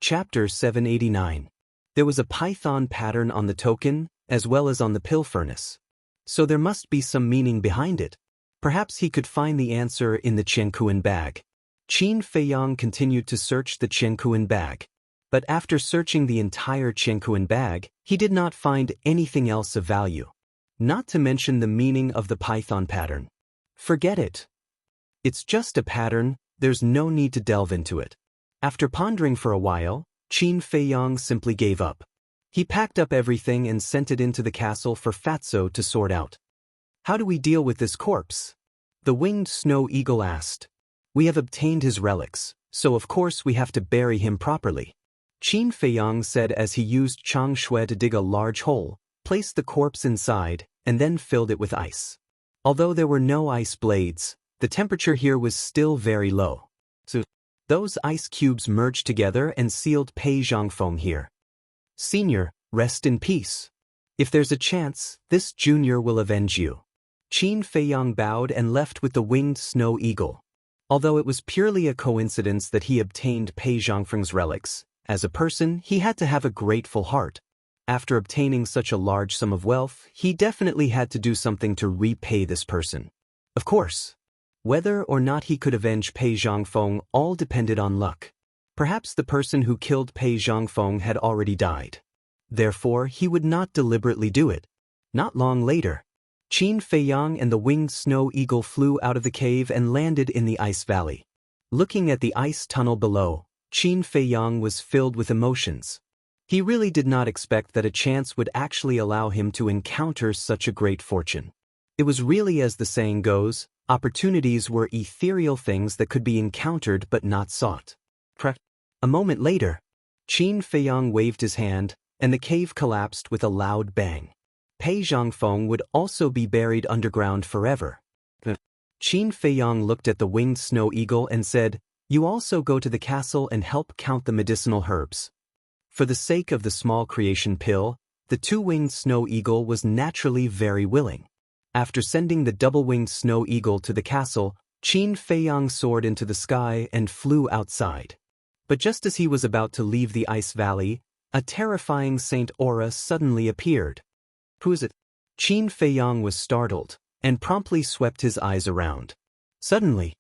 Chapter 789. There was a python pattern on the token, as well as on the pill furnace. So there must be some meaning behind it. Perhaps he could find the answer in the Jianghu bag. Qin Feiyang continued to search the Jianghu bag. But after searching the entire Jianghu bag, he did not find anything else of value. Not to mention the meaning of the python pattern. Forget it. It's just a pattern, there's no need to delve into it. After pondering for a while, Qin Feiyang simply gave up. He packed up everything and sent it into the castle for Fatso to sort out. How do we deal with this corpse? The winged snow eagle asked. We have obtained his relics, so of course we have to bury him properly. Qin Feiyang said as he used Chang Shui to dig a large hole, placed the corpse inside, and then filled it with ice. Although there were no ice blades, the temperature here was still very low. So, those ice cubes merged together and sealed Pei Zhangfeng here. Senior, rest in peace. If there's a chance, this junior will avenge you. Qin Feiyang bowed and left with the winged snow eagle. Although it was purely a coincidence that he obtained Pei Zhangfeng's relics, as a person he had to have a grateful heart. After obtaining such a large sum of wealth, he definitely had to do something to repay this person. Of course. Whether or not he could avenge Pei Zhangfeng all depended on luck. Perhaps the person who killed Pei Zhangfeng had already died. Therefore, he would not deliberately do it. Not long later, Qin Feiyang and the winged snow eagle flew out of the cave and landed in the ice valley. Looking at the ice tunnel below, Qin Feiyang was filled with emotions. He really did not expect that a chance would actually allow him to encounter such a great fortune. It was really, as the saying goes, opportunities were ethereal things that could be encountered but not sought. A moment later, Qin Feiyang waved his hand, and the cave collapsed with a loud bang. Pei Zhangfeng would also be buried underground forever. Qin Feiyang looked at the winged snow eagle and said, "You also go to the castle and help count the medicinal herbs." For the sake of the small creation pill, the two-winged snow eagle was naturally very willing. After sending the double-winged snow eagle to the castle, Qin Feiyang soared into the sky and flew outside. But just as he was about to leave the ice valley, a terrifying Saint Aura suddenly appeared. Who is it? Qin Feiyang was startled, and promptly swept his eyes around. Suddenly,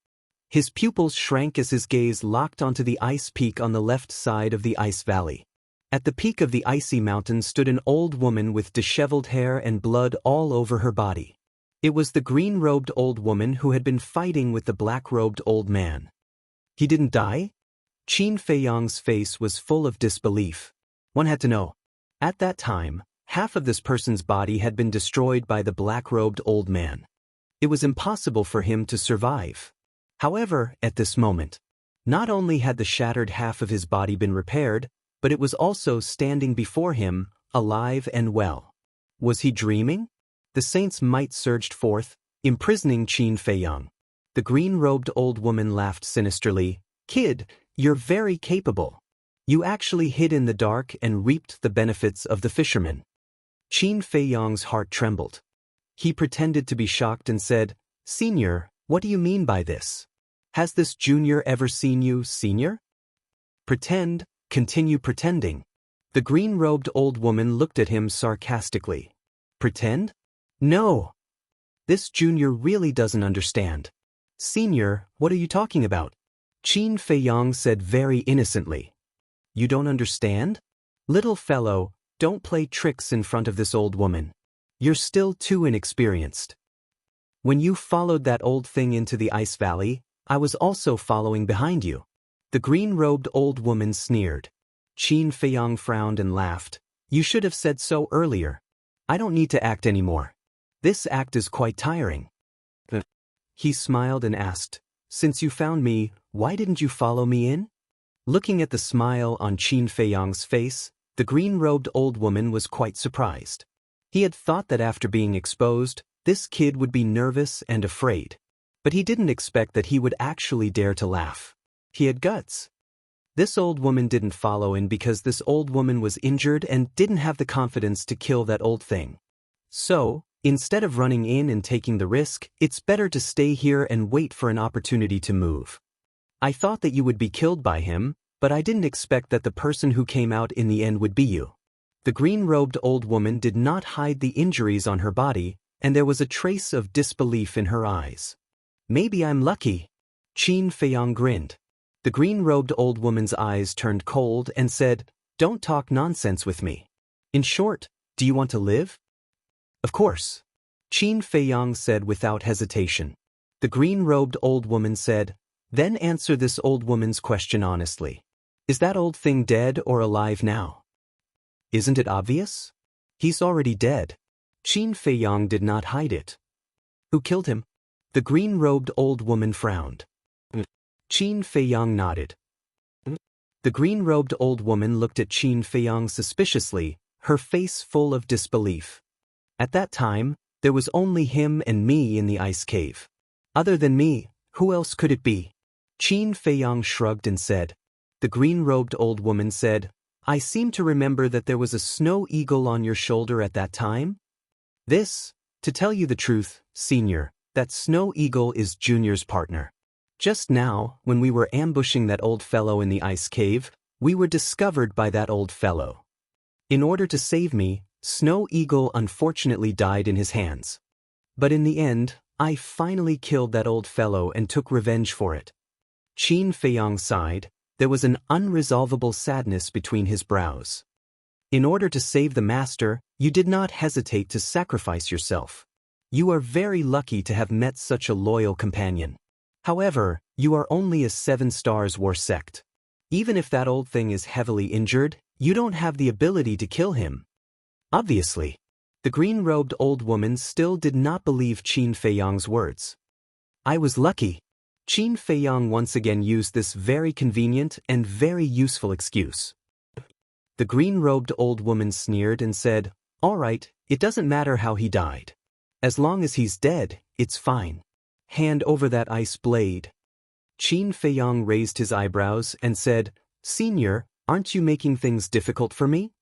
his pupils shrank as his gaze locked onto the ice peak on the left side of the ice valley. At the peak of the icy mountain stood an old woman with disheveled hair and blood all over her body. It was the green-robed old woman who had been fighting with the black-robed old man. He didn't die? Qin Feiyang's face was full of disbelief. One had to know. At that time, half of this person's body had been destroyed by the black-robed old man. It was impossible for him to survive. However, at this moment, not only had the shattered half of his body been repaired, but it was also standing before him, alive and well. Was he dreaming? The saint's might surged forth, imprisoning Qin Feiyang. The green-robed old woman laughed sinisterly. "Kid, you're very capable. You actually hid in the dark and reaped the benefits of the fisherman." Qin Feiyang's heart trembled. He pretended to be shocked and said, "Senior, what do you mean by this? Has this junior ever seen you, senior?" "Pretend, continue pretending." The green-robed old woman looked at him sarcastically. "Pretend? No. This junior really doesn't understand." "Senior, what are you talking about?" Qin Feiyang said very innocently. "You don't understand? Little fellow, don't play tricks in front of this old woman. You're still too inexperienced. When you followed that old thing into the ice valley, I was also following behind you." The green-robed old woman sneered. Qin Feiyang frowned and laughed. "You should have said so earlier. I don't need to act anymore. This act is quite tiring." He smiled and asked, "Since you found me, why didn't you follow me in?" Looking at the smile on Qin Feiyang's face, the green-robed old woman was quite surprised. He had thought that after being exposed, this kid would be nervous and afraid. But he didn't expect that he would actually dare to laugh. He had guts. This old woman didn't follow in because this old woman was injured and didn't have the confidence to kill that old thing. So, instead of running in and taking the risk, it's better to stay here and wait for an opportunity to move. I thought that you would be killed by him, But I didn't expect that the person who came out in the end would be you. The green-robed old woman did not hide the injuries on her body, and there was a trace of disbelief in her eyes. Maybe I'm lucky. Qin Feiyang grinned. The green-robed old woman's eyes turned cold and said, "Don't talk nonsense with me. In short, do you want to live?" "Of course." Qin Feiyang said without hesitation. The green-robed old woman said, "Then answer this old woman's question honestly. Is that old thing dead or alive now?" "Isn't it obvious? He's already dead." Qin Feiyang did not hide it. "Who killed him?" The green-robed old woman frowned. Qin Feiyang nodded. The green-robed old woman looked at Qin Feiyang suspiciously, her face full of disbelief. At that time, there was only him and me in the ice cave. Other than me, who else could it be? Qin Feiyang shrugged and said. The green-robed old woman said, "I seem to remember that there was a snow eagle on your shoulder at that time?" To tell you the truth, Senior, that snow eagle is Junior's partner. Just now, when we were ambushing that old fellow in the ice cave, we were discovered by that old fellow. In order to save me, Snow Eagle unfortunately died in his hands. But in the end, I finally killed that old fellow and took revenge for it. Qin Feiyang sighed. There was an unresolvable sadness between his brows. In order to save the master, you did not hesitate to sacrifice yourself. You are very lucky to have met such a loyal companion. However, you are only a 7-stars war sect. Even if that old thing is heavily injured, you don't have the ability to kill him. Obviously. The green-robed old woman still did not believe Qin Feiyang's words. I was lucky. Qin Feiyang once again used this very convenient and very useful excuse. The green-robed old woman sneered and said, "All right, it doesn't matter how he died. As long as he's dead, it's fine. Hand over that ice blade." Qin Feiyang raised his eyebrows and said, "Senior, aren't you making things difficult for me?"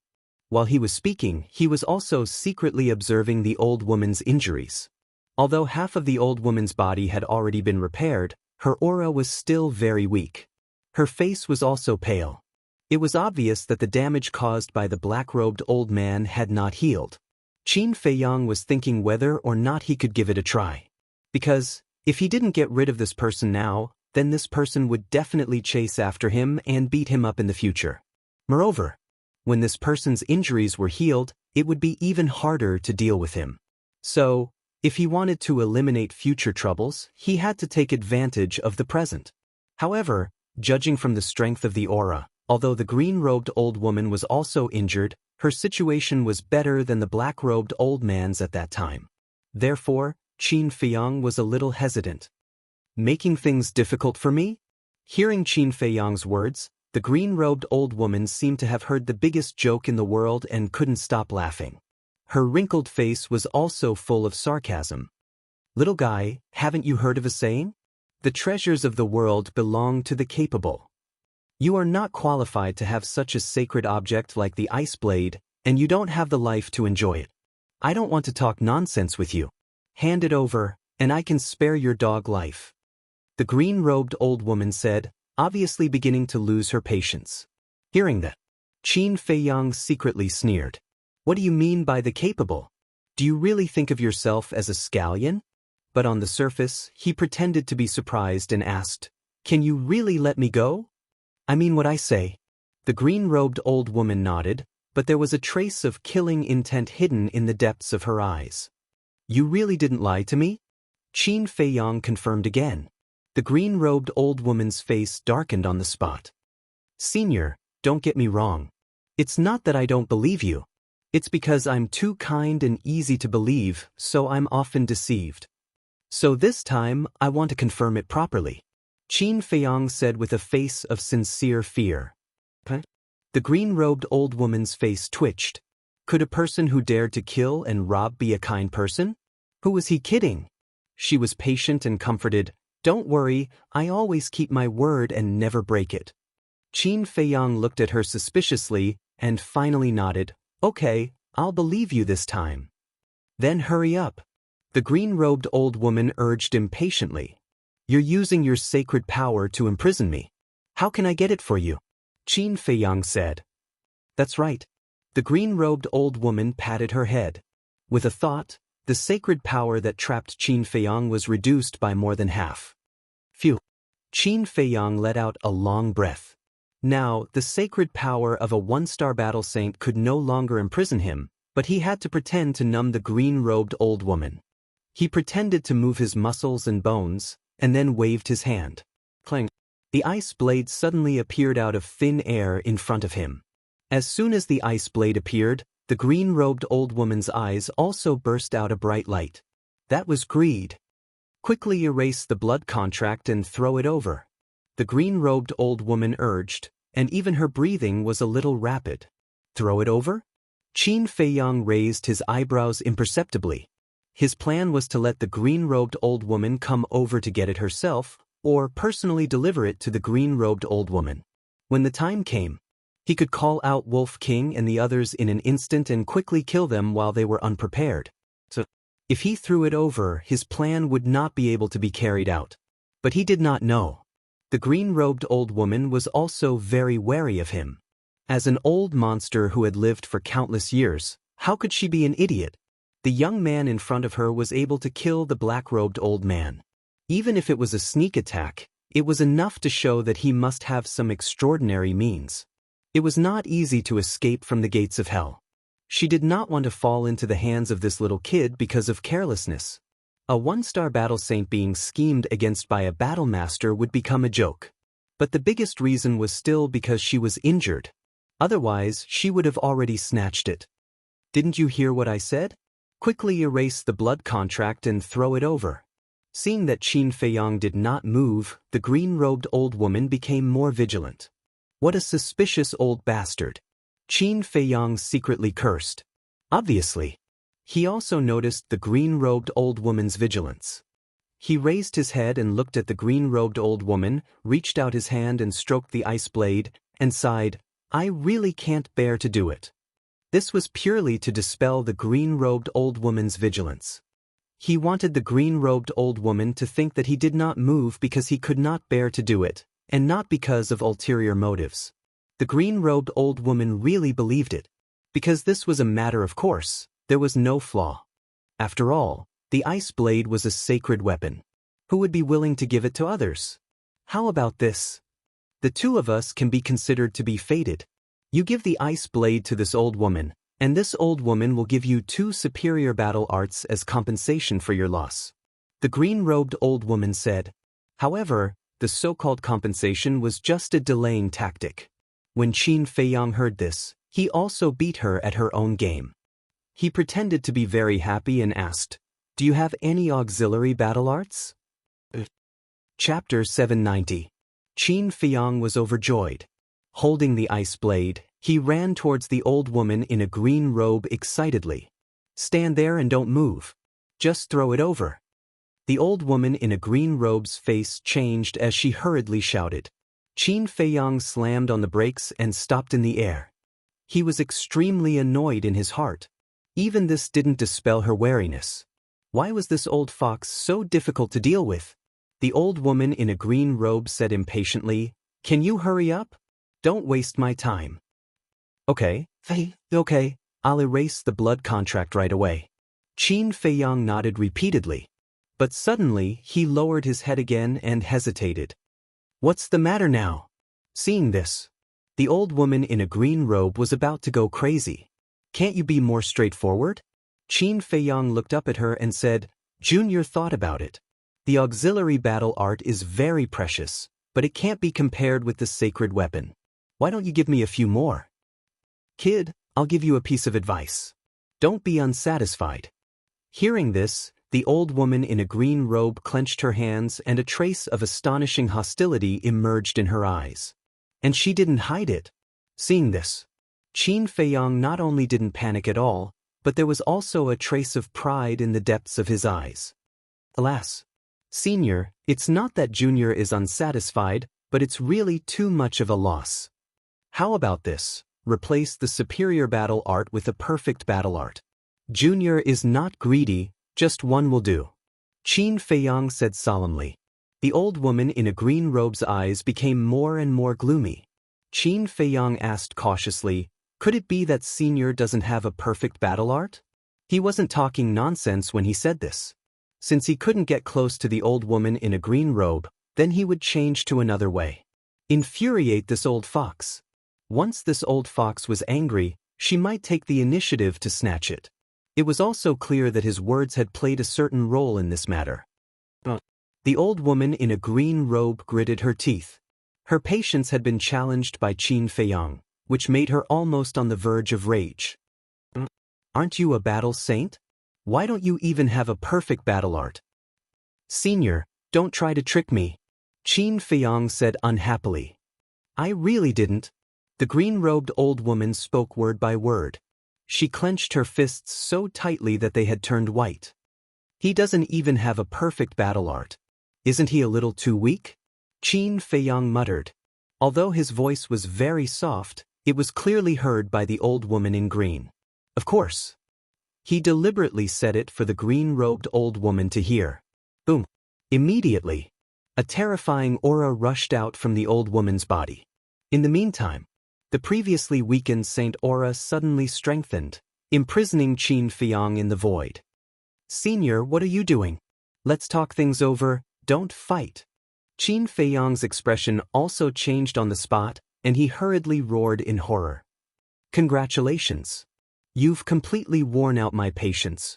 While he was speaking, he was also secretly observing the old woman's injuries. Although half of the old woman's body had already been repaired, her aura was still very weak. Her face was also pale. It was obvious that the damage caused by the black-robed old man had not healed. Qin Feiyang was thinking whether or not he could give it a try. Because, if he didn't get rid of this person now, then this person would definitely chase after him and beat him up in the future. Moreover, when this person's injuries were healed, it would be even harder to deal with him. So, if he wanted to eliminate future troubles, he had to take advantage of the present. However, judging from the strength of the aura, although the green-robed old woman was also injured, her situation was better than the black-robed old man's at that time. Therefore, Qin Feiyang was a little hesitant. Making things difficult for me? Hearing Qin Feiyang's words, the green-robed old woman seemed to have heard the biggest joke in the world and couldn't stop laughing. Her wrinkled face was also full of sarcasm. "Little guy, haven't you heard of a saying? The treasures of the world belong to the capable. You are not qualified to have such a sacred object like the ice blade, and you don't have the life to enjoy it. I don't want to talk nonsense with you. Hand it over, and I can spare your dog life." The green-robed old woman said, obviously beginning to lose her patience. Hearing that, Qin Feiyang secretly sneered. "What do you mean by the capable? Do you really think of yourself as a scallion?" But on the surface, he pretended to be surprised and asked, "Can you really let me go?" "I mean what I say." The green-robed old woman nodded, but there was a trace of killing intent hidden in the depths of her eyes. "You really didn't lie to me?" Qin Feiyang confirmed again. The green-robed old woman's face darkened on the spot. "Senior, don't get me wrong. It's not that I don't believe you. It's because I'm too kind and easy to believe, so I'm often deceived. So this time, I want to confirm it properly," Qin Feiyang said with a face of sincere fear. The green-robed old woman's face twitched. Could a person who dared to kill and rob be a kind person? Who was he kidding? She was patient and comforted. "Don't worry, I always keep my word and never break it." Qin Feiyang looked at her suspiciously and finally nodded. "Okay, I'll believe you this time." "Then hurry up," the green-robed old woman urged impatiently. "You're using your sacred power to imprison me. How can I get it for you?" Qin Feiyang said. That's right. The green-robed old woman patted her head. With a thought, the sacred power that trapped Qin Feiyang was reduced by more than half. Phew. Qin Feiyang let out a long breath. Now, the sacred power of a one-star battle saint could no longer imprison him, but he had to pretend to numb the green-robed old woman. He pretended to move his muscles and bones, and then waved his hand. Clang. The ice blade suddenly appeared out of thin air in front of him. As soon as the ice blade appeared, the green-robed old woman's eyes also burst out a bright light. That was greed. Quickly erase the blood contract and throw it over. The green-robed old woman urged, and even her breathing was a little rapid. Throw it over? Qin Feiyang raised his eyebrows imperceptibly. His plan was to let the green-robed old woman come over to get it herself, or personally deliver it to the green-robed old woman. When the time came, he could call out Wolf King and the others in an instant and quickly kill them while they were unprepared. So, if he threw it over, his plan would not be able to be carried out. But he did not know. The green-robed old woman was also very wary of him. As an old monster who had lived for countless years, how could she be an idiot? The young man in front of her was able to kill the black-robed old man. Even if it was a sneak attack, it was enough to show that he must have some extraordinary means. It was not easy to escape from the gates of hell. She did not want to fall into the hands of this little kid because of carelessness. A one-star battle saint being schemed against by a battle master would become a joke. But the biggest reason was still because she was injured. Otherwise, she would have already snatched it. Didn't you hear what I said? Quickly erase the blood contract and throw it over. Seeing that Qin Feiyang did not move, the green-robed old woman became more vigilant. What a suspicious old bastard. Qin Feiyang secretly cursed. Obviously. He also noticed the green-robed old woman's vigilance. He raised his head and looked at the green-robed old woman, reached out his hand and stroked the ice blade, and sighed, I really can't bear to do it. This was purely to dispel the green-robed old woman's vigilance. He wanted the green-robed old woman to think that he did not move because he could not bear to do it, and not because of ulterior motives. The green-robed old woman really believed it. Because this was a matter of course, there was no flaw. After all, the ice blade was a sacred weapon. Who would be willing to give it to others? How about this? The two of us can be considered to be fated. You give the ice blade to this old woman, and this old woman will give you 2 superior battle arts as compensation for your loss. The green-robed old woman said. However, the so-called compensation was just a delaying tactic. When Qin Feiyang heard this, he also beat her at her own game. He pretended to be very happy and asked, Do you have any auxiliary battle arts? Chapter 790. Qin Feiyang was overjoyed. Holding the ice blade, he ran towards the old woman in a green robe excitedly. Stand there and don't move. Just throw it over. The old woman in a green robe's face changed as she hurriedly shouted. Qin Feiyang slammed on the brakes and stopped in the air. He was extremely annoyed in his heart. Even this didn't dispel her wariness. Why was this old fox so difficult to deal with? The old woman in a green robe said impatiently, Can you hurry up? Don't waste my time. Okay, I'll erase the blood contract right away. Qin Feiyang nodded repeatedly. But suddenly, he lowered his head again and hesitated. What's the matter now? Seeing this, the old woman in a green robe was about to go crazy. Can't you be more straightforward? Qin Feiyang looked up at her and said, Junior thought about it. The auxiliary battle art is very precious, but it can't be compared with the sacred weapon. Why don't you give me a few more? Kid, I'll give you a piece of advice. Don't be unsatisfied. Hearing this, the old woman in a green robe clenched her hands and a trace of astonishing hostility emerged in her eyes. And she didn't hide it. Seeing this, Qin Feiyang not only didn't panic at all, but there was also a trace of pride in the depths of his eyes. Alas, Senior, it's not that Junior is unsatisfied, but it's really too much of a loss. How about this? Replace the superior battle art with a perfect battle art. Junior is not greedy, just one will do. Qin Feiyang said solemnly. The old woman in a green robe's eyes became more and more gloomy. Qin Feiyang asked cautiously, could it be that Senior doesn't have a perfect battle art? He wasn't talking nonsense when he said this. Since he couldn't get close to the old woman in a green robe, then he would change to another way. Infuriate this old fox. Once this old fox was angry, she might take the initiative to snatch it. It was also clear that his words had played a certain role in this matter. The old woman in a green robe gritted her teeth. Her patience had been challenged by Qin Feiyang, which made her almost on the verge of rage. Aren't you a battle saint? Why don't you even have a perfect battle art? Senior, don't try to trick me, Qin Feiyang said unhappily. I really didn't. The green-robed old woman spoke word by word. She clenched her fists so tightly that they had turned white. He doesn't even have a perfect battle art. Isn't he a little too weak? Qin Feiyang muttered. Although his voice was very soft, it was clearly heard by the old woman in green. Of course. He deliberately said it for the green-robed old woman to hear. Boom. Immediately, a terrifying aura rushed out from the old woman's body. In the meantime, the previously weakened Saint aura suddenly strengthened, imprisoning Qin Feiyang in the void. Senior, what are you doing? Let's talk things over, don't fight. Qin Feiyang's expression also changed on the spot, and he hurriedly roared in horror. Congratulations. You've completely worn out my patience.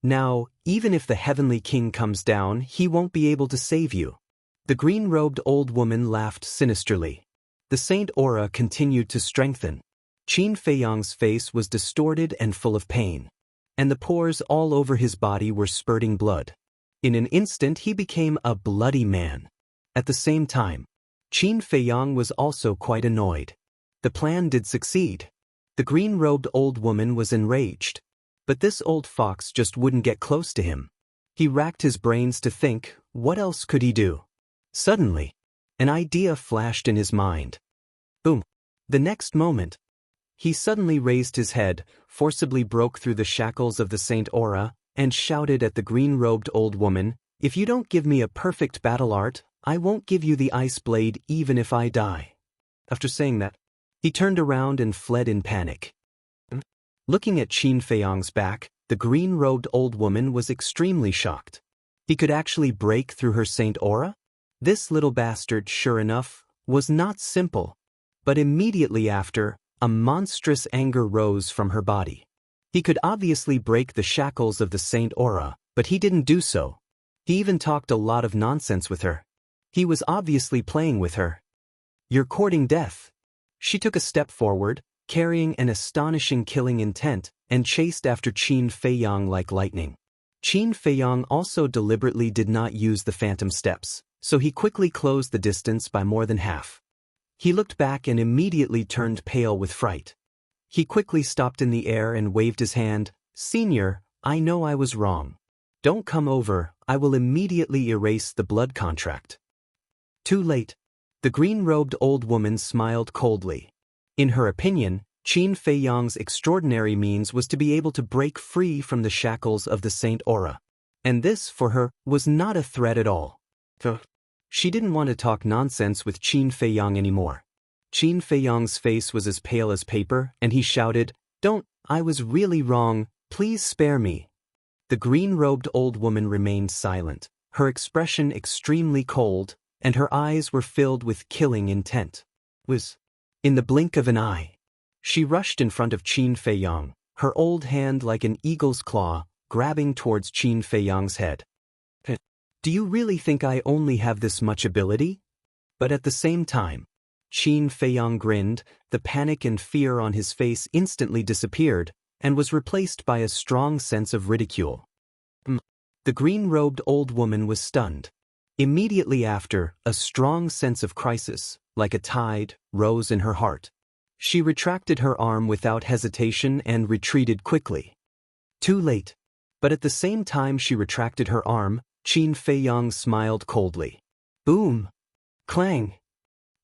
Now, even if the Heavenly King comes down, he won't be able to save you. The green-robed old woman laughed sinisterly. The Saint aura continued to strengthen. Qin Feiyang's face was distorted and full of pain, and the pores all over his body were spurting blood. In an instant he became a bloody man. At the same time, Qin Feiyang was also quite annoyed. The plan did succeed. The green-robed old woman was enraged, but this old fox just wouldn't get close to him. He racked his brains to think, what else could he do? Suddenly, an idea flashed in his mind. Boom. The next moment, he suddenly raised his head, forcibly broke through the shackles of the Saint aura, and shouted at the green-robed old woman, if you don't give me a perfect battle art, I won't give you the ice blade even if I die. After saying that, he turned around and fled in panic. Looking at Qin Feiyang's back, the green-robed old woman was extremely shocked. He could actually break through her Saint aura? This little bastard, sure enough, was not simple. But immediately after, a monstrous anger rose from her body. He could obviously break the shackles of the Saint aura, but he didn't do so. He even talked a lot of nonsense with her. He was obviously playing with her. You're courting death. She took a step forward, carrying an astonishing killing intent, and chased after Qin Feiyang like lightning. Qin Feiyang also deliberately did not use the phantom steps, so he quickly closed the distance by more than half. He looked back and immediately turned pale with fright. He quickly stopped in the air and waved his hand. Senior, I know I was wrong. Don't come over, I will immediately erase the blood contract. Too late. The green-robed old woman smiled coldly. In her opinion, Qin Feiyang's extraordinary means was to be able to break free from the shackles of the Saint aura. And this, for her, was not a threat at all. She didn't want to talk nonsense with Qin Feiyang anymore. Qin Feiyang's face was as pale as paper, and he shouted, Don't, I was really wrong, please spare me. The green-robed old woman remained silent, her expression extremely cold, and her eyes were filled with killing intent. In the blink of an eye, she rushed in front of Qin Feiyang, her old hand like an eagle's claw, grabbing towards Qin Feiyang's head. Do you really think I only have this much ability? But at the same time, Qin Feiyang grinned, the panic and fear on his face instantly disappeared, and was replaced by a strong sense of ridicule. The green-robed old woman was stunned. Immediately after, a strong sense of crisis, like a tide, rose in her heart. She retracted her arm without hesitation and retreated quickly. Too late. But at the same time she retracted her arm, Qin Feiyang smiled coldly. Boom! Clang!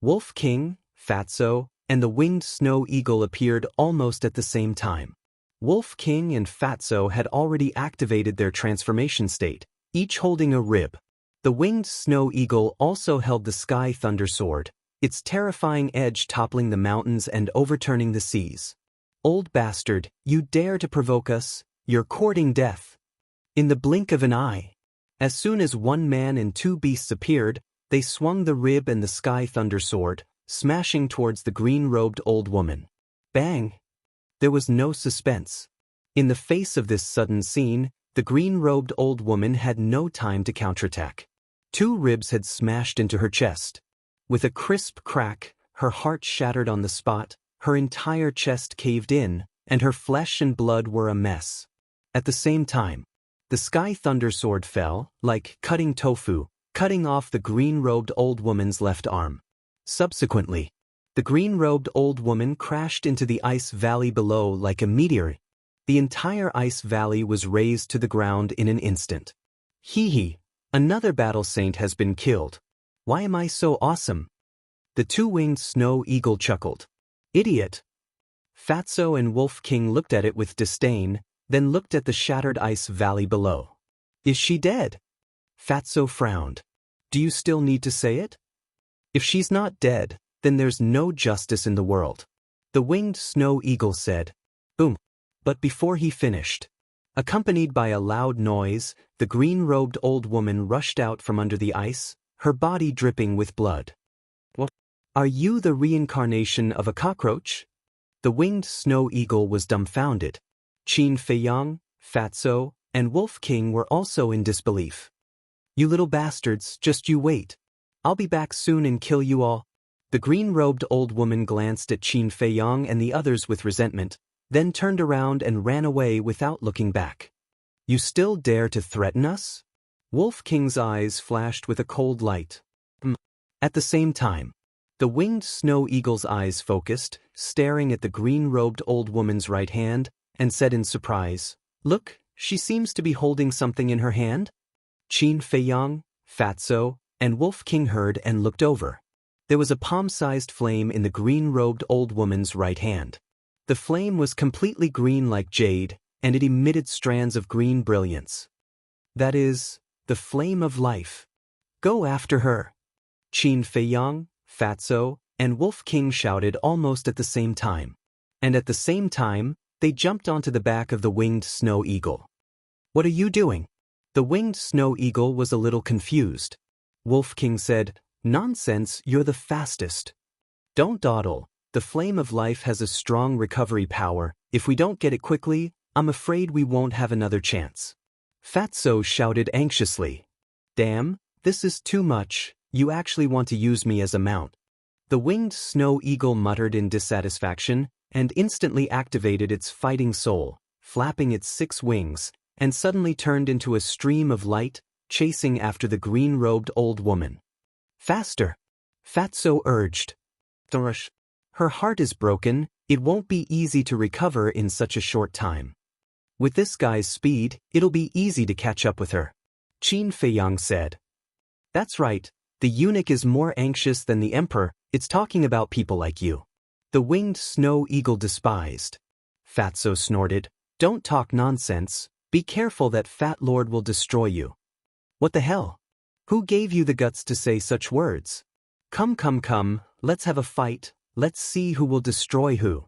Wolf King, Fatso, and the winged snow eagle appeared almost at the same time. Wolf King and Fatso had already activated their transformation state, each holding a rib. The winged snow eagle also held the sky thunder sword, its terrifying edge toppling the mountains and overturning the seas. "Old bastard, you dare to provoke us, you're courting death." In the blink of an eye, as soon as one man and two beasts appeared, they swung the rib and the sky thunder sword, smashing towards the green-robed old woman. Bang! There was no suspense. In the face of this sudden scene, the green-robed old woman had no time to counterattack. Two ribs had smashed into her chest. With a crisp crack, her heart shattered on the spot, her entire chest caved in, and her flesh and blood were a mess. At the same time, the sky thunder sword fell, like cutting tofu, cutting off the green-robed old woman's left arm. Subsequently, the green-robed old woman crashed into the ice valley below like a meteor. The entire ice valley was razed to the ground in an instant. Hee hee, another battle saint has been killed. Why am I so awesome? The two-winged snow eagle chuckled. Idiot! Fatso and Wolf King looked at it with disdain, then looked at the shattered ice valley below. Is she dead? Fatso frowned. Do you still need to say it? If she's not dead, then there's no justice in the world. The winged snow eagle said. Boom. But before he finished, accompanied by a loud noise, the green-robed old woman rushed out from under the ice, her body dripping with blood. What? Are you the reincarnation of a cockroach? The winged snow eagle was dumbfounded. Qin Feiyang, Fatso, and Wolf King were also in disbelief. You little bastards, just you wait. I'll be back soon and kill you all. The green-robed old woman glanced at Qin Feiyang and the others with resentment, then turned around and ran away without looking back. You still dare to threaten us? Wolf King's eyes flashed with a cold light. At the same time, the winged snow eagle's eyes focused, staring at the green-robed old woman's right hand, and said in surprise, Look, she seems to be holding something in her hand. Qin Feiyang, Fatso, and Wolf King heard and looked over. There was a palm-sized flame in the green-robed old woman's right hand. The flame was completely green like jade, and it emitted strands of green brilliance. That is, the flame of life. Go after her. Qin Feiyang, Fatso, and Wolf King shouted almost at the same time. And at the same time, they jumped onto the back of the winged snow eagle. What are you doing? The winged snow eagle was a little confused. Wolf King said, Nonsense, you're the fastest. Don't dawdle. The flame of life has a strong recovery power. If we don't get it quickly, I'm afraid we won't have another chance. Fatso shouted anxiously. Damn, this is too much. You actually want to use me as a mount. The winged snow eagle muttered in dissatisfaction and instantly activated its fighting soul, flapping its 6 wings, and suddenly turned into a stream of light, chasing after the green-robed old woman. Faster! Fatso urged. Thrush. Her heart is broken, it won't be easy to recover in such a short time. With this guy's speed, it'll be easy to catch up with her. Qin Feiyang said. That's right, the eunuch is more anxious than the emperor, it's talking about people like you. The winged snow eagle despised. Fatso snorted, Don't talk nonsense, be careful that Fat Lord will destroy you. What the hell? Who gave you the guts to say such words? Come, let's have a fight, let's see who will destroy who.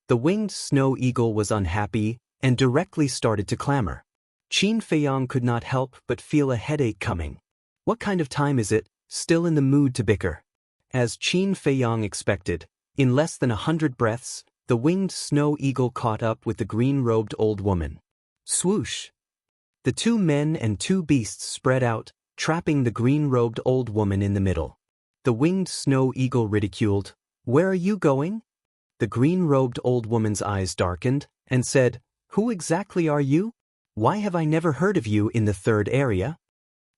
The winged snow eagle was unhappy and directly started to clamor. Qin Feiyang could not help but feel a headache coming. What kind of time is it, still in the mood to bicker? As Qin Feiyang expected, in less than 100 breaths, the winged snow eagle caught up with the green-robed old woman. Swoosh! The 2 men and 2 beasts spread out, trapping the green-robed old woman in the middle. The winged snow eagle ridiculed, Where are you going? The green-robed old woman's eyes darkened, and said, Who exactly are you? Why have I never heard of you in the 3rd area?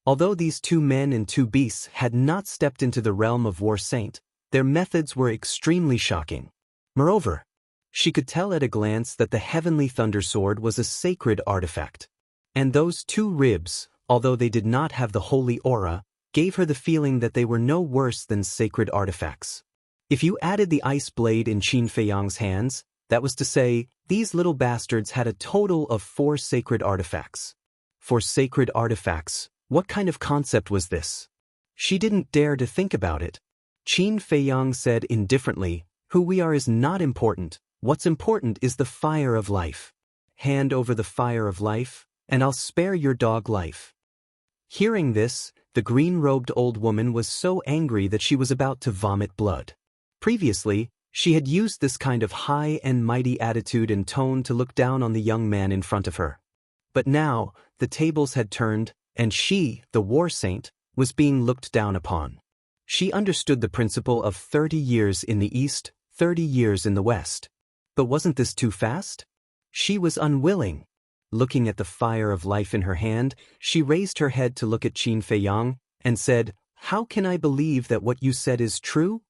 Although these 2 men and 2 beasts had not stepped into the realm of War Saint, their methods were extremely shocking. Moreover, she could tell at a glance that the heavenly thunder sword was a sacred artifact. And those 2 ribs, although they did not have the holy aura, gave her the feeling that they were no worse than sacred artifacts. If you added the ice blade in Qin Feiyang's hands, that was to say, these little bastards had a total of 4 sacred artifacts. 4 sacred artifacts, what kind of concept was this? She didn't dare to think about it. Qin Feiyang said indifferently, who we are is not important, what's important is the fire of life. Hand over the fire of life, and I'll spare your dog life. Hearing this, the green-robed old woman was so angry that she was about to vomit blood. Previously, she had used this kind of high and mighty attitude and tone to look down on the young man in front of her. But now, the tables had turned, and she, the war saint, was being looked down upon. She understood the principle of 30 years in the East, 30 years in the West. But wasn't this too fast? She was unwilling. Looking at the fire of life in her hand, she raised her head to look at Qin Feiyang, and said, "How can I believe that what you said is true?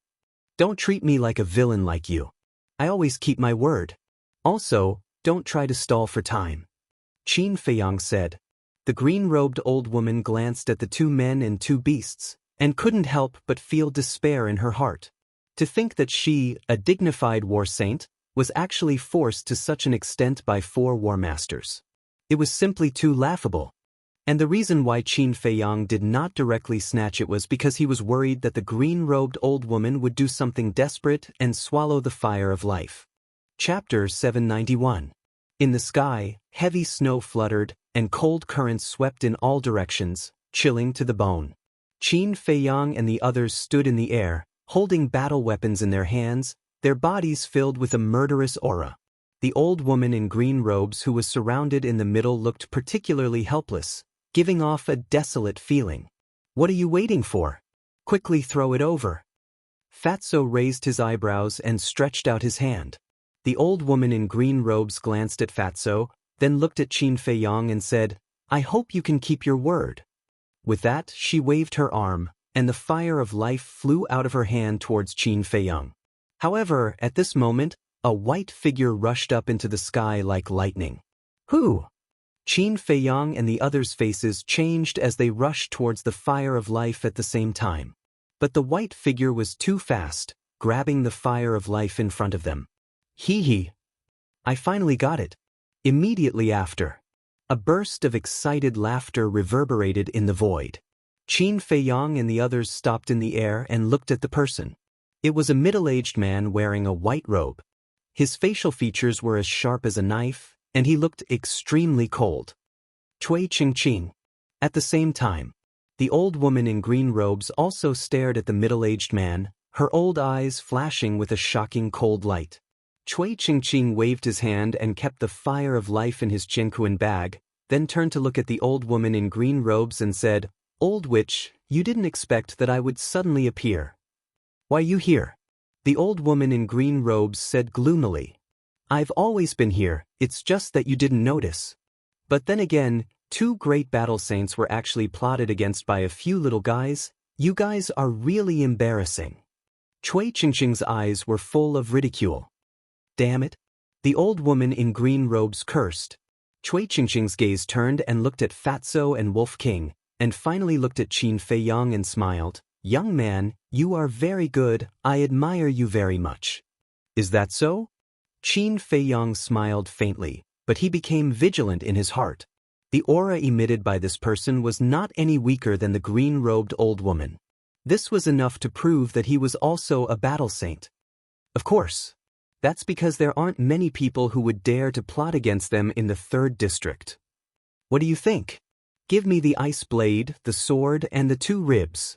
Don't treat me like a villain like you. I always keep my word. Also, don't try to stall for time." Qin Feiyang said. The green-robed old woman glanced at the two men and two beasts, and couldn't help but feel despair in her heart. To think that she, a dignified war saint, was actually forced to such an extent by 4 war masters. It was simply too laughable. And the reason why Qin Feiyang did not directly snatch it was because he was worried that the green-robed old woman would do something desperate and swallow the fire of life. Chapter 791. In the sky, heavy snow fluttered, and cold currents swept in all directions, chilling to the bone. Qin Feiyang and the others stood in the air, holding battle weapons in their hands, their bodies filled with a murderous aura. The old woman in green robes who was surrounded in the middle looked particularly helpless, giving off a desolate feeling. "What are you waiting for? Quickly throw it over." Fatso raised his eyebrows and stretched out his hand. The old woman in green robes glanced at Fatso, then looked at Qin Feiyang and said, "I hope you can keep your word." With that, she waved her arm, and the fire of life flew out of her hand towards Qin Feiyang. However, at this moment, a white figure rushed up into the sky like lightning. "Who?" Qin Feiyang and the others' faces changed as they rushed towards the fire of life at the same time. But the white figure was too fast, grabbing the fire of life in front of them. "Hee. I finally got it." Immediately after, a burst of excited laughter reverberated in the void. Qin Feiyang and the others stopped in the air and looked at the person. It was a middle-aged man wearing a white robe. His facial features were as sharp as a knife, and he looked extremely cold. Cui Qingqing. At the same time, the old woman in green robes also stared at the middle-aged man, her old eyes flashing with a shocking cold light. Cui Qingqing waved his hand and kept the fire of life in his Jianghu bag, then turned to look at the old woman in green robes and said, "Old witch, you didn't expect that I would suddenly appear. Why you here?" The old woman in green robes said gloomily, "I've always been here, it's just that you didn't notice." But then again, 2 great battle saints were actually plotted against by a few little guys. You guys are really embarrassing. Cui Qingqing's eyes were full of ridicule. "Damn it." The old woman in green robes cursed. Cui Qingqing's gaze turned and looked at Fatso and Wolf King, and finally looked at Qin Feiyang and smiled. "Young man, you are very good, I admire you very much." "Is that so?" Qin Feiyang smiled faintly, but he became vigilant in his heart. The aura emitted by this person was not any weaker than the green-robed old woman. This was enough to prove that he was also a battle saint. Of course. That's because there aren't many people who would dare to plot against them in the 3rd district. What do you think? Give me the ice blade, the sword, and the 2 ribs.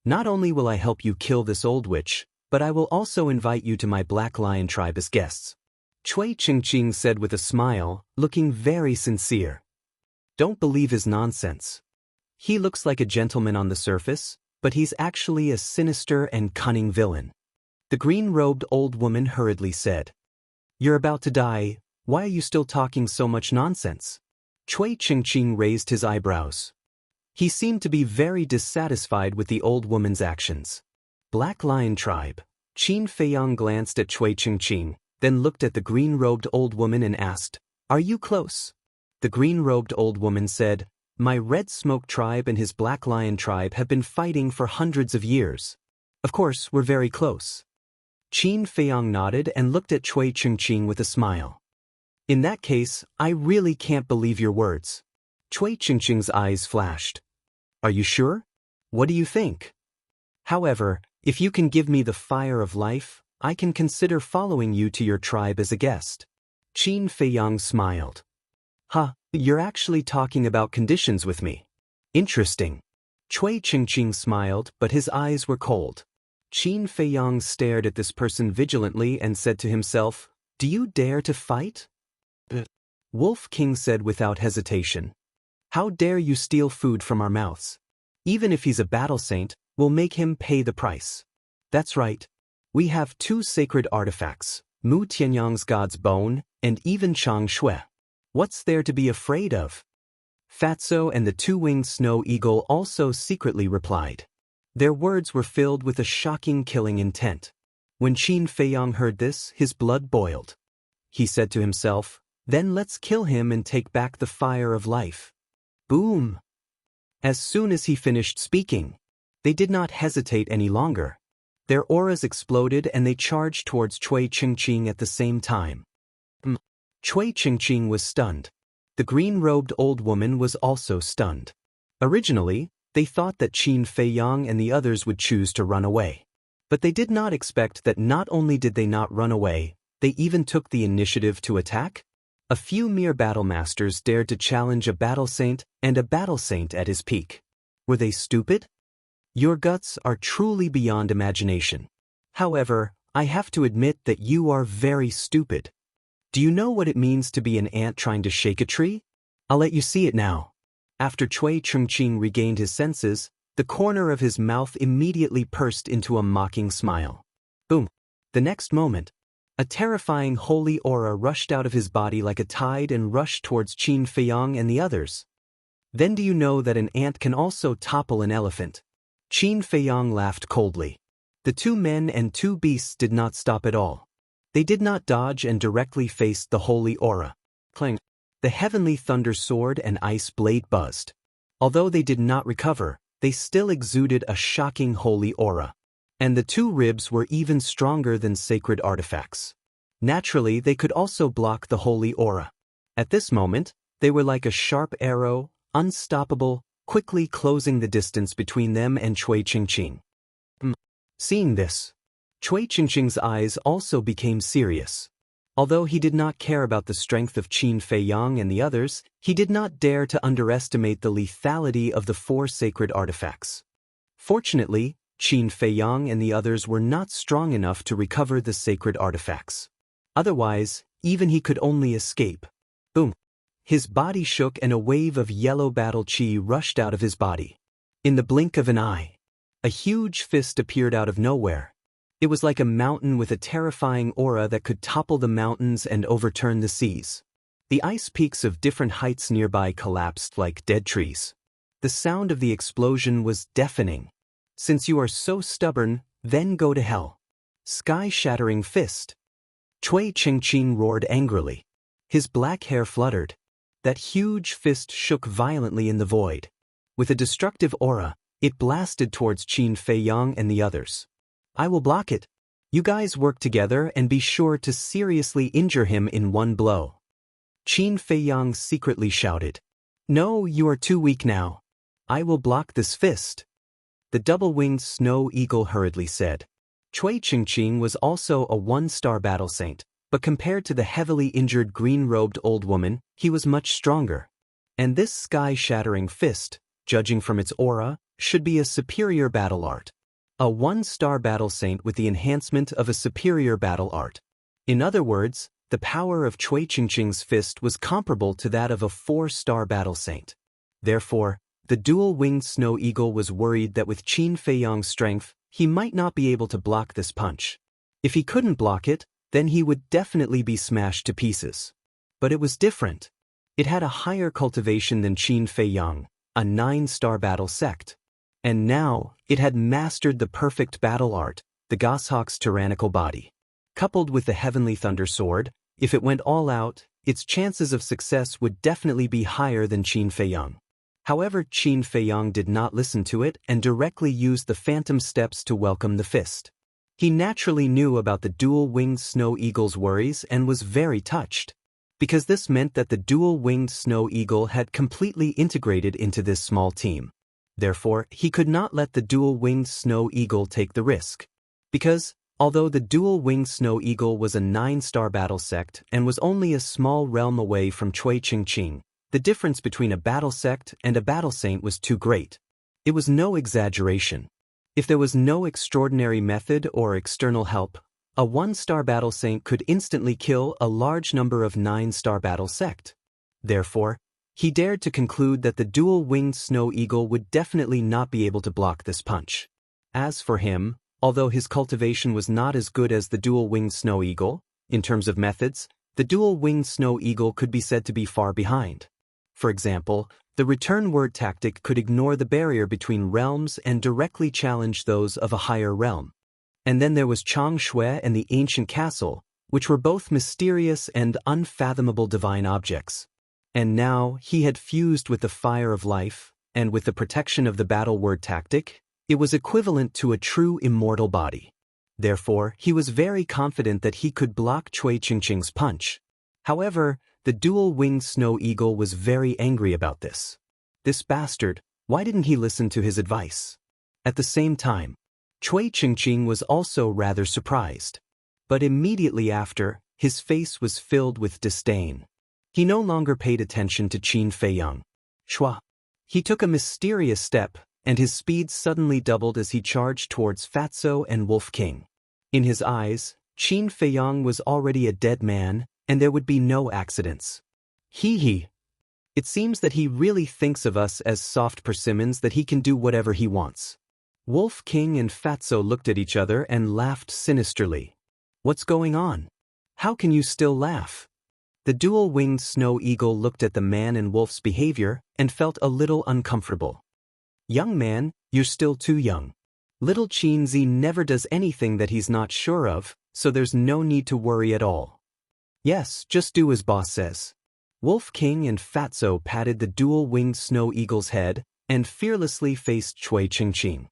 Not only will I help you kill this old witch, but I will also invite you to my Black Lion tribe as guests. Cui Qingqing said with a smile, looking very sincere. Don't believe his nonsense. He looks like a gentleman on the surface, but he's actually a sinister and cunning villain. The green-robed old woman hurriedly said, "You're about to die, why are you still talking so much nonsense?" Cui Qingqing raised his eyebrows. He seemed to be very dissatisfied with the old woman's actions. Black Lion tribe. Qin Feiyang glanced at Cui Qingqing, then looked at the green-robed old woman and asked, "Are you close?" The green-robed old woman said, "My Red Smoke tribe and his Black Lion tribe have been fighting for hundreds of years. Of course, we're very close." Qin Feiyang nodded and looked at Cui Qingqing with a smile. "In that case, I really can't believe your words." Cui Qingqing's eyes flashed. "Are you sure? What do you think?" However, If you can give me the fire of life, I can consider following you to your tribe as a guest. Qin Feiyang smiled. You're actually talking about conditions with me. Interesting. Cui Qingqing smiled, but his eyes were cold. Qin Feiyang stared at this person vigilantly and said to himself, "Do you dare to fight?" Wolf King said without hesitation. "How dare you steal food from our mouths? Even if he's a battle saint, we'll make him pay the price." "That's right. We have 2 sacred artifacts, Mu Tianyang's God's Bone, and even Chang Shui. What's there to be afraid of?" Fatso and the 2-winged snow eagle also secretly replied. Their words were filled with a shocking killing intent. When Qin Feiyang heard this, his blood boiled. He said to himself, "Then let's kill him and take back the fire of life." Boom! As soon as he finished speaking, they did not hesitate any longer. Their auras exploded and they charged towards Cui Qingqing at the same time. Cui Qingqing was stunned. The green-robed old woman was also stunned. Originally, they thought that Qin Feiyang and the others would choose to run away. But they did not expect that not only did they not run away, they even took the initiative to attack. A few mere battle masters dared to challenge a battle saint and a battle saint at his peak. Were they stupid? Your guts are truly beyond imagination. However, I have to admit that you are very stupid. Do you know what it means to be an ant trying to shake a tree? I'll let you see it now. After Cui Qingqing regained his senses, the corner of his mouth immediately pursed into a mocking smile. Boom! The next moment, a terrifying holy aura rushed out of his body like a tide and rushed towards Qin Feiyang and the others. Then do you know that an ant can also topple an elephant? Qin Feiyang laughed coldly. The 2 men and 2 beasts did not stop at all. They did not dodge and directly faced the holy aura. Clang! The heavenly thunder sword and ice blade buzzed. Although they did not recover, they still exuded a shocking holy aura. And the 2 ribs were even stronger than sacred artifacts. Naturally, they could also block the holy aura. At this moment, they were like a sharp arrow, unstoppable, quickly closing the distance between them and Cui Qingqing. Seeing this, Cui Qingqing's eyes also became serious. Although he did not care about the strength of Qin Feiyang and the others, he did not dare to underestimate the lethality of the 4 sacred artifacts. Fortunately, Qin Feiyang and the others were not strong enough to recover the sacred artifacts. Otherwise, even he could only escape. Boom! His body shook and a wave of yellow battle chi rushed out of his body. In the blink of an eye, a huge fist appeared out of nowhere. It was like a mountain with a terrifying aura that could topple the mountains and overturn the seas. The ice peaks of different heights nearby collapsed like dead trees. The sound of the explosion was deafening. Since you are so stubborn, then go to hell. Sky-shattering fist. Cui Qingqing roared angrily. His black hair fluttered. That huge fist shook violently in the void. With a destructive aura, it blasted towards Qin Feiyang and the others. I will block it. You guys work together and be sure to seriously injure him in one blow. Qin Feiyang secretly shouted. No, you are too weak now. I will block this fist. The double-winged snow eagle hurriedly said. Cui Qingqing was also a 1-star battle saint, but compared to the heavily injured green-robed old woman, he was much stronger. And this sky-shattering fist, judging from its aura, should be a superior battle art. A 1-star battle saint with the enhancement of a superior battle art. In other words, the power of Cui Qingqing's fist was comparable to that of a 4-star battle saint. Therefore, the dual-winged snow eagle was worried that with Qin Feiyang's strength, he might not be able to block this punch. If he couldn't block it, then he would definitely be smashed to pieces. But it was different. It had a higher cultivation than Qin Feiyang, a 9-star battle sect. And now, it had mastered the perfect battle art, the goshawk's tyrannical body. Coupled with the heavenly thunder sword, if it went all out, its chances of success would definitely be higher than Qin Feiyang. However, Qin Feiyang did not listen to it and directly used the phantom steps to welcome the fist. He naturally knew about the dual-winged snow eagle's worries and was very touched. Because this meant that the dual-winged snow eagle had completely integrated into this small team. Therefore, he could not let the dual-winged snow eagle take the risk. Because, although the dual-winged snow eagle was a 9-star battle sect and was only a small realm away from Cui Qingqing, the difference between a battle sect and a battle saint was too great. It was no exaggeration. If there was no extraordinary method or external help, a 1-star battle saint could instantly kill a large number of 9-star battle sect. Therefore, he dared to conclude that the dual-winged snow eagle would definitely not be able to block this punch. As for him, although his cultivation was not as good as the dual-winged snow eagle, in terms of methods, the dual-winged snow eagle could be said to be far behind. For example, the return word tactic could ignore the barrier between realms and directly challenge those of a higher realm. And then there was Chang Shui and the ancient castle, which were both mysterious and unfathomable divine objects. And now he had fused with the fire of life, and with the protection of the battle word tactic, it was equivalent to a true immortal body. Therefore, he was very confident that he could block Cui Qingqing's punch. However, the dual-winged snow eagle was very angry about this. This bastard, why didn't he listen to his advice? At the same time, Cui Qingqing was also rather surprised. But immediately after, his face was filled with disdain. He no longer paid attention to Qin Feiyang. Shua. He took a mysterious step, and his speed suddenly doubled as he charged towards Fatso and Wolf King. In his eyes, Qin Feiyang was already a dead man, and there would be no accidents. Hee. It seems that he really thinks of us as soft persimmons that he can do whatever he wants. Wolf King and Fatso looked at each other and laughed sinisterly. What's going on? How can you still laugh? The dual-winged snow eagle looked at the man and wolf's behavior and felt a little uncomfortable. Young man, you're still too young. Little Qinzi never does anything that he's not sure of, so there's no need to worry at all. Yes, just do as boss says. Wolf King and Fatso patted the dual-winged snow eagle's head and fearlessly faced Cui Qingqing.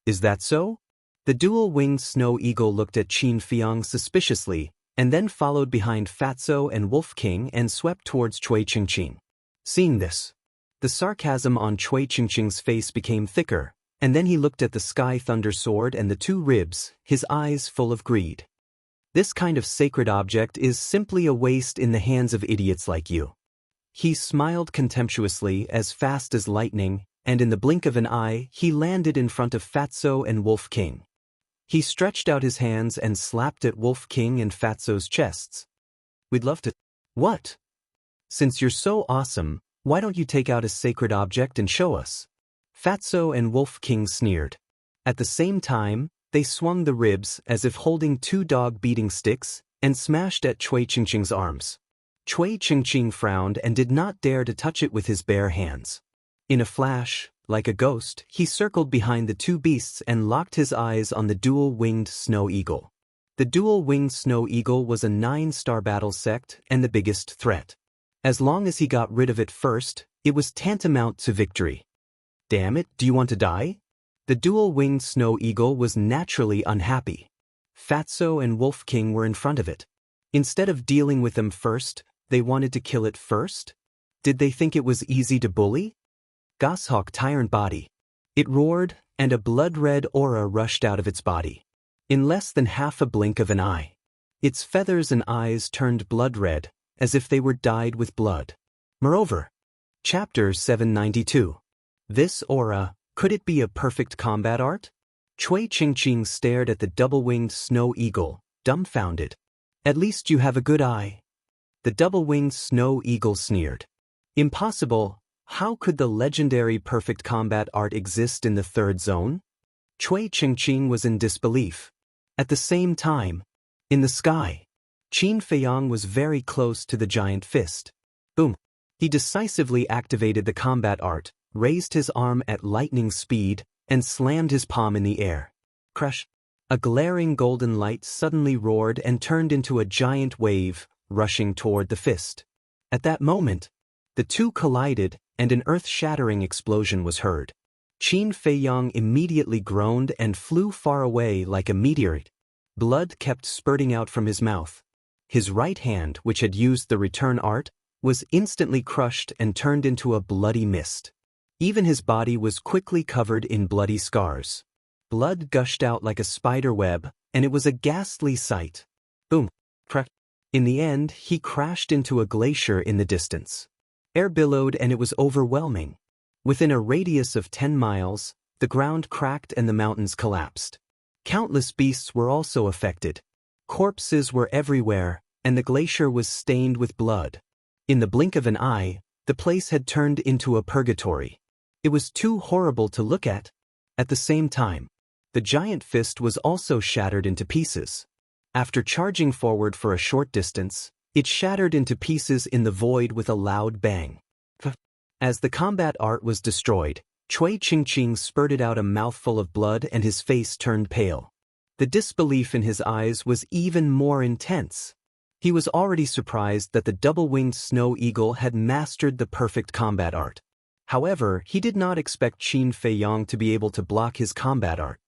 Is that so? The dual-winged snow eagle looked at Qin Feiyang suspiciously, and then followed behind Fatso and Wolf King and swept towards Cui Qingqing. Seeing this, the sarcasm on Cui Qingqing's face became thicker, and then he looked at the Sky Thunder Sword and the 2 ribs, his eyes full of greed. This kind of sacred object is simply a waste in the hands of idiots like you. He smiled contemptuously as fast as lightning, and in the blink of an eye, he landed in front of Fatso and Wolf King. He stretched out his hands and slapped at Wolf King and Fatso's chests. We'd love to. What? Since you're so awesome, why don't you take out a sacred object and show us? Fatso and Wolf King sneered. At the same time, they swung the ribs as if holding 2 dog-beating sticks and smashed at Cui Qingqing's arms. Cui Qingqing frowned and did not dare to touch it with his bare hands. In a flash, like a ghost, he circled behind the 2 beasts and locked his eyes on the dual-winged snow eagle. The dual-winged snow eagle was a 9-star battle sect and the biggest threat. As long as he got rid of it first, it was tantamount to victory. Damn it, do you want to die? The dual-winged snow eagle was naturally unhappy. Fatso and Wolf King were in front of it. Instead of dealing with them first, they wanted to kill it first? Did they think it was easy to bully? Goshawk tyrant body. It roared, and a blood-red aura rushed out of its body. In less than half a blink of an eye, its feathers and eyes turned blood-red, as if they were dyed with blood. Moreover, Chapter 792. This aura, could it be a perfect combat art? Cui Qingqing stared at the double-winged snow eagle, dumbfounded. At least you have a good eye. The double-winged snow eagle sneered. Impossible. How could the legendary perfect combat art exist in the 3rd zone? Cui Qingqing was in disbelief. At the same time, in the sky, Qin Feiyang was very close to the giant fist. Boom! He decisively activated the combat art, raised his arm at lightning speed, and slammed his palm in the air. Crush! A glaring golden light suddenly roared and turned into a giant wave, rushing toward the fist. At that moment, the 2 collided, and an earth-shattering explosion was heard. Qin Feiyang immediately groaned and flew far away like a meteorite. Blood kept spurting out from his mouth. His right hand, which had used the return art, was instantly crushed and turned into a bloody mist. Even his body was quickly covered in bloody scars. Blood gushed out like a spider web, and it was a ghastly sight. Boom. Crack. In the end, he crashed into a glacier in the distance. Air billowed and it was overwhelming. Within a radius of 10 miles, the ground cracked and the mountains collapsed. Countless beasts were also affected. Corpses were everywhere, and the glacier was stained with blood. In the blink of an eye, the place had turned into a purgatory. It was too horrible to look at. At the same time, the giant fist was also shattered into pieces. After charging forward for a short distance, it shattered into pieces in the void with a loud bang. As the combat art was destroyed, Cui Qingqing spurted out a mouthful of blood and his face turned pale. The disbelief in his eyes was even more intense. He was already surprised that the double-winged snow eagle had mastered the perfect combat art. However, he did not expect Qin Feiyong to be able to block his combat art.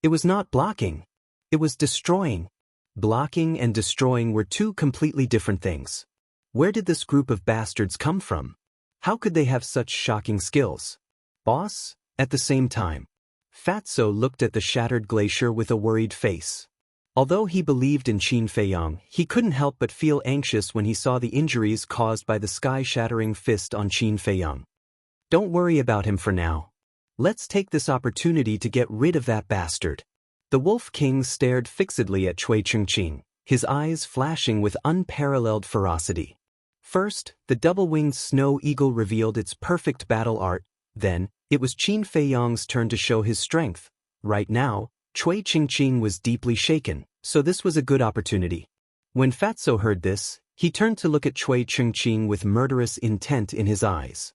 It was not blocking. It was destroying. Blocking and destroying were two completely different things. Where did this group of bastards come from? How could they have such shocking skills? Boss? At the same time, Fatso looked at the shattered glacier with a worried face. Although he believed in Qin Feiyong, he couldn't help but feel anxious when he saw the injuries caused by the sky-shattering fist on Qin Feiyong. Don't worry about him for now. Let's take this opportunity to get rid of that bastard. The Wolf King stared fixedly at Cui Qingqing, his eyes flashing with unparalleled ferocity. First, the double-winged snow eagle revealed its perfect battle art. Then, it was Qin Feiyong's turn to show his strength. Right now, Cui Qingqing was deeply shaken, so this was a good opportunity. When Fatso heard this, he turned to look at Cui Qingqing with murderous intent in his eyes.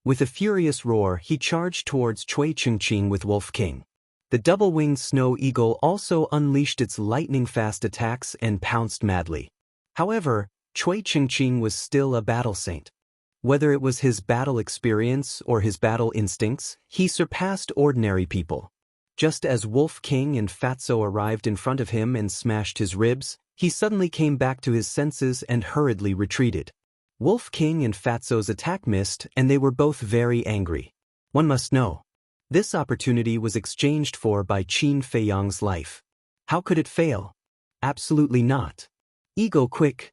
With a furious roar, he charged towards Cui Qingqing with Wolf King. The double-winged snow eagle also unleashed its lightning-fast attacks and pounced madly. However, Cui Qingqing was still a battle saint. Whether it was his battle experience or his battle instincts, he surpassed ordinary people. Just as Wolf King and Fatso arrived in front of him and smashed his ribs, he suddenly came back to his senses and hurriedly retreated. Wolf King and Fatso's attack missed, and they were both very angry. One must know. This opportunity was exchanged for by Qin Feiyong's life. How could it fail? Absolutely not. Ego quick.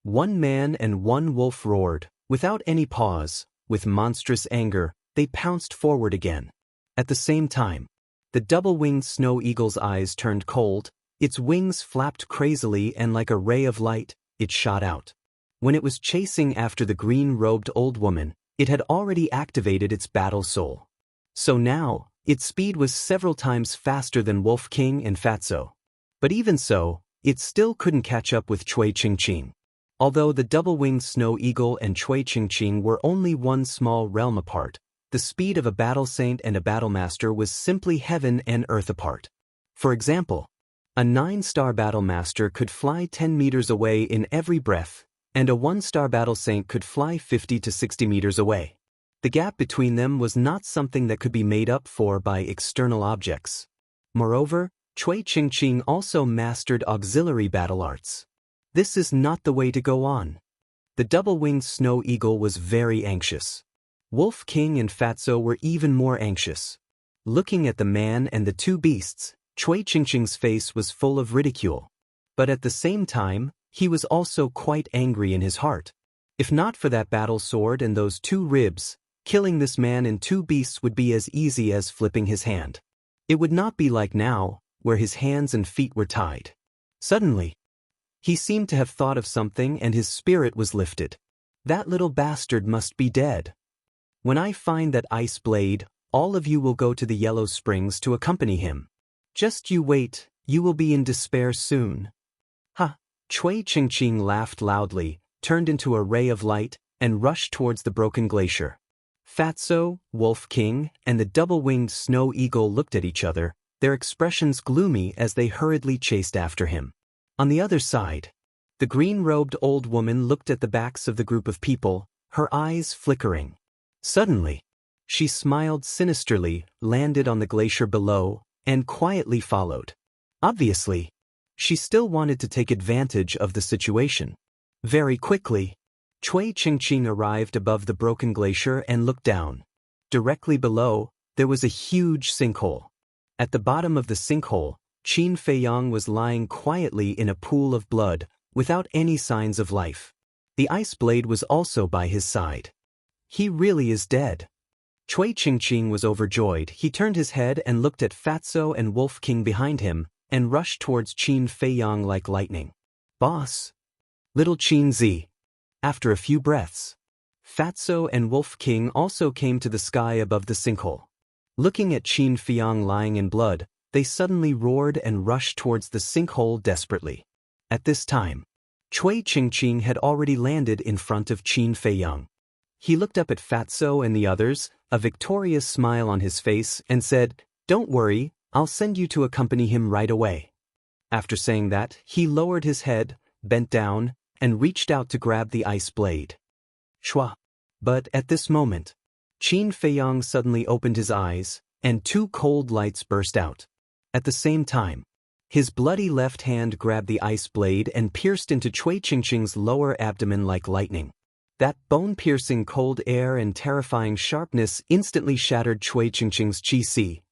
One man and one wolf roared. Without any pause, with monstrous anger, they pounced forward again. At the same time, the double-winged snow eagle's eyes turned cold, its wings flapped crazily and like a ray of light, it shot out. When it was chasing after the green-robed old woman, it had already activated its battle soul. So now, its speed was several times faster than Wolf King and Fatso. But even so, it still couldn't catch up with Cui Qingqing. Although the double-winged snow eagle and Cui Qingqing were only one small realm apart, the speed of a battle saint and a battle master was simply heaven and earth apart. For example, a 9-star battle master could fly 10 meters away in every breath, and a 1-star battle saint could fly 50 to 60 meters away. The gap between them was not something that could be made up for by external objects. Moreover, Cui Qingqing also mastered auxiliary battle arts. This is not the way to go on. The double-winged snow eagle was very anxious. Wolf King and Fatso were even more anxious. Looking at the man and the two beasts, Cui Qingqing's face was full of ridicule. But at the same time, he was also quite angry in his heart. If not for that battle sword and those 2 ribs, killing this man and 2 beasts would be as easy as flipping his hand. It would not be like now, where his hands and feet were tied. Suddenly, he seemed to have thought of something and his spirit was lifted. That little bastard must be dead. When I find that ice blade, all of you will go to the Yellow Springs to accompany him. Just you wait, you will be in despair soon. Ha! Cui Qingqing laughed loudly, turned into a ray of light, and rushed towards the broken glacier. Fatso, Wolf King, and the double-winged snow eagle looked at each other, their expressions gloomy as they hurriedly chased after him. On the other side, the green-robed old woman looked at the backs of the group of people, her eyes flickering. Suddenly, she smiled sinisterly, landed on the glacier below, and quietly followed. Obviously, she still wanted to take advantage of the situation. Very quickly, Chui Qingqing arrived above the broken glacier and looked down. Directly below, there was a huge sinkhole. At the bottom of the sinkhole, Qin Feiyang was lying quietly in a pool of blood, without any signs of life. The ice blade was also by his side. He really is dead. Chui Qingqing was overjoyed. He turned his head and looked at Fatso and Wolf King behind him, and rushed towards Qin Feiyang like lightning. Boss! Little Qin Zi. After a few breaths, Fatso and Wolf King also came to the sky above the sinkhole. Looking at Qin Feiyang lying in blood, they suddenly roared and rushed towards the sinkhole desperately. At this time, Chui Qingqing had already landed in front of Qin Feiyang. He looked up at Fatso and the others, a victorious smile on his face, and said, "Don't worry, I'll send you to accompany him right away." After saying that, he lowered his head, bent down, and reached out to grab the ice blade. Shwa! But at this moment, Qin Feiyang suddenly opened his eyes, and two cold lights burst out. At the same time, his bloody left hand grabbed the ice blade and pierced into Chui Qingqing's lower abdomen like lightning. That bone-piercing cold air and terrifying sharpness instantly shattered Chui Qingqing's qi.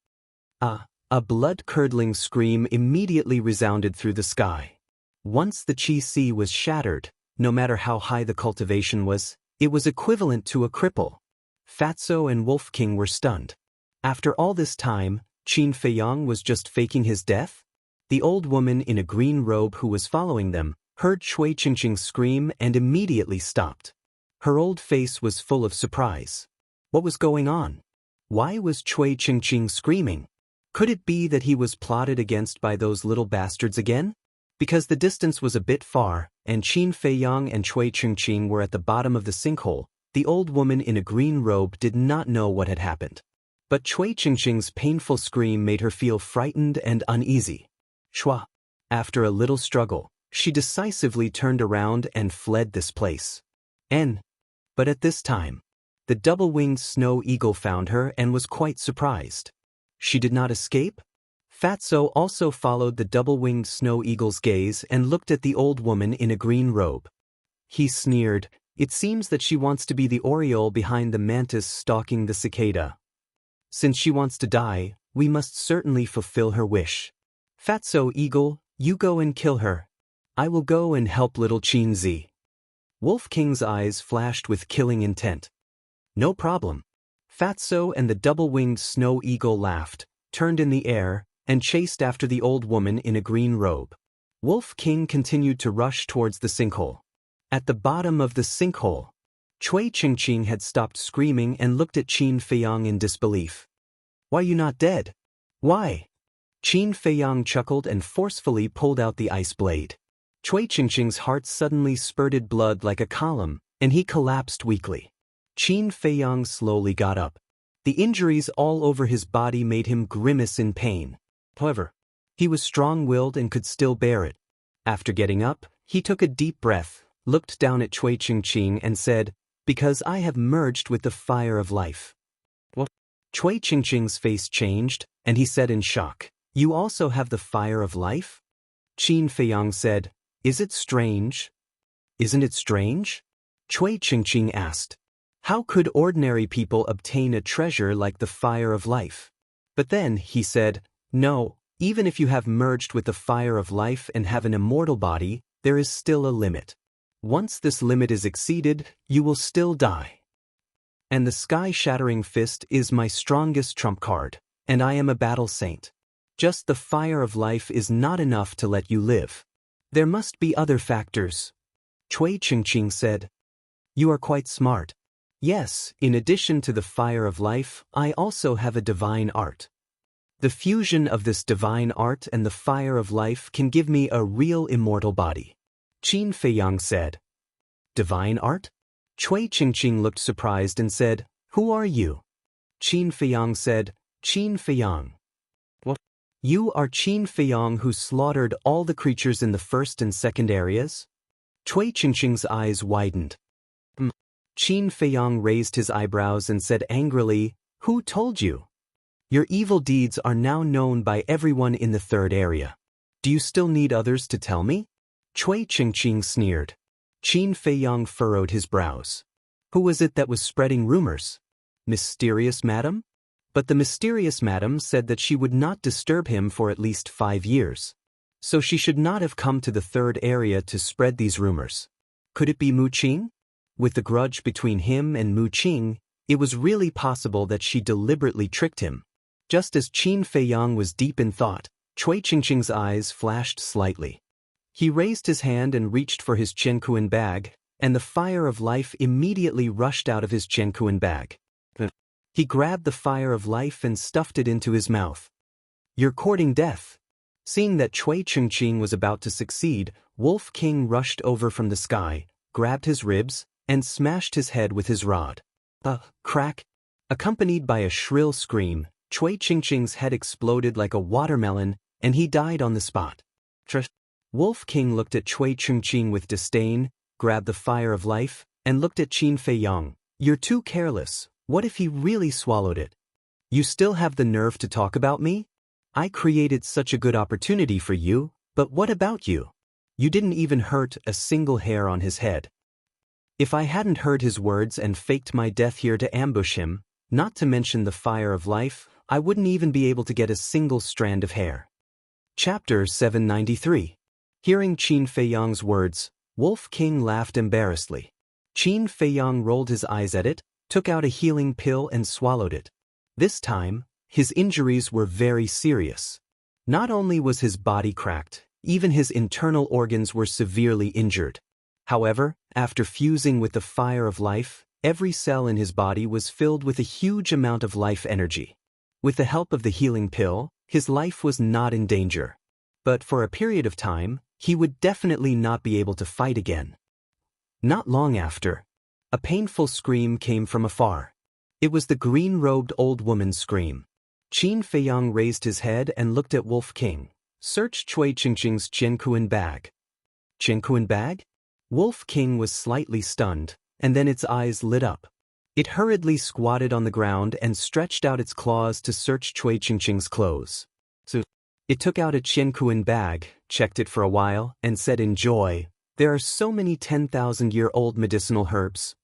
A blood-curdling scream immediately resounded through the sky. Once the qi was shattered, no matter how high the cultivation was, it was equivalent to a cripple. Fatso and Wolf King were stunned. After all this time, Qin Feiyang was just faking his death? The old woman in a green robe who was following them heard Chui Qingqing scream and immediately stopped. Her old face was full of surprise. What was going on? Why was Chui Qingqing screaming? Could it be that he was plotted against by those little bastards again? Because the distance was a bit far, and Qin Feiyang and Chui Qingqing were at the bottom of the sinkhole, the old woman in a green robe did not know what had happened. But Chui Qingqing's painful scream made her feel frightened and uneasy. Shwa! After a little struggle, she decisively turned around and fled this place. But at this time, the double-winged snow eagle found her and was quite surprised. She did not escape? Fatso also followed the double-winged snow eagle's gaze and looked at the old woman in a green robe. He sneered, "It seems that she wants to be the oriole behind the mantis stalking the cicada. Since she wants to die, we must certainly fulfill her wish. Fatso Eagle, you go and kill her. I will go and help little Qin Zi." Wolf King's eyes flashed with killing intent. No problem. Fatso and the double-winged snow eagle laughed, turned in the air, and chased after the old woman in a green robe. Wolf King continued to rush towards the sinkhole. At the bottom of the sinkhole, Chui Qingqing had stopped screaming and looked at Qin Feiyang in disbelief. "Why are you not dead? Why?" Qin Feiyang chuckled and forcefully pulled out the ice blade. Chui Qingqing's heart suddenly spurted blood like a column, and he collapsed weakly. Qin Feiyang slowly got up. The injuries all over his body made him grimace in pain. However, he was strong-willed and could still bear it. After getting up, he took a deep breath, looked down at Chui Qingqing and said, "Because I have merged with the fire of life." What? Chui Qingqing's face changed, and he said in shock, "You also have the fire of life?" Qin Feiyang said, "Is it strange?" "Isn't it strange?" Chui Qingqing asked. "How could ordinary people obtain a treasure like the fire of life?" But then, he said, "No, even if you have merged with the fire of life and have an immortal body, there is still a limit. Once this limit is exceeded, you will still die. And the sky-shattering fist is my strongest trump card, and I am a battle saint. Just the fire of life is not enough to let you live. There must be other factors." Chui Qingqing said. "You are quite smart. Yes, in addition to the fire of life, I also have a divine art. The fusion of this divine art and the fire of life can give me a real immortal body." Qin Feiyang said. "Divine art?" Chui Qingqing looked surprised and said, "Who are you?" Qin Feiyang said, "Qin Feiyang." "What? You are Qin Feiyang who slaughtered all the creatures in the first and second areas?" Chui Qingqing's eyes widened. Qin Feiyang raised his eyebrows and said angrily, "Who told you? Your evil deeds are now known by everyone in the third area. Do you still need others to tell me?" Chui Qingqing sneered. Qin Feiyang furrowed his brows. Who was it that was spreading rumors? Mysterious madam? But the mysterious madam said that she would not disturb him for at least 5 years. So she should not have come to the third area to spread these rumors. Could it be Mu Qing? With the grudge between him and Mu Qing, it was really possible that she deliberately tricked him. Just as Qin Feiyang was deep in thought, Cui Qingqing's eyes flashed slightly. He raised his hand and reached for his Qianquan bag, and the fire of life immediately rushed out of his Qianquan bag. He grabbed the fire of life and stuffed it into his mouth. You're courting death. Seeing that Cui Qingqing was about to succeed, Wolf King rushed over from the sky, grabbed his ribs, and smashed his head with his rod. Crack! Accompanied by a shrill scream, Cui Qingqing's head exploded like a watermelon, and he died on the spot. Wolf King looked at Cui Qingqing with disdain, grabbed the fire of life, and looked at Qin Feiyang. You're too careless. What if he really swallowed it? You still have the nerve to talk about me? I created such a good opportunity for you, but what about you? You didn't even hurt a single hair on his head. If I hadn't heard his words and faked my death here to ambush him, not to mention the fire of life, I wouldn't even be able to get a single strand of hair. Chapter 793. Hearing Qin Feiyang's words, Wolf King laughed embarrassedly. Qin Feiyang rolled his eyes at it, took out a healing pill and swallowed it. This time, his injuries were very serious. Not only was his body cracked, even his internal organs were severely injured. However, after fusing with the fire of life, every cell in his body was filled with a huge amount of life energy. With the help of the healing pill, his life was not in danger. But for a period of time, he would definitely not be able to fight again. Not long after, a painful scream came from afar. It was the green-robed old woman's scream. Qin Feiyang raised his head and looked at Wolf King. Searched Cui Qingqing's Qianquan bag. Qianquan bag? Wolf King was slightly stunned, and then its eyes lit up. It hurriedly squatted on the ground and stretched out its claws to search Cui Qingqing's clothes. It took out a Qianquan bag, checked it for a while, and said in joy, "There are so many 10,000-year-old medicinal herbs."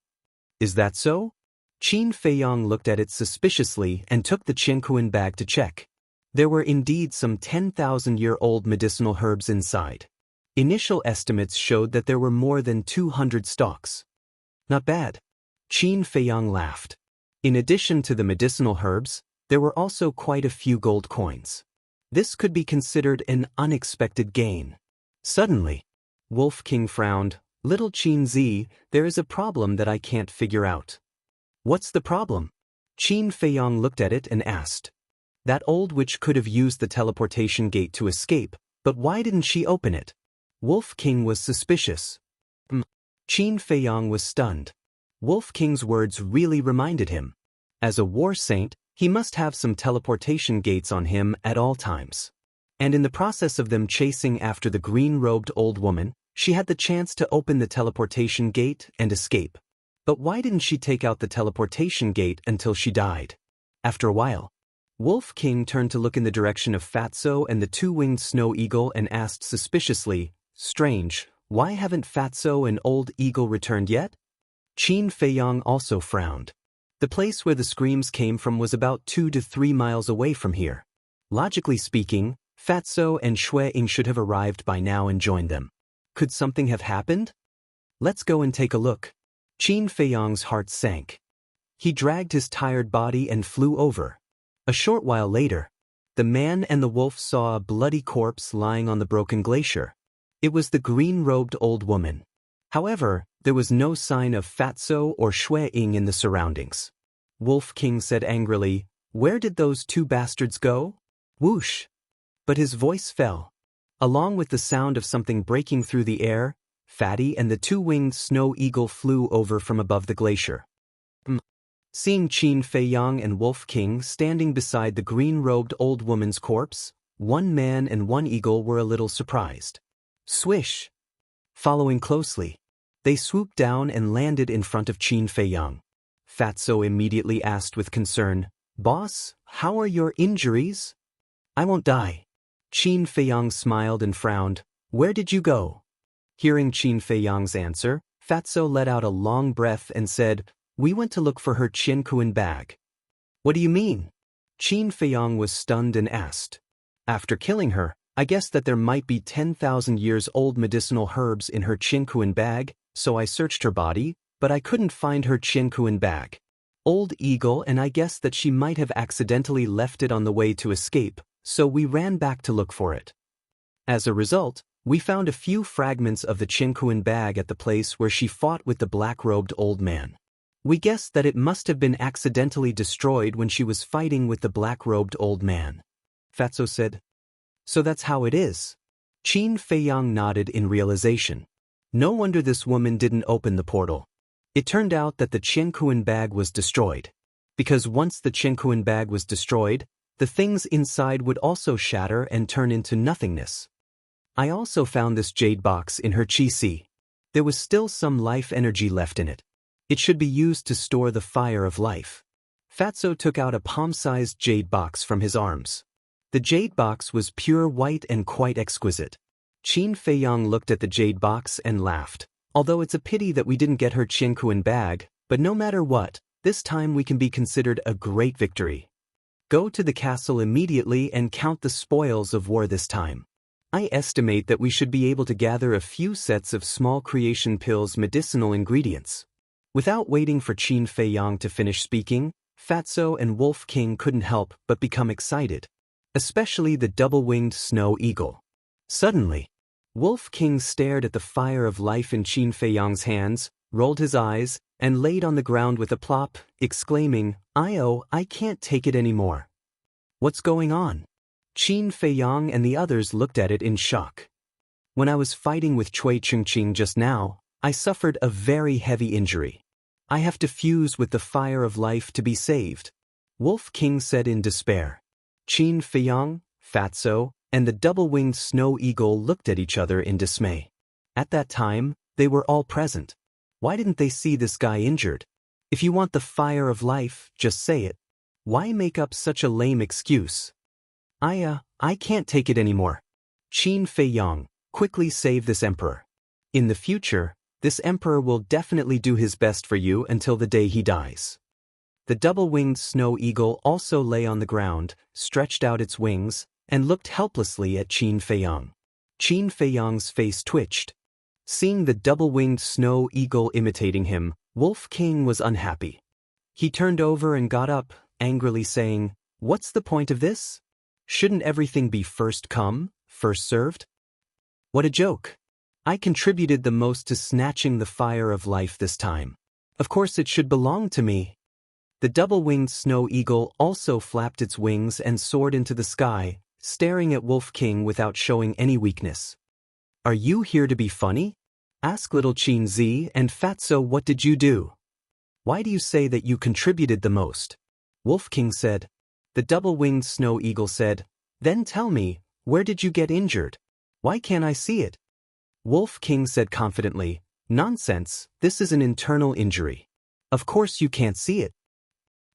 Is that so? Qin Feiyang looked at it suspiciously and took the Qianquan bag to check. There were indeed some 10,000-year-old medicinal herbs inside. Initial estimates showed that there were more than 200 stalks. Not bad. Qin Feiyang laughed. In addition to the medicinal herbs, there were also quite a few gold coins. This could be considered an unexpected gain. Suddenly, Wolf King frowned. Little Qin Zi, there is a problem that I can't figure out. What's the problem? Qin Feiyang looked at it and asked. That old witch could have used the teleportation gate to escape, but why didn't she open it? Wolf King was suspicious. Qin Feiyang was stunned. Wolf King's words really reminded him. As a war saint, he must have some teleportation gates on him at all times. And in the process of them chasing after the green-robed old woman, she had the chance to open the teleportation gate and escape. But why didn't she take out the teleportation gate until she died? After a while, Wolf King turned to look in the direction of Fatso and the two-winged snow eagle and asked suspiciously, "Strange, why haven't Fatso and Old Eagle returned yet?" Qin Feiyang also frowned. The place where the screams came from was about 2 to 3 miles away from here. Logically speaking, Fatso and Shui Ying should have arrived by now and joined them. Could something have happened? Let's go and take a look. Qin Feiyang's heart sank. He dragged his tired body and flew over. A short while later, the man and the wolf saw a bloody corpse lying on the broken glacier. It was the green-robed old woman. However, there was no sign of Fatso or Shui Ying in the surroundings. Wolf King said angrily, "Where did those two bastards go?" Whoosh! But his voice fell. Along with the sound of something breaking through the air, Fatty and the two-winged snow eagle flew over from above the glacier. Seeing Qin Feiyang and Wolf King standing beside the green-robed old woman's corpse, one man and one eagle were a little surprised. Swish! Following closely, they swooped down and landed in front of Qin Feiyang. Fatso immediately asked with concern, "Boss, how are your injuries?" "I won't die." Qin Feiyang smiled and frowned. "Where did you go?" Hearing Qin Feiyang's answer, Fatso let out a long breath and said, "We went to look for her Qiankuan bag." "What do you mean?" Qin Feiyang was stunned and asked. "After killing her, I guessed that there might be 10,000 years old medicinal herbs in her Qiankuan bag, so I searched her body, but I couldn't find her Qiankuan bag. Old eagle, and I guessed that she might have accidentally left it on the way to escape, so we ran back to look for it. As a result, we found a few fragments of the Qiankuan bag at the place where she fought with the black-robed old man. We guessed that it must have been accidentally destroyed when she was fighting with the black-robed old man." Fatso said. "So that's how it is." Qin Feiyang nodded in realization. No wonder this woman didn't open the portal. It turned out that the Qiankuan bag was destroyed. Because once the Qiankuan bag was destroyed, the things inside would also shatter and turn into nothingness. I also found this jade box in her qi. There was still some life energy left in it. It should be used to store the fire of life. Fatso took out a palm-sized jade box from his arms. The jade box was pure white and quite exquisite. Qin Feiyang looked at the jade box and laughed. "Although it's a pity that we didn't get her Qiankuan bag, but no matter what, this time we can be considered a great victory. Go to the castle immediately and count the spoils of war this time. I estimate that we should be able to gather a few sets of small creation pills medicinal ingredients." Without waiting for Qin Feiyang to finish speaking, Fatso and Wolf King couldn't help but become excited. Especially the double-winged snow eagle. Suddenly, Wolf King stared at the fire of life in Qin Feiyang's hands, rolled his eyes, and laid on the ground with a plop, exclaiming, I can't take it anymore." "What's going on?" Qin Feiyang and the others looked at it in shock. "When I was fighting with Cui Chengqing just now, I suffered a very heavy injury. I have to fuse with the fire of life to be saved," Wolf King said in despair. Qin Feiyang, Fatso, and the double-winged snow eagle looked at each other in dismay. At that time, they were all present. Why didn't they see this guy injured? If you want the fire of life, just say it. Why make up such a lame excuse? I can't take it anymore. Qin Feiyang, quickly save this emperor. In the future, this emperor will definitely do his best for you until the day he dies." The double-winged snow eagle also lay on the ground, stretched out its wings, and looked helplessly at Qin Feiyang. Qin Feiyang's face twitched. Seeing the double-winged snow eagle imitating him, Wolf King was unhappy. He turned over and got up, angrily saying, "What's the point of this? Shouldn't everything be first come, first served? What a joke. I contributed the most to snatching the fire of life this time. Of course it should belong to me." The double-winged snow eagle also flapped its wings and soared into the sky, staring at Wolf King without showing any weakness. "Are you here to be funny? Ask little Qin Zi and Fatso, what did you do? Why do you say that you contributed the most?" Wolf King said. The double-winged snow eagle said, "Then tell me, where did you get injured? Why can't I see it?" Wolf King said confidently, "Nonsense, this is an internal injury. Of course you can't see it.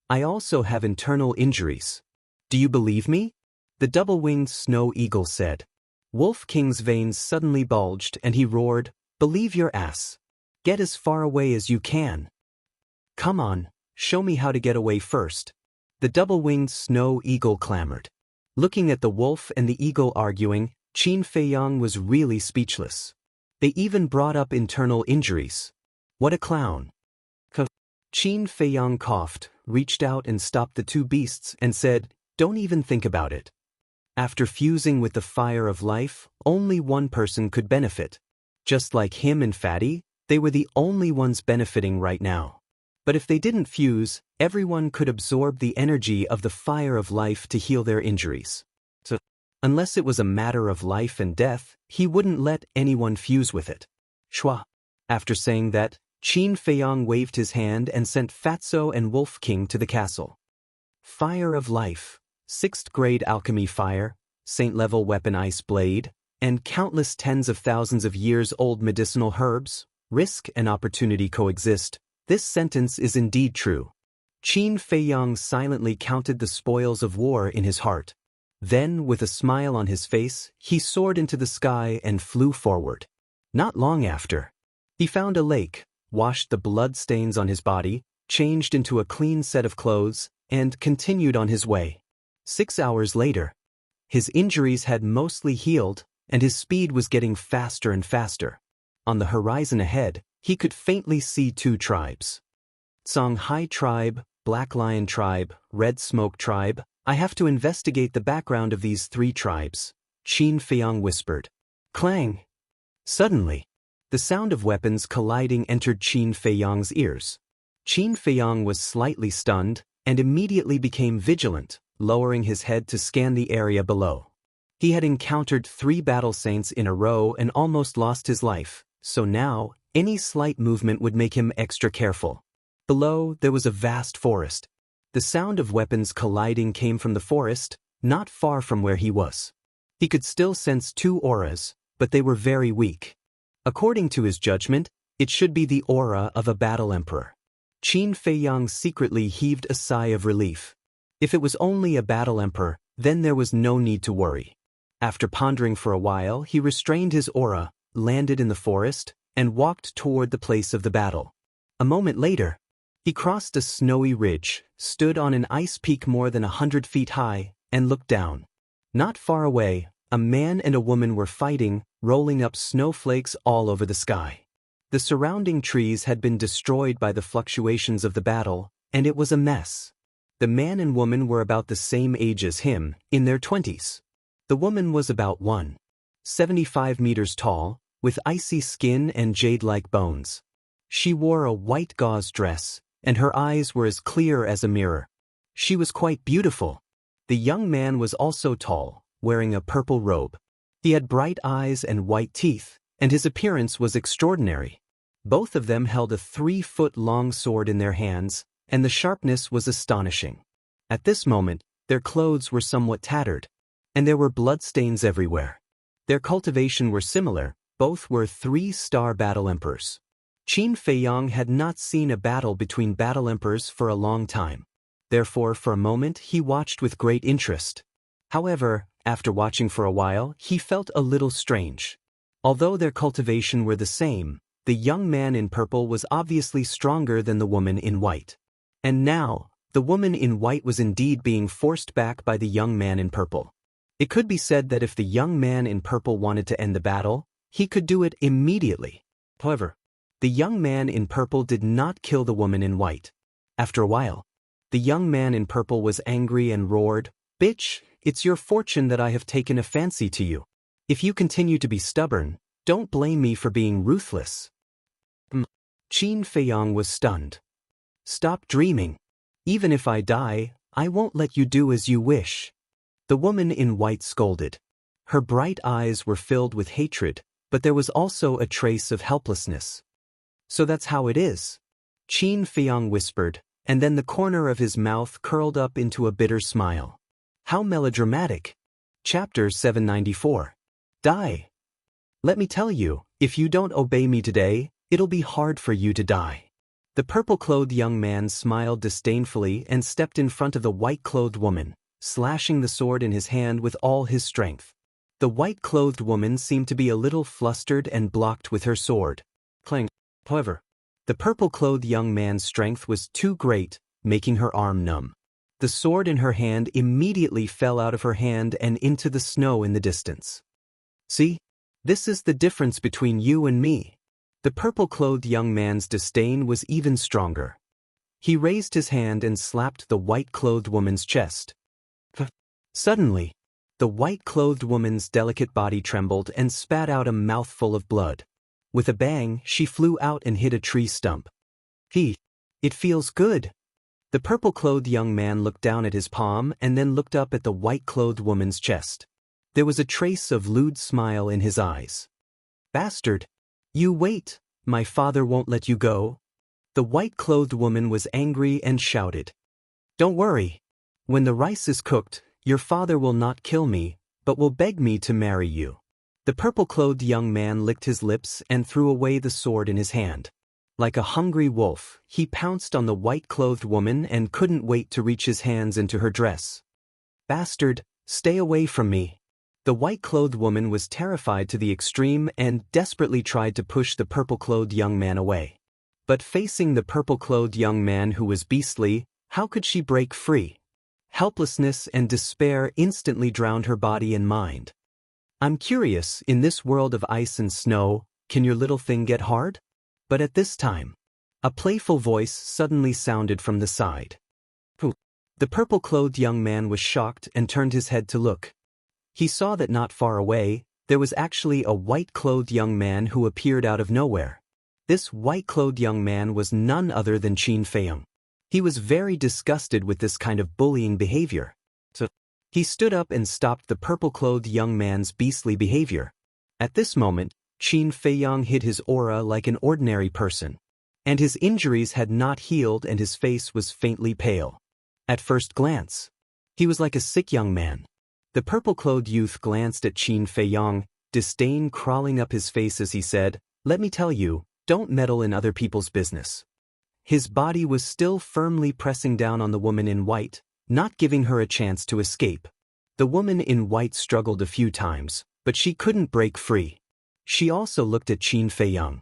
I also have internal injuries. Do you believe me?" The double-winged snow eagle said. Wolf King's veins suddenly bulged and he roared, "Believe your ass. Get as far away as you can. Come on, show me how to get away first." The double-winged snow eagle clamored. Looking at the wolf and the eagle arguing, Qin Feiyang was really speechless. They even brought up internal injuries. What a clown. Qin Feiyang coughed, reached out and stopped the two beasts and said, "Don't even think about it. After fusing with the fire of life, only one person could benefit. Just like him and Fatty, they were the only ones benefiting right now. But if they didn't fuse, everyone could absorb the energy of the fire of life to heal their injuries. So, unless it was a matter of life and death, he wouldn't let anyone fuse with it." Shua. After saying that, Qin Feiyang waved his hand and sent Fatso and Wolf King to the castle. Fire of life, 6th grade alchemy fire, saint-level weapon ice blade, and countless tens of thousands of years old medicinal herbs, risk and opportunity coexist. This sentence is indeed true. Qin Feiyang silently counted the spoils of war in his heart. Then, with a smile on his face, he soared into the sky and flew forward. Not long after, He found a lake, washed the blood stains on his body, changed into a clean set of clothes, and continued on his way. 6 hours later, his injuries had mostly healed, and his speed was getting faster and faster. On the horizon ahead, he could faintly see 2 tribes. Songhai Tribe, Black Lion Tribe, Red Smoke Tribe. I have to investigate the background of these 3 tribes, Qin Feiyang whispered. Clang! Suddenly, the sound of weapons colliding entered Qin Feiyang's ears. Qin Feiyang was slightly stunned and immediately became vigilant, lowering his head to scan the area below. He had encountered 3 battle saints in a row and almost lost his life, so now, any slight movement would make him extra careful. Below, there was a vast forest. The sound of weapons colliding came from the forest, not far from where he was. He could still sense 2 auras, but they were very weak. According to his judgment, it should be the aura of a battle emperor. Qin Feiyang secretly heaved a sigh of relief. If it was only a battle emperor, then there was no need to worry. After pondering for a while, he restrained his aura, landed in the forest, and walked toward the place of the battle. A moment later, he crossed a snowy ridge, stood on an ice peak more than 100 feet high, and looked down. Not far away, a man and a woman were fighting, rolling up snowflakes all over the sky. The surrounding trees had been destroyed by the fluctuations of the battle, and it was a mess. The man and woman were about the same age as him, in their 20s. The woman was about 1.75 meters tall, with icy skin and jade-like bones. She wore a white gauze dress, and her eyes were as clear as a mirror. She was quite beautiful. The young man was also tall, wearing a purple robe. He had bright eyes and white teeth, and his appearance was extraordinary. Both of them held a 3-foot-long sword in their hands, and the sharpness was astonishing. At this moment, their clothes were somewhat tattered, and there were bloodstains everywhere. Their cultivation were similar, both were 3-star battle emperors. Qin Feiyang had not seen a battle between battle emperors for a long time. Therefore, for a moment, he watched with great interest. However, after watching for a while, he felt a little strange. Although their cultivation were the same, the young man in purple was obviously stronger than the woman in white. And now, the woman in white was indeed being forced back by the young man in purple. It could be said that if the young man in purple wanted to end the battle, he could do it immediately. However, the young man in purple did not kill the woman in white. After a while, the young man in purple was angry and roared, "Bitch, it's your fortune that I have taken a fancy to you. If you continue to be stubborn, don't blame me for being ruthless." Qin Feiyang was stunned. "Stop dreaming. Even if I die, I won't let you do as you wish." The woman in white scolded. Her bright eyes were filled with hatred, but there was also a trace of helplessness. "So that's how it is?" Qin Feiyang whispered, and then the corner of his mouth curled up into a bitter smile. How melodramatic. Chapter 794. Die. Let me tell you, if you don't obey me today, it'll be hard for you to die. The purple-clothed young man smiled disdainfully and stepped in front of the white-clothed woman, slashing the sword in his hand with all his strength. The white-clothed woman seemed to be a little flustered and blocked with her sword. Clang. However, the purple-clothed young man's strength was too great, making her arm numb. The sword in her hand immediately fell out of her hand and into the snow in the distance. "See? This is the difference between you and me." The purple-clothed young man's disdain was even stronger. He raised his hand and slapped the white-clothed woman's chest. Suddenly, the white-clothed woman's delicate body trembled and spat out a mouthful of blood. With a bang, she flew out and hit a tree stump. It feels good." The purple-clothed young man looked down at his palm and then looked up at the white-clothed woman's chest. There was a trace of lewd smile in his eyes. "Bastard! You wait, my father won't let you go." The white-clothed woman was angry and shouted. "Don't worry. When the rice is cooked, your father will not kill me, but will beg me to marry you." The purple-clothed young man licked his lips and threw away the sword in his hand. Like a hungry wolf, he pounced on the white-clothed woman and couldn't wait to reach his hands into her dress. "Bastard, stay away from me." The white-clothed woman was terrified to the extreme and desperately tried to push the purple-clothed young man away. But facing the purple-clothed young man who was beastly, how could she break free? Helplessness and despair instantly drowned her body and mind. I'm curious, in this world of ice and snow, can your little thing get hard? But at this time, a playful voice suddenly sounded from the side. The purple-clothed young man was shocked and turned his head to look. He saw that not far away, there was actually a white-clothed young man who appeared out of nowhere. This white-clothed young man was none other than Qin Feiyong. He was very disgusted with this kind of bullying behavior. So, he stood up and stopped the purple-clothed young man's beastly behavior. At this moment, Qin Feiyong hid his aura like an ordinary person. And his injuries had not healed and his face was faintly pale. At first glance, he was like a sick young man. The purple-clothed youth glanced at Qin Feiyong, disdain crawling up his face as he said, "Let me tell you, don't meddle in other people's business." His body was still firmly pressing down on the woman in white, not giving her a chance to escape. The woman in white struggled a few times, but she couldn't break free. She also looked at Qin Feiyong.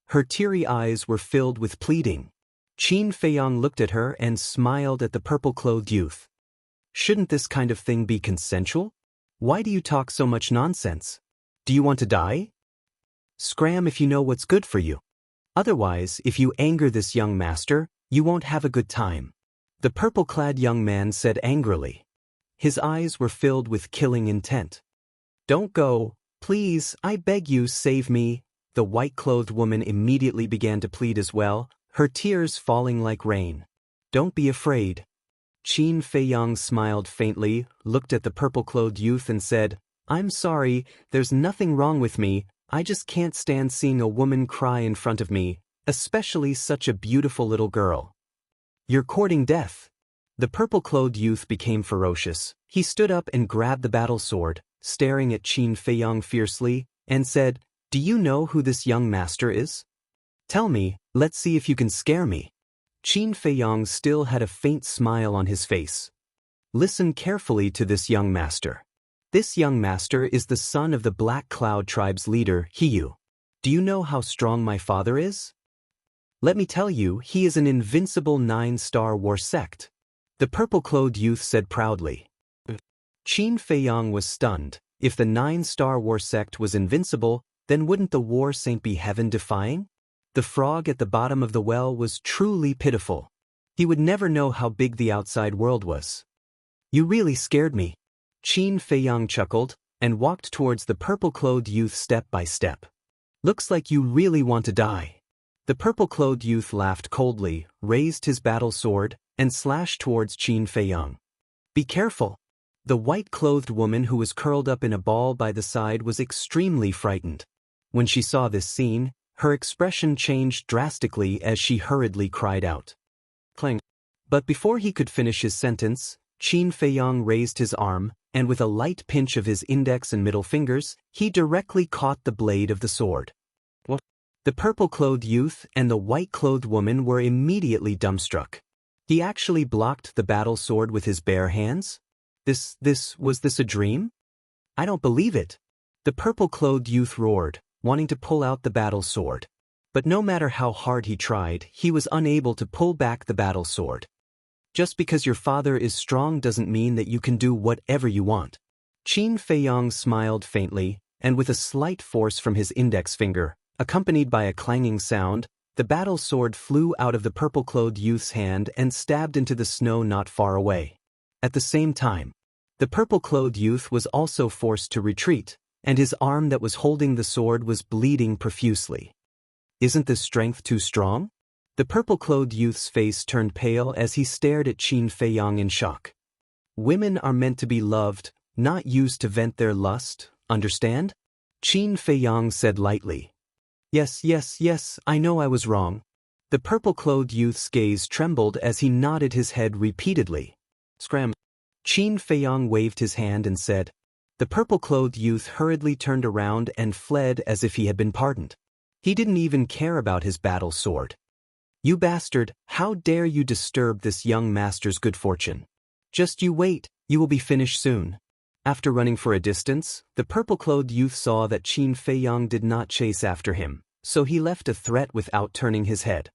Her teary eyes were filled with pleading. Qin Feiyong looked at her and smiled at the purple-clothed youth. "Shouldn't this kind of thing be consensual? Why do you talk so much nonsense? Do you want to die? Scram if you know what's good for you. Otherwise, if you anger this young master, you won't have a good time," the purple-clad young man said angrily. His eyes were filled with killing intent. "Don't go, please, I beg you, save me," the white-clothed woman immediately began to plead as well, her tears falling like rain. "Don't be afraid." Qin Feiyong smiled faintly, looked at the purple-clothed youth and said, "I'm sorry, there's nothing wrong with me, I just can't stand seeing a woman cry in front of me, especially such a beautiful little girl." "You're courting death." The purple-clothed youth became ferocious. He stood up and grabbed the battle sword, staring at Qin Feiyong fiercely, and said, "Do you know who this young master is? Tell me, let's see if you can scare me." Qin Feiyong still had a faint smile on his face. "Listen carefully to this young master. This young master is the son of the Black Cloud tribe's leader, Hiyu. Do you know how strong my father is? Let me tell you, he is an invincible 9-star war sect," the purple-clothed youth said proudly. Qin Feiyong was stunned. If the 9-star war sect was invincible, then wouldn't the war saint be heaven-defying? The frog at the bottom of the well was truly pitiful. He would never know how big the outside world was. "You really scared me." Qin Feiyong chuckled, and walked towards the purple-clothed youth step by step. "Looks like you really want to die." The purple-clothed youth laughed coldly, raised his battle sword, and slashed towards Qin Feiyong. "Be careful." The white-clothed woman who was curled up in a ball by the side was extremely frightened. When she saw this scene, her expression changed drastically as she hurriedly cried out, "Clang!" But before he could finish his sentence, Qin Feiyong raised his arm, and with a light pinch of his index and middle fingers, he directly caught the blade of the sword. What? The purple-clothed youth and the white-clothed woman were immediately dumbstruck. He actually blocked the battle sword with his bare hands? Was this a dream? I don't believe it. The purple-clothed youth roared, wanting to pull out the battle sword. But no matter how hard he tried, he was unable to pull back the battle sword. Just because your father is strong doesn't mean that you can do whatever you want. Qin Feiyong smiled faintly, and with a slight force from his index finger, accompanied by a clanging sound, the battle sword flew out of the purple-clothed youth's hand and stabbed into the snow not far away. At the same time, the purple-clothed youth was also forced to retreat, and his arm that was holding the sword was bleeding profusely. Isn't this strength too strong? The purple-clothed youth's face turned pale as he stared at Qin Feiyong in shock. Women are meant to be loved, not used to vent their lust, understand? Qin Feiyong said lightly. Yes, I know I was wrong. The purple-clothed youth's gaze trembled as he nodded his head repeatedly. Scram. Qin Feiyong waved his hand and said. The purple-clothed youth hurriedly turned around and fled as if he had been pardoned. He didn't even care about his battle sword. You bastard, how dare you disturb this young master's good fortune? Just you wait, you will be finished soon. After running for a distance, the purple-clothed youth saw that Qin Feiyang did not chase after him, so he left a threat without turning his head.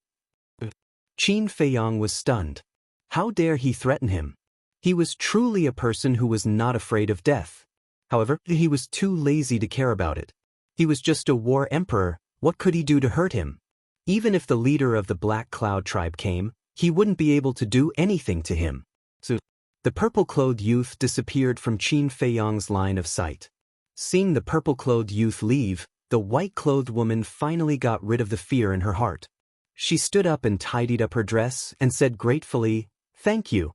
Qin Feiyang was stunned. How dare he threaten him? He was truly a person who was not afraid of death. However, he was too lazy to care about it. He was just a war emperor. What could he do to hurt him? Even if the leader of the Black Cloud tribe came, he wouldn't be able to do anything to him. So, the purple-clothed youth disappeared from Qin Feiyang's line of sight. Seeing the purple-clothed youth leave, the white-clothed woman finally got rid of the fear in her heart. She stood up and tidied up her dress and said gratefully, "Thank you."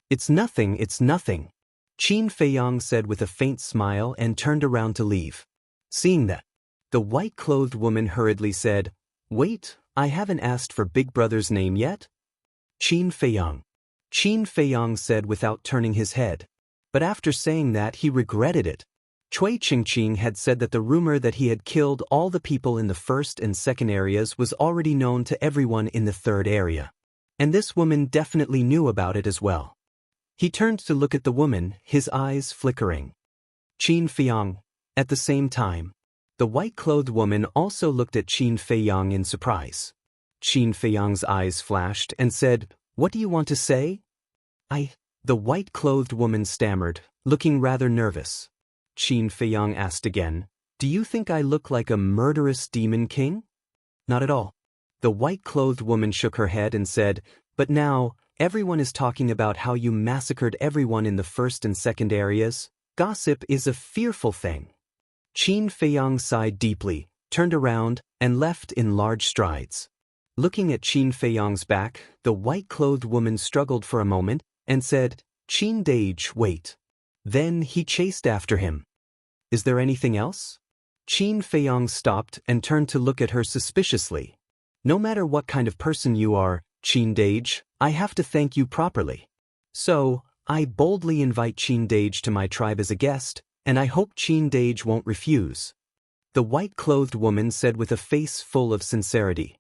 It's nothing, Qin Feiyang said with a faint smile and turned around to leave. Seeing that, the white-clothed woman hurriedly said, "Wait, I haven't asked for Big Brother's name yet?" Qin Feiyang said without turning his head. But after saying that, he regretted it. Cui Qingqing had said that the rumor that he had killed all the people in the first and second areas was already known to everyone in the third area. And this woman definitely knew about it as well. He turned to look at the woman, his eyes flickering. Qin Feiyang. At the same time, the white-clothed woman also looked at Qin Feiyang in surprise. Qin Feiyang's eyes flashed and said, "What do you want to say?" The white-clothed woman stammered, looking rather nervous. Qin Feiyang asked again, "Do you think I look like a murderous demon king?" "Not at all." The white-clothed woman shook her head and said, "But now, everyone is talking about how you massacred everyone in the first and second areas. Gossip is a fearful thing." Qin Feiyang sighed deeply, turned around, and left in large strides. Looking at Qin Feiyang's back, the white-clothed woman struggled for a moment and said, "Qin Dage, wait." Then he chased after him. "Is there anything else?" Qin Feiyang stopped and turned to look at her suspiciously. "No matter what kind of person you are, Qin Dage, I have to thank you properly. So, I boldly invite Qin Dage to my tribe as a guest, and I hope Qin Dage won't refuse." The white-clothed woman said with a face full of sincerity.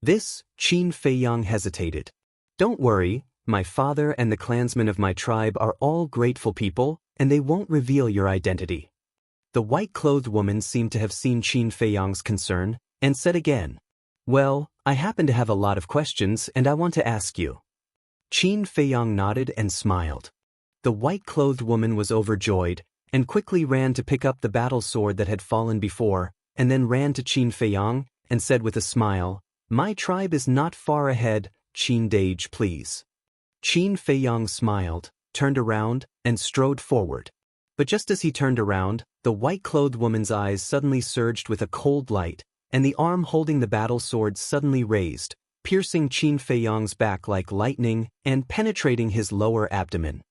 This, Qin Feiyang hesitated. "Don't worry, my father and the clansmen of my tribe are all grateful people, and they won't reveal your identity." The white-clothed woman seemed to have seen Qin Feiyang's concern, and said again, "Well, I happen to have a lot of questions and I want to ask you." Qin Feiyang nodded and smiled. The white-clothed woman was overjoyed, and quickly ran to pick up the battle sword that had fallen before, and then ran to Qin Feiyang, and said with a smile, "My tribe is not far ahead, Qin Dage, please." Qin Feiyang smiled, turned around, and strode forward. But just as he turned around, the white-clothed woman's eyes suddenly surged with a cold light, and the arm holding the battle sword suddenly raised, piercing Qin Feiyang's back like lightning and penetrating his lower abdomen.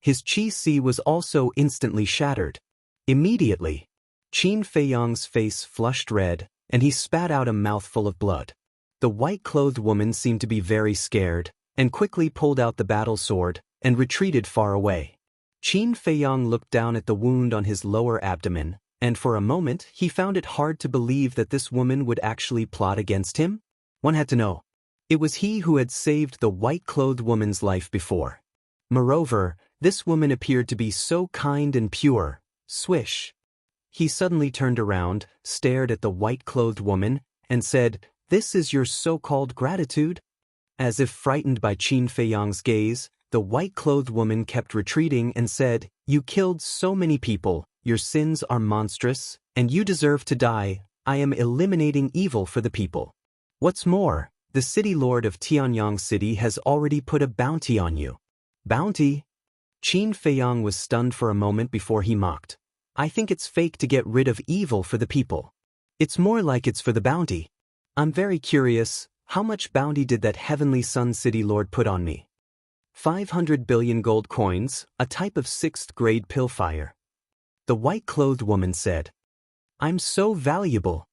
His chi-si was also instantly shattered. Immediately, Qin Feiyang's face flushed red, and he spat out a mouthful of blood. The white-clothed woman seemed to be very scared, and quickly pulled out the battle sword, and retreated far away. Qin Feiyang looked down at the wound on his lower abdomen, and for a moment he found it hard to believe that this woman would actually plot against him. One had to know. It was he who had saved the white-clothed woman's life before. Moreover, this woman appeared to be so kind and pure. Swish. He suddenly turned around, stared at the white-clothed woman, and said, "This is your so-called gratitude?" As if frightened by Qin Feiyang's gaze, the white-clothed woman kept retreating and said, "You killed so many people, your sins are monstrous, and you deserve to die. I am eliminating evil for the people. What's more, the city lord of Tianyang City has already put a bounty on you." "Bounty?" Qin Feiyang was stunned for a moment before he mocked. "I think it's fake to get rid of evil for the people. It's more like it's for the bounty. I'm very curious, how much bounty did that heavenly Sun City Lord put on me?" 500 billion gold coins, a type of 6th grade pillfire. The white-clothed woman said. "I'm so valuable."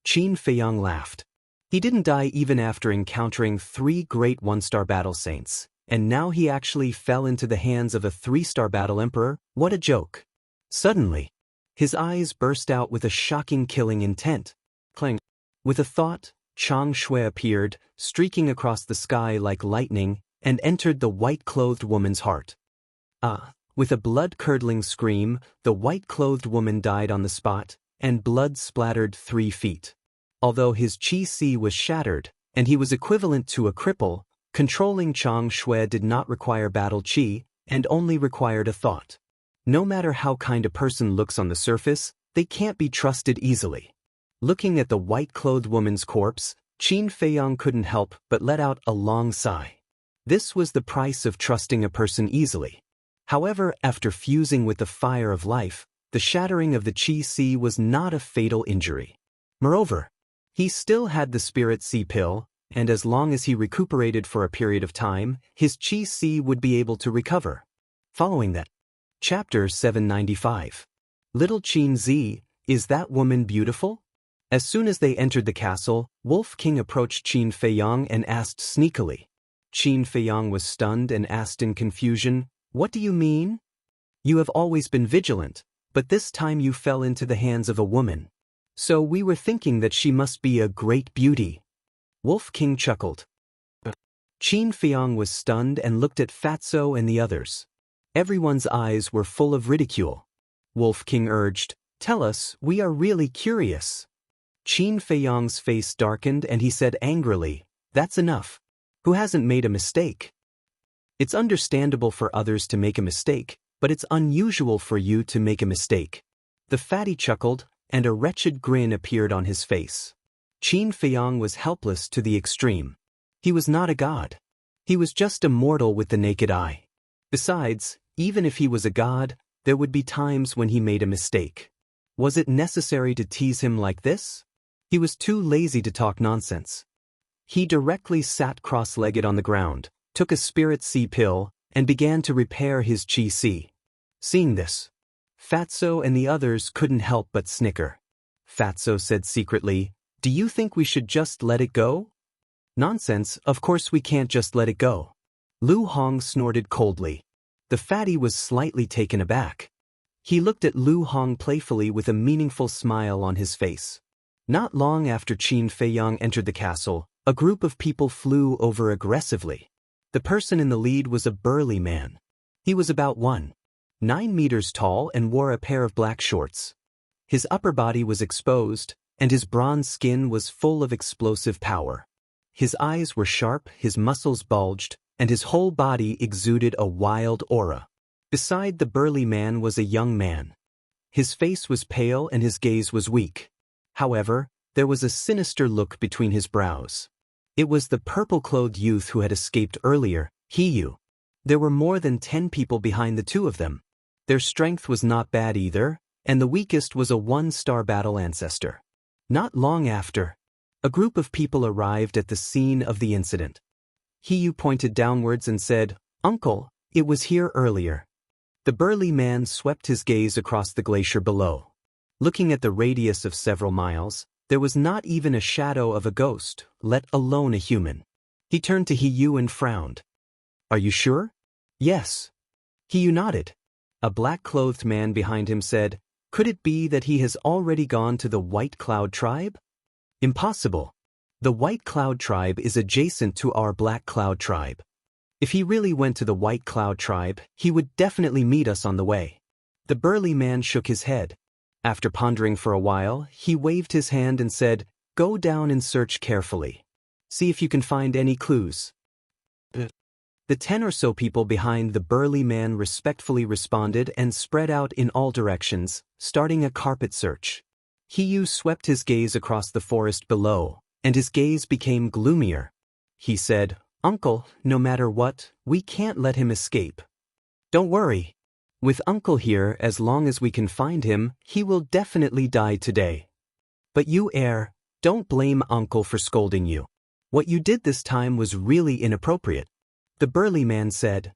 Qin Feiyang laughed. He didn't die even after encountering 3 great 1-star battle saints, and now he actually fell into the hands of a 3-star battle emperor. What a joke. Suddenly, his eyes burst out with a shocking killing intent. Clang. With a thought, Chang Shui appeared, streaking across the sky like lightning, and entered the white-clothed woman's heart. With a blood-curdling scream, the white-clothed woman died on the spot, and blood splattered 3 feet. Although his qi was shattered, and he was equivalent to a cripple, controlling Chang Shui did not require battle qi, and only required a thought. No matter how kind a person looks on the surface, they can't be trusted easily. Looking at the white-clothed woman's corpse, Qin Feiyang couldn't help but let out a long sigh. This was the price of trusting a person easily. However, after fusing with the fire of life, the shattering of the qi was not a fatal injury. Moreover, he still had the spirit C pill, and as long as he recuperated for a period of time, his qi would be able to recover. Following that, Chapter 795. Little Qin Zi, is that woman beautiful? As soon as they entered the castle, Wolf King approached Qin Feiyang and asked sneakily. Qin Feiyang was stunned and asked in confusion, "What do you mean? You have always been vigilant, but this time you fell into the hands of a woman. So we were thinking that she must be a great beauty." Wolf King chuckled. Qin Feiyang was stunned and looked at Fatso and the others. Everyone's eyes were full of ridicule. Wolf King urged, "Tell us, we are really curious." Qin Feiyang's face darkened and he said angrily, "That's enough. Who hasn't made a mistake? It's understandable for others to make a mistake, but it's unusual for you to make a mistake." The fatty chuckled, and a wretched grin appeared on his face. Qin Feiyang was helpless to the extreme. He was not a god. He was just a mortal with the naked eye. Besides, even if he was a god, there would be times when he made a mistake. Was it necessary to tease him like this? He was too lazy to talk nonsense. He directly sat cross-legged on the ground, took a spirit C pill, and began to repair his qi. Seeing this, Fatso and the others couldn't help but snicker. Fatso said secretly, "Do you think we should just let it go?" "Nonsense, of course we can't just let it go." Lu Hong snorted coldly. The fatty was slightly taken aback. He looked at Lu Hong playfully with a meaningful smile on his face. Not long after Qin Feiyang entered the castle, a group of people flew over aggressively. The person in the lead was a burly man. He was about 1.9 meters tall and wore a pair of black shorts. His upper body was exposed, and his bronze skin was full of explosive power. His eyes were sharp, his muscles bulged, and his whole body exuded a wild aura. Beside the burly man was a young man. His face was pale and his gaze was weak. However, there was a sinister look between his brows. It was the purple-clothed youth who had escaped earlier, Hiyu. There were more than 10 people behind the two of them. Their strength was not bad either, and the weakest was a 1-star battle ancestor. Not long after, a group of people arrived at the scene of the incident. Hiyu pointed downwards and said, "Uncle, it was here earlier." The burly man swept his gaze across the glacier below. Looking at the radius of several miles, there was not even a shadow of a ghost, let alone a human. He turned to Hiyu and frowned. "Are you sure?" "Yes." Hiyu nodded. A black-clothed man behind him said, "Could it be that he has already gone to the White Cloud tribe?" "Impossible. The White Cloud tribe is adjacent to our Black Cloud tribe. If he really went to the White Cloud tribe, he would definitely meet us on the way." The burly man shook his head. After pondering for a while, he waved his hand and said, "Go down and search carefully. See if you can find any clues." The 10 or so people behind the burly man respectfully responded and spread out in all directions, starting a carpet search. Hiyu swept his gaze across the forest below, and his gaze became gloomier. He said, "Uncle, no matter what, we can't let him escape." "Don't worry. With Uncle here, as long as we can find him, he will definitely die today. But you, heir, don't blame Uncle for scolding you. What you did this time was really inappropriate." The burly man said.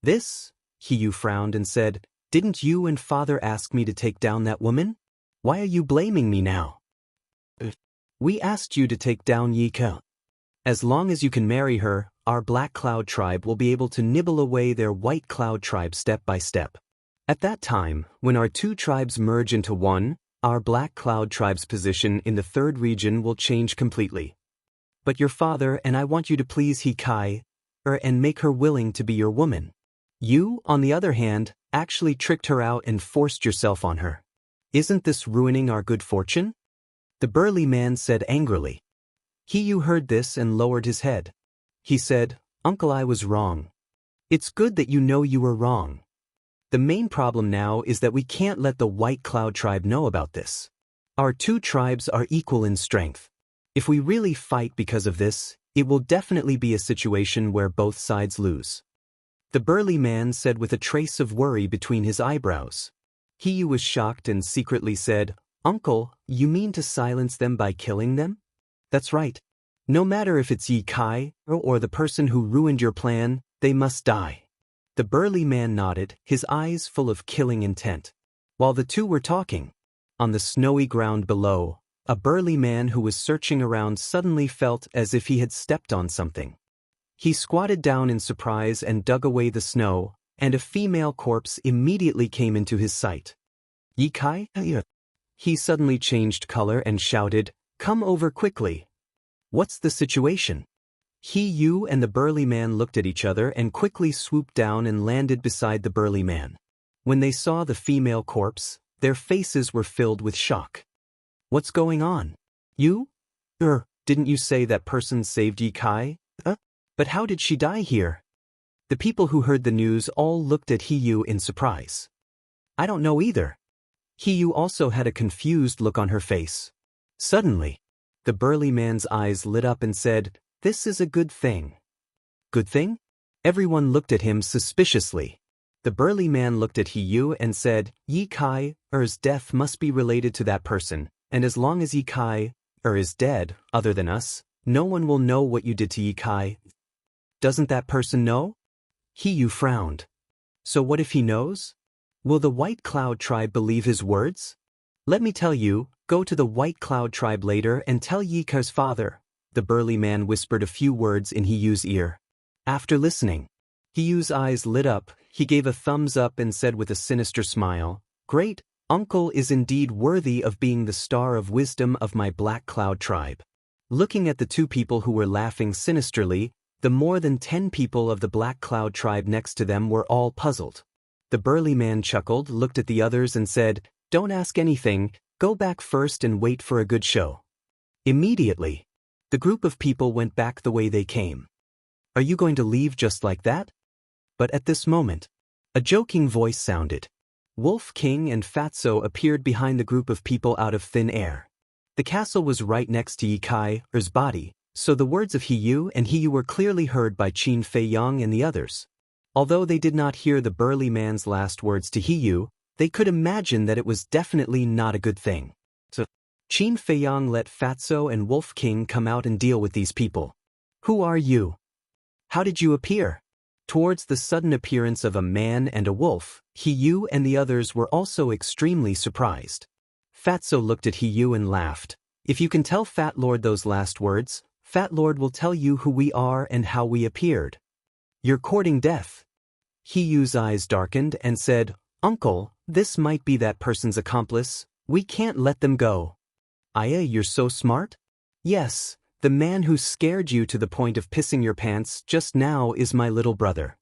"This?" Hiyu frowned and said, "Didn't you and father ask me to take down that woman? Why are you blaming me now?" "We asked you to take down Yi Ke. As long as you can marry her, our Black Cloud tribe will be able to nibble away their White Cloud tribe step by step. At that time, when our two tribes merge into one, our Black Cloud tribe's position in the 3rd region will change completely. But your father and I want you to please He Kai, and make her willing to be your woman. You, on the other hand, actually tricked her out and forced yourself on her. Isn't this ruining our good fortune? The burly man said angrily. He heard this and lowered his head. He said, Uncle, I was wrong. It's good that you know you were wrong. The main problem now is that we can't let the White Cloud tribe know about this. Our two tribes are equal in strength. If we really fight because of this, it will definitely be a situation where both sides lose. The burly man said with a trace of worry between his eyebrows. He was shocked and secretly said, Uncle, you mean to silence them by killing them? That's right. No matter if it's Ye Kai or the person who ruined your plan, they must die. The burly man nodded, his eyes full of killing intent. While the two were talking, on the snowy ground below, a burly man who was searching around suddenly felt as if he had stepped on something. He squatted down in surprise and dug away the snow, and a female corpse immediately came into his sight. Ye Kai? He suddenly changed color and shouted, Come over quickly. What's the situation? You and the burly man looked at each other and quickly swooped down and landed beside the burly man. When they saw the female corpse, their faces were filled with shock. What's going on? You? Didn't you say that person saved Ye Kai? But how did she die here? The people who heard the news all looked at Hiyu in surprise. I don't know either. Hiyu also had a confused look on her face. Suddenly, the burly man's eyes lit up and said, This is a good thing. Good thing? Everyone looked at him suspiciously. The burly man looked at Hiyu and said, Ye Kai's death must be related to that person, and as long as Ye Kai is dead, other than us, no one will know what you did to Ye Kai. Doesn't that person know? Hiyu frowned. So what if he knows? Will the White Cloud tribe believe his words? Let me tell you, go to the White Cloud tribe later and tell Ye Kai's father. The burly man whispered a few words in Hiyu's ear. After listening, Hiyu's eyes lit up, he gave a thumbs up and said with a sinister smile, Great, Uncle is indeed worthy of being the star of wisdom of my Black Cloud tribe. Looking at the two people who were laughing sinisterly, the more than 10 people of the Black Cloud tribe next to them were all puzzled. The burly man chuckled, looked at the others and said, Don't ask anything, go back first and wait for a good show. Immediately, the group of people went back the way they came. Are you going to leave just like that? But at this moment, a joking voice sounded. Wolf King and Fatso appeared behind the group of people out of thin air. The castle was right next to Ye Kai's body, so the words of Hiyu were clearly heard by Qin Feiyang and the others. Although they did not hear the burly man's last words to Hiyu, they could imagine that it was definitely not a good thing. So, Qin Feiyang let Fatso and Wolf King come out and deal with these people. Who are you? How did you appear? Towards the sudden appearance of a man and a wolf, Hiyu and the others were also extremely surprised. Fatso looked at Hiyu and laughed. If you can tell Fat Lord those last words, Fat Lord will tell you who we are and how we appeared. You're courting death. Hiyu's eyes darkened and said, Uncle, this might be that person's accomplice. We can't let them go. Aya, you're so smart? Yes, the man who scared you to the point of pissing your pants just now is my little brother.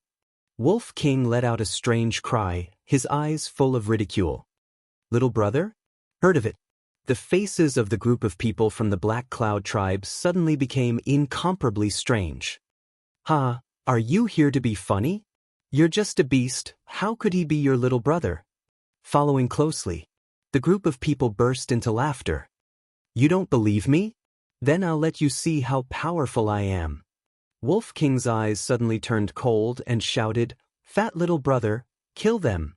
Wolf King let out a strange cry, his eyes full of ridicule. Little brother? Heard of it. The faces of the group of people from the Black Cloud tribe suddenly became incomparably strange. Ha, are you here to be funny? You're just a beast, how could he be your little brother? Following closely, the group of people burst into laughter. You don't believe me? Then I'll let you see how powerful I am. Wolf King's eyes suddenly turned cold and shouted, Fat little brother, kill them.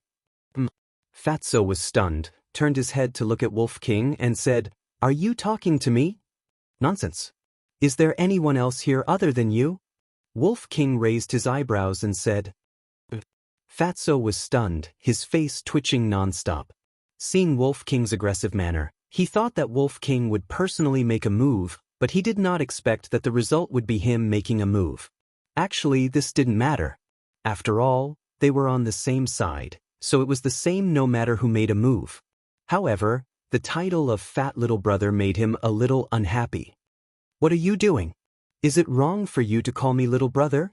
Fatso was stunned, turned his head to look at Wolf King and said, Are you talking to me? Nonsense. Is there anyone else here other than you? Wolf King raised his eyebrows and said. Fatso was stunned, his face twitching nonstop. Seeing Wolf King's aggressive manner, he thought that Wolf King would personally make a move, but he did not expect that the result would be him making a move. Actually, this didn't matter. After all, they were on the same side, so it was the same no matter who made a move. However, the title of Fat Little Brother made him a little unhappy. What are you doing? Is it wrong for you to call me little brother?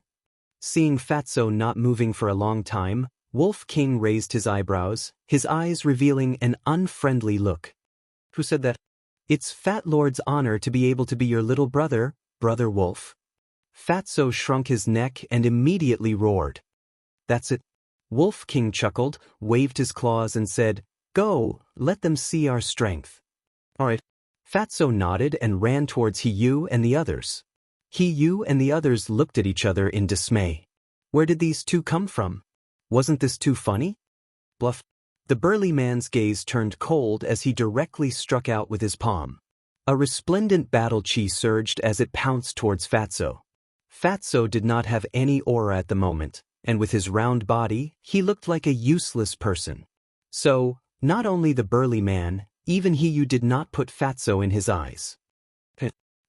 Seeing Fatso not moving for a long time, Wolf King raised his eyebrows, his eyes revealing an unfriendly look. Who said that? It's Fat Lord's honor to be able to be your little brother, Brother Wolf. Fatso shrunk his neck and immediately roared. That's it. Wolf King chuckled, waved his claws and said, Go, let them see our strength. Alright. Fatso nodded and ran towards Hiyu and the others. Hiyu and the others looked at each other in dismay. Where did these two come from? Wasn't this too funny? Bluff. The burly man's gaze turned cold as he directly struck out with his palm. A resplendent battle chi surged as it pounced towards Fatso. Fatso did not have any aura at the moment, and with his round body, he looked like a useless person. So, not only the burly man, even Hiyu did not put Fatso in his eyes.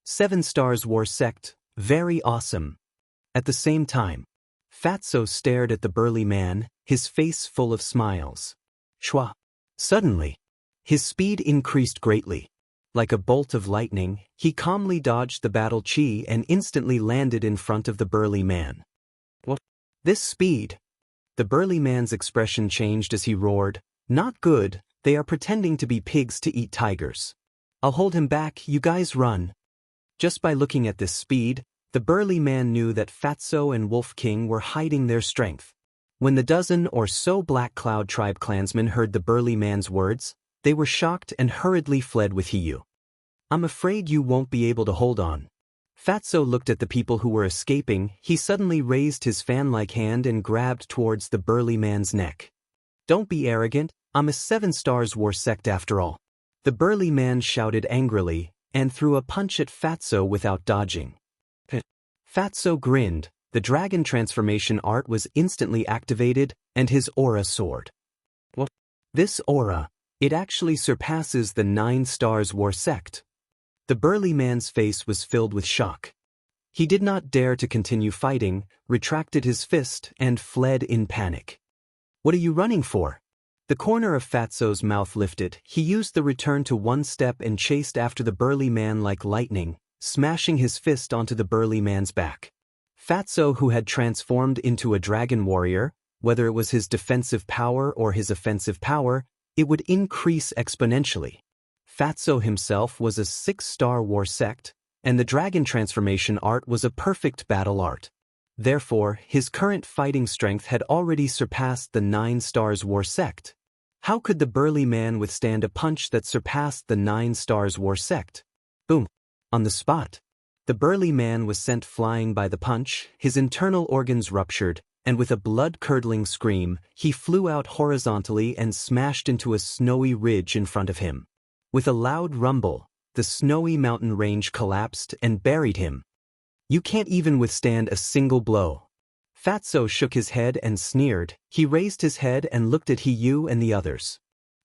7 Stars War Sect, very awesome. At the same time, Fatso stared at the burly man, his face full of smiles. Shwa. Suddenly, his speed increased greatly. Like a bolt of lightning, he calmly dodged the battle chi and instantly landed in front of the burly man. What? This speed? The burly man's expression changed as he roared, Not good, they are pretending to be pigs to eat tigers. I'll hold him back, you guys run. Just by looking at this speed, the burly man knew that Fatso and Wolf King were hiding their strength. When the dozen or so Black Cloud tribe clansmen heard the burly man's words, they were shocked and hurriedly fled with Hiyu. I'm afraid you won't be able to hold on. Fatso looked at the people who were escaping. He suddenly raised his fan-like hand and grabbed towards the burly man's neck. Don't be arrogant, I'm a 7 Stars War Sect after all. The burly man shouted angrily, and threw a punch at Fatso without dodging. Fatso grinned, the dragon transformation art was instantly activated, and his aura soared. What? This aura, it actually surpasses the 9 Stars War Sect. The burly man's face was filled with shock. He did not dare to continue fighting, retracted his fist, and fled in panic. What are you running for? The corner of Fatso's mouth lifted. He used the return to one step and chased after the burly man like lightning, smashing his fist onto the burly man's back. Fatso, who had transformed into a dragon warrior, whether it was his defensive power or his offensive power, it would increase exponentially. Fatso himself was a 6-star war sect, and the dragon transformation art was a perfect battle art. Therefore, his current fighting strength had already surpassed the 9 Stars War Sect. How could the burly man withstand a punch that surpassed the 9 Stars War Sect? Boom! On the spot. The burly man was sent flying by the punch, his internal organs ruptured, and with a blood-curdling scream, he flew out horizontally and smashed into a snowy ridge in front of him. With a loud rumble, the snowy mountain range collapsed and buried him. You can't even withstand a single blow. Fatso shook his head and sneered. He raised his head and looked at Hiyu and the others.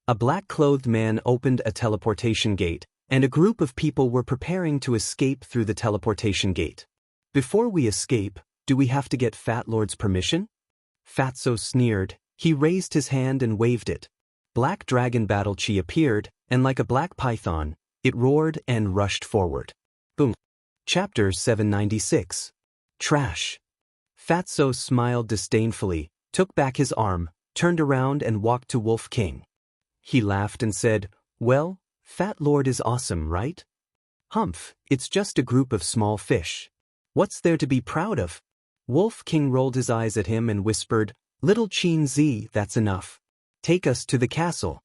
A black-clothed man opened a teleportation gate, and a group of people were preparing to escape through the teleportation gate. Before we escape, do we have to get Fat Lord's permission? Fatso sneered. He raised his hand and waved it. Black Dragon Battle Chi appeared, and like a black python, it roared and rushed forward. Boom. Chapter 796. Trash. Fatso smiled disdainfully, took back his arm, turned around and walked to Wolf King. He laughed and said, Well, Fat Lord is awesome, right? Humph, it's just a group of small fish. What's there to be proud of? Wolf King rolled his eyes at him and whispered, Little Chin Z, that's enough. Take us to the castle.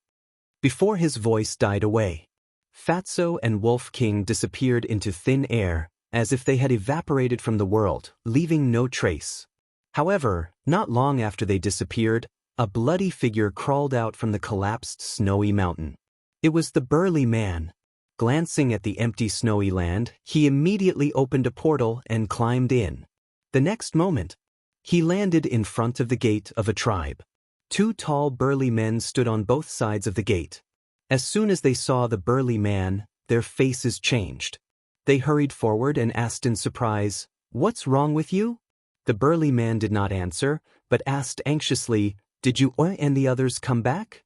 Before his voice died away, Fatso and Wolf King disappeared into thin air, as if they had evaporated from the world, leaving no trace. However, not long after they disappeared, a bloody figure crawled out from the collapsed snowy mountain. It was the burly man. Glancing at the empty snowy land, he immediately opened a portal and climbed in. The next moment, he landed in front of the gate of a tribe. 2 tall burly men stood on both sides of the gate. As soon as they saw the burly man, their faces changed. They hurried forward and asked in surprise, What's wrong with you? The burly man did not answer, but asked anxiously, Did you and the others come back?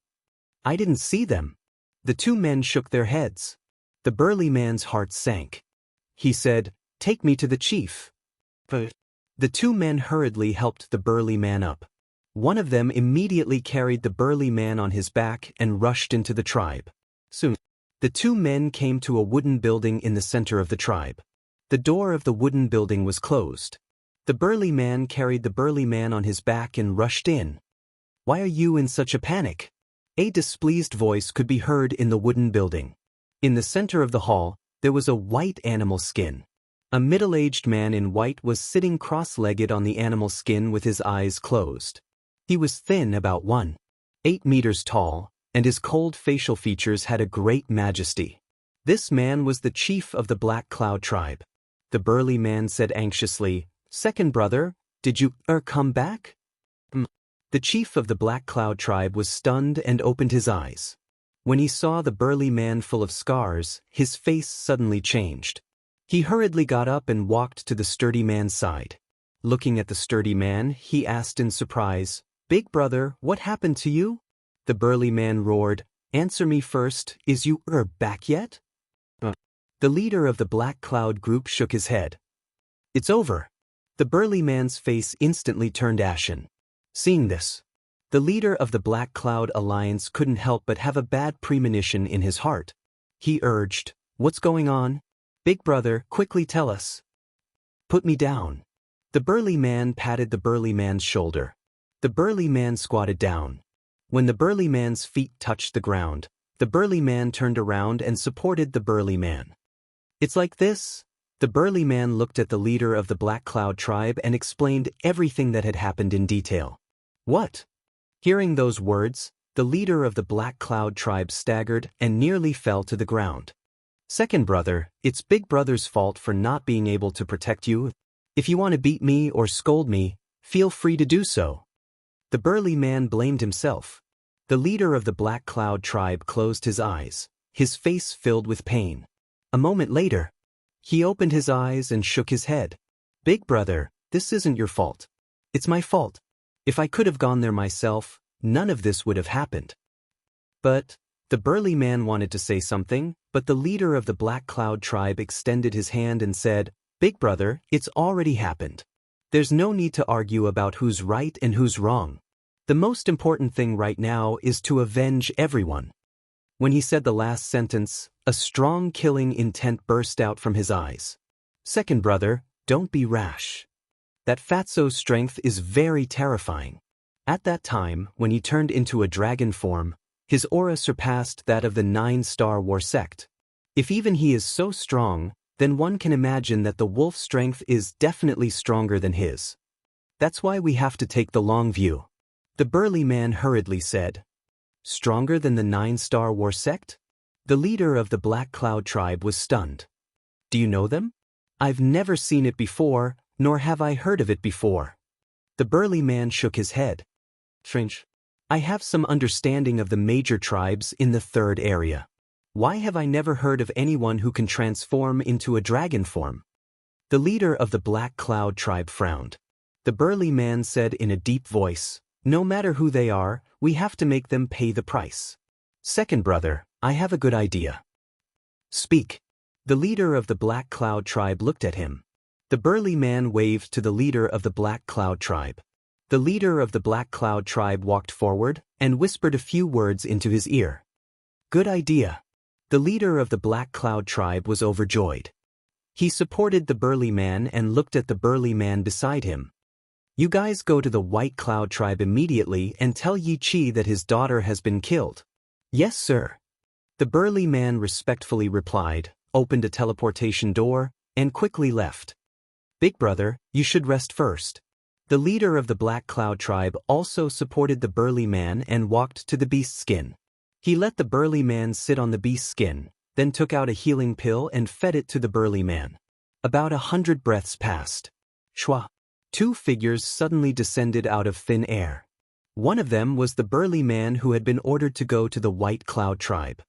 I didn't see them. The 2 men shook their heads. The burly man's heart sank. He said, Take me to the chief. But The two men hurriedly helped the burly man up. One of them immediately carried the burly man on his back and rushed into the tribe. Soon, the two men came to a wooden building in the center of the tribe. The door of the wooden building was closed. The burly man carried the burly man on his back and rushed in. "Why are you in such a panic?" A displeased voice could be heard in the wooden building. In the center of the hall, there was a white animal skin. A middle-aged man in white was sitting cross-legged on the animal skin with his eyes closed. He was thin, about 1.8 meters tall, and his cold facial features had a great majesty. This man was the chief of the Black Cloud tribe. The burly man said anxiously, "Second brother, did you come back?" The chief of the Black Cloud tribe was stunned and opened his eyes. When he saw the burly man full of scars, his face suddenly changed. He hurriedly got up and walked to the sturdy man's side. Looking at the sturdy man, he asked in surprise, "Big brother, what happened to you?" The burly man roared, "Answer me first, is you back yet?" The leader of the Black Cloud group shook his head. "It's over." The burly man's face instantly turned ashen. Seeing this, the leader of the Black Cloud Alliance couldn't help but have a bad premonition in his heart. He urged, "What's going on? Big brother, quickly tell us." "Put me down." The burly man patted the burly man's shoulder. The burly man squatted down. When the burly man's feet touched the ground, the burly man turned around and supported the burly man. "It's like this." The burly man looked at the leader of the Black Cloud tribe and explained everything that had happened in detail. "What?" Hearing those words, the leader of the Black Cloud tribe staggered and nearly fell to the ground. "Second brother, it's Big Brother's fault for not being able to protect you. If you want to beat me or scold me, feel free to do so." The burly man blamed himself. The leader of the Black Cloud tribe closed his eyes, his face filled with pain. A moment later, he opened his eyes and shook his head. "Big brother, this isn't your fault. It's my fault. If I could have gone there myself, none of this would have happened." But the burly man wanted to say something, but the leader of the Black Cloud tribe extended his hand and said, "Big brother, it's already happened. There's no need to argue about who's right and who's wrong. The most important thing right now is to avenge everyone." When he said the last sentence, a strong killing intent burst out from his eyes. "Second brother, don't be rash. That fatso's strength is very terrifying." At that time, when he turned into a dragon form, his aura surpassed that of the 9-star war sect. If even he is so strong, then one can imagine that the wolf's strength is definitely stronger than his. That's why we have to take the long view. The burly man hurriedly said, "Stronger than the 9-star war sect?" The leader of the Black Cloud tribe was stunned. "Do you know them?" "I've never seen it before, nor have I heard of it before." The burly man shook his head. "Strange. I have some understanding of the major tribes in the third area. Why have I never heard of anyone who can transform into a dragon form?" The leader of the Black Cloud tribe frowned. The burly man said in a deep voice, "No matter who they are, we have to make them pay the price. Second brother, I have a good idea." "Speak." The leader of the Black Cloud tribe looked at him. The burly man waved to the leader of the Black Cloud tribe. The leader of the Black Cloud tribe walked forward and whispered a few words into his ear. "Good idea." The leader of the Black Cloud tribe was overjoyed. He supported the burly man and looked at the burly man beside him. "You guys go to the White Cloud tribe immediately and tell Yi Chi that his daughter has been killed." "Yes, sir." The burly man respectfully replied, opened a teleportation door, and quickly left. "Big brother, you should rest first." The leader of the Black Cloud tribe also supported the burly man and walked to the beast skin. He let the burly man sit on the beast skin, then took out a healing pill and fed it to the burly man. About 100 breaths passed. Shwa! 2 figures suddenly descended out of thin air. One of them was the burly man who had been ordered to go to the White Cloud tribe.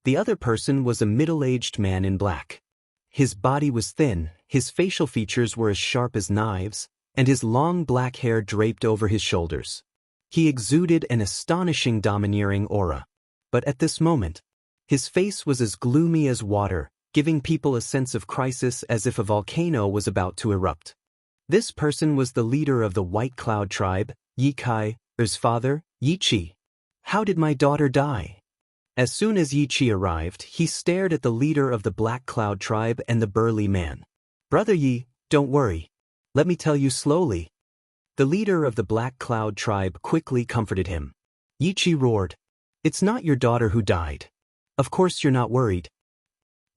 The other person was a middle-aged man in black. His body was thin, his facial features were as sharp as knives, and his long black hair draped over his shoulders. He exuded an astonishing domineering aura. But at this moment, his face was as gloomy as water, giving people a sense of crisis as if a volcano was about to erupt. This person was the leader of the White Cloud tribe, Yi Kai's father, Yi Qi. How did my daughter die? As soon as Yi Qi arrived, he stared at the leader of the Black Cloud tribe and the burly man. Brother Yi, don't worry. Let me tell you slowly. The leader of the Black Cloud tribe quickly comforted him. Yi Qi roared. It's not your daughter who died. Of course you're not worried.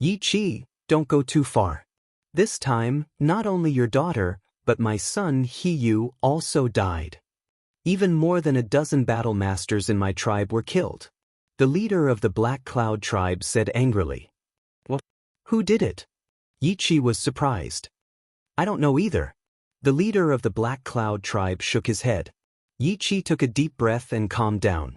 Yi Qi, don't go too far. This time, not only your daughter, but my son He Yu also died. Even more than a dozen battle masters in my tribe were killed. The leader of the Black Cloud tribe said angrily. What? Who did it? Yi Qi was surprised. I don't know either. The leader of the Black Cloud tribe shook his head. Yi Qi took a deep breath and calmed down.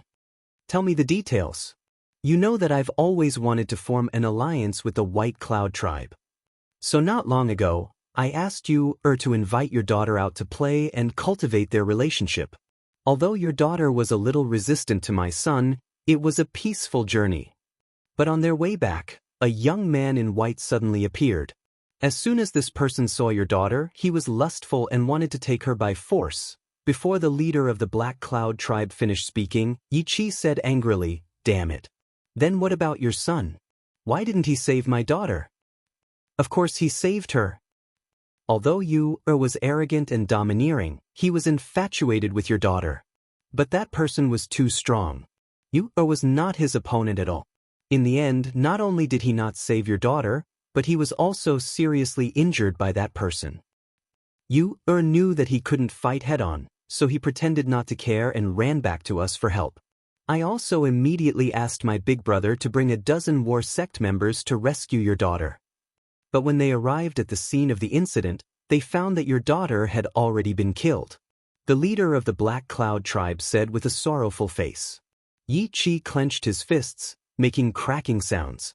Tell me the details. You know that I've always wanted to form an alliance with the White Cloud tribe. So not long ago, I asked you to invite your daughter out to play and cultivate their relationship. Although your daughter was a little resistant to my son, it was a peaceful journey. But on their way back, a young man in white suddenly appeared. As soon as this person saw your daughter, he was lustful and wanted to take her by force. Before the leader of the Black Cloud tribe finished speaking, Yi Qi said angrily, Damn it. Then what about your son? Why didn't he save my daughter? Of course he saved her. Although you was arrogant and domineering, he was infatuated with your daughter. But that person was too strong. You was not his opponent at all. In the end, not only did he not save your daughter, but he was also seriously injured by that person. You knew that he couldn't fight head-on, so he pretended not to care and ran back to us for help. I also immediately asked my big brother to bring a dozen war sect members to rescue your daughter. But when they arrived at the scene of the incident, they found that your daughter had already been killed. The leader of the Black Cloud tribe said with a sorrowful face. Yi Qi clenched his fists, making cracking sounds.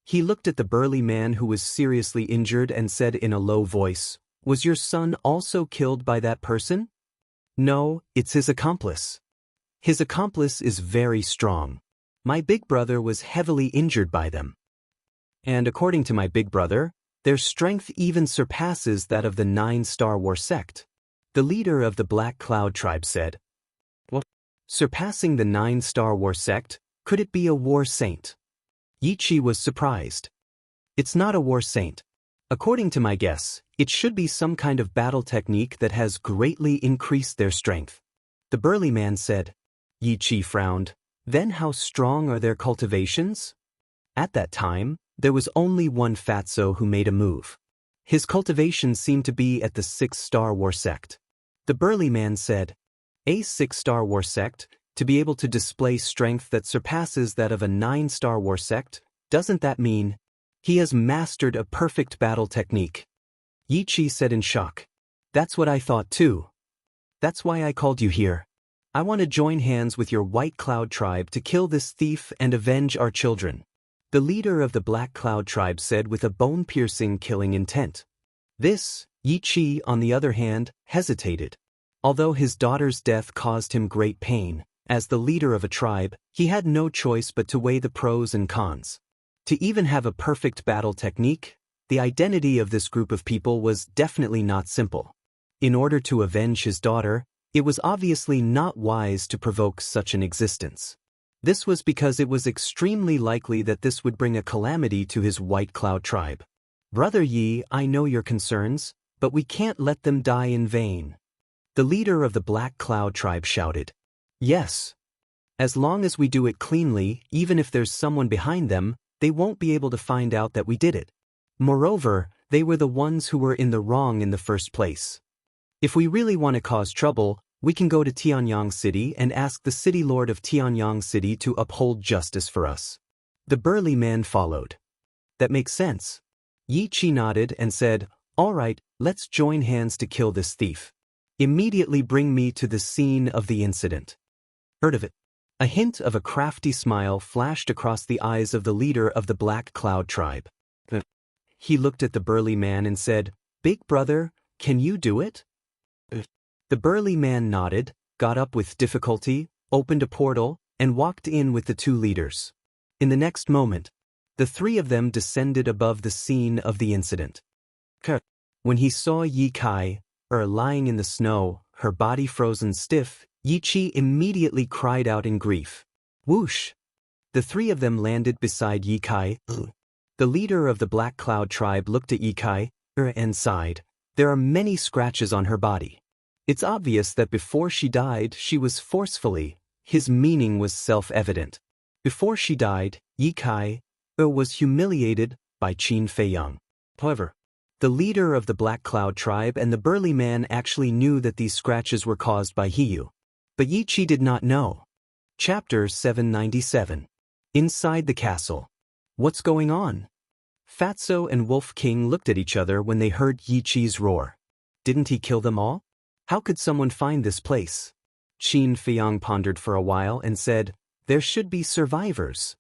He looked at the burly man who was seriously injured and said in a low voice, Was your son also killed by that person? No, it's his accomplice. His accomplice is very strong. My big brother was heavily injured by them. And according to my big brother, their strength even surpasses that of the 9-Star War sect. The leader of the Black Cloud tribe said, What? Surpassing the 9-Star War sect, could it be a war saint? Yi Qi was surprised. It's not a war saint. According to my guess, it should be some kind of battle technique that has greatly increased their strength. The burly man said. Yi Qi frowned. Then how strong are their cultivations? At that time, there was only one fatso who made a move. His cultivation seemed to be at the 6-Star War sect. The burly man said, A 6-Star War sect, to be able to display strength that surpasses that of a 9-Star War sect, doesn't that mean he has mastered a perfect battle technique? Yi Qi said in shock. That's what I thought too. That's why I called you here. I want to join hands with your White Cloud tribe to kill this thief and avenge our children. The leader of the Black Cloud tribe said with a bone-piercing killing intent. This, Yi Qi, on the other hand, hesitated. Although his daughter's death caused him great pain, as the leader of a tribe, he had no choice but to weigh the pros and cons. To even have a perfect battle technique, the identity of this group of people was definitely not simple. In order to avenge his daughter, it was obviously not wise to provoke such an existence. This was because it was extremely likely that this would bring a calamity to his White Cloud tribe. Brother Yi, I know your concerns, but we can't let them die in vain. The leader of the Black Cloud tribe shouted. Yes. As long as we do it cleanly, even if there's someone behind them, they won't be able to find out that we did it. Moreover, they were the ones who were in the wrong in the first place. If we really want to cause trouble, we can go to Tianyang City and ask the city lord of Tianyang City to uphold justice for us. The burly man followed. That makes sense. Yi Qi nodded and said, All right, let's join hands to kill this thief. Immediately bring me to the scene of the incident. Heard of it? A hint of a crafty smile flashed across the eyes of the leader of the Black Cloud tribe. He looked at the burly man and said, Big brother, can you do it? The burly man nodded, got up with difficulty, opened a portal, and walked in with the two leaders. In the next moment, the three of them descended above the scene of the incident. When he saw Yi Kai, Lying in the snow, her body frozen stiff, Yi Chi immediately cried out in grief. Whoosh! The three of them landed beside Yi Kai. The leader of the Black Cloud tribe looked at Yi Kai and sighed. There are many scratches on her body. It's obvious that before she died, she was forcefully. His meaning was self-evident. Before she died, Yi Kai was humiliated by Qin Feiyang. However, the leader of the Black Cloud tribe and the burly man actually knew that these scratches were caused by Hiyu. But Yi Chi did not know. Chapter 797. Inside the castle. What's going on? Fatso and Wolf King looked at each other when they heard Yi Chi's roar. Didn't he kill them all? How could someone find this place? Qin Feiyang pondered for a while and said, there should be survivors.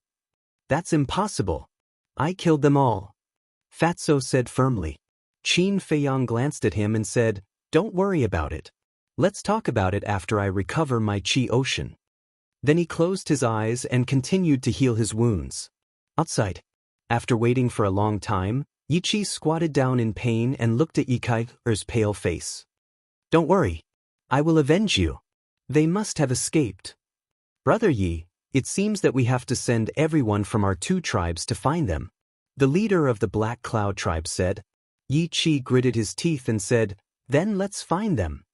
That's impossible. I killed them all. Fatso said firmly. Qin Feiyang glanced at him and said, don't worry about it. Let's talk about it after I recover my Qi Ocean. Then he closed his eyes and continued to heal his wounds. Outside, after waiting for a long time, Yi Chi squatted down in pain and looked at Yi Kai's pale face. Don't worry. I will avenge you. They must have escaped. Brother Yi, it seems that we have to send everyone from our two tribes to find them. The leader of the Black Cloud tribe said. Yi Chi gritted his teeth and said, then let's find them.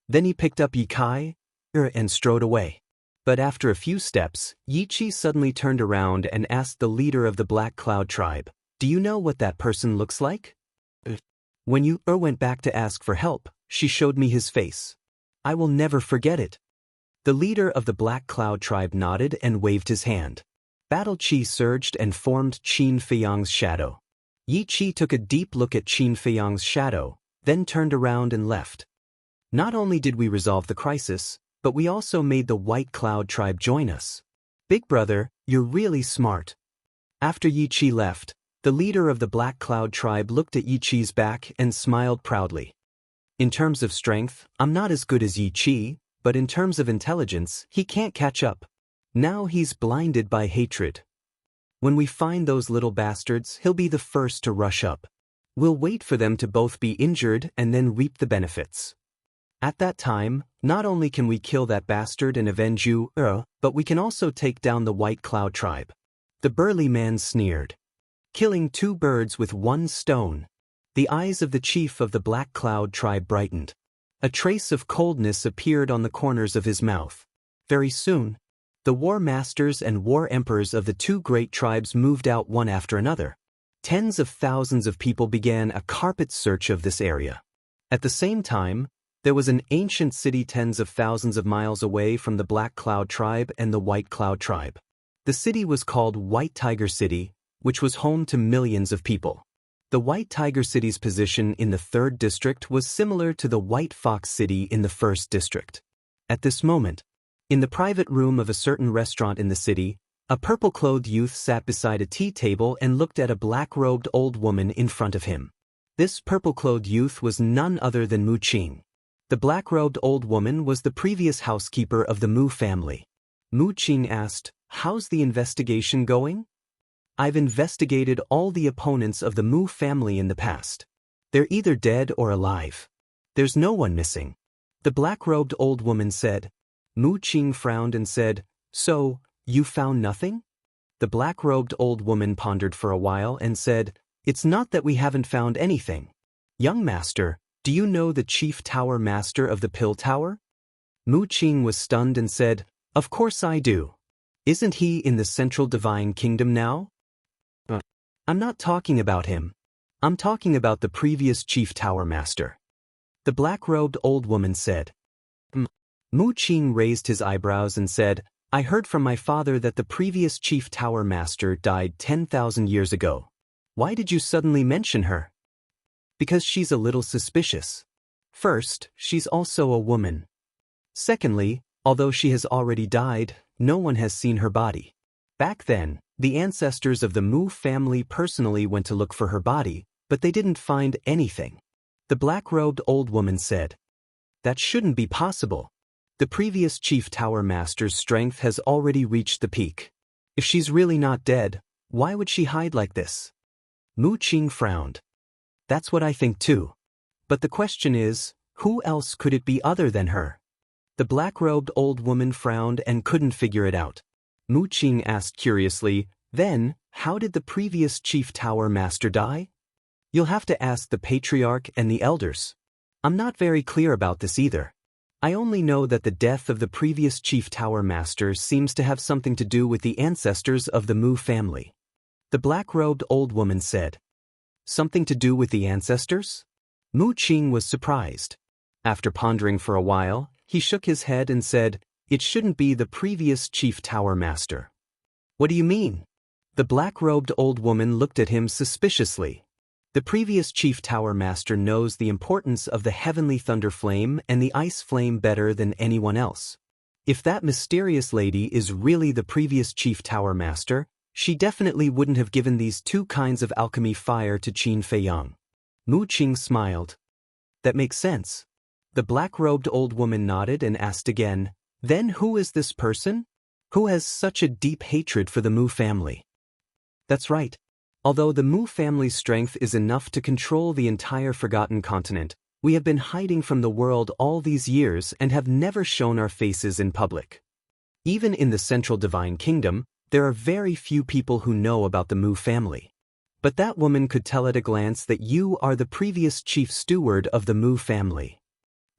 Then he picked up Yi Kai and strode away. But after a few steps, Yi Chi suddenly turned around and asked the leader of the Black Cloud tribe, do you know what that person looks like? When you went back to ask for help, she showed me his face. I will never forget it. The leader of the Black Cloud tribe nodded and waved his hand. Battle Qi surged and formed Qin Feiyang's shadow. Yi Chi took a deep look at Qin Feiyang's shadow, then turned around and left. Not only did we resolve the crisis, but we also made the White Cloud tribe join us. Big brother, you're really smart. After Yi Chi left, the leader of the Black Cloud tribe looked at Yi Chi's back and smiled proudly. In terms of strength, I'm not as good as Yi Chi, but in terms of intelligence, he can't catch up. Now he's blinded by hatred. When we find those little bastards, he'll be the first to rush up. We'll wait for them to both be injured and then reap the benefits. At that time, not only can we kill that bastard and avenge you, but we can also take down the White Cloud tribe. The burly man sneered. Killing two birds with one stone. The eyes of the chief of the Black Cloud tribe brightened. A trace of coldness appeared on the corners of his mouth. Very soon, the war masters and war emperors of the two great tribes moved out one after another. Tens of thousands of people began a carpet search of this area. At the same time, there was an ancient city tens of thousands of miles away from the Black Cloud tribe and the White Cloud tribe. The city was called White Tiger City, which was home to millions of people. The White Tiger City's position in the 3rd district was similar to the White Fox City in the 1st district. At this moment, in the private room of a certain restaurant in the city, a purple-clothed youth sat beside a tea table and looked at a black-robed old woman in front of him. This purple-clothed youth was none other than Mu Qing. The black-robed old woman was the previous housekeeper of the Mu family. Mu Qing asked, how's the investigation going? I've investigated all the opponents of the Mu family in the past. They're either dead or alive. There's no one missing. The black-robed old woman said. Mu Qing frowned and said, so, you found nothing? The black-robed old woman pondered for a while and said, it's not that we haven't found anything. Young master, do you know the chief tower master of the Pill Tower? Mu Qing was stunned and said, of course I do. Isn't he in the Central Divine Kingdom now? I'm not talking about him. I'm talking about the previous chief tower master. The black-robed old woman said. Mu Qing raised his eyebrows and said, I heard from my father that the previous chief tower master died 10,000 years ago. Why did you suddenly mention her? Because she's a little suspicious. First, she's also a woman. Secondly, although she has already died, no one has seen her body. Back then, the ancestors of the Mu family personally went to look for her body, but they didn't find anything. The black-robed old woman said, that shouldn't be possible. The previous chief tower master's strength has already reached the peak. If she's really not dead, why would she hide like this? Mu Qing frowned. That's what I think too. But the question is, Who else could it be other than her? The black-robed old woman frowned and couldn't figure it out. Mu Qing asked curiously, "Then, how did the previous chief tower master die?" "You'll have to ask the patriarch and the elders. I'm not very clear about this either. I only know that the death of the previous chief tower master seems to have something to do with the ancestors of the Mu family." The black-robed old woman said. "Something to do with the ancestors?" Mu Qing was surprised. After pondering for a while, he shook his head and said, "It shouldn't be the previous chief tower master." "What do you mean?" The black-robed old woman looked at him suspiciously. "The previous chief tower master knows the importance of the heavenly thunder flame and the ice flame better than anyone else. If that mysterious lady is really the previous chief tower master, she definitely wouldn't have given these two kinds of alchemy fire to Qin Feiyang." Mu Qing smiled. "That makes sense." The black-robed old woman nodded and asked again, "Then who is this person? Who has such a deep hatred for the Mu family?" "That's right. Although the Mu family's strength is enough to control the entire Forgotten Continent, we have been hiding from the world all these years and have never shown our faces in public. Even in the Central Divine Kingdom, there are very few people who know about the Mu family. But that woman could tell at a glance that you are the previous chief steward of the Mu family.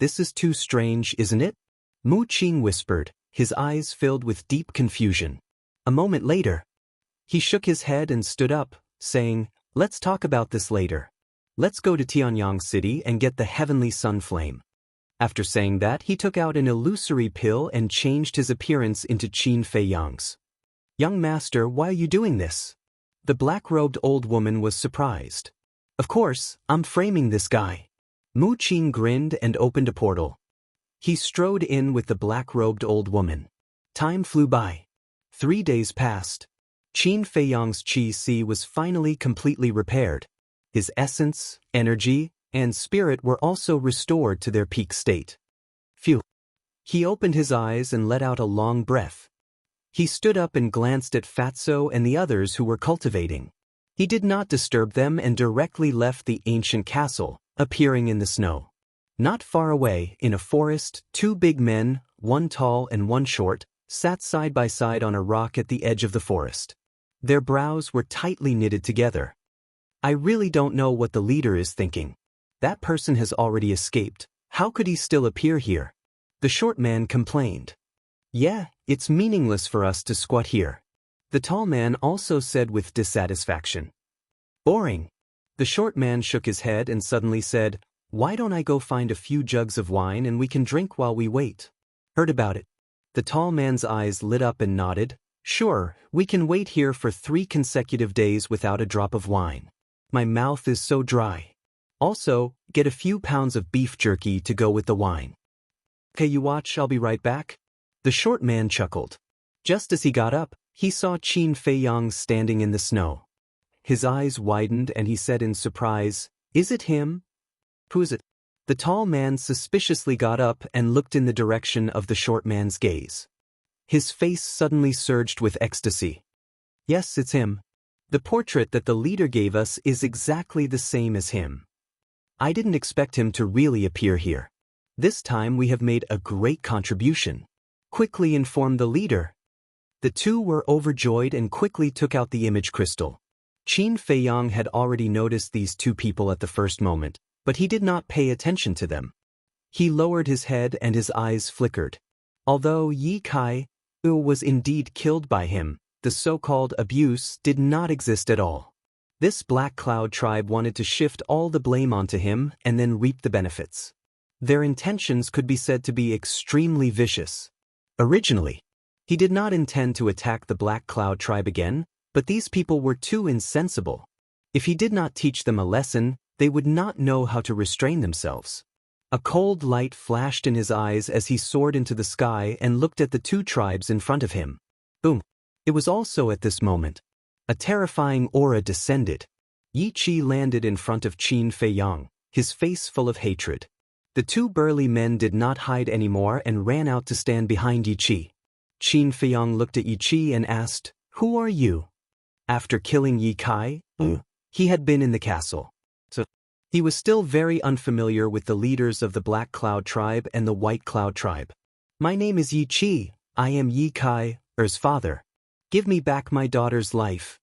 This is too strange, isn't it?" Mu Qing whispered, his eyes filled with deep confusion. A moment later, he shook his head and stood up, saying, "Let's talk about this later. Let's go to Tianyang City and get the heavenly sun flame." After saying that, he took out an illusory pill and changed his appearance into Qin Feiyang's. "Young master, why are you doing this?" The black-robed old woman was surprised. "Of course, I'm framing this guy." Mu Qing grinned and opened a portal. He strode in with the black-robed old woman. Time flew by. 3 days passed. Qin Feiyang's Qi was finally completely repaired. His essence, energy, and spirit were also restored to their peak state. Phew. He opened his eyes and let out a long breath. He stood up and glanced at Fatso and the others who were cultivating. He did not disturb them and directly left the ancient castle, appearing in the snow. Not far away, in a forest, 2 big men, one tall and one short, sat side by side on a rock at the edge of the forest. Their brows were tightly knitted together. "I really don't know what the leader is thinking. That person has already escaped. How could he still appear here?" The short man complained. "Yeah, it's meaningless for us to squat here." The tall man also said with dissatisfaction. "Boring." The short man shook his head and suddenly said, "Why don't I go find a few jugs of wine and we can drink while we wait?" "Heard about it." The tall man's eyes lit up and nodded. "Sure, we can wait here for 3 consecutive days without a drop of wine. My mouth is so dry. Also, get a few pounds of beef jerky to go with the wine." "Okay, you watch, I'll be right back." The short man chuckled. Just as he got up, he saw Qin Feiyang standing in the snow. His eyes widened and he said in surprise, "Is it him?" "Who is it?" The tall man suspiciously got up and looked in the direction of the short man's gaze. His face suddenly surged with ecstasy. "Yes, it's him. The portrait that the leader gave us is exactly the same as him. I didn't expect him to really appear here. This time we have made a great contribution. Quickly inform the leader." The two were overjoyed and quickly took out the image crystal. Qin Feiyang had already noticed these 2 people at the first moment, but he did not pay attention to them. He lowered his head and his eyes flickered. Although Yi Kai was indeed killed by him, the so-called abuse did not exist at all. This Black Cloud tribe wanted to shift all the blame onto him and then reap the benefits. Their intentions could be said to be extremely vicious. Originally, he did not intend to attack the Black Cloud tribe again, but these people were too insensible. If he did not teach them a lesson, they would not know how to restrain themselves. A cold light flashed in his eyes as he soared into the sky and looked at the 2 tribes in front of him. Boom! It was also at this moment. A terrifying aura descended. Yi Qi landed in front of Qin Feiyang, his face full of hatred. The 2 burly men did not hide anymore and ran out to stand behind Yi Qi. Qin Feiyang looked at Yi Qi and asked, "Who are you?" After killing Yi Kai, he had been in the castle. So, He was still very unfamiliar with the leaders of the Black Cloud tribe and the White Cloud tribe. My name is Yi Chi, I am Yi Kai-er's father. Give me back my daughter's life.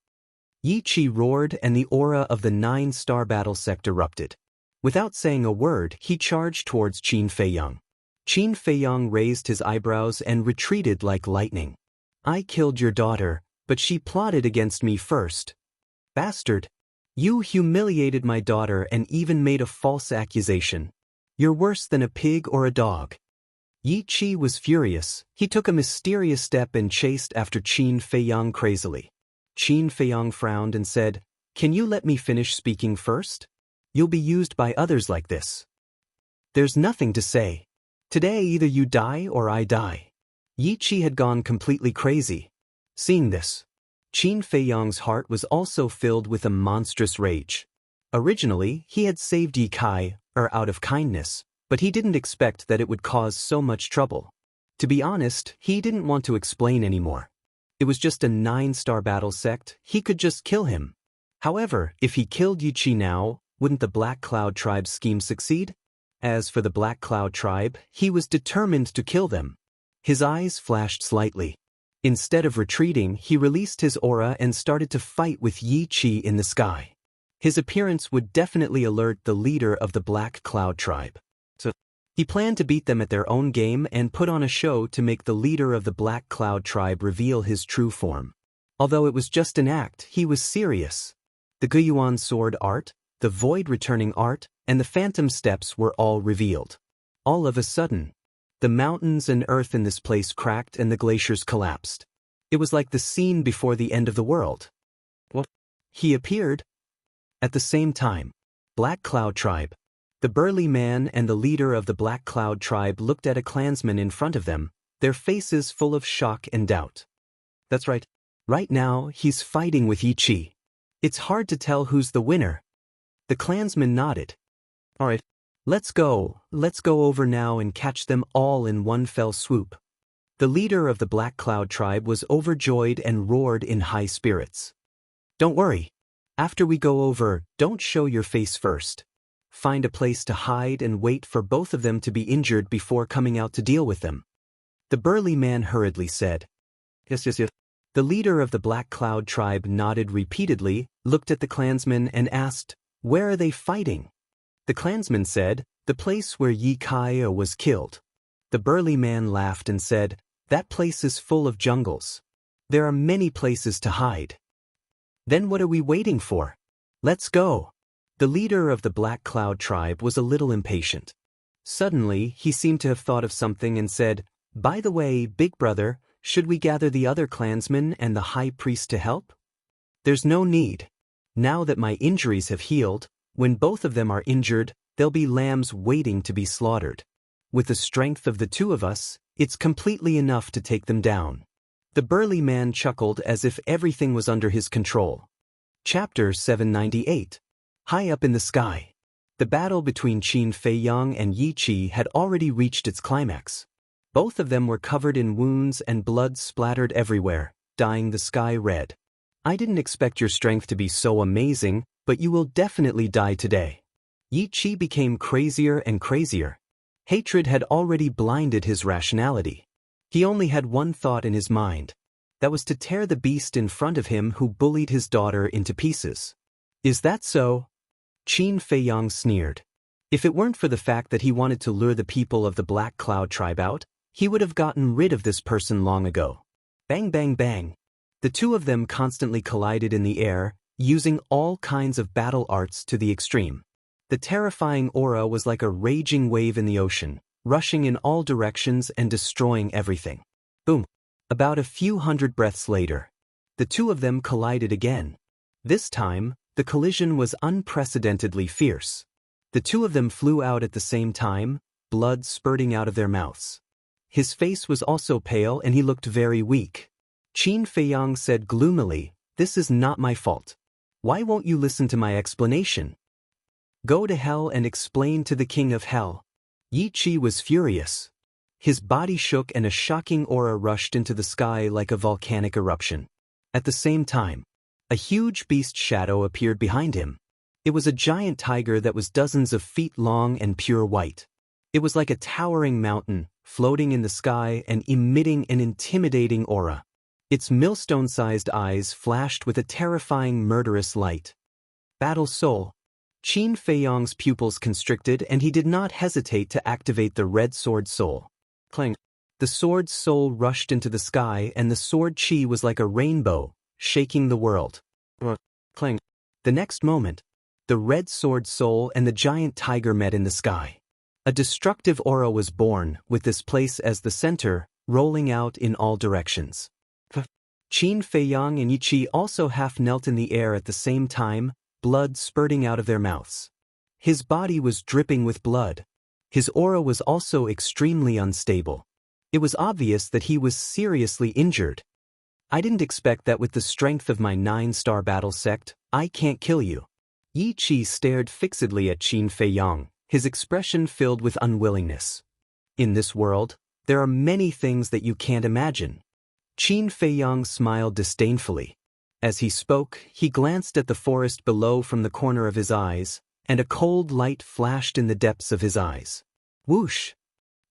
Yi Chi roared and the aura of the 9-star battle sect erupted. Without saying a word, he charged towards Qin Feiyang. Qin Feiyang raised his eyebrows and retreated like lightning. I killed your daughter, but she plotted against me first. Bastard! You humiliated my daughter and even made a false accusation. You're worse than a pig or a dog. Yi Chi was furious. He took a mysterious step and chased after Qin Feiyang crazily. Qin Feiyang frowned and said, "Can you let me finish speaking first? You'll be used by others like this. There's nothing to say. Today either you die or I die." Yi Chi had gone completely crazy. Seeing this, Qin Feiyang's heart was also filled with a monstrous rage. Originally, he had saved Yi Kai, out of kindness, but he didn't expect that it would cause so much trouble. To be honest, he didn't want to explain anymore. It was just a 9-star battle sect, he could just kill him. However, if he killed Yi Chi now, wouldn't the Black Cloud tribe's scheme succeed? As for the Black Cloud tribe, he was determined to kill them. His eyes flashed slightly. Instead of retreating, he released his aura and started to fight with Yi Chi in the sky. His appearance would definitely alert the leader of the Black Cloud tribe. So, he planned to beat them at their own game and put on a show to make the leader of the Black Cloud tribe reveal his true form. Although it was just an act, he was serious. The Guiyuan sword art, the void returning art, and the phantom steps were all revealed. All of a sudden, the mountains and earth in this place cracked and the glaciers collapsed. It was like the scene before the end of the world. What? He appeared. At the same time, Black Cloud tribe. The burly man and the leader of the Black Cloud tribe looked at a clansman in front of them, their faces full of shock and doubt. That's right. Right now, he's fighting with Yi Chi. It's hard to tell who's the winner. The clansman nodded. All right. Let's go over now and catch them all in one fell swoop. The leader of the Black Cloud tribe was overjoyed and roared in high spirits. Don't worry. After we go over, don't show your face first. Find a place to hide and wait for both of them to be injured before coming out to deal with them. The burly man hurriedly said. Yes. The leader of the Black Cloud tribe nodded repeatedly, looked at the clansmen and asked, "Where are they fighting?" The clansman said, "The place where Yi Kai was killed." The burly man laughed and said, "That place is full of jungles. There are many places to hide." Then what are we waiting for? Let's go. The leader of the Black Cloud tribe was a little impatient. Suddenly, he seemed to have thought of something and said, "By the way, big brother, should we gather the other clansmen and the high priest to help?" "There's no need. Now that my injuries have healed, when both of them are injured, there'll be lambs waiting to be slaughtered. With the strength of the two of us, it's completely enough to take them down." The burly man chuckled as if everything was under his control. Chapter 798. High up in the sky. The battle between Qin Feiyang and Yi Chi had already reached its climax. Both of them were covered in wounds and blood splattered everywhere, dyeing the sky red. "I didn't expect your strength to be so amazing, but you will definitely die today." Yi Chi became crazier and crazier. Hatred had already blinded his rationality. He only had one thought in his mind. That was to tear the beast in front of him who bullied his daughter into pieces. "Is that so?" Qin Feiyang sneered. If it weren't for the fact that he wanted to lure the people of the Black Cloud tribe out, he would have gotten rid of this person long ago. Bang bang bang. The two of them constantly collided in the air, using all kinds of battle arts to the extreme. The terrifying aura was like a raging wave in the ocean, rushing in all directions and destroying everything. Boom. About a few hundred breaths later, the two of them collided again. This time, the collision was unprecedentedly fierce. The two of them flew out at the same time, blood spurting out of their mouths. His face was also pale and he looked very weak. Qin Feiyang said gloomily, "This is not my fault. Why won't you listen to my explanation? Go to hell and explain to the king of hell." Yi Chi was furious. His body shook and a shocking aura rushed into the sky like a volcanic eruption. At the same time, a huge beast shadow appeared behind him. It was a giant tiger that was dozens of feet long and pure white. It was like a towering mountain, floating in the sky and emitting an intimidating aura. Its millstone-sized eyes flashed with a terrifying murderous light. Battle Soul. Qin Feiyong's pupils constricted and he did not hesitate to activate the red sword soul. Clang. The sword's soul rushed into the sky and the sword chi was like a rainbow, shaking the world. Clang. The next moment, the red sword soul and the giant tiger met in the sky. A destructive aura was born, with this place as the center, rolling out in all directions. Qin Feiyong and Yi Qi also half knelt in the air at the same time, blood spurting out of their mouths. His body was dripping with blood. His aura was also extremely unstable. It was obvious that he was seriously injured. I didn't expect that with the strength of my 9-star battle sect, I can't kill you. Yi Qi stared fixedly at Qin Feiyong, his expression filled with unwillingness. In this world, there are many things that you can't imagine. Qin Feiyong smiled disdainfully. As he spoke, he glanced at the forest below from the corner of his eyes, and a cold light flashed in the depths of his eyes. Whoosh!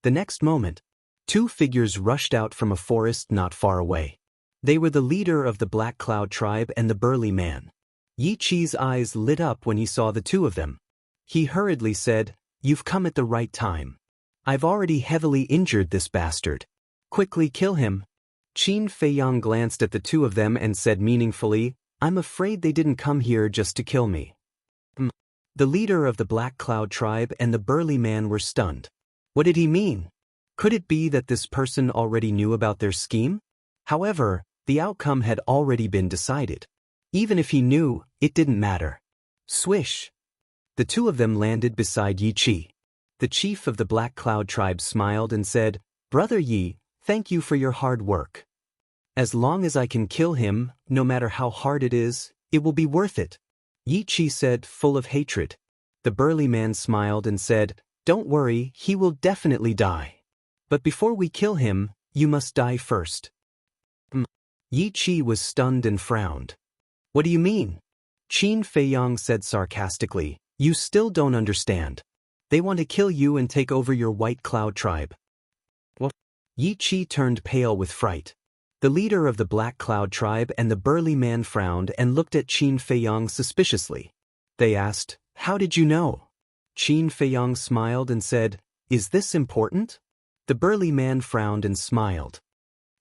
The next moment, 2 figures rushed out from a forest not far away. They were the leader of the Black Cloud tribe and the burly man. Yi Qi's eyes lit up when he saw the 2 of them. He hurriedly said, "You've come at the right time. I've already heavily injured this bastard. Quickly kill him." Qin Feiyong glanced at the 2 of them and said meaningfully, "I'm afraid they didn't come here just to kill me." The leader of the Black Cloud tribe and the burly man were stunned. What did he mean? Could it be that this person already knew about their scheme? However, the outcome had already been decided. Even if he knew, it didn't matter. Swish! The 2 of them landed beside Yi Qi. The chief of the Black Cloud tribe smiled and said, "Brother Yi, thank you for your hard work. As long as I can kill him, no matter how hard it is, it will be worth it." Yi Qi said, full of hatred. The burly man smiled and said, "Don't worry, he will definitely die. But before we kill him, you must die first." Yi Qi was stunned and frowned. "What do you mean?" Qin Feiyong said sarcastically, "You still don't understand. They want to kill you and take over your White Cloud tribe." What? Yi Qi turned pale with fright. The leader of the Black Cloud tribe and the burly man frowned and looked at Qin Feiyong suspiciously. They asked, "How did you know?" Qin Feiyong smiled and said, "Is this important?" The burly man frowned and smiled.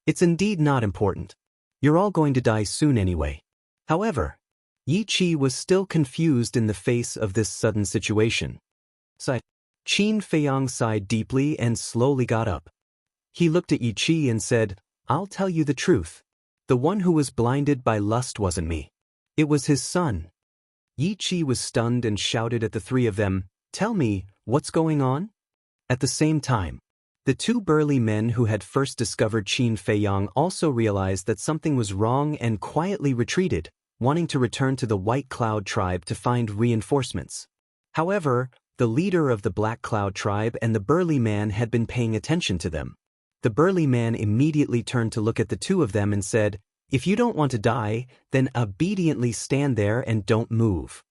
"It's indeed not important. You're all going to die soon anyway." However, Yi Qi was still confused in the face of this sudden situation. Qin Feiyong sighed deeply and slowly got up. He looked at Yi Qi and said, "I'll tell you the truth. The one who was blinded by lust wasn't me. It was his son." Yi Qi was stunned and shouted at the 3 of them, "Tell me, what's going on?" At the same time, the 2 burly men who had first discovered Qin Feiyong also realized that something was wrong and quietly retreated, wanting to return to the White Cloud tribe to find reinforcements. However, the leader of the Black Cloud tribe and the burly man had been paying attention to them. The burly man immediately turned to look at the 2 of them and said, "If you don't want to die, then obediently stand there and don't move."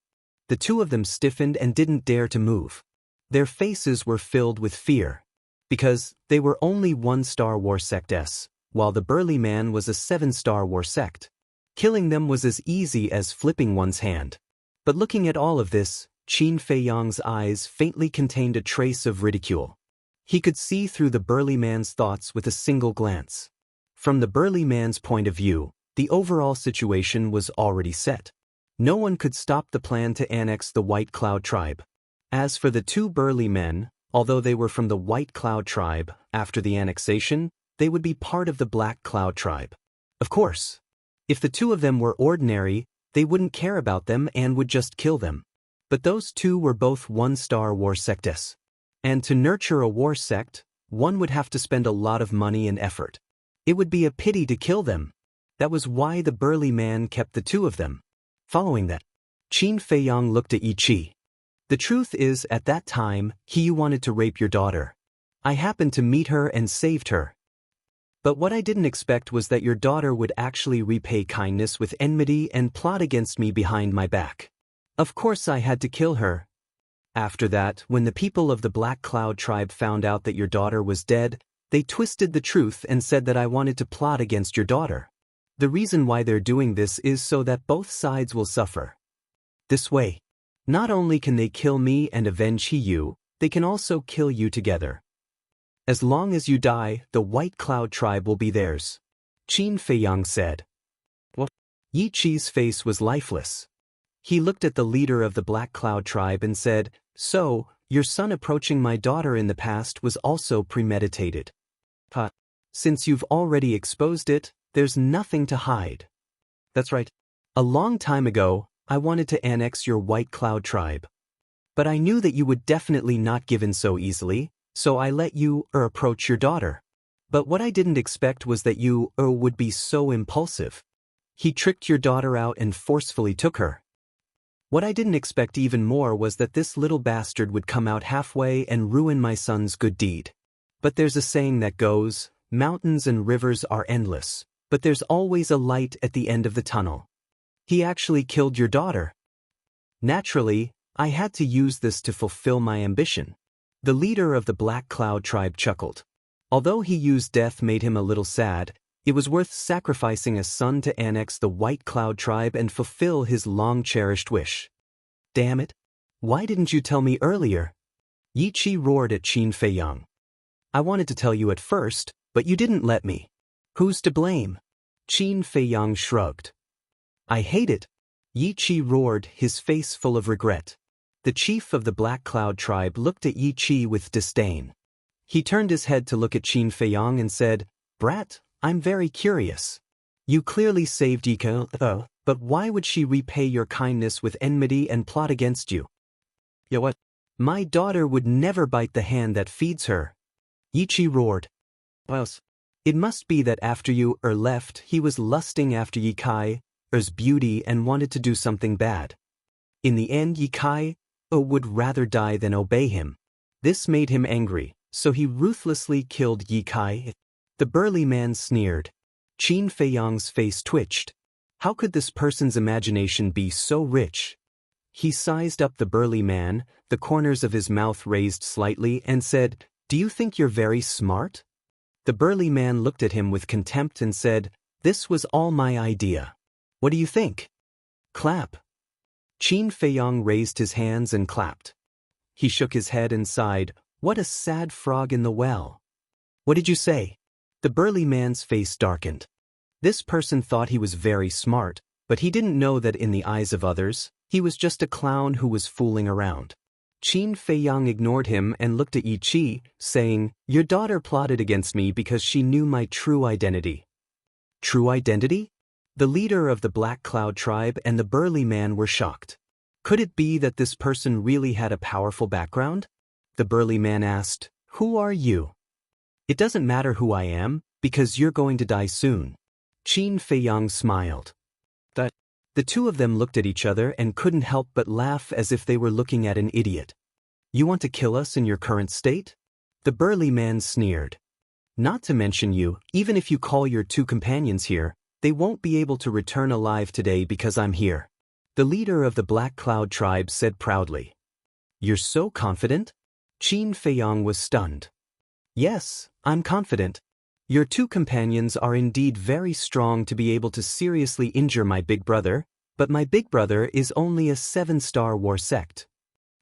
The 2 of them stiffened and didn't dare to move. Their faces were filled with fear. Because they were only 1-star war sect S, while the burly man was a 7-star war sect. Killing them was as easy as flipping one's hand. But looking at all of this, Qin Feiyong's eyes faintly contained a trace of ridicule. He could see through the burly man's thoughts with a single glance. From the burly man's point of view, the overall situation was already set. No one could stop the plan to annex the White Cloud tribe. As for the 2 burly men, although they were from the White Cloud tribe, after the annexation, they would be part of the Black Cloud tribe. Of course, if the 2 of them were ordinary, they wouldn't care about them and would just kill them. But those 2 were both 1-star war sects. And to nurture a war sect, one would have to spend a lot of money and effort. It would be a pity to kill them. That was why the burly man kept the 2 of them. Following that, Qin Feiyong looked at Yi Qi. "The truth is, at that time, he wanted to rape your daughter. I happened to meet her and saved her. But what I didn't expect was that your daughter would actually repay kindness with enmity and plot against me behind my back. Of course I had to kill her. After that, when the people of the Black Cloud tribe found out that your daughter was dead, they twisted the truth and said that I wanted to plot against your daughter. The reason why they're doing this is so that both sides will suffer. This way, not only can they kill me and avenge you, they can also kill you together. As long as you die, the White Cloud tribe will be theirs. Qin Feiyang said. What? Yi Qi's face was lifeless. He looked at the leader of the Black Cloud tribe and said, "So, your son approaching my daughter in the past was also premeditated. But since you've already exposed it, there's nothing to hide." That's right. A long time ago, I wanted to annex your White Cloud tribe. But I knew that you would definitely not give in so easily, so I let you approach your daughter. But what I didn't expect was that you would be so impulsive. He tricked your daughter out and forcefully took her. What I didn't expect even more was that this little bastard would come out halfway and ruin my son's good deed. But there's a saying that goes, mountains and rivers are endless, but there's always a light at the end of the tunnel. He actually killed your daughter. Naturally, I had to use this to fulfill my ambition. The leader of the Black Cloud tribe chuckled. Although he used death made him a little sad, it was worth sacrificing a son to annex the White Cloud tribe and fulfill his long-cherished wish. Damn it! Why didn't you tell me earlier? Yi Qi roared at Qin Feiyang. I wanted to tell you at first, but you didn't let me. Who's to blame? Qin Feiyang shrugged. I hate it. Yi Qi roared, his face full of regret. The chief of the Black Cloud tribe looked at Yi Qi with disdain. He turned his head to look at Qin Feiyang and said, "Brat, I'm very curious. You clearly saved Yiko, but why would she repay your kindness with enmity and plot against you?" "Yeah, what? My daughter would never bite the hand that feeds her." Yi Qi roared. "Well, it must be that after you left, he was lusting after Yi Kai's beauty and wanted to do something bad. In the end, Yi Kai would rather die than obey him. This made him angry, so he ruthlessly killed Yi Kai." The burly man sneered. Qin Feiyang's face twitched. How could this person's imagination be so rich? He sized up the burly man, the corners of his mouth raised slightly, and said, "Do you think you're very smart?" The burly man looked at him with contempt and said, "This was all my idea. What do you think?" Clap. Qin Feiyang raised his hands and clapped. He shook his head and sighed, "What a sad frog in the well." "What did you say?" The burly man's face darkened. This person thought he was very smart, but he didn't know that in the eyes of others, he was just a clown who was fooling around. Qin Feiyang ignored him and looked at Yi Qi, saying, "Your daughter plotted against me because she knew my true identity." True identity? The leader of the Black Cloud tribe and the burly man were shocked. Could it be that this person really had a powerful background? The burly man asked, "Who are you?" "It doesn't matter who I am, because you're going to die soon." Qin Feiyang smiled. The two of them looked at each other and couldn't help but laugh as if they were looking at an idiot. "You want to kill us in your current state?" The burly man sneered. "Not to mention you, even if you call your two companions here, they won't be able to return alive today because I'm here." The leader of the Black Cloud tribe said proudly. "You're so confident?" Qin Feiyang was stunned. "Yes, I'm confident. Your two companions are indeed very strong to be able to seriously injure my big brother, but my big brother is only a 7-star war sect.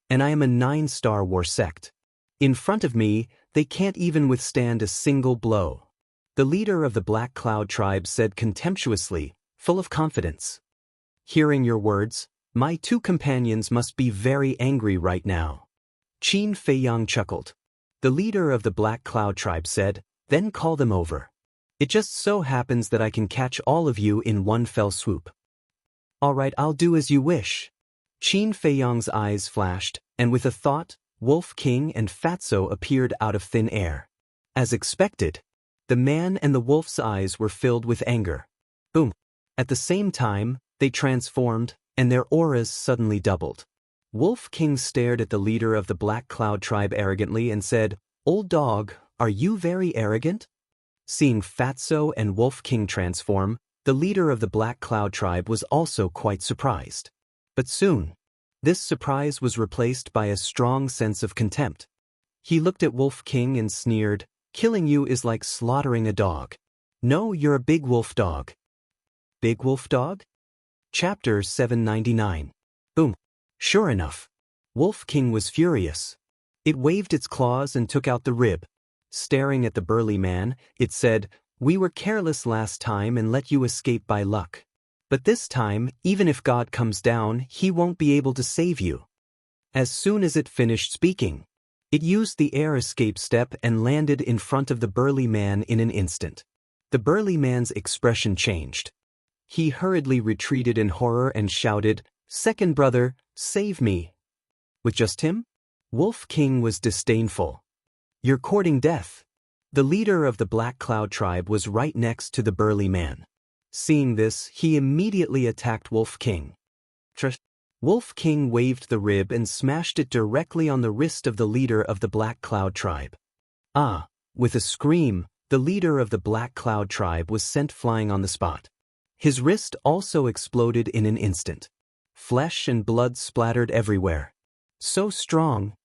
And I am a 9-star war sect. In front of me, they can't even withstand a single blow." The leader of the Black Cloud tribe said contemptuously, full of confidence. "Hearing your words, my two companions must be very angry right now." Qin Feiyang chuckled. The leader of the Black Cloud tribe said, "Then call them over. It just so happens that I can catch all of you in one fell swoop." "All right, I'll do as you wish." Qin Feiyang's eyes flashed, and with a thought, Wolf King and Fatso appeared out of thin air. As expected, the man and the wolf's eyes were filled with anger. Boom. At the same time, they transformed, and their auras suddenly doubled. Wolf King stared at the leader of the Black Cloud tribe arrogantly and said, "Old dog, are you very arrogant?" Seeing Fatso and Wolf King transform, the leader of the Black Cloud tribe was also quite surprised. But soon, This surprise was replaced by a strong sense of contempt. He looked at Wolf King and sneered, "Killing you is like slaughtering a dog. No, you're a big wolf dog." Big wolf dog? Chapter 799. Boom. Sure enough. Wolf King was furious. It waved its claws and took out the rib. Staring at the burly man, it said, "We were careless last time and let you escape by luck. But this time, even if God comes down, he won't be able to save you." As soon as it finished speaking, it used the air escape step and landed in front of the burly man in an instant. The burly man's expression changed. He hurriedly retreated in horror and shouted, "Second brother, save me." With just him? Wolf King was disdainful. "You're courting death." The leader of the Black Cloud tribe was right next to the burly man. Seeing this, he immediately attacked Wolf King. Wolf King waved the rib and smashed it directly on the wrist of the leader of the Black Cloud tribe. Ah! With a scream, the leader of the Black Cloud tribe was sent flying on the spot. His wrist also exploded in an instant. Flesh and blood splattered everywhere. So strong.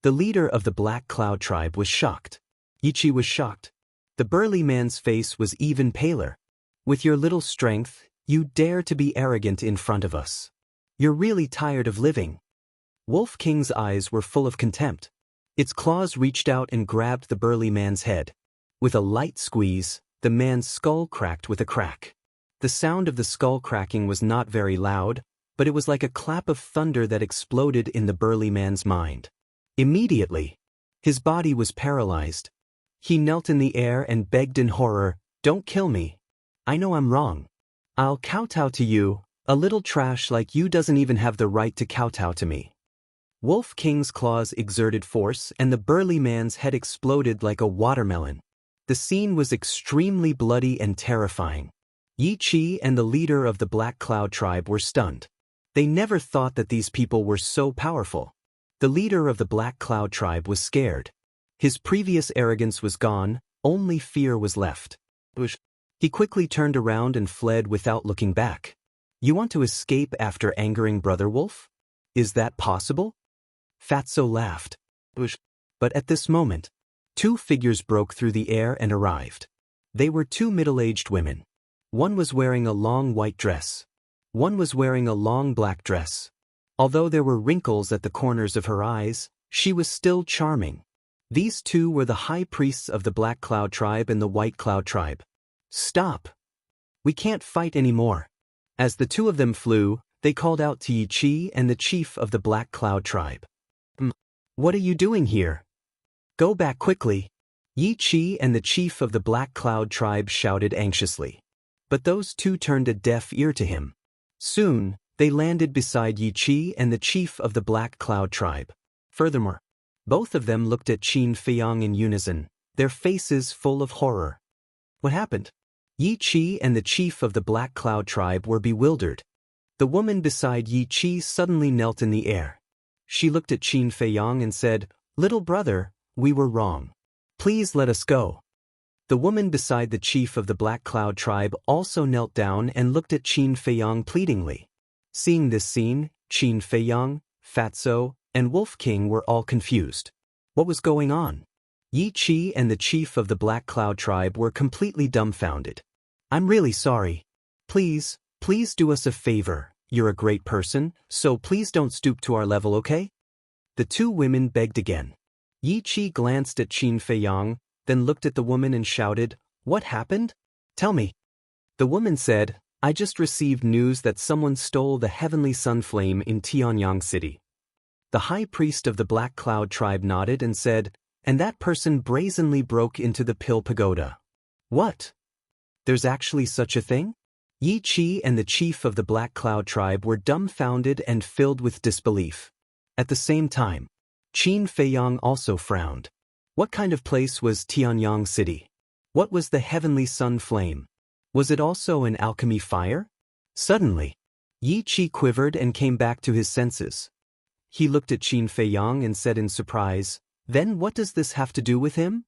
The leader of the Black Cloud tribe was shocked. Yichi was shocked. The burly man's face was even paler. "With your little strength, you dare to be arrogant in front of us. You're really tired of living." Wolf King's eyes were full of contempt. Its claws reached out and grabbed the burly man's head. With a light squeeze, the man's skull cracked with a crack. The sound of the skull cracking was not very loud, but it was like a clap of thunder that exploded in the burly man's mind. Immediately, his body was paralyzed. He knelt in the air and begged in horror, "Don't kill me. I know I'm wrong. I'll kowtow to you. A little trash like you doesn't even have the right to kowtow to me." Wolf King's claws exerted force and the burly man's head exploded like a watermelon. The scene was extremely bloody and terrifying. Yi Chi and the leader of the Black Cloud tribe were stunned. They never thought that these people were so powerful. The leader of the Black Cloud tribe was scared. His previous arrogance was gone, only fear was left. He quickly turned around and fled without looking back. "You want to escape after angering Brother Wolf? Is that possible?" Fatso laughed. But at this moment, two figures broke through the air and arrived. They were two middle-aged women. One was wearing a long white dress. One was wearing a long black dress. Although there were wrinkles at the corners of her eyes, she was still charming. These two were the high priests of the Black Cloud tribe and the White Cloud tribe. "Stop! We can't fight anymore." As the two of them flew, they called out to Yi Chi and the chief of the Black Cloud tribe. What are you doing here? Go back quickly." Yi Chi and the chief of the Black Cloud tribe shouted anxiously. But those two turned a deaf ear to him. Soon, they landed beside Yi Chi and the chief of the Black Cloud tribe. Furthermore, both of them looked at Qin Feiyang in unison, their faces full of horror. What happened? Yi Chi and the chief of the Black Cloud tribe were bewildered. The woman beside Yi Chi suddenly knelt in the air. She looked at Qin Feiyang and said, "Little brother, we were wrong. Please let us go." The woman beside the chief of the Black Cloud tribe also knelt down and looked at Qin Feiyang pleadingly. Seeing this scene, Qin Feiyang, Fatso, and Wolf King were all confused. What was going on? Yi Chi and the chief of the Black Cloud tribe were completely dumbfounded. "I'm really sorry. Please do us a favor. You're a great person, so please don't stoop to our level, okay?" The two women begged again. Yi Chi glanced at Qin Feiyang, then looked at the woman and shouted, "What happened? Tell me." The woman said, "I just received news that someone stole the heavenly sun flame in Tianyang City." The high priest of the Black Cloud tribe nodded and said, "And that person brazenly broke into the Pill Pagoda." "What? There's actually such a thing?" Yi Chi and the chief of the Black Cloud tribe were dumbfounded and filled with disbelief. At the same time, Qin Feiyang also frowned. What kind of place was Tianyang City? What was the heavenly sun flame? Was it also an alchemy fire? Suddenly, Yi Chi quivered and came back to his senses. He looked at Qin Feiyang and said in surprise, "Then what does this have to do with him?"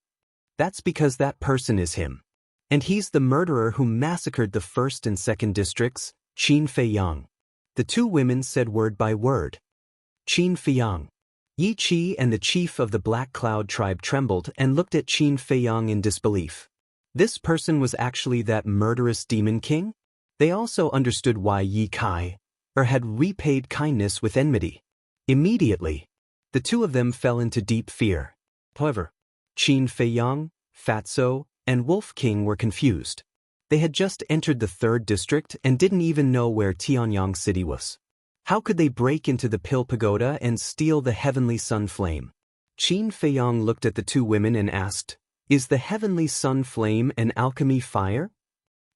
"That's because that person is him. And he's the murderer who massacred the 1st and 2nd districts, Qin Feiyang." The two women said word by word. Qin Feiyang. Yi Qi and the chief of the Black Cloud tribe trembled and looked at Qin Feiyang in disbelief. This person was actually that murderous demon king? They also understood why Yi Kai had repaid kindness with enmity. Immediately, the two of them fell into deep fear. However, Qin Feiyang, Fatso, and Wolf King were confused. They had just entered the 3rd district and didn't even know where Tianyang City was. How could they break into the Pill Pagoda and steal the Heavenly Sun Flame? Qin Feiyang looked at the two women and asked, "Is the Heavenly Sun Flame an alchemy fire?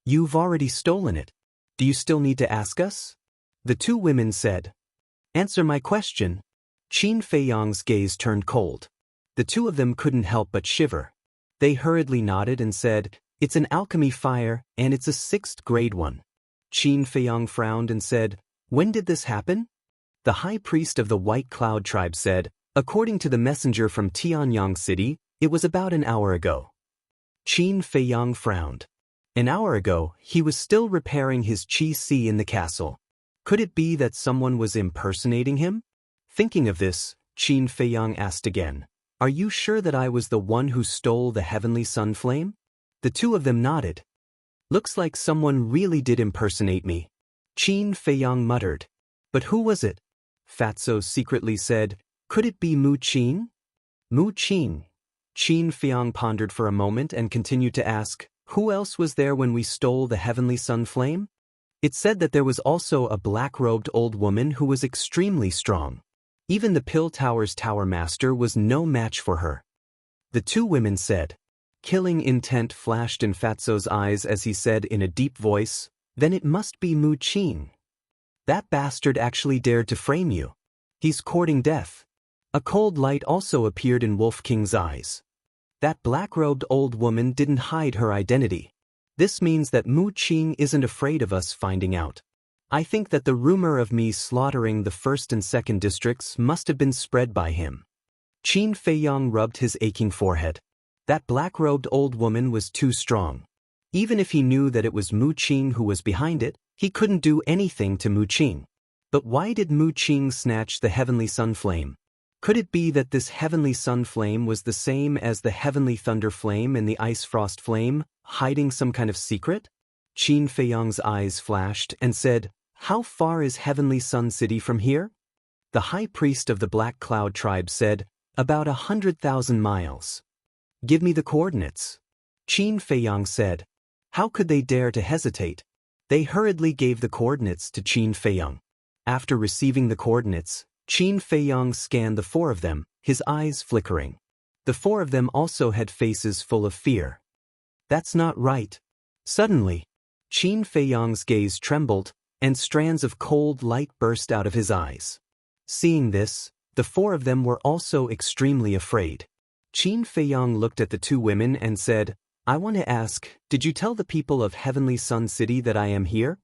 You've already stolen it. Do you still need to ask us?" The two women said, "Answer my question." Qin Feiyang's gaze turned cold. The two of them couldn't help but shiver. They hurriedly nodded and said, "It's an alchemy fire, and it's a 6th grade one." Qin Feiyang frowned and said, "When did this happen?" The high priest of the White Cloud tribe said, "According to the messenger from Tianyang City, it was about an hour ago." Qin Feiyang frowned. An hour ago, he was still repairing his Qi in the castle. Could it be that someone was impersonating him? Thinking of this, Qin Feiyang asked again, "Are you sure that I was the one who stole the Heavenly Sun Flame?" The two of them nodded. "Looks like someone really did impersonate me," Qin Feiyang muttered. "But who was it?" Fatso secretly said, "Could it be Mu Qin?" Mu Qin. Qin Feiyang pondered for a moment and continued to ask, "Who else was there when we stole the Heavenly Sun Flame?" It said that there was also a black-robed old woman who was extremely strong. Even the Pill Tower's tower master was no match for her. The two women said. Killing intent flashed in Fatso's eyes as he said in a deep voice, "Then it must be Mu Qin. That bastard actually dared to frame you. He's courting death." A cold light also appeared in Wolf King's eyes. That black-robed old woman didn't hide her identity. This means that Mu Qin isn't afraid of us finding out. I think that the rumor of me slaughtering the 1st and 2nd districts must have been spread by him. Qin Feiyang rubbed his aching forehead. That black-robed old woman was too strong. Even if he knew that it was Mu Qin who was behind it, he couldn't do anything to Mu Qin. But why did Mu Qin snatch the Heavenly Sun Flame? Could it be that this Heavenly Sun Flame was the same as the Heavenly Thunder Flame and the Ice Frost Flame, hiding some kind of secret? Qin Feiyang's eyes flashed and said, "How far is Heavenly Sun City from here?" The high priest of the Black Cloud tribe said, "About 100,000 miles. Give me the coordinates." Qin Feiyang said. How could they dare to hesitate? They hurriedly gave the coordinates to Qin Feiyang. After receiving the coordinates, Qin Feiyang scanned the four of them, his eyes flickering. The four of them also had faces full of fear. "That's not right." Suddenly, Qin Feiyang's gaze trembled, and strands of cold light burst out of his eyes. Seeing this, the four of them were also extremely afraid. Qin Feiyang looked at the two women and said, "I want to ask, did you tell the people of Heavenly Sun City that I am here?"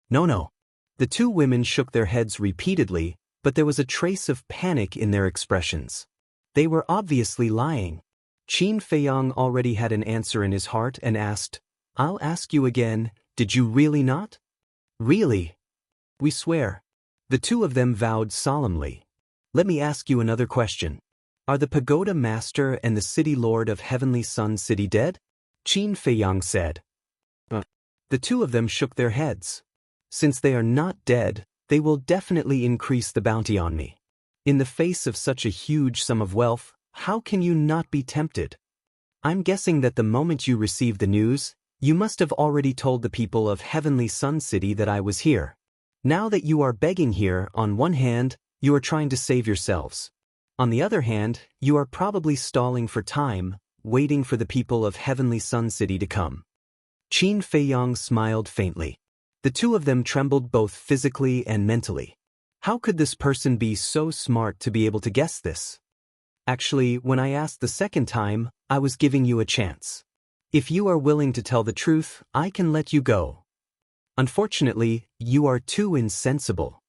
No. The two women shook their heads repeatedly, but there was a trace of panic in their expressions. They were obviously lying. Qin Feiyang already had an answer in his heart and asked, "I'll ask you again, did you really not?" "Really?" "We swear." The two of them vowed solemnly. "Let me ask you another question. Are the Pagoda Master and the City Lord of Heavenly Sun City dead?" Qin Feiyang said. The two of them shook their heads. "Since they are not dead, they will definitely increase the bounty on me. In the face of such a huge sum of wealth, how can you not be tempted? I'm guessing that the moment you received the news, you must have already told the people of Heavenly Sun City that I was here. Now that you are begging here, on one hand, you are trying to save yourselves. On the other hand, you are probably stalling for time, waiting for the people of Heavenly Sun City to come." Qin Feiyang smiled faintly. The two of them trembled both physically and mentally. How could this person be so smart to be able to guess this? Actually, when I asked the second time, I was giving you a chance. If you are willing to tell the truth, I can let you go. Unfortunately, you are too insensible.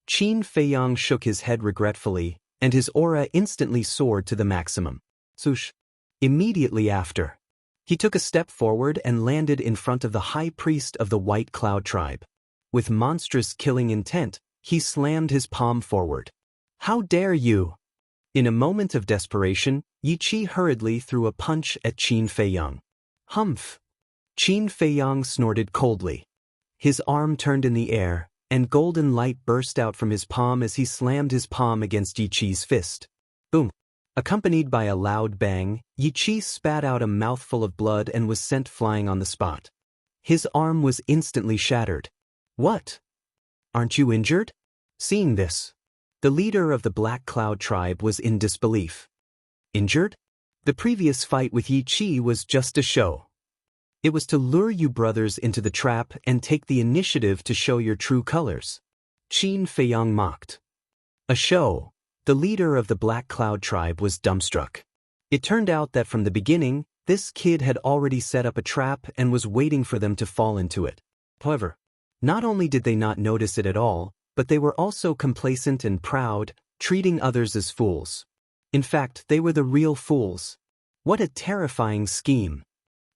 Qin Feiyang shook his head regretfully, and his aura instantly soared to the maximum. Swoosh. Immediately after, he took a step forward and landed in front of the high priest of the White Cloud tribe. With monstrous killing intent, he slammed his palm forward. How dare you? In a moment of desperation, Yi Qi hurriedly threw a punch at Qin Feiyang. Humph! Qin Feiyang snorted coldly. His arm turned in the air, and golden light burst out from his palm as he slammed his palm against Yi Qi's fist. Boom! Accompanied by a loud bang, Yi Qi spat out a mouthful of blood and was sent flying on the spot. His arm was instantly shattered. What? Aren't you injured? Seeing this, the leader of the Black Cloud tribe was in disbelief. Injured? The previous fight with Yi Qi was just a show. It was to lure you brothers into the trap and take the initiative to show your true colors. Qin Feiyang mocked. A show. The leader of the Black Cloud tribe was dumbstruck. It turned out that from the beginning, this kid had already set up a trap and was waiting for them to fall into it. However, not only did they not notice it at all, but they were also complacent and proud, treating others as fools. In fact, they were the real fools. What a terrifying scheme.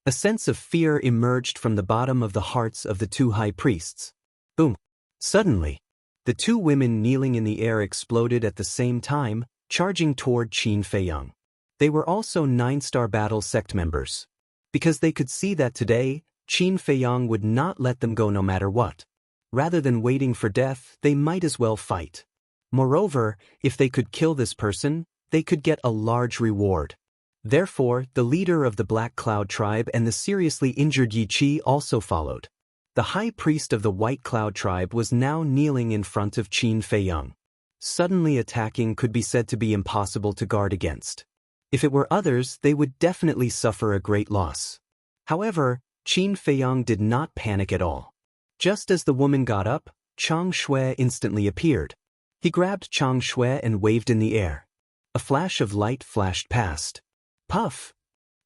A sense of fear emerged from the bottom of the hearts of the two high priests. Boom! Suddenly, the two women kneeling in the air exploded at the same time, charging toward Qin Feiyang. They were also 9-star battle sect members. Because they could see that today, Qin Feiyang would not let them go no matter what. Rather than waiting for death, they might as well fight. Moreover, if they could kill this person, they could get a large reward. Therefore, the leader of the Black Cloud tribe and the seriously injured Yi Qi also followed. The high priest of the White Cloud tribe was now kneeling in front of Qin Feiyang. Suddenly attacking could be said to be impossible to guard against. If it were others, they would definitely suffer a great loss. However, Qin Feiyang did not panic at all. Just as the woman got up, Chang Shui instantly appeared. He grabbed Chang Shui and waved in the air. A flash of light flashed past. Puff!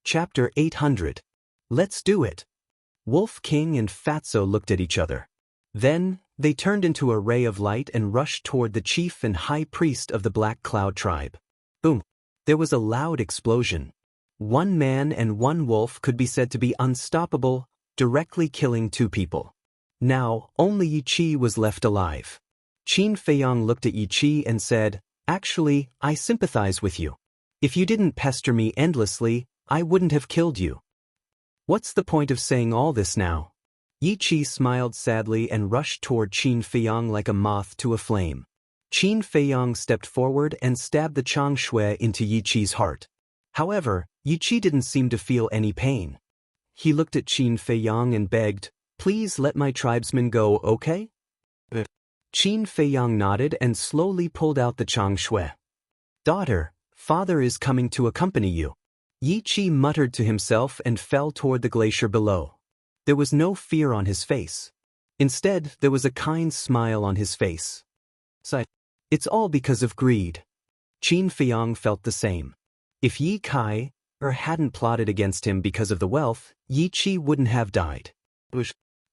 Chapter 800. Let's do it! Wolf King and Fatso looked at each other. Then, they turned into a ray of light and rushed toward the chief and high priest of the Black Cloud tribe. Boom! There was a loud explosion. One man and one wolf could be said to be unstoppable, directly killing two people. Now, only Yi Qi was left alive. Qin Feiyang looked at Yi Qi and said, "Actually, I sympathize with you. If you didn't pester me endlessly, I wouldn't have killed you." What's the point of saying all this now? Yi Qi smiled sadly and rushed toward Qin Feiyang like a moth to a flame. Qin Feiyang stepped forward and stabbed the Chang Shui into Yi Qi's heart. However, Yi Qi didn't seem to feel any pain. He looked at Qin Feiyang and begged, "Please let my tribesmen go, okay?" Qin Feiyang nodded and slowly pulled out the Chang Shui. "Daughter, father is coming to accompany you." Yi Qi muttered to himself and fell toward the glacier below. There was no fear on his face. Instead, there was a kind smile on his face. It's all because of greed. Qin Feiyang felt the same. If Yi Kai hadn't plotted against him because of the wealth, Yi Qi wouldn't have died.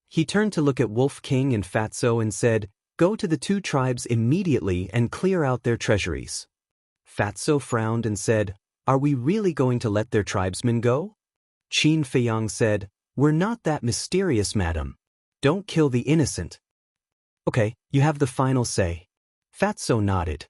He turned to look at Wolf King and Fatso and said, "Go to the two tribes immediately and clear out their treasuries." Fatso frowned and said, "Are we really going to let their tribesmen go?" Qin Feiyang said, "We're not that mysterious, madam. Don't kill the innocent." "Okay, you have the final say." Fatso nodded.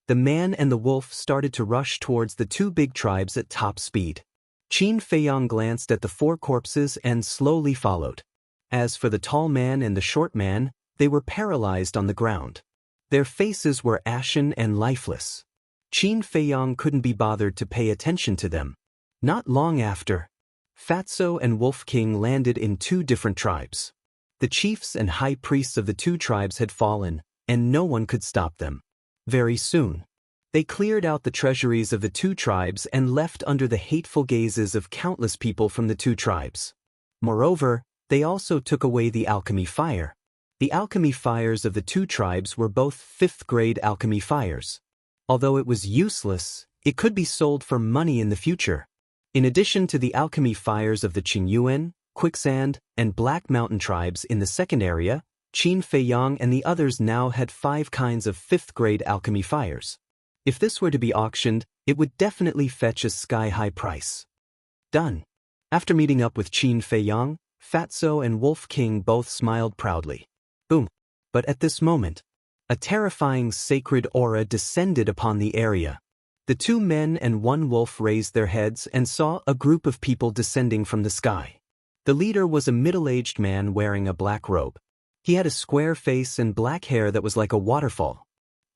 The man and the wolf started to rush towards the two big tribes at top speed. Qin Feiyang glanced at the four corpses and slowly followed. As for the tall man and the short man, they were paralyzed on the ground. Their faces were ashen and lifeless. Qin Feiyang couldn't be bothered to pay attention to them. Not long after, Fatso and Wolf King landed in two different tribes. The chiefs and high priests of the two tribes had fallen, and no one could stop them. Very soon, they cleared out the treasuries of the two tribes and left under the hateful gazes of countless people from the two tribes. Moreover, they also took away the alchemy fire. The alchemy fires of the two tribes were both 5th-grade alchemy fires. Although it was useless, it could be sold for money in the future. In addition to the alchemy fires of the Qingyuan, Quicksand, and Black Mountain tribes in the second area, Qin Feiyang and the others now had 5 kinds of 5th-grade alchemy fires. If this were to be auctioned, it would definitely fetch a sky-high price. Done. After meeting up with Qin Feiyang, Fatso and Wolf King both smiled proudly. Boom. But at this moment, A terrifying sacred aura descended upon the area. The 2 men and 1 wolf raised their heads and saw a group of people descending from the sky. The leader was a middle-aged man wearing a black robe. He had a square face and black hair that was like a waterfall.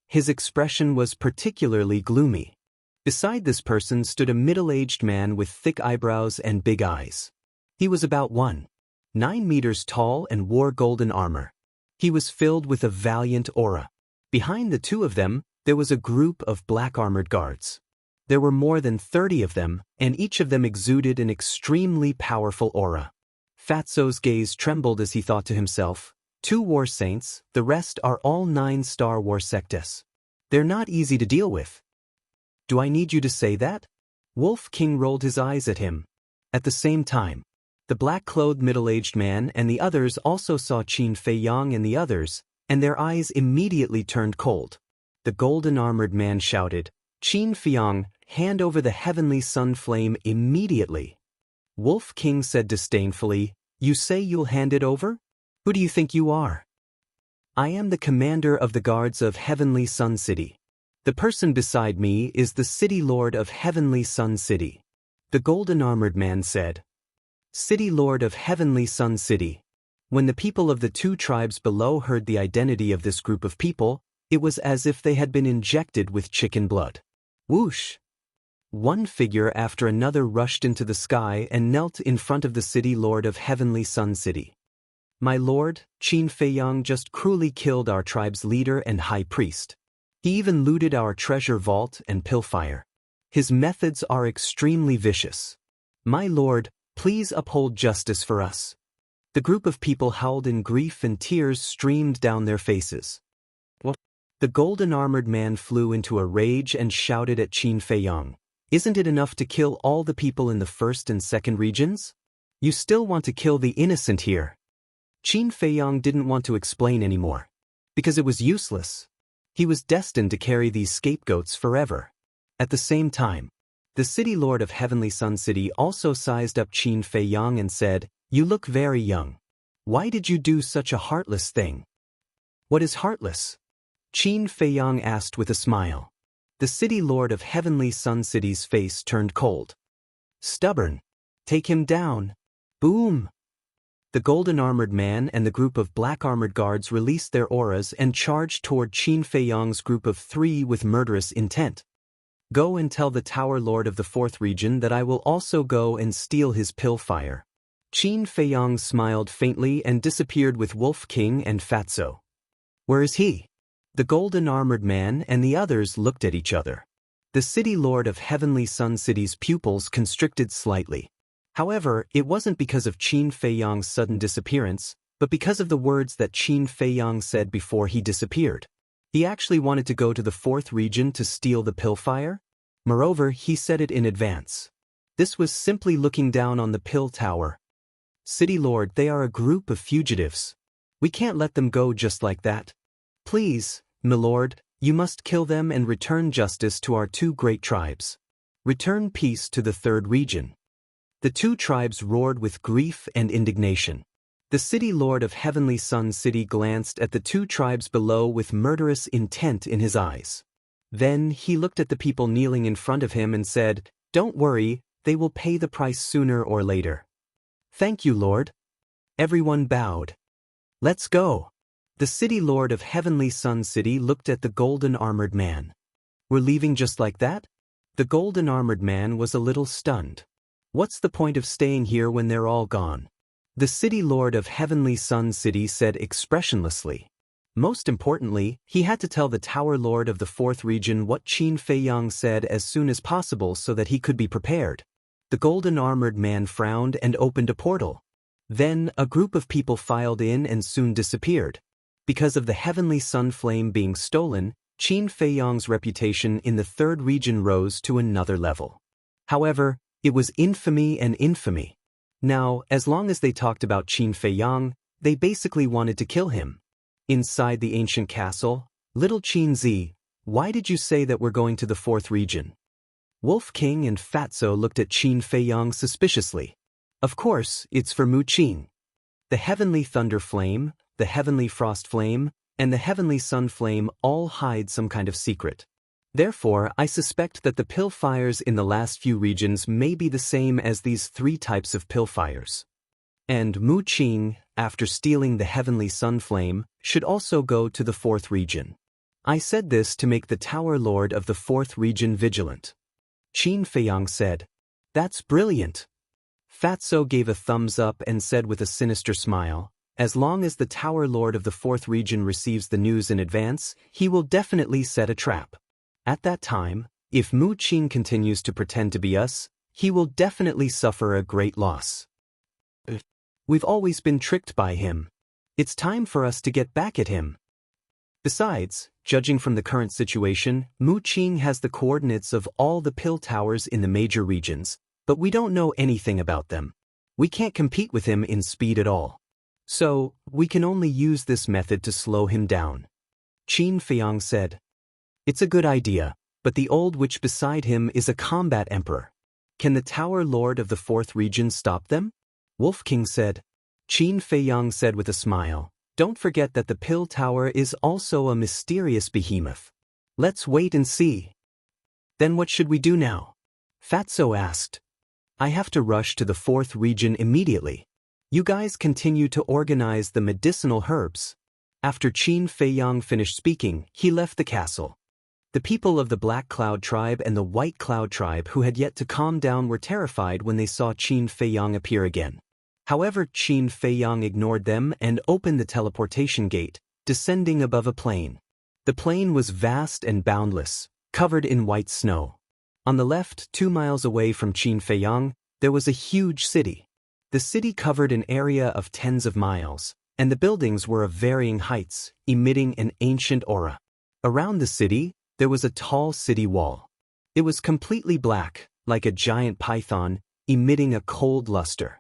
His expression was particularly gloomy. Beside this person stood a middle-aged man with thick eyebrows and big eyes. He was about 1.9 meters tall and wore golden armor. He was filled with a valiant aura. Behind the 2 of them, there was a group of black-armored guards. There were more than 30 of them, and each of them exuded an extremely powerful aura. Fatso's gaze trembled as he thought to himself, 2 war saints, the rest are all 9-star war sectes. They're not easy to deal with. Do I need you to say that? Wolf King rolled his eyes at him. At the same time, the black-clothed middle-aged man and the others also saw Qin Fei Yang and the others, and their eyes immediately turned cold. The golden-armored man shouted, Qin Fei Yang, hand over the heavenly sun flame immediately. Wolf King said disdainfully, you say you'll hand it over? Who do you think you are? I am the commander of the guards of Heavenly Sun City. The person beside me is the city lord of Heavenly Sun City. The golden-armored man said, City lord of Heavenly Sun City. When the people of the 2 tribes below heard the identity of this group of people, it was as if they had been injected with chicken blood. Whoosh! One figure after another rushed into the sky and knelt in front of the city lord of Heavenly Sun City. My lord, Qin Fei Yang just cruelly killed our tribe's leader and high priest. He even looted our treasure vault and pilfire. His methods are extremely vicious. My lord, please uphold justice for us. The group of people howled in grief and tears streamed down their faces. What? The golden-armored man flew into a rage and shouted at Qin Fei Yang. Isn't it enough to kill all the people in the 1st and 2nd regions? You still want to kill the innocent here. Qin Fei Yang didn't want to explain anymore. Because it was useless. He was destined to carry these scapegoats forever. At the same time, the city lord of Heavenly Sun City also sized up Qin Fei Yang and said, you look very young. Why did you do such a heartless thing? What is heartless? Qin Fei Yang asked with a smile. The city lord of Heavenly Sun City's face turned cold. Stubborn. Take him down. Boom! The golden-armored man and the group of black-armored guards released their auras and charged toward Qin Fei Yang's group of 3 with murderous intent. Go and tell the Tower Lord of the 4th region that I will also go and steal his pilfire. Qin Fei Yang smiled faintly and disappeared with Wolf King and Fatso. Where is he? The golden-armored man and the others looked at each other. The city lord of Heavenly Sun City's pupils constricted slightly. However, it wasn't because of Qin Fei Yang's sudden disappearance, but because of the words that Qin Fei Yang said before he disappeared. He actually wanted to go to the 4th region to steal the pilfire. Moreover, he said it in advance. This was simply looking down on the pill tower. City Lord, they are a group of fugitives. We can't let them go just like that. Please, milord, you must kill them and return justice to our 2 great tribes. Return peace to the 3rd region. The 2 tribes roared with grief and indignation. The city lord of Heavenly Sun City glanced at the 2 tribes below with murderous intent in his eyes. Then he looked at the people kneeling in front of him and said, Don't worry, they will pay the price sooner or later. Thank you, Lord. Everyone bowed. Let's go. The city lord of Heavenly Sun City looked at the golden-armored man. We're leaving just like that? The golden-armored man was a little stunned. What's the point of staying here when they're all gone? The city lord of Heavenly Sun City said expressionlessly. Most importantly, he had to tell the Tower Lord of the 4th region what Qin Fei Yang said as soon as possible so that he could be prepared. The golden-armored man frowned and opened a portal. Then, a group of people filed in and soon disappeared. Because of the Heavenly Sun Flame being stolen, Qin Fei Yang's reputation in the 3rd region rose to another level. However, it was infamy and infamy. Now, as long as they talked about Qin Fei Yang, they basically wanted to kill him. Inside the ancient castle, little Qin Zi, why did you say that we're going to the 4th region? Wolf King and Fatso looked at Qin Fei Yang suspiciously. Of course, it's for Mu Qin. The Heavenly Thunder Flame, the Heavenly Frost Flame, and the heavenly sun flame all hide some kind of secret. Therefore, I suspect that the pill fires in the last few regions may be the same as these 3 types of pill fires. And Mu Qing, after stealing the heavenly sun flame, should also go to the 4th region. I said this to make the Tower Lord of the 4th region vigilant. Qin Feiyang said, "That's brilliant." Fatso gave a thumbs up and said with a sinister smile, "As long as the Tower Lord of the 4th region receives the news in advance, he will definitely set a trap. At that time, if Mu Qing continues to pretend to be us, he will definitely suffer a great loss. We've always been tricked by him. It's time for us to get back at him." Besides, judging from the current situation, Mu Qing has the coordinates of all the pill towers in the major regions, but we don't know anything about them. We can't compete with him in speed at all. So, we can only use this method to slow him down. Qin Feiyang said, "It's a good idea, but the old witch beside him is a combat emperor. Can the Tower Lord of the 4th region stop them?" Wolf King said. Qin Feiyang said with a smile, "Don't forget that the pill tower is also a mysterious behemoth. Let's wait and see." "Then what should we do now?" Fatso asked. "I have to rush to the 4th region immediately. You guys continue to organize the medicinal herbs." After Qin Feiyang finished speaking, he left the castle. The people of the Black Cloud tribe and the White Cloud tribe who had yet to calm down were terrified when they saw Qin Feiyang appear again. However, Qin Feiyang ignored them and opened the teleportation gate, descending above a plain. The plain was vast and boundless, covered in white snow. On the left, 2 miles away from Qin Feiyang, there was a huge city. The city covered an area of tens of miles, and the buildings were of varying heights, emitting an ancient aura. Around the city, there was a tall city wall. It was completely black, like a giant python, emitting a cold luster.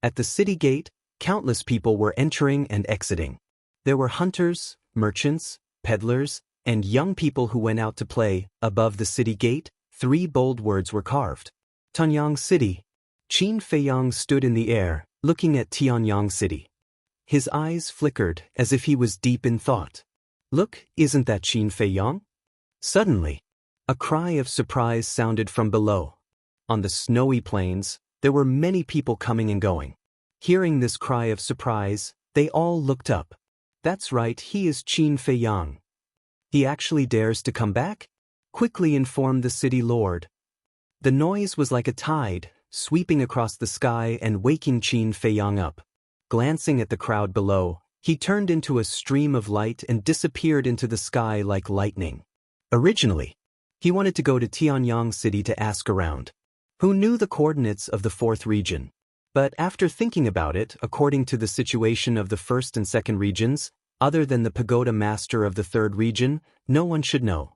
At the city gate, countless people were entering and exiting. There were hunters, merchants, peddlers, and young people who went out to play. Above the city gate, 3 bold words were carved. Tianyang City. Qin Feiyang stood in the air, looking at Tianyang City. His eyes flickered as if he was deep in thought. "Look, isn't that Qin Feiyang?" Suddenly, a cry of surprise sounded from below. On the snowy plains, there were many people coming and going. Hearing this cry of surprise, they all looked up. "That's right, he is Qin Feiyang. He actually dares to come back?" quickly informed the city lord. The noise was like a tide, sweeping across the sky and waking Qin Feiyang up. Glancing at the crowd below, he turned into a stream of light and disappeared into the sky like lightning. Originally, he wanted to go to Tianyang City to ask around who knew the coordinates of the 4th region. But after thinking about it, according to the situation of the 1st and 2nd regions, other than the Pagoda Master of the 3rd region, no one should know.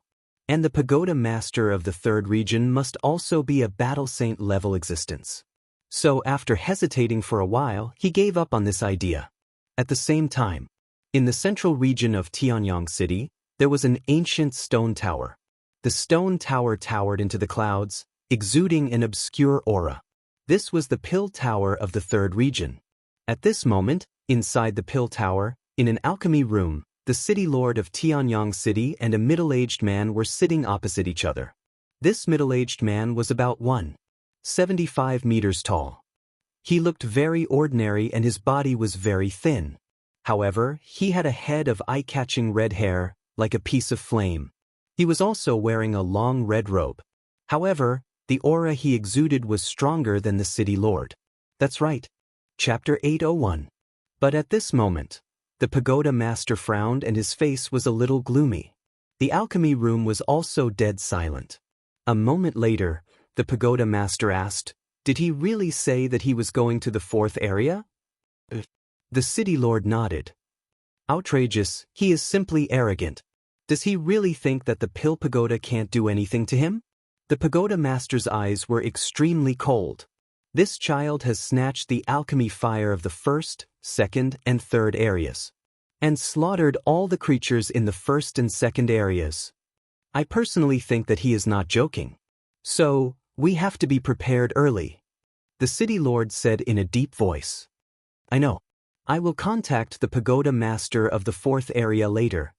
And the Pagoda Master of the 3rd region must also be a Battle Saint level existence. So after hesitating for a while, he gave up on this idea. At the same time, in the central region of Tianyang City, there was an ancient stone tower. The stone tower towered into the clouds, exuding an obscure aura. This was the Pill Tower of the 3rd region. At this moment, inside the Pill Tower, in an alchemy room, the city lord of Tianyang City and a middle-aged man were sitting opposite each other. This middle-aged man was about 1.75 meters tall. He looked very ordinary and his body was very thin. However, he had a head of eye-catching red hair, like a piece of flame. He was also wearing a long red robe. However, the aura he exuded was stronger than the city lord. That's right. Chapter 801. But at this moment, the Pagoda Master frowned and his face was a little gloomy. The alchemy room was also dead silent. A moment later, the Pagoda Master asked, "Did he really say that he was going to the 4th area?" The city lord nodded. "Outrageous, he is simply arrogant. Does he really think that the Pill Pagoda can't do anything to him?" The Pagoda Master's eyes were extremely cold. This child has snatched the alchemy fire of the 1st, 2nd, and 3rd areas, and slaughtered all the creatures in the 1st and 2nd areas. I personally think that he is not joking. So, we have to be prepared early. The city lord said in a deep voice. "I know. I will contact the pagoda master of the 4th area later.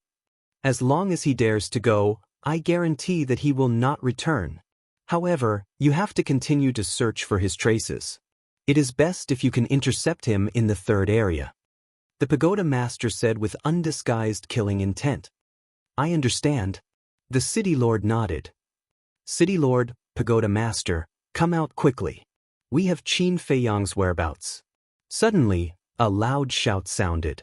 As long as he dares to go, I guarantee that he will not return. However, you have to continue to search for his traces. It is best if you can intercept him in the 3rd area. The pagoda master said with undisguised killing intent. I understand. The city lord nodded. City lord, pagoda master, come out quickly. We have Qin Feiyang's whereabouts. Suddenly, a loud shout sounded.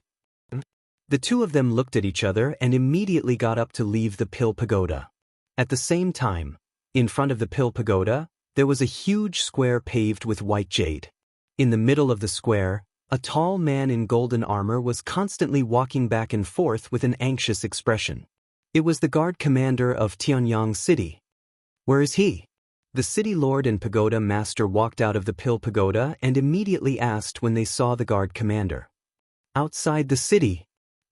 The two of them looked at each other and immediately got up to leave the Pill Pagoda. At the same time, in front of the Pill Pagoda, there was a huge square paved with white jade. In the middle of the square, a tall man in golden armor was constantly walking back and forth with an anxious expression. It was the guard commander of Tianyang City. Where is he? The city lord and pagoda master walked out of the Pill Pagoda and immediately asked when they saw the guard commander. Outside the city,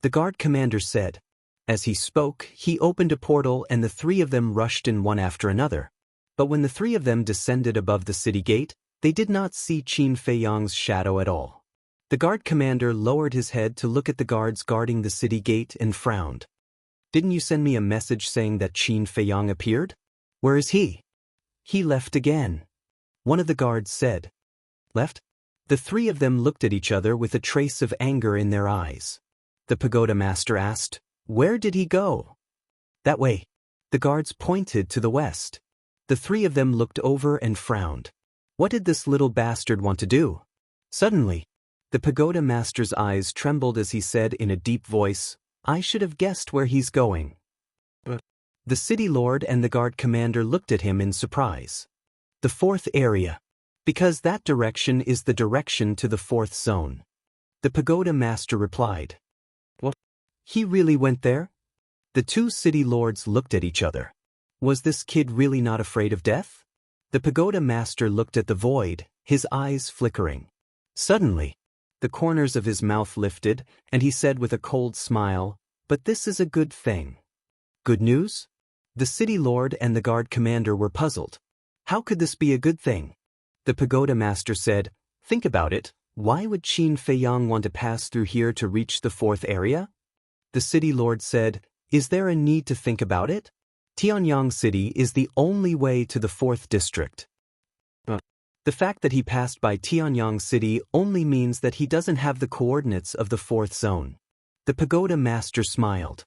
the guard commander said. As he spoke, he opened a portal and the 3 of them rushed in one after another. But when the 3 of them descended above the city gate, they did not see Qin Feiyang's shadow at all. The guard commander lowered his head to look at the guards guarding the city gate and frowned. Didn't you send me a message saying that Qin Feiyang appeared? Where is he? He left again. One of the guards said. Left? The 3 of them looked at each other with a trace of anger in their eyes. The pagoda master asked, Where did he go? That way. The guards pointed to the west. The 3 of them looked over and frowned. What did this little bastard want to do? Suddenly, the pagoda master's eyes trembled as he said in a deep voice, I should have guessed where he's going. The city lord and the guard commander looked at him in surprise. The 4th area. Because that direction is the direction to the 4th zone. The pagoda master replied. What? He really went there? The 2 city lords looked at each other. Was this kid really not afraid of death? The pagoda master looked at the void, his eyes flickering. Suddenly, the corners of his mouth lifted, and he said with a cold smile, But this is a good thing. Good news? The city lord and the guard commander were puzzled. How could this be a good thing? The pagoda master said, Think about it, why would Qin Feiyang want to pass through here to reach the 4th area? The city lord said, Is there a need to think about it? Tianyang City is the only way to the 4th district. The fact that he passed by Tianyang City only means that he doesn't have the coordinates of the 4th zone. The pagoda master smiled.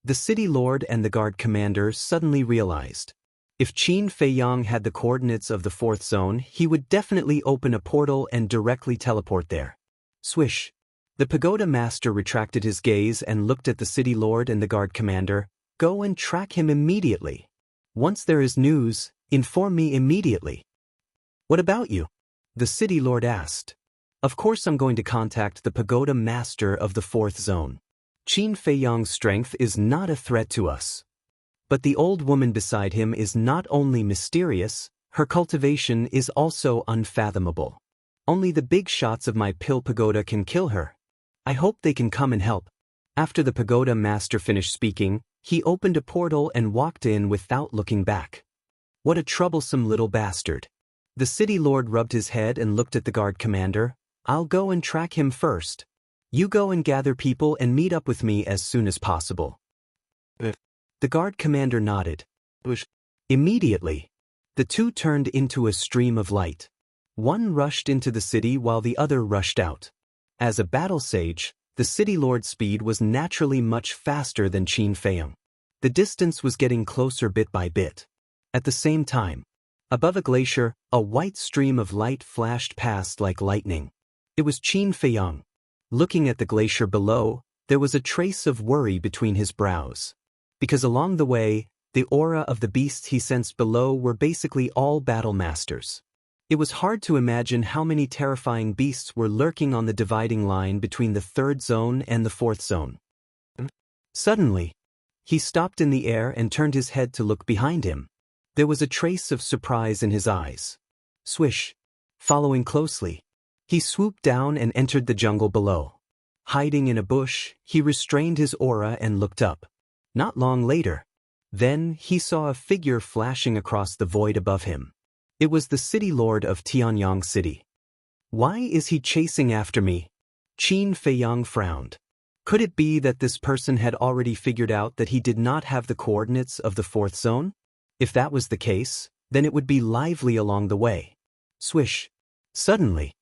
The city lord and the guard commander suddenly realized. If Qin Feiyang had the coordinates of the 4th zone, he would definitely open a portal and directly teleport there. Swish. The pagoda master retracted his gaze and looked at the city lord and the guard commander. Go and track him immediately. Once there is news, inform me immediately. What about you? The city lord asked. Of course I'm going to contact the pagoda master of the 4th zone. Qin Feiyang's strength is not a threat to us. But the old woman beside him is not only mysterious, her cultivation is also unfathomable. Only the big shots of my Pill Pagoda can kill her. I hope they can come and help. After the pagoda master finished speaking, he opened a portal and walked in without looking back. What a troublesome little bastard. The city lord rubbed his head and looked at the guard commander. I'll go and track him first. You go and gather people and meet up with me as soon as possible. The guard commander nodded. Immediately, the 2 turned into a stream of light. One rushed into the city while the other rushed out. As a battle sage, the city lord's speed was naturally much faster than Qin Feiyang. The distance was getting closer bit by bit. At the same time, above a glacier, a white stream of light flashed past like lightning. It was Qin Feiyang. Looking at the glacier below, there was a trace of worry between his brows. Because along the way, the aura of the beasts he sensed below were basically all battle masters. It was hard to imagine how many terrifying beasts were lurking on the dividing line between the 3rd zone and the 4th zone. Suddenly, he stopped in the air and turned his head to look behind him. There was a trace of surprise in his eyes. Swish. Following closely, he swooped down and entered the jungle below. Hiding in a bush, he restrained his aura and looked up. Not long later, then he saw a figure flashing across the void above him. It was the city lord of Tianyang City. Why is he chasing after me? Qin Feiyang frowned. Could it be that this person had already figured out that he did not have the coordinates of the fourth zone? If that was the case, then it would be lively along the way. Swish. Suddenly,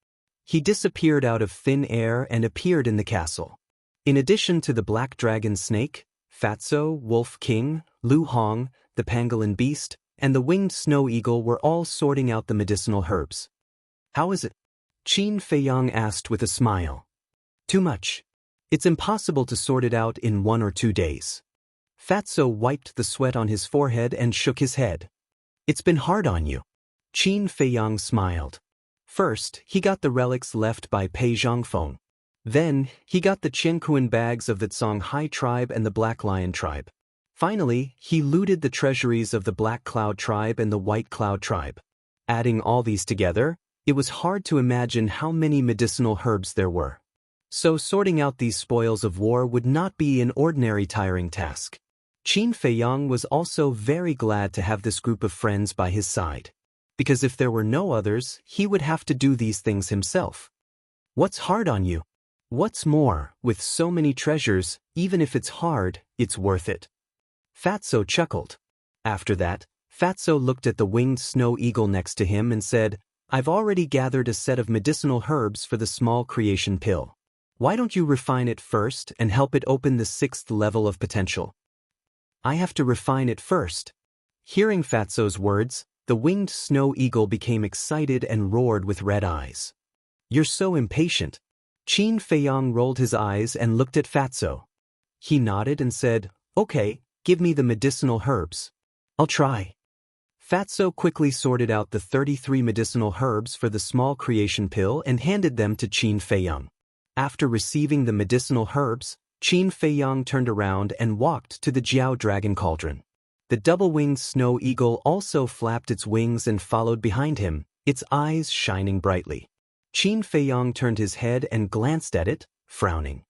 he disappeared out of thin air and appeared in the castle. In addition to the black dragon snake, Fatso, Wolf King, Lu Hong, the pangolin beast, and the winged snow eagle were all sorting out the medicinal herbs. How is it? Qin Feiyang asked with a smile. Too much. It's impossible to sort it out in 1 or 2 days. Fatso wiped the sweat on his forehead and shook his head. It's been hard on you. Qin Feiyang smiled. First, he got the relics left by Pei Zhangfeng. Then, he got the Qianquan bags of the Songhai tribe and the Black Lion tribe. Finally, he looted the treasuries of the Black Cloud tribe and the White Cloud tribe. Adding all these together, it was hard to imagine how many medicinal herbs there were. So sorting out these spoils of war would not be an ordinary tiring task. Qin Feiyang was also very glad to have this group of friends by his side. Because if there were no others, he would have to do these things himself. What's hard on you? What's more, with so many treasures, even if it's hard, it's worth it. Fatso chuckled. After that, Fatso looked at the winged snow eagle next to him and said, I've already gathered a set of medicinal herbs for the small creation pill. Why don't you refine it first and help it open the 6th level of potential? I have to refine it first. Hearing Fatso's words, the winged snow eagle became excited and roared with red eyes. You're so impatient. Qin Feiyang rolled his eyes and looked at Fatso. He nodded and said, Okay, give me the medicinal herbs. I'll try. Fatso quickly sorted out the 33 medicinal herbs for the small creation pill and handed them to Qin Feiyang. After receiving the medicinal herbs, Qin Feiyang turned around and walked to the Jiao Dragon Cauldron. The double-winged snow eagle also flapped its wings and followed behind him, its eyes shining brightly. Qin Feiyang turned his head and glanced at it, frowning.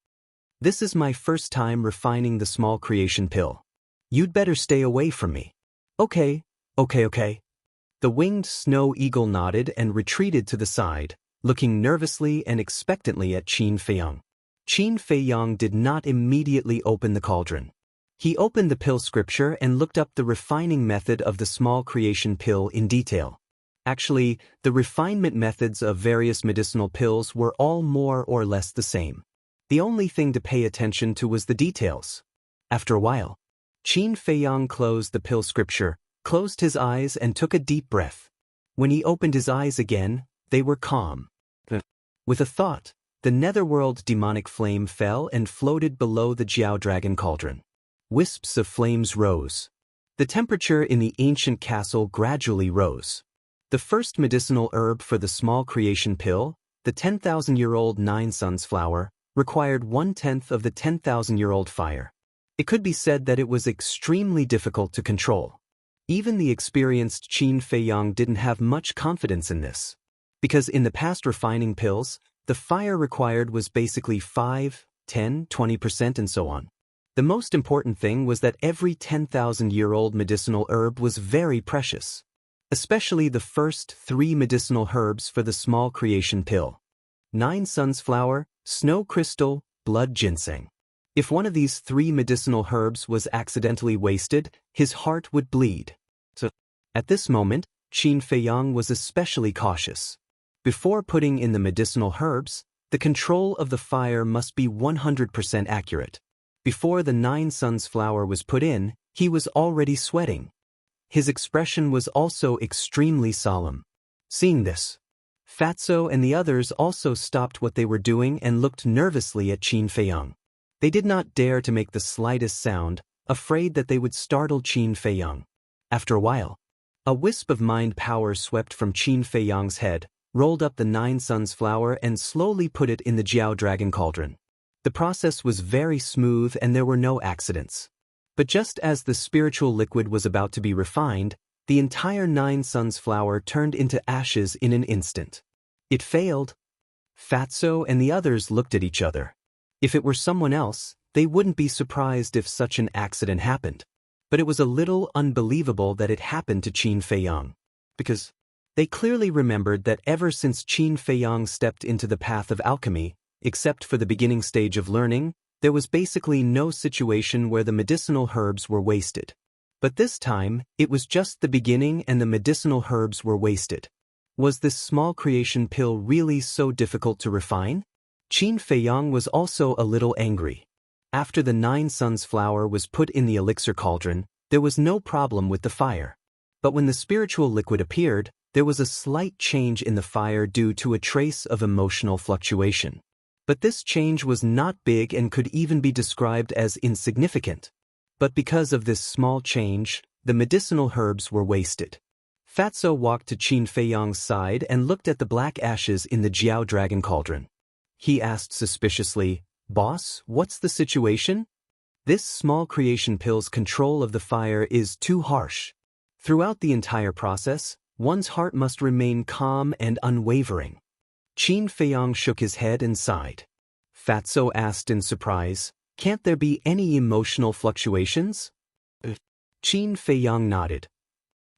This is my first time refining the small creation pill. You'd better stay away from me. Okay. The winged snow eagle nodded and retreated to the side, looking nervously and expectantly at Qin Feiyang. Qin Feiyang did not immediately open the cauldron. He opened the pill scripture and looked up the refining method of the small creation pill in detail. Actually, the refinement methods of various medicinal pills were all more or less the same. The only thing to pay attention to was the details. After a while, Qin Feiyang closed the pill scripture, closed his eyes and took a deep breath. When he opened his eyes again, they were calm. With a thought, the netherworld demonic flame fell and floated below the Jiao Dragon Cauldron. Wisps of flames rose. The temperature in the ancient castle gradually rose. The first medicinal herb for the small creation pill, the 10,000-year-old 9 suns flower, required 1/10 of the 10,000-year-old fire. It could be said that it was extremely difficult to control. Even the experienced Qin Feiyang didn't have much confidence in this. Because in the past refining pills, the fire required was basically 5, 10, 20% and so on. The most important thing was that every 10,000-year-old medicinal herb was very precious. Especially the first 3 medicinal herbs for the small creation pill. 9 suns flower, snow crystal, blood ginseng. If one of these 3 medicinal herbs was accidentally wasted, his heart would bleed. So, at this moment, Qin Feiyang was especially cautious. Before putting in the medicinal herbs, the control of the fire must be 100% accurate. Before the 9 suns flower was put in, he was already sweating. His expression was also extremely solemn. Seeing this, Fatso and the others also stopped what they were doing and looked nervously at Qin Feiyang. They did not dare to make the slightest sound, afraid that they would startle Qin Feiyang. After a while, a wisp of mind power swept from Qin Feiyang's head, rolled up the 9 suns flower and slowly put it in the Jiao Dragon Cauldron. The process was very smooth and there were no accidents. But just as the spiritual liquid was about to be refined, the entire 9 suns flower turned into ashes in an instant. It failed. Fatso and the others looked at each other. If it were someone else, they wouldn't be surprised if such an accident happened. But it was a little unbelievable that it happened to Qin Feiyang. Because they clearly remembered that ever since Qin Feiyang stepped into the path of alchemy, Except for the beginning stage of learning, there was basically no situation where the medicinal herbs were wasted. But this time, it was just the beginning and the medicinal herbs were wasted. Was this small creation pill really so difficult to refine? Qin Feiyang was also a little angry. After the 9 suns flower was put in the elixir cauldron, there was no problem with the fire. But when the spiritual liquid appeared, there was a slight change in the fire due to a trace of emotional fluctuation. But this change was not big and could even be described as insignificant. But because of this small change, the medicinal herbs were wasted. Fatso walked to Qin Feiyang's side and looked at the black ashes in the Jiao dragon cauldron. He asked suspiciously, "Boss, what's the situation?" This small creation pill's control of the fire is too harsh. Throughout the entire process, one's heart must remain calm and unwavering. Qin Feiyang shook his head and sighed. Fatso asked in surprise, "Can't there be any emotional fluctuations?" Qin Feiyang nodded.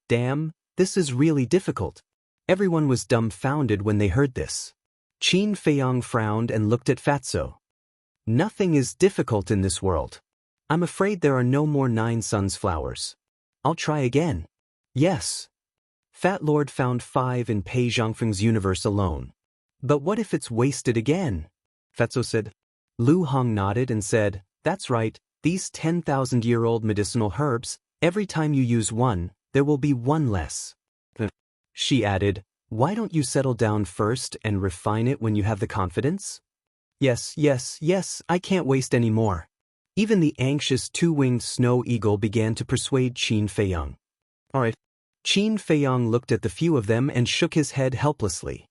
"Damn, this is really difficult." Everyone was dumbfounded when they heard this. Qin Feiyang frowned and looked at Fatso. "Nothing is difficult in this world. I'm afraid there are no more 9 suns flowers. I'll try again." "Yes." Fat Lord found 5 in Pei Zhangfeng's universe alone. "But what if it's wasted again?" Fatso said. Lu Hong nodded and said, "That's right, these 10,000-year-old medicinal herbs, every time you use one, there will be one less." She added, "Why don't you settle down first and refine it when you have the confidence?" Yes, I can't waste any more." Even the anxious 2-winged snow eagle began to persuade Qin Feiyang. "All right." Qin Feiyang looked at the few of them and shook his head helplessly.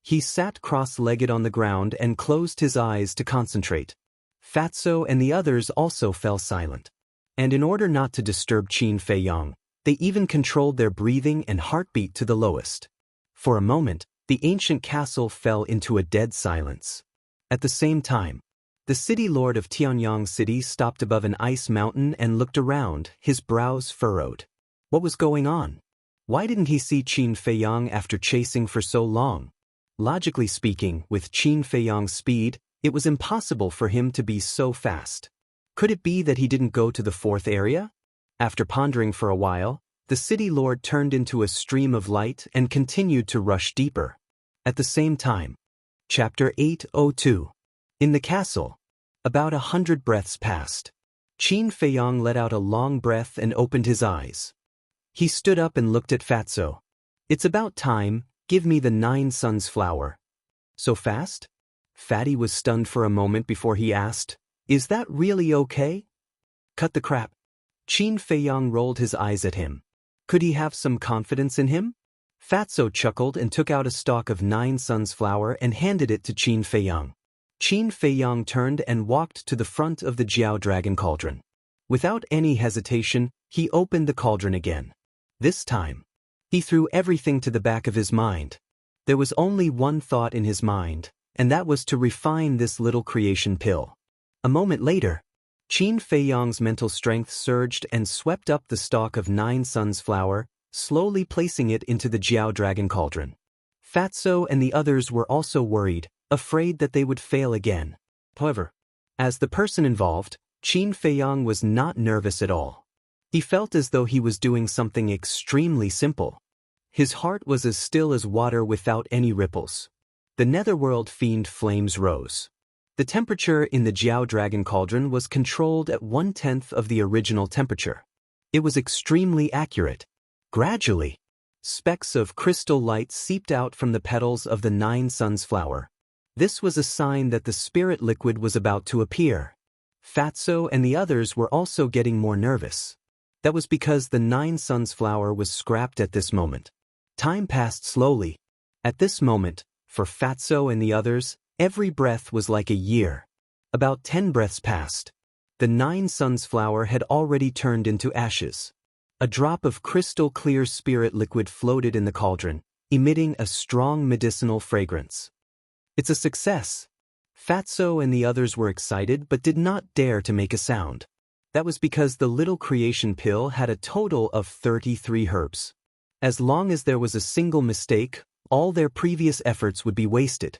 He sat cross-legged on the ground and closed his eyes to concentrate. Fatso and the others also fell silent. And in order not to disturb Qin Feiyang, they even controlled their breathing and heartbeat to the lowest. For a moment, the ancient castle fell into a dead silence. At the same time, the city lord of Tianyang City stopped above an ice mountain and looked around, his brows furrowed. What was going on? Why didn't he see Qin Feiyang after chasing for so long? Logically speaking, with Qin Feiyang's speed, it was impossible for him to be so fast. Could it be that he didn't go to the 4th area? After pondering for a while, the city lord turned into a stream of light and continued to rush deeper. At the same time, Chapter 802. In the castle, about 100 breaths passed. Qin Feiyang let out a long breath and opened his eyes. He stood up and looked at Fatso. "It's about time, give me the 9 suns flower." "So fast?" Fatty was stunned for a moment before he asked, "Is that really okay?" "Cut the crap." Qin Feiyang rolled his eyes at him. Could he have some confidence in him? Fatso chuckled and took out a stalk of 9 suns flower and handed it to Qin Feiyang. Qin Feiyang turned and walked to the front of the Jiao dragon cauldron. Without any hesitation, he opened the cauldron again. This time, he threw everything to the back of his mind. There was only one thought in his mind, and that was to refine this little creation pill. A moment later, Qin Feiyang's mental strength surged and swept up the stalk of 9 suns flower, slowly placing it into the Jiao dragon cauldron. Fatso and the others were also worried, afraid that they would fail again. However, as the person involved, Qin Feiyang was not nervous at all. He felt as though he was doing something extremely simple. His heart was as still as water without any ripples. The netherworld fiend flames rose. The temperature in the Jiao dragon cauldron was controlled at 1/10 of the original temperature. It was extremely accurate. Gradually, specks of crystal light seeped out from the petals of the 9 suns flower. This was a sign that the spirit liquid was about to appear. Fatso and the others were also getting more nervous. That was because the 9 suns flower was scrapped at this moment. Time passed slowly. At this moment, for Fatso and the others, every breath was like a year. About 10 breaths passed. The 9 suns flower had already turned into ashes. A drop of crystal-clear spirit liquid floated in the cauldron, emitting a strong medicinal fragrance. "It's a success." Fatso and the others were excited but did not dare to make a sound. That was because the little creation pill had a total of 33 herbs. As long as there was a single mistake, all their previous efforts would be wasted.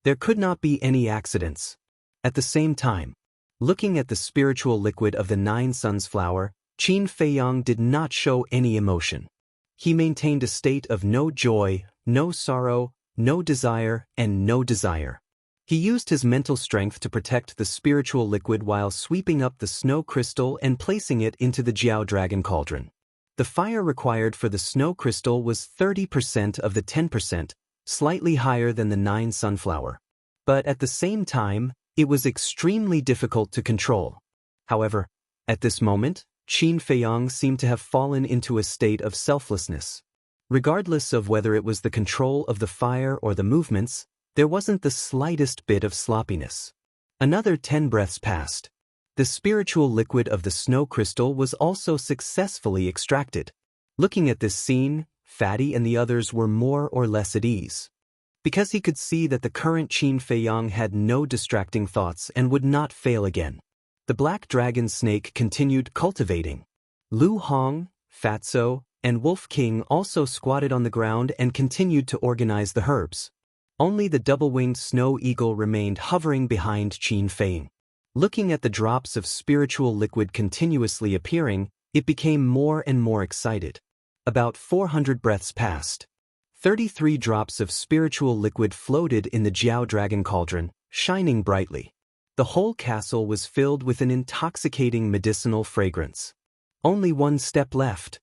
There could not be any accidents. At the same time, looking at the spiritual liquid of the 9 suns flower, Qin Feiyang did not show any emotion. He maintained a state of no joy, no sorrow, no desire, and no desire. He used his mental strength to protect the spiritual liquid while sweeping up the snow crystal and placing it into the Jiao Dragon Cauldron. The fire required for the snow crystal was 30% of the 10%, slightly higher than the 9 sunflower. But at the same time, it was extremely difficult to control. However, at this moment, Qin Feiyang seemed to have fallen into a state of selflessness. Regardless of whether it was the control of the fire or the movements, there wasn't the slightest bit of sloppiness. Another 10 breaths passed. The spiritual liquid of the snow crystal was also successfully extracted. Looking at this scene, Fatty and the others were more or less at ease. Because he could see that the current Qin Feiyang had no distracting thoughts and would not fail again. The black dragon snake continued cultivating. Lu Hong, Fatso, and Wolf King also squatted on the ground and continued to organize the herbs. Only the double-winged snow eagle remained hovering behind Qin Feiyang. Looking at the drops of spiritual liquid continuously appearing, it became more and more excited. About 400 breaths passed. 33 drops of spiritual liquid floated in the Jiao Dragon Cauldron, shining brightly. The whole castle was filled with an intoxicating medicinal fragrance. Only one step left.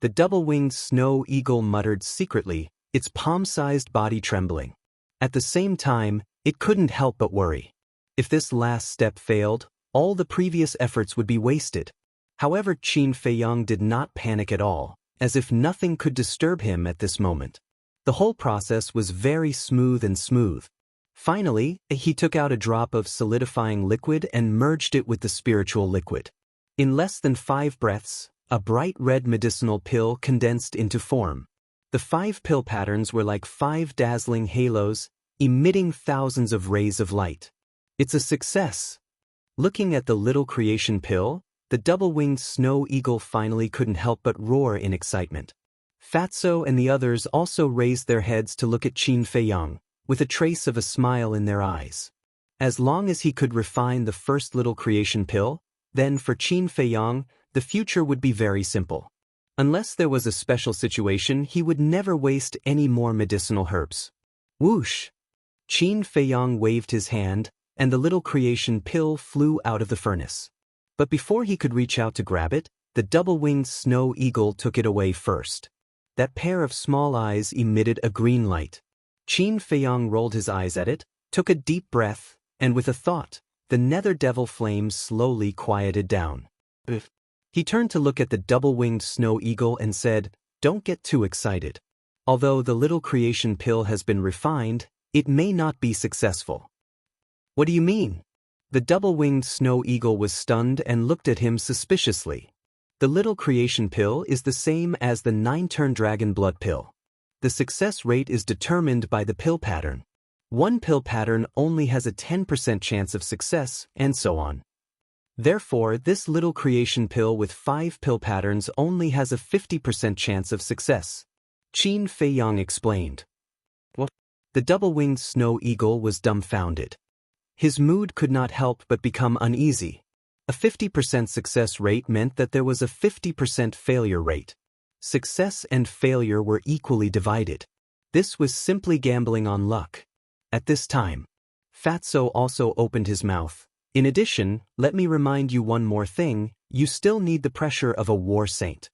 The double-winged snow eagle muttered secretly, its palm-sized body trembling. At the same time, it couldn't help but worry. If this last step failed, all the previous efforts would be wasted. However, Qin Feiyang did not panic at all, as if nothing could disturb him at this moment. The whole process was very smooth and smooth. Finally, he took out a drop of solidifying liquid and merged it with the spiritual liquid. In less than 5 breaths, a bright red medicinal pill condensed into form. The 5 pill patterns were like 5 dazzling halos, emitting thousands of rays of light. It's a success. Looking at the little creation pill, the double-winged snow eagle finally couldn't help but roar in excitement. Fatso and the others also raised their heads to look at Qin Feiyang, with a trace of a smile in their eyes. As long as he could refine the first little creation pill, then for Qin Feiyang, the future would be very simple. Unless there was a special situation, he would never waste any more medicinal herbs. Whoosh! Qin Feiyang waved his hand, and the little creation pill flew out of the furnace. But before he could reach out to grab it, the double-winged snow eagle took it away first. That pair of small eyes emitted a green light. Qin Feiyang rolled his eyes at it, took a deep breath, and with a thought, the nether devil flame slowly quieted down. He turned to look at the double-winged snow eagle and said, "Don't get too excited. Although the little creation pill has been refined, it may not be successful." "What do you mean?" The double-winged snow eagle was stunned and looked at him suspiciously. The little creation pill is the same as the 9-turn dragon blood pill. The success rate is determined by the pill pattern. One pill pattern only has a 10% chance of success, and so on. Therefore, this little creation pill with 5 pill patterns only has a 50% chance of success. Qin Feiyang explained. What? The double-winged snow eagle was dumbfounded. His mood could not help but become uneasy. A 50% success rate meant that there was a 50% failure rate. Success and failure were equally divided. This was simply gambling on luck. At this time, Fatso also opened his mouth. In addition, let me remind you one more thing, you still need the pressure of a war saint.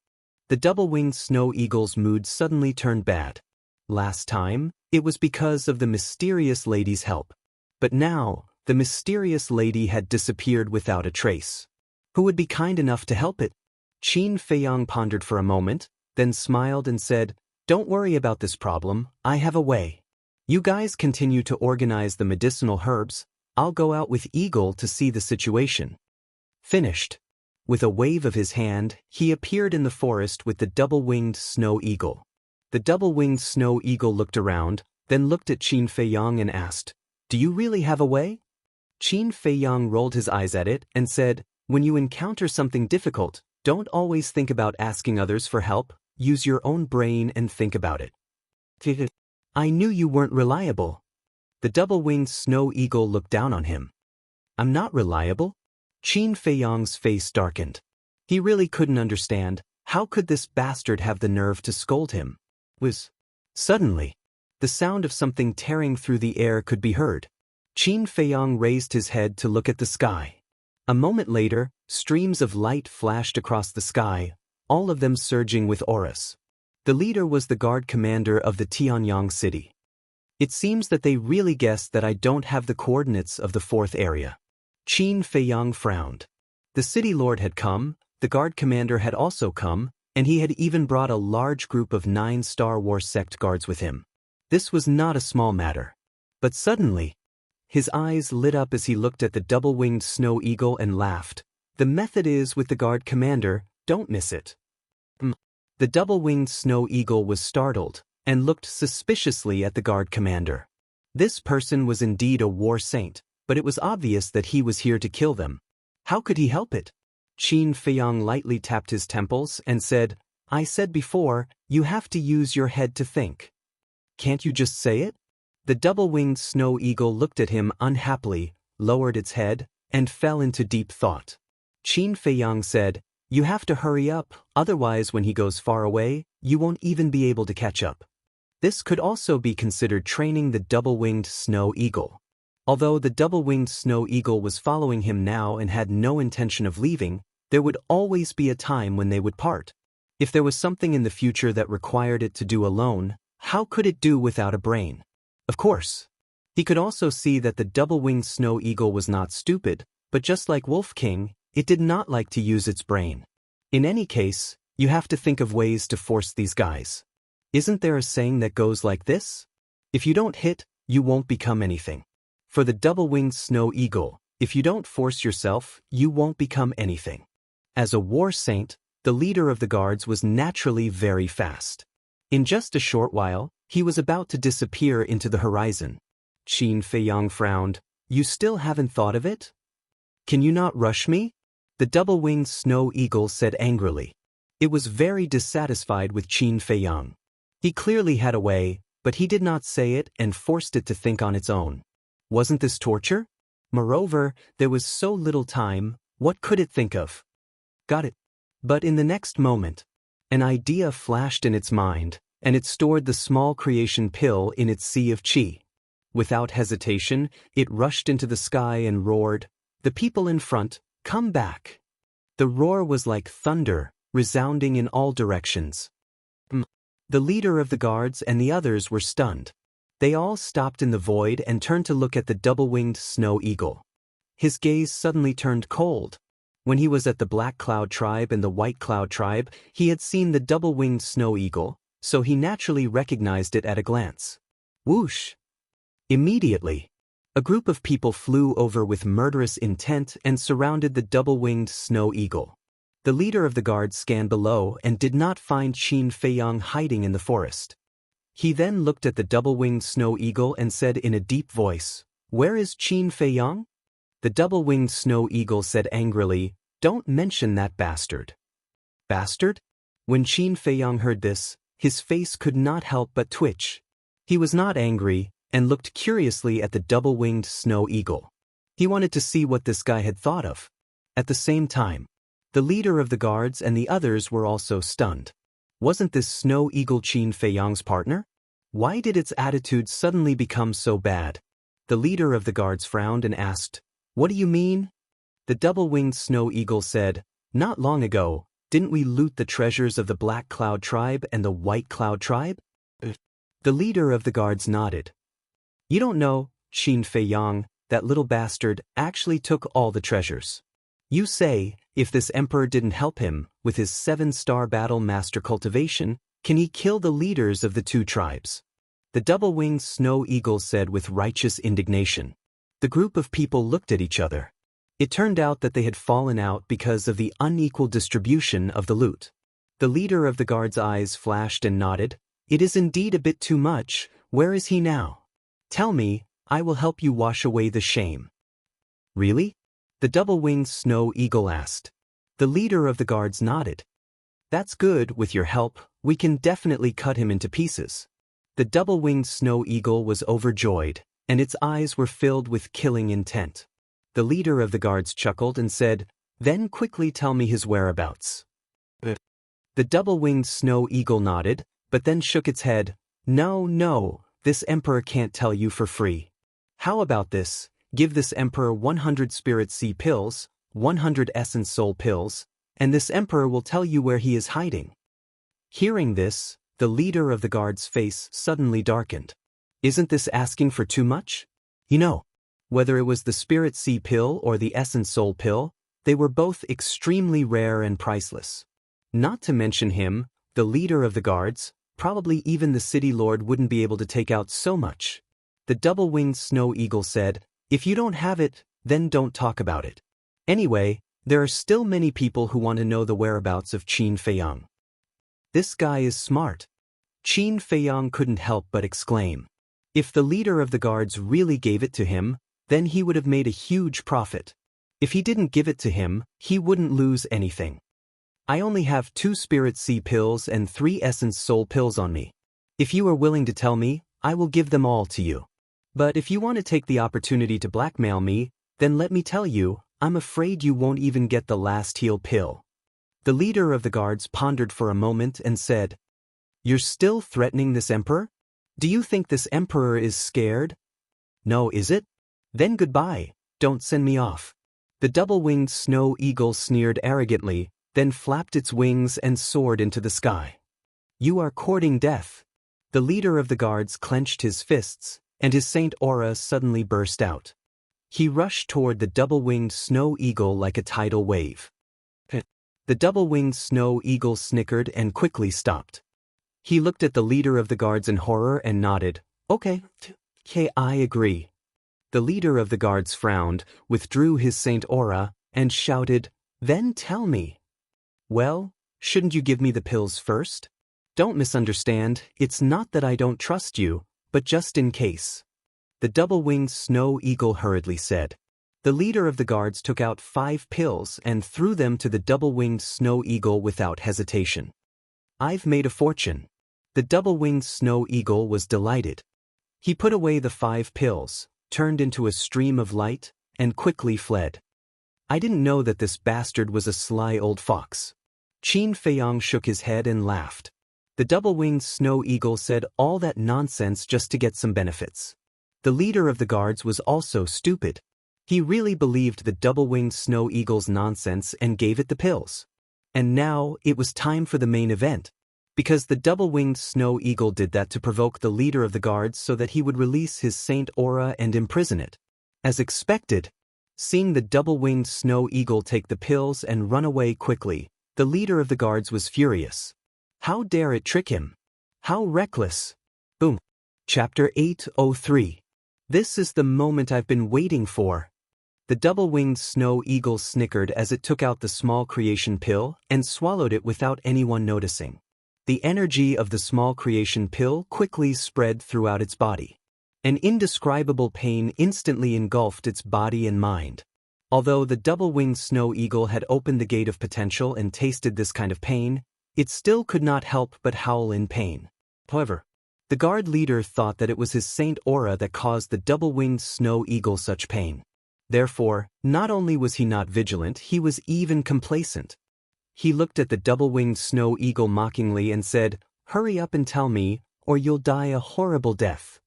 The double-winged snow eagle's mood suddenly turned bad. Last time, it was because of the mysterious lady's help. But now, the mysterious lady had disappeared without a trace. Who would be kind enough to help it? Qin Feiyang pondered for a moment, then smiled and said, "Don't worry about this problem, I have a way. You guys continue to organize the medicinal herbs, I'll go out with Eagle to see the situation." Finished. With a wave of his hand, he appeared in the forest with the double-winged snow eagle. The double-winged snow eagle looked around, then looked at Qin Feiyang and asked, "Do you really have a way?" Qin Feiyang rolled his eyes at it and said, "When you encounter something difficult, don't always think about asking others for help, use your own brain and think about it." "I knew you weren't reliable." The double-winged snow eagle looked down on him. I'm not reliable? Qin Feiyang's face darkened. He really couldn't understand, how could this bastard have the nerve to scold him? Suddenly, the sound of something tearing through the air could be heard. Qin Feiyang raised his head to look at the sky. A moment later, streams of light flashed across the sky, all of them surging with auras. The leader was the guard commander of the Tianyang city. It seems that they really guessed that I don't have the coordinates of the fourth area. Qin Feiyang frowned. The city lord had come, the guard commander had also come, and he had even brought a large group of 9 Star Wars sect guards with him. This was not a small matter. But suddenly, his eyes lit up as he looked at the double-winged snow eagle and laughed. The method is with the guard commander, don't miss it. The double-winged snow eagle was startled and looked suspiciously at the guard commander. This person was indeed a war saint, but it was obvious that he was here to kill them. How could he help it? Qin Feiyang lightly tapped his temples and said, I said before, you have to use your head to think. Can't you just say it? The double-winged snow eagle looked at him unhappily, lowered its head, and fell into deep thought. Qin Feiyang said, you have to hurry up, otherwise when he goes far away, you won't even be able to catch up. This could also be considered training the double-winged snow eagle. Although the double-winged snow eagle was following him now and had no intention of leaving, there would always be a time when they would part. If there was something in the future that required it to do alone, how could it do without a brain? Of course. He could also see that the double-winged snow eagle was not stupid, but just like Wolf King, it did not like to use its brain. In any case, you have to think of ways to force these guys. Isn't there a saying that goes like this? If you don't hit, you won't become anything. For the double-winged snow eagle, if you don't force yourself, you won't become anything. As a war saint, the leader of the guards was naturally very fast. In just a short while, he was about to disappear into the horizon. Qin Feiyang frowned. You still haven't thought of it? Can you not rush me? The double-winged snow eagle said angrily. It was very dissatisfied with Qin Feiyang. He clearly had a way, but he did not say it and forced it to think on its own. Wasn't this torture? Moreover, there was so little time, what could it think of? Got it. But in the next moment, an idea flashed in its mind, and it stored the small creation pill in its sea of qi. Without hesitation, it rushed into the sky and roared, "The people in front, come back!" The roar was like thunder, resounding in all directions. The leader of the guards and the others were stunned. They all stopped in the void and turned to look at the double-winged snow eagle. His gaze suddenly turned cold. When he was at the Black Cloud tribe and the White Cloud tribe, he had seen the double-winged snow eagle, so he naturally recognized it at a glance. Whoosh! Immediately, a group of people flew over with murderous intent and surrounded the double-winged snow eagle. The leader of the guard scanned below and did not find Qin Feiyang hiding in the forest. He then looked at the double-winged snow eagle and said in a deep voice, "Where is Qin Feiyang?" The double-winged snow eagle said angrily, "Don't mention that bastard." Bastard? When Qin Feiyang heard this, his face could not help but twitch. He was not angry and looked curiously at the double-winged snow eagle. He wanted to see what this guy had thought of. At the same time, the leader of the guards and the others were also stunned. Wasn't this snow eagle Qin Feiyang's partner? Why did its attitude suddenly become so bad? The leader of the guards frowned and asked, "What do you mean?" The double-winged snow eagle said, "Not long ago, didn't we loot the treasures of the Black Cloud tribe and the White Cloud tribe?" The leader of the guards nodded. "You don't know, Qin Feiyang, that little bastard actually took all the treasures. You say, if this emperor didn't help him with his 7-star battle master cultivation, can he kill the leaders of the 2 tribes?" The double-winged snow eagle said with righteous indignation. The group of people looked at each other. It turned out that they had fallen out because of the unequal distribution of the loot. The leader of the guard's eyes flashed and nodded. "It is indeed a bit too much. Where is he now? Tell me, I will help you wash away the shame." "Really?" the double-winged snow eagle asked. The leader of the guards nodded. "That's good, with your help, we can definitely cut him into pieces." The double-winged snow eagle was overjoyed, and its eyes were filled with killing intent. The leader of the guards chuckled and said, "Then quickly tell me his whereabouts." The double-winged snow eagle nodded, but then shook its head. No, this emperor can't tell you for free. How about this? Give this emperor 100 spirit sea pills, 100 essence soul pills, and this emperor will tell you where he is hiding." Hearing this, the leader of the guard's face suddenly darkened. Isn't this asking for too much? Whether it was the spirit sea pill or the essence soul pill, they were both extremely rare and priceless. Not to mention him, the leader of the guards, probably even the city lord wouldn't be able to take out so much. The double-winged snow eagle said, "If you don't have it, then don't talk about it. Anyway, there are still many people who want to know the whereabouts of Qin Feiyang." This guy is smart. Qin Feiyang couldn't help but exclaim. If the leader of the guards really gave it to him, then he would have made a huge profit. If he didn't give it to him, he wouldn't lose anything. "I only have 2 spirit sea pills and 3 essence soul pills on me. If you are willing to tell me, I will give them all to you. But if you want to take the opportunity to blackmail me, then let me tell you, I'm afraid you won't even get the last heal pill." The leader of the guards pondered for a moment and said, "You're still threatening this emperor? Do you think this emperor is scared? No, is it? Then goodbye, don't send me off." The double-winged snow eagle sneered arrogantly, then flapped its wings and soared into the sky. "You are courting death." The leader of the guards clenched his fists, and his saint aura suddenly burst out. He rushed toward the double-winged snow eagle like a tidal wave. The double-winged snow eagle snickered and quickly stopped. He looked at the leader of the guards in horror and nodded. Okay, I agree." The leader of the guards frowned, withdrew his saint aura, and shouted, "Then tell me." "Well, shouldn't you give me the pills first? Don't misunderstand, it's not that I don't trust you, but just in case." The double-winged snow eagle hurriedly said. The leader of the guards took out 5 pills and threw them to the double-winged snow eagle without hesitation. "I've made a fortune." The double-winged snow eagle was delighted. He put away the 5 pills, turned into a stream of light, and quickly fled. "I didn't know that this bastard was a sly old fox." Qin Feiyang shook his head and laughed. The double-winged snow eagle said all that nonsense just to get some benefits. The leader of the guards was also stupid. He really believed the double-winged snow eagle's nonsense and gave it the pills. And now it was time for the main event. Because the double-winged snow eagle did that to provoke the leader of the guards so that he would release his saint aura and imprison it. As expected, seeing the double-winged snow eagle take the pills and run away quickly, the leader of the guards was furious. How dare it trick him? How reckless! Boom. Chapter 803. This is the moment I've been waiting for. The double-winged snow eagle snickered as it took out the small creation pill and swallowed it without anyone noticing. The energy of the small creation pill quickly spread throughout its body. An indescribable pain instantly engulfed its body and mind. Although the double-winged snow eagle had opened the gate of potential and tasted this kind of pain, it still could not help but howl in pain. However, the guard leader thought that it was his saint aura that caused the double-winged snow eagle such pain. Therefore, not only was he not vigilant, he was even complacent. He looked at the double-winged snow eagle mockingly and said, "Hurry up and tell me, or you'll die a horrible death.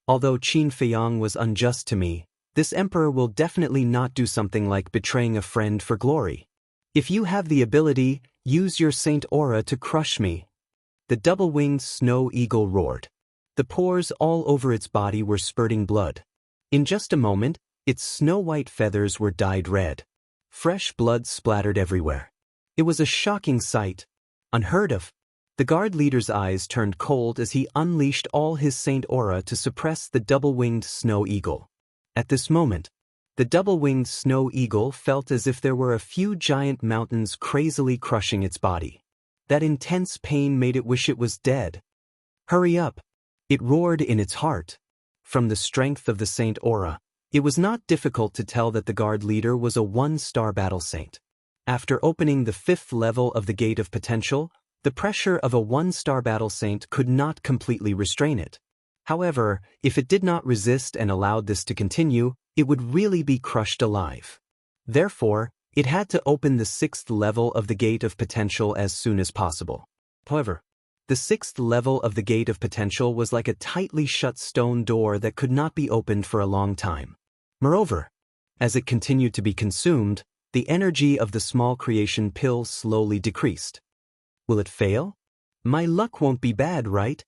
Although Qin Feiyang was unjust to me, this emperor will definitely not do something like betraying a friend for glory. If you have the ability, use your saint aura to crush me." The double-winged snow eagle roared. The pores all over its body were spurting blood. In just a moment, its snow-white feathers were dyed red. Fresh blood splattered everywhere. It was a shocking sight. Unheard of. The guard leader's eyes turned cold as he unleashed all his saint aura to suppress the double-winged snow eagle. At this moment, the double-winged snow eagle felt as if there were a few giant mountains crazily crushing its body. That intense pain made it wish it was dead. "Hurry up!" it roared in its heart. From the strength of the saint aura, it was not difficult to tell that the guard leader was a 1-star battle saint. After opening the 5th level of the Gate of Potential, the pressure of a 1-star battle saint could not completely restrain it. However, if it did not resist and allowed this to continue, it would really be crushed alive. Therefore, it had to open the sixth level of the Gate of Potential as soon as possible. However, the sixth level of the Gate of Potential was like a tightly shut stone door that could not be opened for a long time. Moreover, as it continued to be consumed, the energy of the small creation pill slowly decreased. Will it fail? My luck won't be bad, right?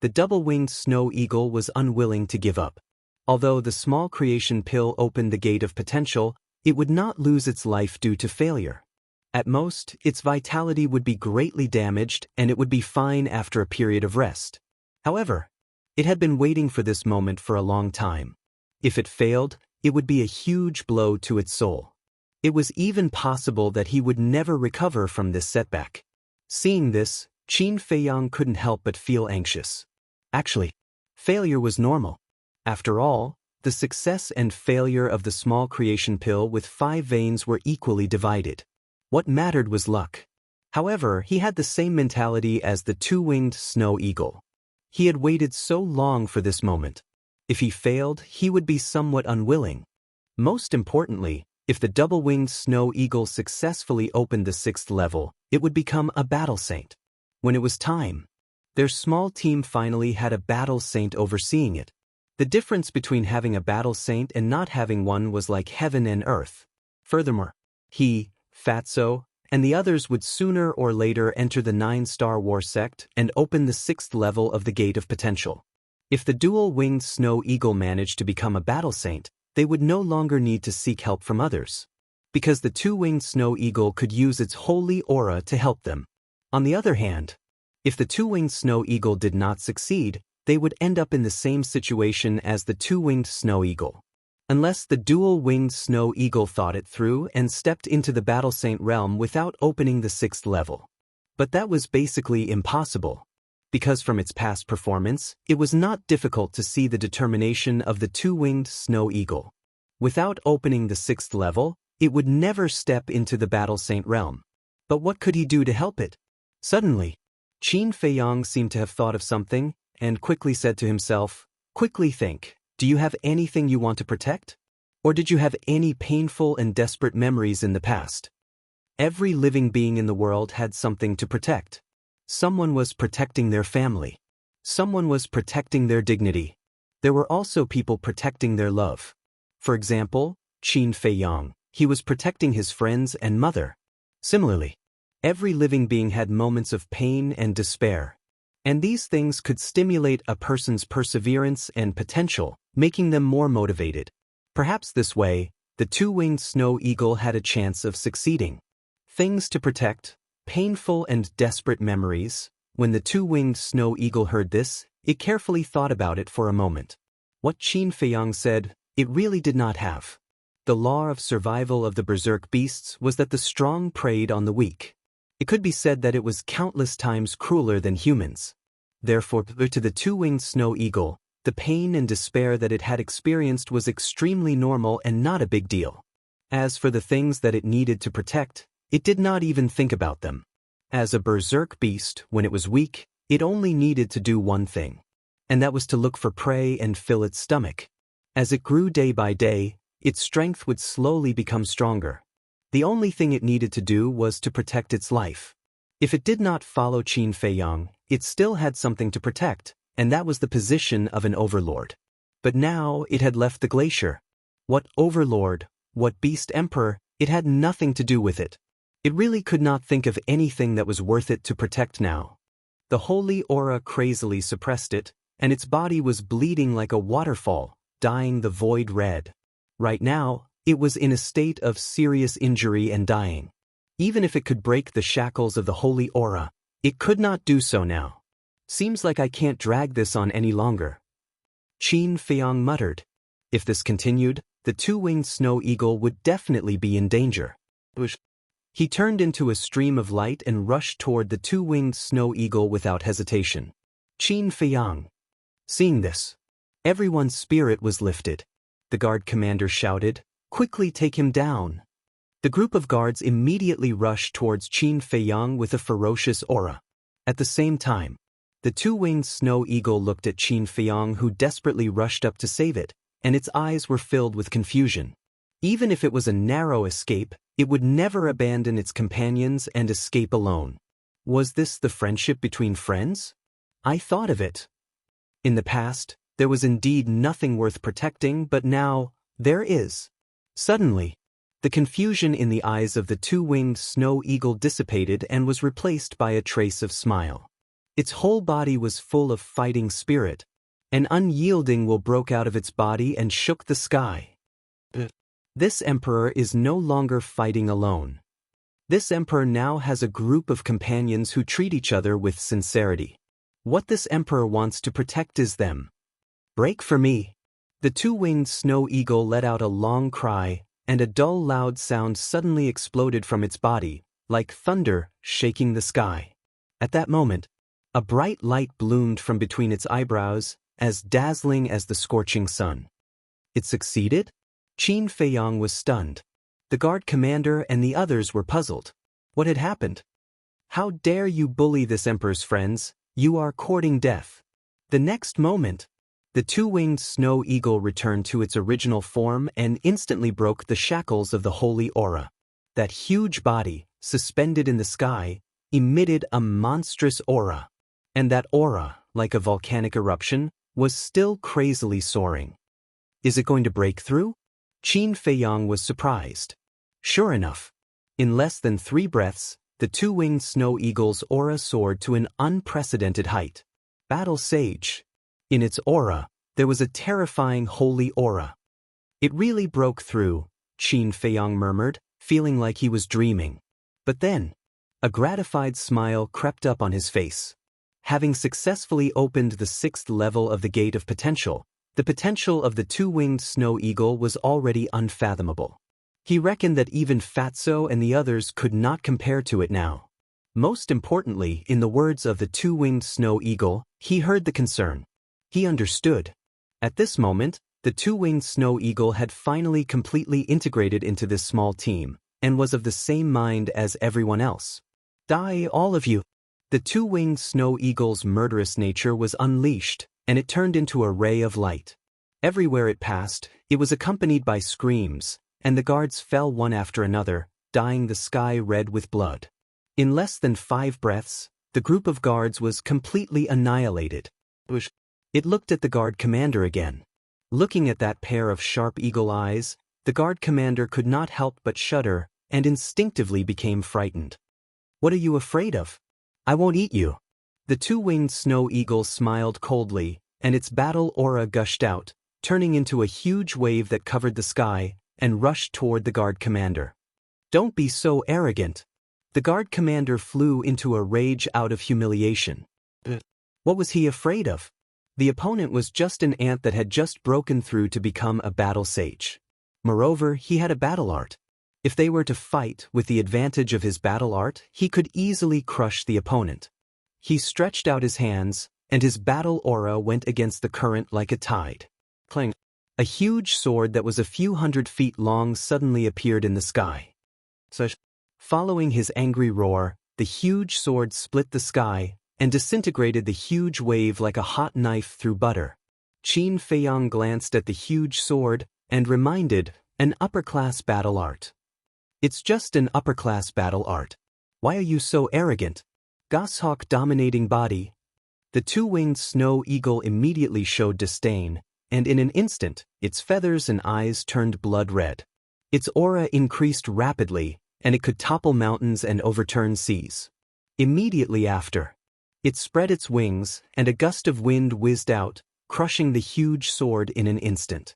The double-winged snow eagle was unwilling to give up. Although the small creation pill opened the Gate of Potential, it would not lose its life due to failure. At most, its vitality would be greatly damaged and it would be fine after a period of rest. However, it had been waiting for this moment for a long time. If it failed, it would be a huge blow to its soul. It was even possible that he would never recover from this setback. Seeing this, Qin Feiyang couldn't help but feel anxious. Actually, failure was normal. After all, the success and failure of the small creation pill with 5 veins were equally divided. What mattered was luck. However, he had the same mentality as the two-winged snow eagle. He had waited so long for this moment. If he failed, he would be somewhat unwilling. Most importantly, if the double-winged snow eagle successfully opened the 6th level, it would become a battle saint. When it was time, their small team finally had a battle saint overseeing it. The difference between having a battle saint and not having one was like heaven and earth. Furthermore, he, Fatso, and the others would sooner or later enter the 9-star war sect and open the 6th level of the Gate of Potential. If the dual-winged snow eagle managed to become a battle saint, they would no longer need to seek help from others, because the two-winged snow eagle could use its holy aura to help them. On the other hand, if the two-winged snow eagle did not succeed, they would end up in the same situation as the two-winged snow eagle. Unless the dual-winged snow eagle thought it through and stepped into the battle saint realm without opening the 6th level. But that was basically impossible, because from its past performance, it was not difficult to see the determination of the two-winged snow eagle. Without opening the 6th level, it would never step into the battle saint realm. But what could he do to help it? Suddenly, Qin Feiyang seemed to have thought of something, and quickly said to himself, "Quickly think, do you have anything you want to protect? Or did you have any painful and desperate memories in the past?" Every living being in the world had something to protect. Someone was protecting their family. Someone was protecting their dignity. There were also people protecting their love. For example, Qin Feiyang, he was protecting his friends and mother. Similarly, every living being had moments of pain and despair. And these things could stimulate a person's perseverance and potential, making them more motivated. Perhaps this way, the two-winged snow eagle had a chance of succeeding. Things to protect, painful and desperate memories. When the two-winged snow eagle heard this, it carefully thought about it for a moment. What Qin Feiyang said, it really did not have. The law of survival of the berserk beasts was that the strong preyed on the weak. It could be said that it was countless times crueler than humans. Therefore, to the two-winged snow eagle, the pain and despair that it had experienced was extremely normal and not a big deal. As for the things that it needed to protect, it did not even think about them. As a berserk beast, when it was weak, it only needed to do one thing, and that was to look for prey and fill its stomach. As it grew day by day, its strength would slowly become stronger. The only thing it needed to do was to protect its life. If it did not follow Qin Feiyang, it still had something to protect, and that was the position of an overlord. But now it had left the glacier. What overlord, what beast emperor, it had nothing to do with it. It really could not think of anything that was worth it to protect now. The holy aura crazily suppressed it, and its body was bleeding like a waterfall, dyeing the void red. Right now, it was in a state of serious injury and dying. Even if it could break the shackles of the holy aura, it could not do so now. Seems like I can't drag this on any longer. Qin Feiyang muttered. If this continued, the two-winged snow eagle would definitely be in danger. He turned into a stream of light and rushed toward the two-winged snow eagle without hesitation. Qin Feiyang. Seeing this, everyone's spirit was lifted. The guard commander shouted, "Quickly take him down." The group of guards immediately rushed towards Qin Feiyang with a ferocious aura. At the same time, The two-winged snow eagle looked at Qin Feiyong, who desperately rushed up to save it, and its eyes were filled with confusion. Even if it was a narrow escape, it would never abandon its companions and escape alone. Was this the friendship between friends? I thought of it. In the past, there was indeed nothing worth protecting, but now, there is. Suddenly, the confusion in the eyes of the two-winged snow eagle dissipated and was replaced by a trace of smile. Its whole body was full of fighting spirit. An unyielding will broke out of its body and shook the sky. This emperor is no longer fighting alone. This emperor now has a group of companions who treat each other with sincerity. What this emperor wants to protect is them. Break for me. The two-winged snow eagle let out a long cry, and a dull loud sound suddenly exploded from its body, like thunder shaking the sky. At that moment, a bright light bloomed from between its eyebrows, as dazzling as the scorching sun. It succeeded? Qin Feiyong was stunned. The guard commander and the others were puzzled. What had happened? How dare you bully this emperor's friends? You are courting death. The next moment, the two-winged snow eagle returned to its original form and instantly broke the shackles of the holy aura. That huge body, suspended in the sky, emitted a monstrous aura. And that aura, like a volcanic eruption, was still crazily soaring. Is it going to break through? Qin Feiyong was surprised. Sure enough, in less than 3 breaths, the two-winged snow eagle's aura soared to an unprecedented height. Battle Sage. In its aura, there was a terrifying holy aura. It really broke through, Qin Feiyong murmured, feeling like he was dreaming. But then, a gratified smile crept up on his face. Having successfully opened the 6th level of the Gate of Potential, the potential of the two-winged snow eagle was already unfathomable. He reckoned that even Fatso and the others could not compare to it now. Most importantly, in the words of the two-winged snow eagle, he heard the concern. He understood. At this moment, the two-winged snow eagle had finally completely integrated into this small team, and was of the same mind as everyone else. Die, all of you! The two-winged snow eagle's murderous nature was unleashed, and it turned into a ray of light. Everywhere it passed, it was accompanied by screams, and the guards fell one after another, dyeing the sky red with blood. In less than 5 breaths, the group of guards was completely annihilated. It looked at the guard commander again. Looking at that pair of sharp eagle eyes, the guard commander could not help but shudder, and instinctively became frightened. What are you afraid of? I won't eat you. The two-winged snow eagle smiled coldly, and its battle aura gushed out, turning into a huge wave that covered the sky, and rushed toward the guard commander. Don't be so arrogant. The guard commander flew into a rage out of humiliation. What was he afraid of? The opponent was just an ant that had just broken through to become a battle sage. Moreover, he had a battle art. If they were to fight with the advantage of his battle art, he could easily crush the opponent. He stretched out his hands, and his battle aura went against the current like a tide. Clang! A huge sword that was a few 100 feet long suddenly appeared in the sky. Following his angry roar, the huge sword split the sky, and disintegrated the huge wave like a hot knife through butter. Qin Feiyong glanced at the huge sword, and reminded, an upper-class battle art. It's just an upper-class battle art. Why are you so arrogant? Goshawk dominating body. The two-winged snow eagle immediately showed disdain, and in an instant, its feathers and eyes turned blood red. Its aura increased rapidly, and it could topple mountains and overturn seas. Immediately after, it spread its wings, and a gust of wind whizzed out, crushing the huge sword in an instant.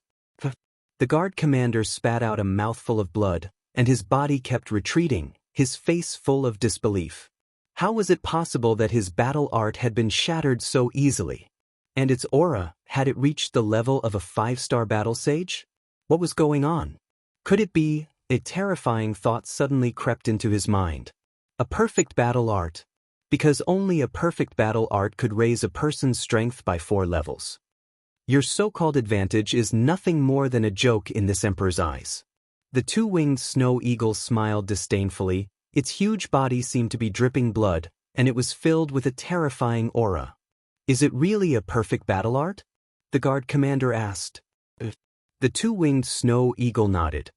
The guard commander spat out a mouthful of blood, and his body kept retreating, his face full of disbelief. How was it possible that his battle art had been shattered so easily? And its aura, had it reached the level of a 5-star battle sage? What was going on? Could it be? A terrifying thought suddenly crept into his mind. A perfect battle art. Because only a perfect battle art could raise a person's strength by 4 levels. Your so-called advantage is nothing more than a joke in this emperor's eyes. The two-winged snow eagle smiled disdainfully, its huge body seemed to be dripping blood, and it was filled with a terrifying aura. Is it really a perfect battle art? The guard commander asked. The two-winged snow eagle nodded.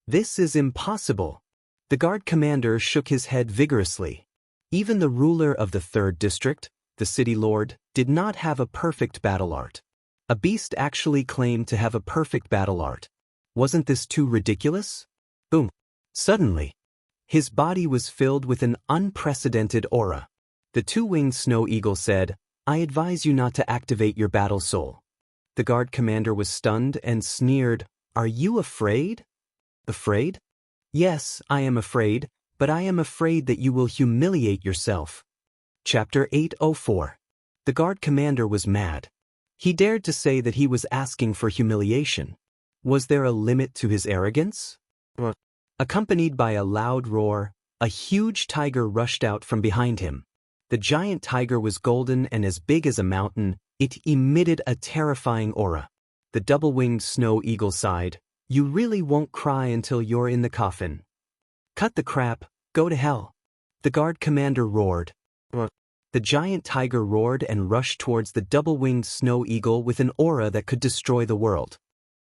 This is impossible. The guard commander shook his head vigorously. Even the ruler of the 3rd district, the city lord, did not have a perfect battle art. A beast actually claimed to have a perfect battle art. Wasn't this too ridiculous? Boom. Suddenly, his body was filled with an unprecedented aura. The two-winged snow eagle said, I advise you not to activate your battle soul. The guard commander was stunned and sneered, Are you afraid? Afraid? Yes, I am afraid, but I am afraid that you will humiliate yourself. Chapter 804. The guard commander was mad. He dared to say that he was asking for humiliation. Was there a limit to his arrogance? Accompanied by a loud roar, a huge tiger rushed out from behind him. The giant tiger was golden and as big as a mountain. It emitted a terrifying aura. The double-winged snow eagle sighed, You really won't cry until you're in the coffin. Cut the crap, go to hell. The guard commander roared. The giant tiger roared and rushed towards the double-winged snow eagle with an aura that could destroy the world.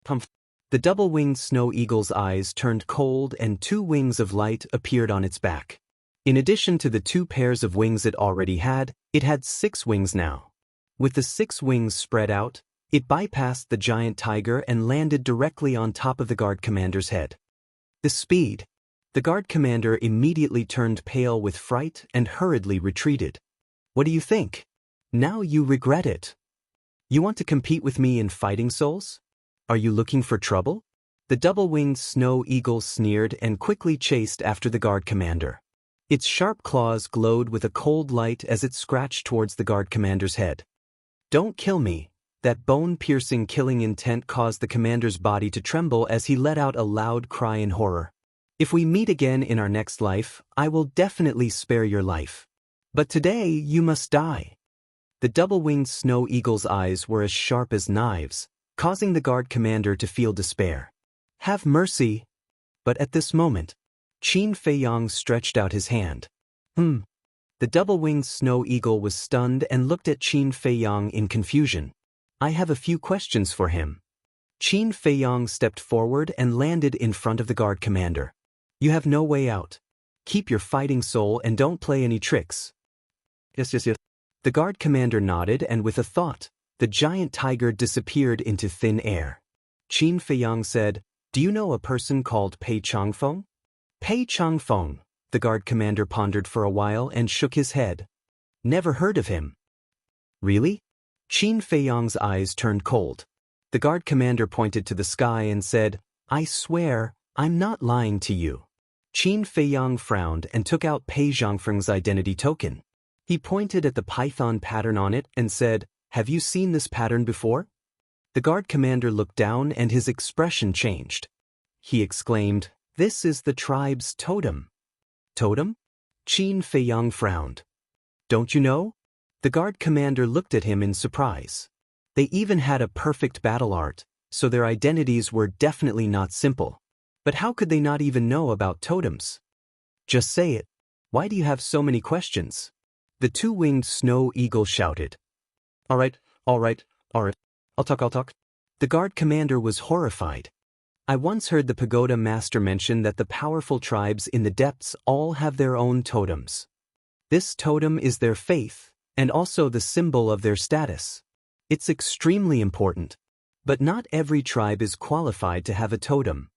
The double-winged snow eagle's eyes turned cold and 2 wings of light appeared on its back. In addition to the 2 pairs of wings it already had, it had 6 wings now. With the 6 wings spread out, it bypassed the giant tiger and landed directly on top of the guard commander's head. The speed. The guard commander immediately turned pale with fright and hurriedly retreated. What do you think? Now you regret it. You want to compete with me in fighting souls? Are you looking for trouble? The double-winged snow eagle sneered and quickly chased after the guard commander. Its sharp claws glowed with a cold light as it scratched towards the guard commander's head. Don't kill me. That bone-piercing killing intent caused the commander's body to tremble as he let out a loud cry in horror. If we meet again in our next life, I will definitely spare your life. But today you must die. The double-winged snow eagle's eyes were as sharp as knives, causing the guard commander to feel despair. Have mercy. But at this moment, Qin Feiyang stretched out his hand. The double-winged snow eagle was stunned and looked at Qin Feiyang in confusion. I have a few questions for him. Qin Feiyang stepped forward and landed in front of the guard commander. You have no way out. Keep your fighting soul and don't play any tricks. Yes. The guard commander nodded and with a thought, the giant tiger disappeared into thin air. Qin Feiyang said, Do you know a person called Pei Changfeng? Pei Changfeng. The guard commander pondered for a while and shook his head. Never heard of him. Really? Qin Feiyang's eyes turned cold. The guard commander pointed to the sky and said, I swear, I'm not lying to you. Qin Feiyang frowned and took out Pei Zhangfeng's identity token. He pointed at the python pattern on it and said, Have you seen this pattern before? The guard commander looked down and his expression changed. He exclaimed, This is the tribe's totem. Totem? Qin Feiyang frowned. Don't you know? The guard commander looked at him in surprise. They even had a perfect battle art, so their identities were definitely not simple. But how could they not even know about totems? Just say it. Why do you have so many questions? The two-winged snow eagle shouted. All right. I'll talk. The guard commander was horrified. I once heard the pagoda master mention that the powerful tribes in the depths all have their own totems. This totem is their faith, and also the symbol of their status. It's extremely important. But not every tribe is qualified to have a totem.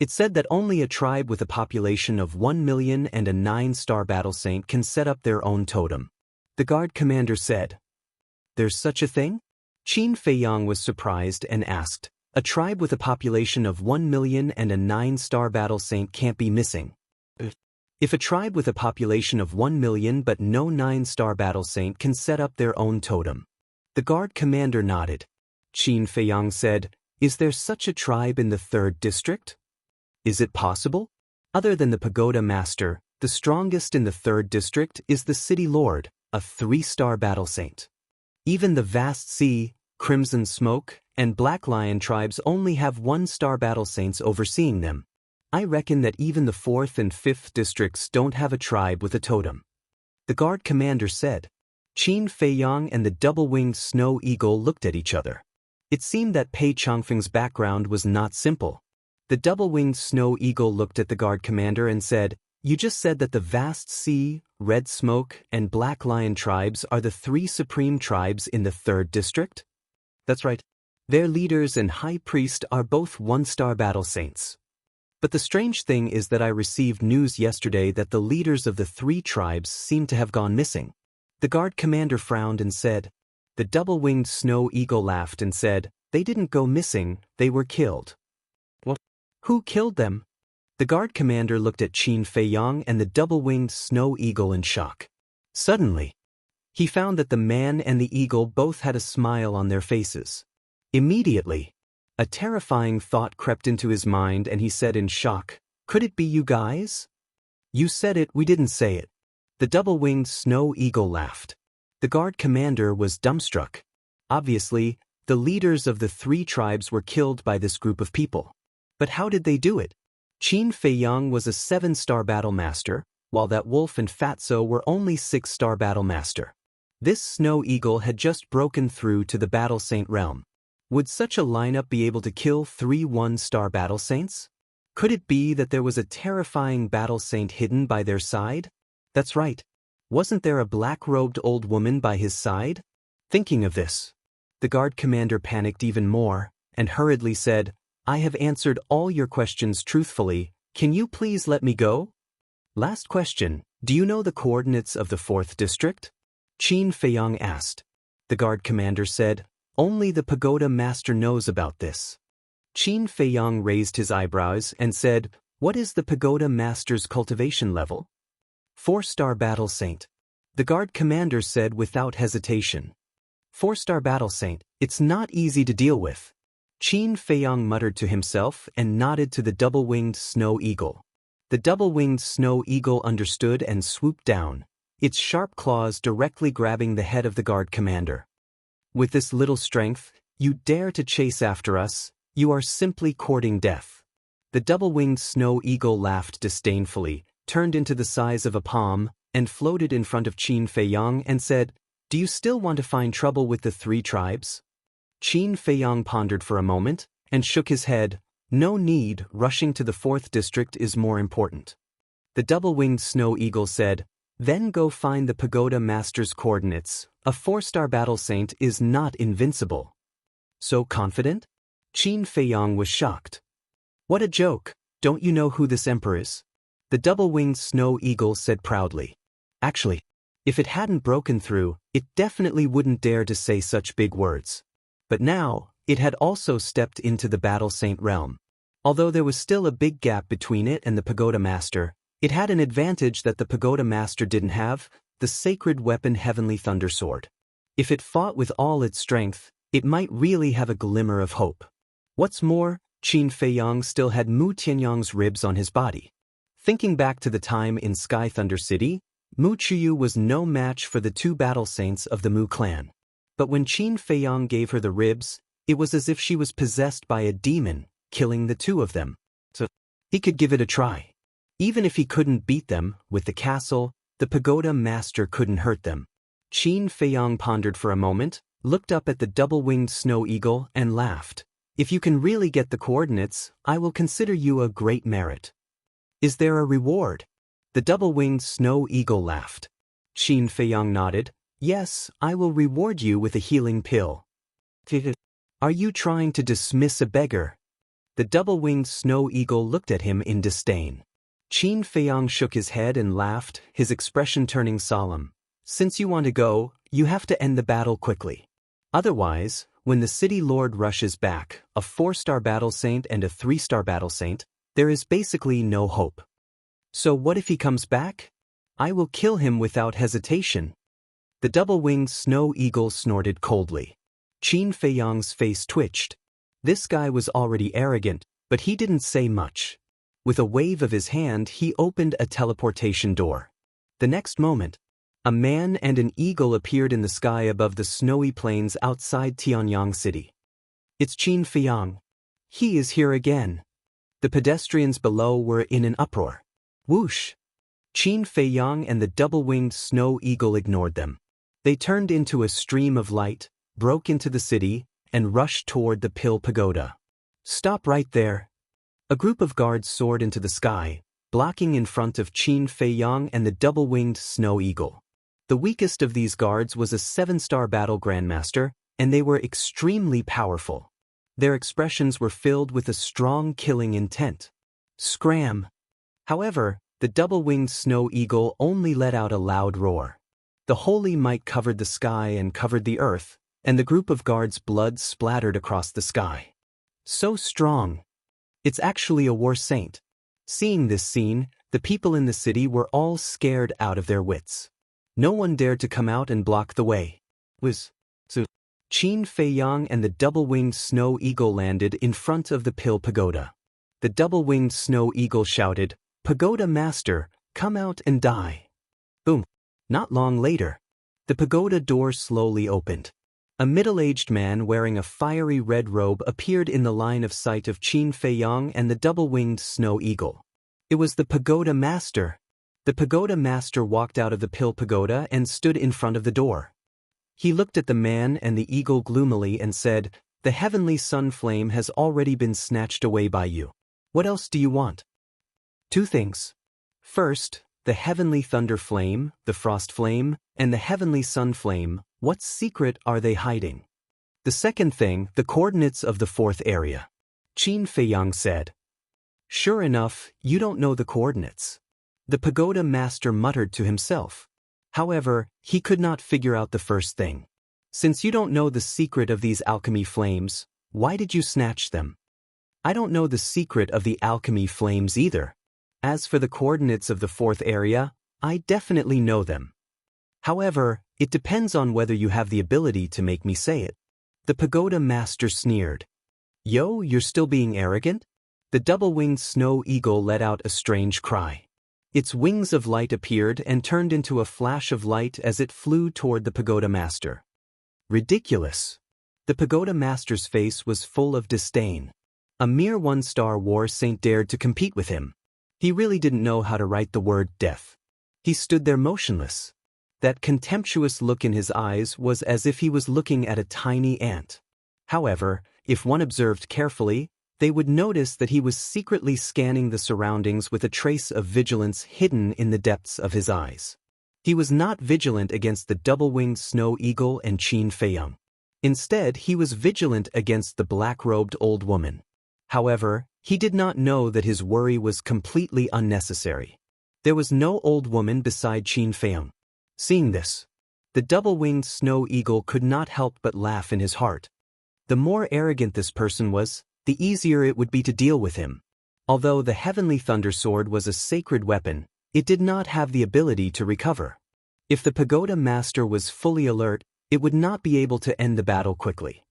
It's said that only a tribe with a population of 1 million and a 9-star battle saint can set up their own totem. The guard commander said. There's such a thing? Qin Feiyang was surprised and asked, A tribe with a population of 1 million and a 9-star battle saint can't be missing. If a tribe with a population of 1 million but no 9-star battle saint can set up their own totem. The guard commander nodded. Qin Feiyang said, Is there such a tribe in the 3rd district? Is it possible? Other than the pagoda master, the strongest in the 3rd district is the city lord, a 3-star battle saint. Even the vast sea, crimson smoke, and black lion tribes only have 1-star battle saints overseeing them. I reckon that even the 4th and 5th districts don't have a tribe with a totem. The guard commander said. Qin Feiyang and the double-winged snow eagle looked at each other. It seemed that Pei Changfeng's background was not simple. The double-winged snow eagle looked at the guard commander and said, "You just said that the vast sea, red smoke, and black lion tribes are the three supreme tribes in the 3rd district?" "That's right. Their leaders and high priest are both one-star battle saints. But the strange thing is that I received news yesterday that the leaders of the 3 tribes seem to have gone missing." The guard commander frowned and said. The double-winged snow eagle laughed and said, "They didn't go missing, they were killed." "What? Who killed them?" The guard commander looked at Qin Feiyang and the double-winged snow eagle in shock. Suddenly, he found that the man and the eagle both had a smile on their faces. Immediately, a terrifying thought crept into his mind and he said in shock, "Could it be you guys?" "You said it, we didn't say it." The double-winged snow eagle laughed. The guard commander was dumbstruck. Obviously, the leaders of the 3 tribes were killed by this group of people. But how did they do it? Qin Feiyang was a 7-star battle master, while that wolf and Fatso were only 6-star battle master. This snow eagle had just broken through to the battle saint realm. Would such a lineup be able to kill 3 1-star battle saints? Could it be that there was a terrifying battle saint hidden by their side? That's right. Wasn't there a black-robed old woman by his side? Thinking of this, the guard commander panicked even more, and hurriedly said, "I have answered all your questions truthfully, can you please let me go?" "Last question, do you know the coordinates of the 4th district?" Qin Feiyang asked. The guard commander said, "Only the pagoda master knows about this." Qin Feiyang raised his eyebrows and said, "What is the pagoda master's cultivation level?" 4-star battle saint. The guard commander said without hesitation. 4-star battle saint, it's not easy to deal with. Qin Feiyang muttered to himself and nodded to the double-winged snow eagle. The double-winged snow eagle understood and swooped down, its sharp claws directly grabbing the head of the guard commander. "With this little strength, you dare to chase after us, you are simply courting death." The double-winged snow eagle laughed disdainfully, turned into the size of a palm, and floated in front of Qin Feiyang and said, "Do you still want to find trouble with the 3 tribes?" Qin Feiyang pondered for a moment, and shook his head. "No need, rushing to the 4th district is more important." The double-winged snow eagle said, "Then go find the pagoda master's coordinates. A 4-star battle saint is not invincible." "So confident?" Qin Feiyang was shocked. "What a joke, don't you know who this emperor is?" The double-winged snow eagle said proudly. "Actually, if it hadn't broken through, it definitely wouldn't dare to say such big words. But now, it had also stepped into the battle saint realm. Although there was still a big gap between it and the pagoda master, it had an advantage that the pagoda master didn't have, the sacred weapon Heavenly Thunder Sword. If it fought with all its strength, it might really have a glimmer of hope. What's more, Qin Feiyang still had Mu Tianyang's ribs on his body. Thinking back to the time in Sky Thunder City, Mu Chuyu was no match for the 2 battle saints of the Mu clan. But when Qin Feiyang gave her the ribs, it was as if she was possessed by a demon, killing the 2 of them. So, he could give it a try. Even if he couldn't beat them, with the castle, the pagoda master couldn't hurt them. Qin Feiyang pondered for a moment, looked up at the double-winged snow eagle and laughed. "If you can really get the coordinates, I will consider you a great merit." "Is there a reward?" The double-winged snow eagle laughed. Qin Feiyang nodded. "Yes, I will reward you with a healing pill." "Are you trying to dismiss a beggar?" The double-winged snow eagle looked at him in disdain. Qin Feiyang shook his head and laughed, his expression turning solemn. "Since you want to go, you have to end the battle quickly. Otherwise, when the city lord rushes back, a 4-star battle saint and a 3-star battle saint, there is basically no hope." "So what if he comes back?" "I will kill him without hesitation." The double-winged snow eagle snorted coldly. Qin Feiyang's face twitched. This guy was already arrogant, but he didn't say much. With a wave of his hand, he opened a teleportation door. The next moment, a man and an eagle appeared in the sky above the snowy plains outside Tianyang City. "It's Qin Feiyang. He is here again." The pedestrians below were in an uproar. Whoosh! Qin Feiyang and the double-winged snow eagle ignored them. They turned into a stream of light, broke into the city, and rushed toward the Pill Pagoda. "Stop right there!" A group of guards soared into the sky, blocking in front of Qin Feiyang and the double-winged snow eagle. The weakest of these guards was a 7-star battle grandmaster, and they were extremely powerful. Their expressions were filled with a strong killing intent. Scram! However, the double-winged snow eagle only let out a loud roar. The holy might covered the sky and covered the earth, and the group of guards' blood splattered across the sky. So strong! It's actually a war saint. Seeing this scene, the people in the city were all scared out of their wits. No one dared to come out and block the way. Qin Feiyang and the double-winged snow eagle landed in front of the Pill Pagoda. The double-winged snow eagle shouted, "Pagoda Master, come out and die." Boom! Not long later, the pagoda door slowly opened. A middle-aged man wearing a fiery red robe appeared in the line of sight of Qin Feiyang and the double-winged snow eagle. It was the Pagoda Master. The Pagoda Master walked out of the Pill Pagoda and stood in front of the door. He looked at the man and the eagle gloomily and said, "The heavenly sun flame has already been snatched away by you. What else do you want?" "Two things. First, the heavenly thunder flame, the frost flame, and the heavenly sun flame. What secret are they hiding?" "The second thing, the coordinates of the 4th area." Qin Feiyang said. "Sure enough, you don't know the coordinates." The Pagoda Master muttered to himself. However, he could not figure out the first thing. "Since you don't know the secret of these alchemy flames, why did you snatch them?" "I don't know the secret of the alchemy flames either. As for the coordinates of the 4th area, I definitely know them. However, it depends on whether you have the ability to make me say it." The Pagoda Master sneered. "Yo, you're still being arrogant?" The double-winged snow eagle let out a strange cry. Its wings of light appeared and turned into a flash of light as it flew toward the Pagoda Master. Ridiculous! The Pagoda Master's face was full of disdain. A mere 1-star war saint dared to compete with him. He really didn't know how to write the word death. He stood there motionless. That contemptuous look in his eyes was as if he was looking at a tiny ant. However, if one observed carefully, they would notice that he was secretly scanning the surroundings with a trace of vigilance hidden in the depths of his eyes. He was not vigilant against the double-winged snow eagle and Qin Feiyang. Instead, he was vigilant against the black-robed old woman. However, he did not know that his worry was completely unnecessary. There was no old woman beside Qin Feiyang. Seeing this, the double-winged snow eagle could not help but laugh in his heart. The more arrogant this person was, the easier it would be to deal with him. Although the heavenly thunder sword was a sacred weapon, it did not have the ability to recover. If the Pagoda Master was fully alert, it would not be able to end the battle quickly.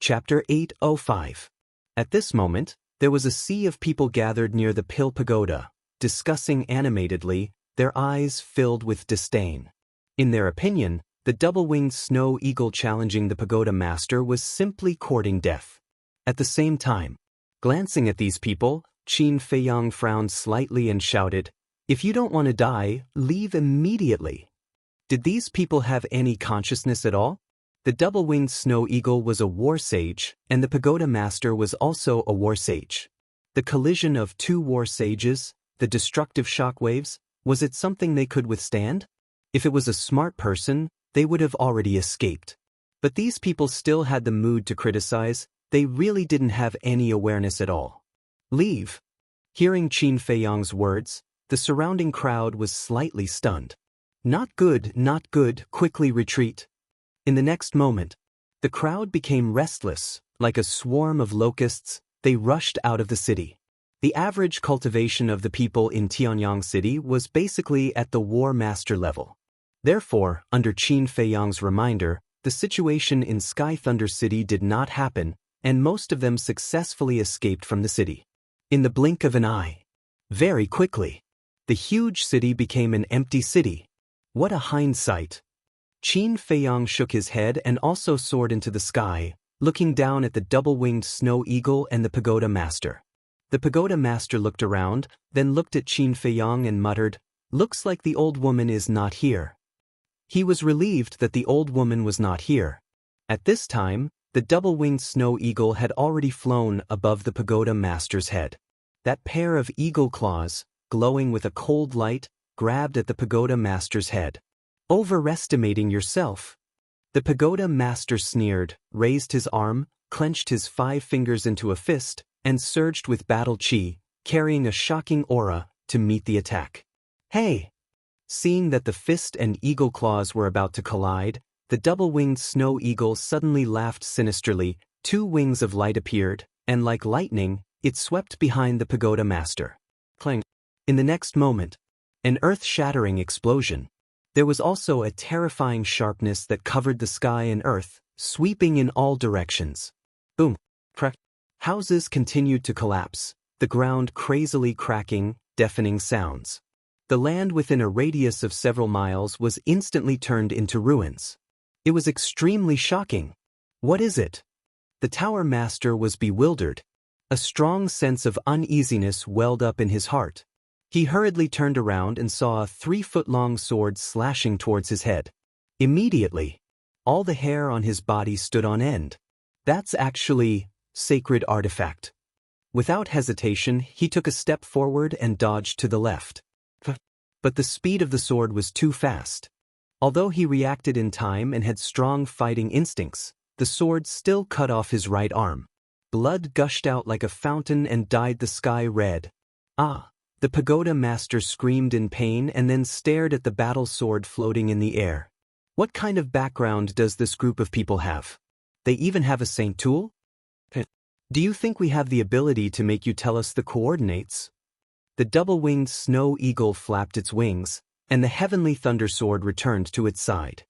Chapter 805. At this moment, there was a sea of people gathered near the Pill Pagoda, discussing animatedly, their eyes filled with disdain. In their opinion, the double-winged snow eagle challenging the Pagoda Master was simply courting death. At the same time, glancing at these people, Qin Feiyang frowned slightly and shouted, "If you don't want to die, leave immediately." Did these people have any consciousness at all? The double-winged snow eagle was a war sage, and the Pagoda Master was also a war sage. The collision of two war sages, the destructive shockwaves, was it something they could withstand? If it was a smart person, they would have already escaped. But these people still had the mood to criticize. They really didn't have any awareness at all. "Leave." Hearing Qin Feiyang's words, the surrounding crowd was slightly stunned. "Not good, not good, quickly retreat." In the next moment, the crowd became restless, like a swarm of locusts. They rushed out of the city. The average cultivation of the people in Tianyang City was basically at the War Master level. Therefore, under Qin Feiyang's reminder, the situation in Sky Thunder City did not happen, and most of them successfully escaped from the city. In the blink of an eye. Very quickly. The huge city became an empty city. What a hindsight. Qin Feiyang shook his head and also soared into the sky, looking down at the double-winged snow eagle and the Pagoda Master. The Pagoda Master looked around, then looked at Qin Feiyang and muttered, "Looks like the old woman is not here." He was relieved that the old woman was not here. At this time, the double-winged snow eagle had already flown above the pagoda master's head. That pair of eagle claws, glowing with a cold light, grabbed at the pagoda master's head. Overestimating yourself. The pagoda master sneered, raised his arm, clenched his 5 fingers into a fist, and surged with battle chi, carrying a shocking aura, to meet the attack. Hey! Seeing that the fist and eagle claws were about to collide, the double-winged snow eagle suddenly laughed sinisterly, 2 wings of light appeared, and like lightning, it swept behind the pagoda master. Clang! In the next moment, an earth-shattering explosion. There was also a terrifying sharpness that covered the sky and earth, sweeping in all directions. Boom! Crack! Houses continued to collapse, the ground crazily cracking, deafening sounds. The land within a radius of several miles was instantly turned into ruins. It was extremely shocking. What is it? The tower master was bewildered. A strong sense of uneasiness welled up in his heart. He hurriedly turned around and saw a 3-foot-long sword slashing towards his head. Immediately, all the hair on his body stood on end. That's actually sacred artifact. Without hesitation, he took a step forward and dodged to the left. But the speed of the sword was too fast. Although he reacted in time and had strong fighting instincts, the sword still cut off his right arm. Blood gushed out like a fountain and dyed the sky red. Ah! The pagoda master screamed in pain and then stared at the battle sword floating in the air. What kind of background does this group of people have? They even have a saint tool? Do you think we have the ability to make you tell us the coordinates? The double-winged snow eagle flapped its wings, and the heavenly thunder sword returned to its side.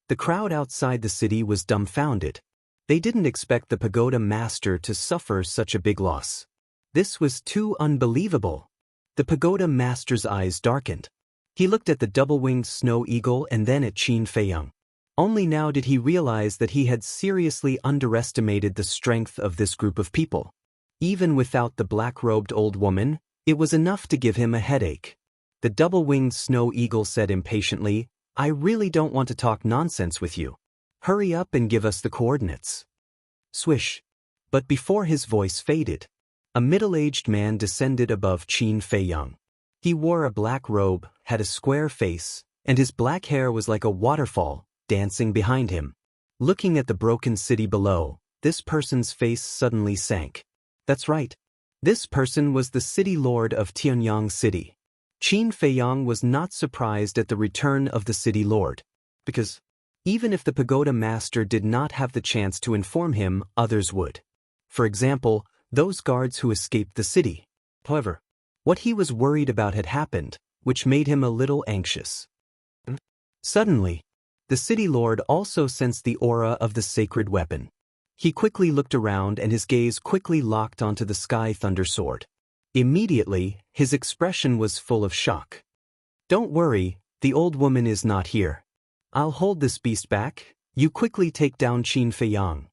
The crowd outside the city was dumbfounded. They didn't expect the pagoda master to suffer such a big loss. This was too unbelievable. The pagoda master's eyes darkened. He looked at the double-winged snow eagle and then at Qin Feiyang. Only now did he realize that he had seriously underestimated the strength of this group of people. Even without the black-robed old woman, it was enough to give him a headache. The double-winged snow eagle said impatiently, "I really don't want to talk nonsense with you. Hurry up and give us the coordinates." Swish. But before his voice faded, a middle-aged man descended above Qin Feiyang. He wore a black robe, had a square face, and his black hair was like a waterfall, dancing behind him. Looking at the broken city below, this person's face suddenly sank. That's right. This person was the city lord of Tianyang City. Qin Feiyang was not surprised at the return of the city lord. Because, even if the pagoda master did not have the chance to inform him, others would. For example, those guards who escaped the city. However, what he was worried about had happened, which made him a little anxious. Suddenly, the city lord also sensed the aura of the sacred weapon. He quickly looked around and his gaze quickly locked onto the sky thunder sword. Immediately, his expression was full of shock. "Don't worry, the old woman is not here. I'll hold this beast back. You quickly take down Qin Feiyang."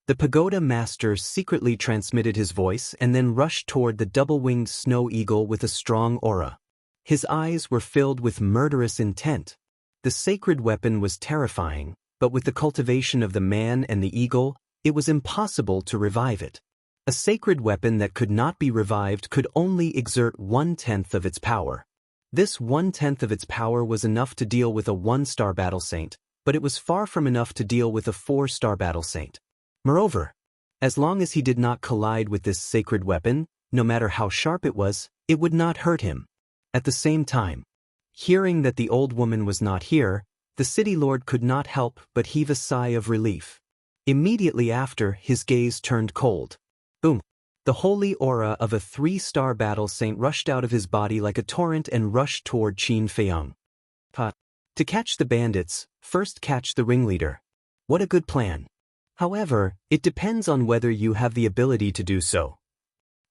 The pagoda master secretly transmitted his voice and then rushed toward the double-winged snow eagle with a strong aura. His eyes were filled with murderous intent. The sacred weapon was terrifying, but with the cultivation of the man and the eagle, it was impossible to revive it. A sacred weapon that could not be revived could only exert 1/10 of its power. This 1/10 of its power was enough to deal with a 1-star battle saint, but it was far from enough to deal with a 4-star battle saint. Moreover, as long as he did not collide with this sacred weapon, no matter how sharp it would not hurt him. At the same time, hearing that the old woman was not here, the city lord could not help but heave a sigh of relief. Immediately after, his gaze turned cold. Boom! The holy aura of a 3-star battle saint rushed out of his body like a torrent and rushed toward Qin Feiyang. To catch the bandits, first catch the ringleader. What a good plan. However, it depends on whether you have the ability to do so.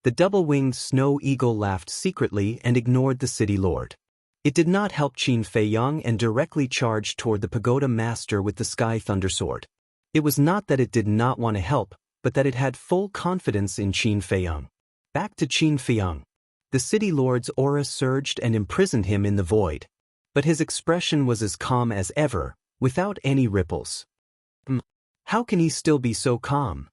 The double-winged snow eagle laughed secretly and ignored the city lord. It did not help Qin Feiyang and directly charged toward the pagoda master with the sky thunder sword. It was not that it did not want to help, but that it had full confidence in Qin Feiyang. Back to Qin Feiyang. The city lord's aura surged and imprisoned him in the void. But his expression was as calm as ever, without any ripples. How can he still be so calm?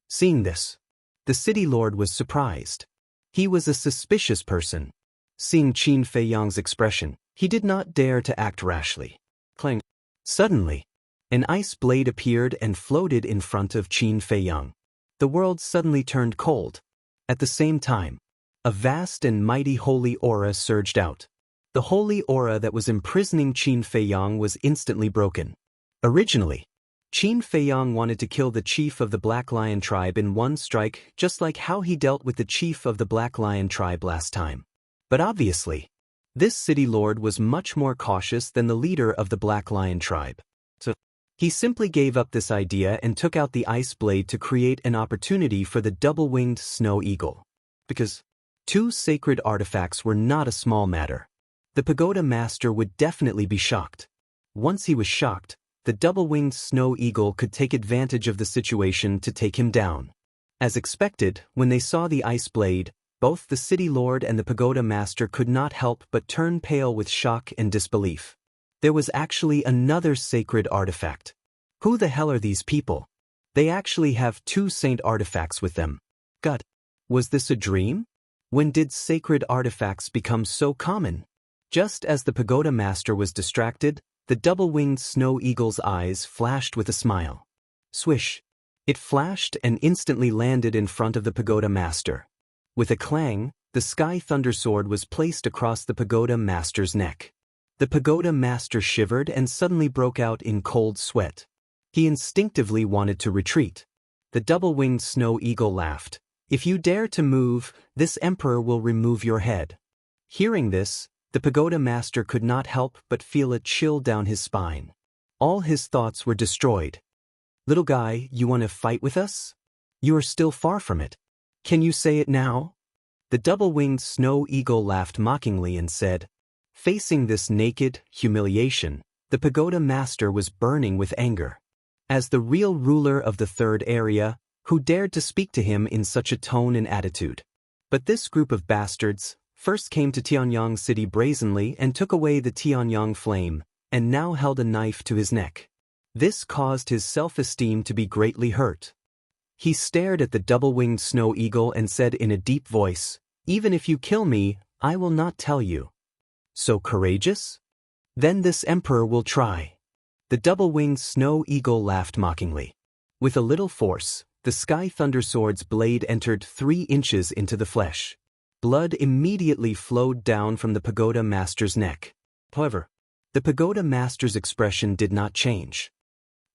Seeing this, the city lord was surprised. He was a suspicious person. Seeing Qin Feiyang's expression, he did not dare to act rashly. Clang. Suddenly, an ice blade appeared and floated in front of Qin Feiyang. The world suddenly turned cold. At the same time, a vast and mighty holy aura surged out. The holy aura that was imprisoning Qin Feiyang was instantly broken. Originally, Qin Feiyang wanted to kill the chief of the Black Lion tribe in one strike, just like how he dealt with the chief of the Black Lion tribe last time. But obviously, this city lord was much more cautious than the leader of the Black Lion tribe. So, he simply gave up this idea and took out the ice blade to create an opportunity for the double-winged snow eagle. Because 2 sacred artifacts were not a small matter. The pagoda master would definitely be shocked. Once he was shocked, the double-winged snow eagle could take advantage of the situation to take him down. As expected, when they saw the ice blade, both the city lord and the pagoda master could not help but turn pale with shock and disbelief. There was actually another sacred artifact. Who the hell are these people? They actually have 2 saint artifacts with them. God, was this a dream? When did sacred artifacts become so common? Just as the pagoda master was distracted, the double-winged snow eagle's eyes flashed with a smile. Swish! It flashed and instantly landed in front of the pagoda master. With a clang, the sky thunder sword was placed across the pagoda master's neck. The pagoda master shivered and suddenly broke out in cold sweat. He instinctively wanted to retreat. The double-winged snow eagle laughed. If you dare to move, this emperor will remove your head. Hearing this, the pagoda master could not help but feel a chill down his spine. All his thoughts were destroyed. Little guy, you want to fight with us? You are still far from it. Can you say it now? The double-winged snow eagle laughed mockingly and said, facing this naked humiliation, the pagoda master was burning with anger. As the real ruler of the third area, who dared to speak to him in such a tone and attitude? But this group of bastards first came to Tianyang City brazenly and took away the Tianyang flame, and now held a knife to his neck. This caused his self-esteem to be greatly hurt. He stared at the double-winged snow eagle and said in a deep voice, even if you kill me, I will not tell you. So courageous? Then this emperor will try. The double-winged snow eagle laughed mockingly. With a little force, the sky thunder sword's blade entered 3 inches into the flesh. Blood immediately flowed down from the pagoda master's neck. However, the pagoda master's expression did not change.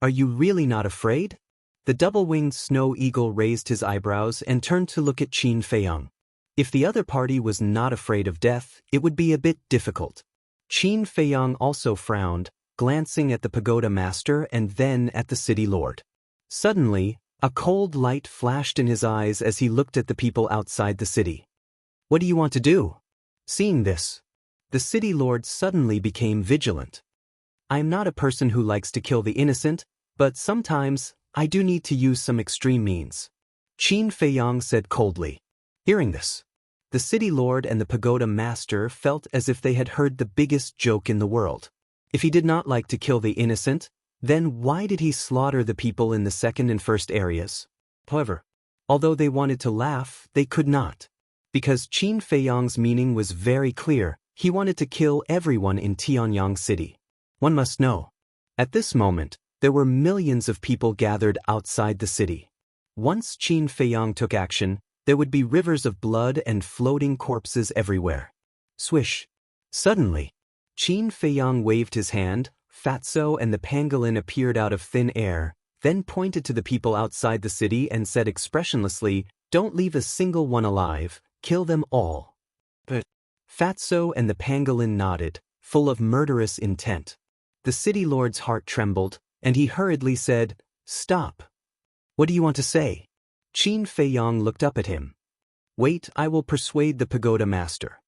Are you really not afraid? The double-winged snow eagle raised his eyebrows and turned to look at Qin Feiyang. If the other party was not afraid of death, it would be a bit difficult. Qin Feiyang also frowned, glancing at the pagoda master and then at the city lord. Suddenly, a cold light flashed in his eyes as he looked at the people outside the city. What do you want to do? Seeing this, the city lord suddenly became vigilant. I am not a person who likes to kill the innocent, but sometimes I do need to use some extreme means. Qin Feiyang said coldly. Hearing this, the city lord and the pagoda master felt as if they had heard the biggest joke in the world. If he did not like to kill the innocent, then why did he slaughter the people in the second and first areas? However, although they wanted to laugh, they could not. Because Qin Feiyang's meaning was very clear, he wanted to kill everyone in Tianyang City. One must know. At this moment, there were millions of people gathered outside the city. Once Qin Feiyang took action, there would be rivers of blood and floating corpses everywhere. Swish! Suddenly, Qin Feiyang waved his hand, Fatso and the pangolin appeared out of thin air, then pointed to the people outside the city and said expressionlessly, don't leave a single one alive, kill them all. But Fatso and the pangolin nodded, full of murderous intent. The city lord's heart trembled, and he hurriedly said, stop. What do you want to say? Qin Feiyang looked up at him. Wait, I will persuade the pagoda master.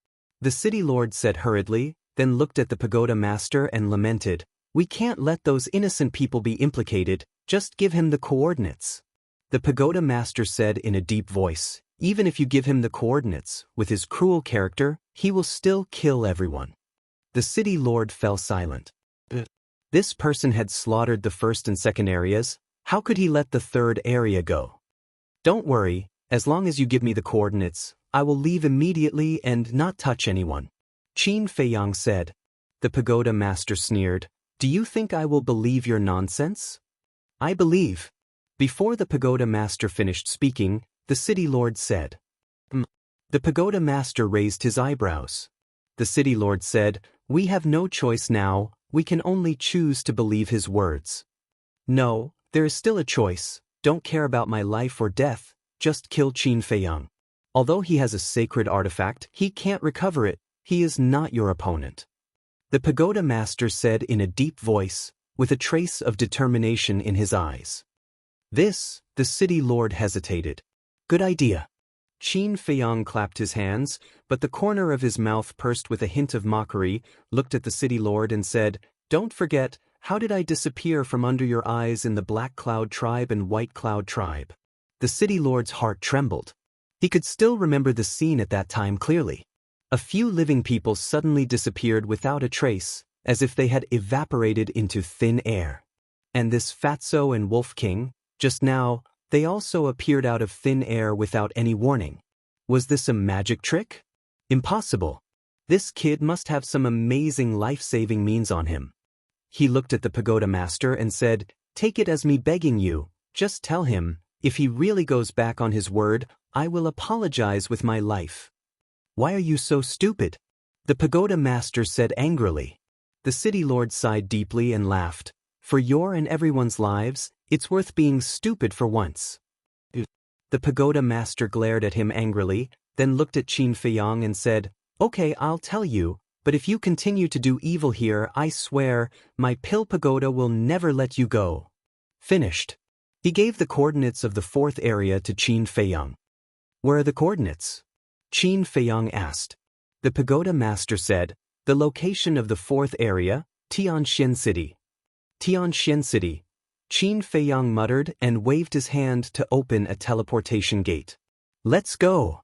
The city lord said hurriedly, then looked at the pagoda master and lamented, we can't let those innocent people be implicated, just give him the coordinates. The pagoda master said in a deep voice, even if you give him the coordinates, with his cruel character, he will still kill everyone. The city lord fell silent. This person had slaughtered the first and second areas. How could he let the third area go? Don't worry, as long as you give me the coordinates, I will leave immediately and not touch anyone. Qin Feiyang said. The pagoda master sneered. Do you think I will believe your nonsense? I believe. Before the pagoda master finished speaking, the city lord said. The pagoda master raised his eyebrows. The city lord said, we have no choice now, we can only choose to believe his words. No, there is still a choice, don't care about my life or death, just kill Qin Feiyang. Although he has a sacred artifact, he can't recover it, he is not your opponent. The pagoda master said in a deep voice, with a trace of determination in his eyes. This, the city lord hesitated. Good idea. Qin Feiyang clapped his hands, but the corner of his mouth pursed with a hint of mockery, looked at the city lord and said, Don't forget, how did I disappear from under your eyes in the Black Cloud tribe and White Cloud tribe? The city lord's heart trembled. He could still remember the scene at that time clearly. A few living people suddenly disappeared without a trace, as if they had evaporated into thin air. And this Fatso and Wolf King, just now, they also appeared out of thin air without any warning. Was this a magic trick? Impossible. This kid must have some amazing life-saving means on him. He looked at the pagoda master and said, Take it as me begging you, just tell him, if he really goes back on his word, I will apologize with my life. Why are you so stupid? The pagoda master said angrily. The city lord sighed deeply and laughed. For your and everyone's lives, it's worth being stupid for once. The pagoda master glared at him angrily, then looked at Qin Feiyang and said, Okay, I'll tell you, but if you continue to do evil here, I swear, my pill pagoda will never let you go. Finished. He gave the coordinates of the fourth area to Qin Feiyang. Where are the coordinates? Qin Feiyang asked. The pagoda master said, The location of the fourth area, Tianxian City. Tianxian City. Qin Feiyang muttered and waved his hand to open a teleportation gate. Let's go.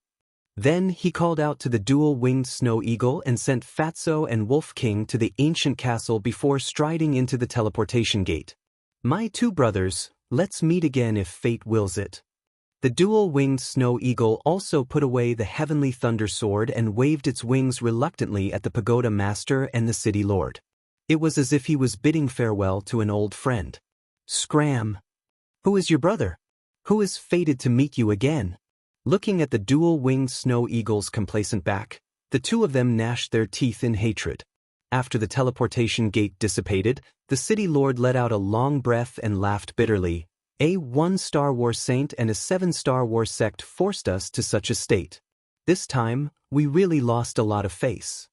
Then he called out to the dual-winged snow eagle and sent Fatso and Wolf King to the ancient castle before striding into the teleportation gate. My two brothers, let's meet again if fate wills it. The dual-winged snow eagle also put away the heavenly thunder sword and waved its wings reluctantly at the pagoda master and the city lord. It was as if he was bidding farewell to an old friend. Scram! Who is your brother? Who is fated to meet you again? Looking at the dual-winged snow eagle's complacent back, the two of them gnashed their teeth in hatred. After the teleportation gate dissipated, the city lord let out a long breath and laughed bitterly. A 1-Star Wars saint and a 7-Star Wars sect forced us to such a state. This time, we really lost a lot of face.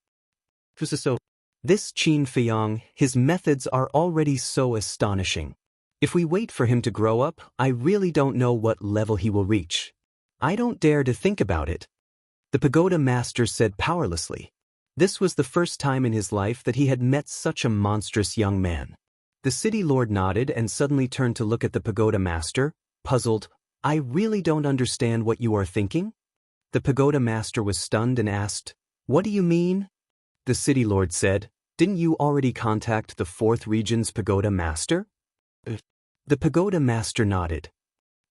This Qin Feiyang, his methods are already so astonishing. If we wait for him to grow up, I really don't know what level he will reach. I don't dare to think about it. The pagoda master said powerlessly. This was the first time in his life that he had met such a monstrous young man. The city lord nodded and suddenly turned to look at the pagoda master, puzzled. I really don't understand what you are thinking? The pagoda master was stunned and asked, What do you mean? The city lord said, Didn't you already contact the 4th region's pagoda master? The pagoda master nodded.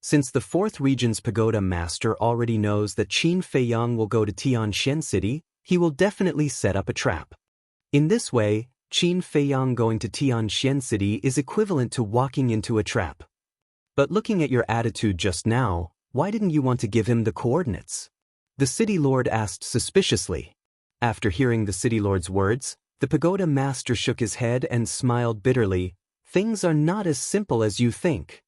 Since the 4th region's pagoda master already knows that Qin Feiyang will go to Tianxian City, he will definitely set up a trap. In this way, Qin Feiyang going to Tianxian City is equivalent to walking into a trap. But looking at your attitude just now, why didn't you want to give him the coordinates? The city lord asked suspiciously. After hearing the city lord's words, the pagoda master shook his head and smiled bitterly. Things are not as simple as you think.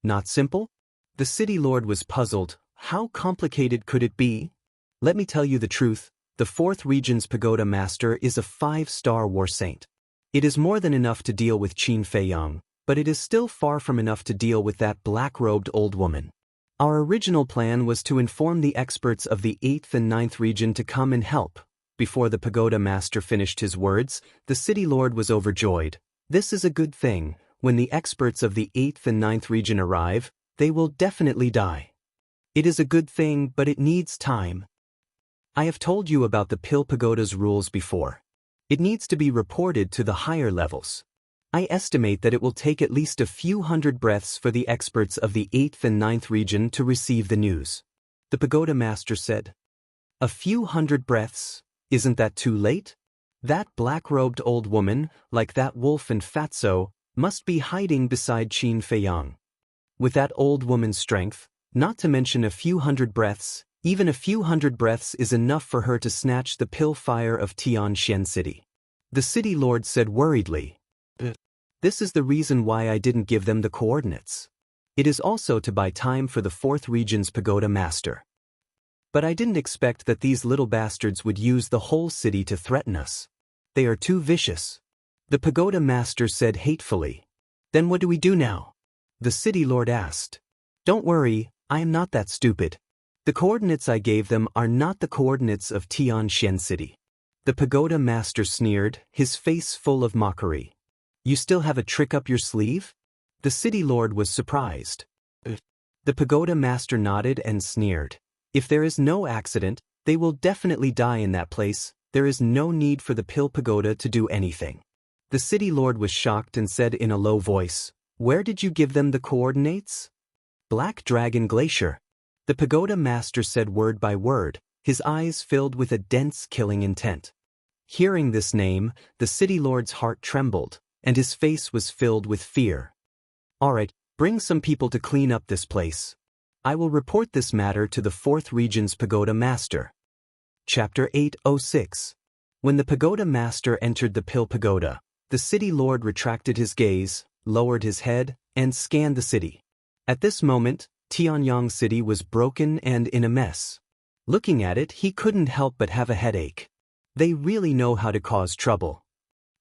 Not simple? The city lord was puzzled. How complicated could it be? Let me tell you the truth. The 4th region's pagoda master is a 5-Star War saint. It is more than enough to deal with Qin Feiyang, but it is still far from enough to deal with that black-robed old woman. Our original plan was to inform the experts of the 8th and 9th region to come and help. Before the pagoda master finished his words, the city lord was overjoyed. This is a good thing. When the experts of the 8th and 9th region arrive, they will definitely die. It is a good thing, but it needs time. I have told you about the Pill Pagoda's rules before. It needs to be reported to the higher levels. I estimate that it will take at least a few hundred breaths for the experts of the 8th and 9th region to receive the news. The pagoda master said. A few hundred breaths, isn't that too late? That black-robed old woman, like that wolf and Fatso, must be hiding beside Qin Feiyang. With that old woman's strength, not to mention a few hundred breaths, even a few hundred breaths is enough for her to snatch the pill fire of Tianxian City. The city lord said worriedly. This is the reason why I didn't give them the coordinates. It is also to buy time for the 4th region's pagoda master. But I didn't expect that these little bastards would use the whole city to threaten us. They are too vicious. The pagoda master said hatefully. Then what do we do now? The city lord asked. Don't worry, I am not that stupid. The coordinates I gave them are not the coordinates of Tianxian City. The pagoda master sneered, his face full of mockery. You still have a trick up your sleeve? The city lord was surprised. The pagoda master nodded and sneered. If there is no accident, they will definitely die in that place. There is no need for the pill pagoda to do anything. The city lord was shocked and said in a low voice, Where did you give them the coordinates? Black Dragon Glacier. The pagoda master said word by word, his eyes filled with a dense killing intent. Hearing this name, the city lord's heart trembled, and his face was filled with fear. All right, bring some people to clean up this place. I will report this matter to the 4th region's pagoda master. Chapter 806. When the pagoda master entered the pill pagoda, the city lord retracted his gaze, lowered his head, and scanned the city. At this moment, Tianyang City was broken and in a mess. Looking at it, he couldn't help but have a headache. They really know how to cause trouble.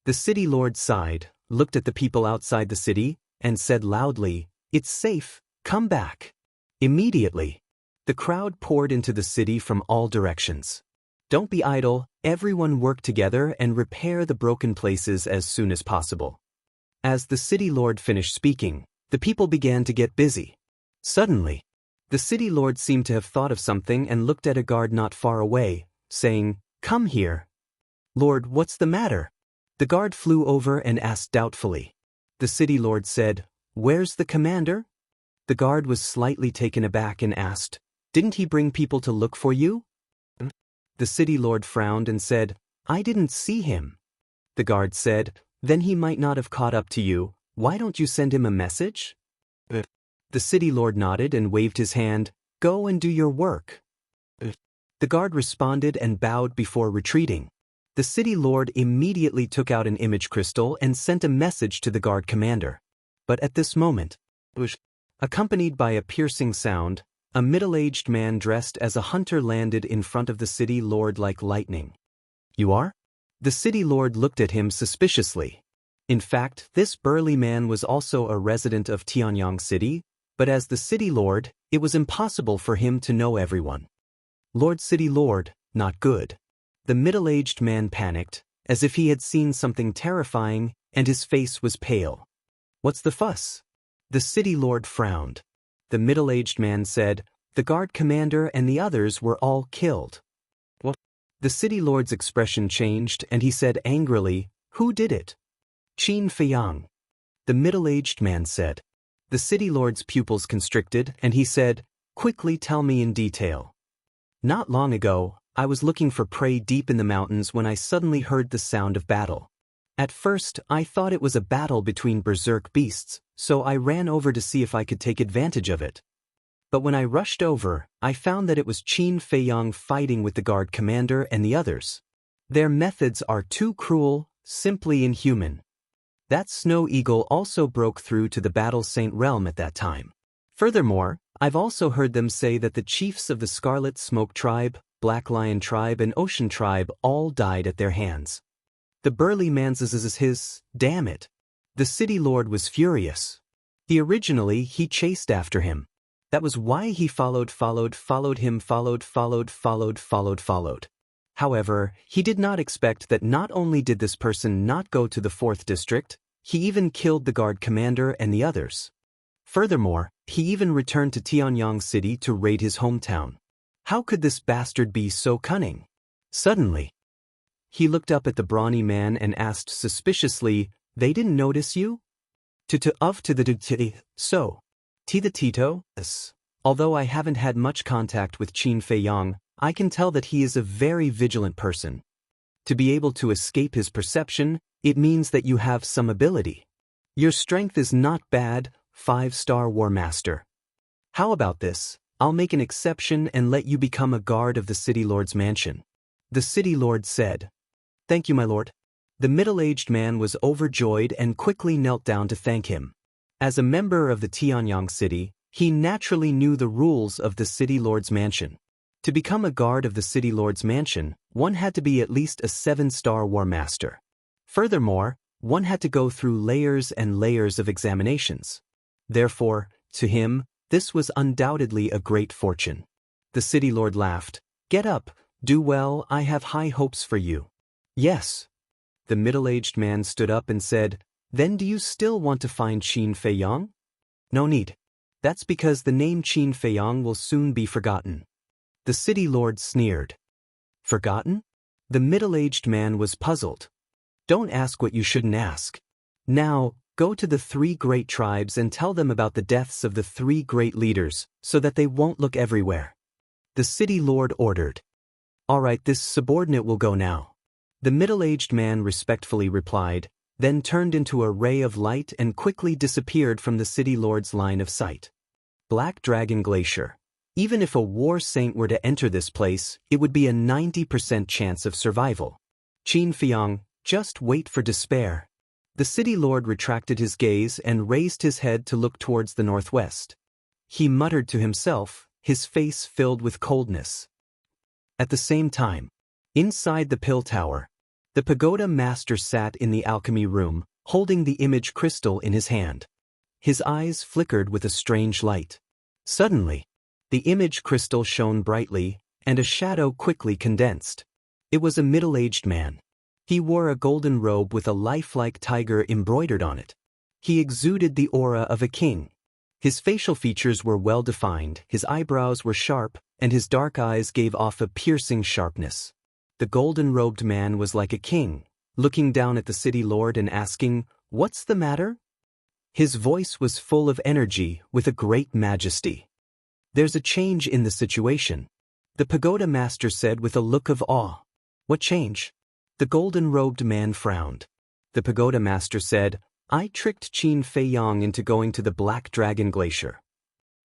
The city lord sighed, looked at the people outside the city, and said loudly, It's safe, come back. Immediately, the crowd poured into the city from all directions. Don't be idle, everyone work together and repair the broken places as soon as possible. As the city lord finished speaking, the people began to get busy. Suddenly, the city lord seemed to have thought of something and looked at a guard not far away, saying, Come here. Lord, what's the matter? The guard flew over and asked doubtfully. The city lord said, Where's the commander? The guard was slightly taken aback and asked, Didn't he bring people to look for you? The city lord frowned and said, I didn't see him. The guard said, Then he might not have caught up to you. Why don't you send him a message? The city lord nodded and waved his hand, Go and do your work. The guard responded and bowed before retreating. The city lord immediately took out an image crystal and sent a message to the guard commander. But at this moment, accompanied by a piercing sound, a middle-aged man dressed as a hunter landed in front of the city lord like lightning. You are? The city lord looked at him suspiciously. In fact, this burly man was also a resident of Tianyang City, but as the city lord, it was impossible for him to know everyone. Lord City Lord, not good. The middle-aged man panicked, as if he had seen something terrifying, and his face was pale. What's the fuss? The city lord frowned. The middle-aged man said, The guard commander and the others were all killed. What? The city lord's expression changed and he said angrily, Who did it? Qin Feiyang. The middle-aged man said. The city lord's pupils constricted and he said, Quickly tell me in detail. Not long ago, I was looking for prey deep in the mountains when I suddenly heard the sound of battle. At first, I thought it was a battle between berserk beasts, so I ran over to see if I could take advantage of it. But when I rushed over, I found that it was Qin Feiyang fighting with the guard commander and the others. Their methods are too cruel, simply inhuman. That snow eagle also broke through to the Battle Saint realm at that time. Furthermore, I've also heard them say that the chiefs of the Scarlet Smoke tribe, Black Lion tribe and Ocean tribe all died at their hands. The burly man says, Damn it. The city lord was furious. Originally he chased after him. That was why he followed him. However, he did not expect that not only did this person not go to the 4th district, he even killed the guard commander and the others. Furthermore, he even returned to Tianyang City to raid his hometown. How could this bastard be so cunning? Suddenly, he looked up at the brawny man and asked suspiciously, They didn't notice you? To the so. T the Tito, yes. Although I haven't had much contact with Qin Feiyang, I can tell that he is a very vigilant person. To be able to escape his perception, it means that you have some ability. Your strength is not bad, 5-star War Master. How about this? I'll make an exception and let you become a guard of the City Lord's mansion. The City Lord said. Thank you, my lord. The middle-aged man was overjoyed and quickly knelt down to thank him. As a member of the Tianyang city, he naturally knew the rules of the City Lord's mansion. To become a guard of the City Lord's mansion, one had to be at least a 7-star War Master. Furthermore, one had to go through layers and layers of examinations. Therefore, to him, this was undoubtedly a great fortune. The City Lord laughed. Get up, do well, I have high hopes for you. Yes. The middle-aged man stood up and said, Then do you still want to find Qin Feiyang? No need. That's because the name Qin Feiyang will soon be forgotten. The City Lord sneered. Forgotten? The middle-aged man was puzzled. Don't ask what you shouldn't ask. Now, go to the 3 great tribes and tell them about the deaths of the 3 great leaders, so that they won't look everywhere. The City Lord ordered. All right, this subordinate will go now. The middle-aged man respectfully replied, then turned into a ray of light and quickly disappeared from the City Lord's line of sight. Black Dragon Glacier. Even if a war saint were to enter this place, it would be a 90% chance of survival. Qin Feiyang, just wait for despair. The City Lord retracted his gaze and raised his head to look towards the northwest. He muttered to himself, his face filled with coldness. At the same time, inside the pill tower, the pagoda master sat in the alchemy room, holding the image crystal in his hand. His eyes flickered with a strange light. Suddenly, the image crystal shone brightly, and a shadow quickly condensed. It was a middle-aged man. He wore a golden robe with a lifelike tiger embroidered on it. He exuded the aura of a king. His facial features were well-defined, his eyebrows were sharp, and his dark eyes gave off a piercing sharpness. The golden-robed man was like a king, looking down at the City Lord and asking, What's the matter? His voice was full of energy, with a great majesty. There's a change in the situation, the pagoda master said with a look of awe. What change? The golden-robed man frowned. The pagoda master said, I tricked Qin Feiyang into going to the Black Dragon Glacier.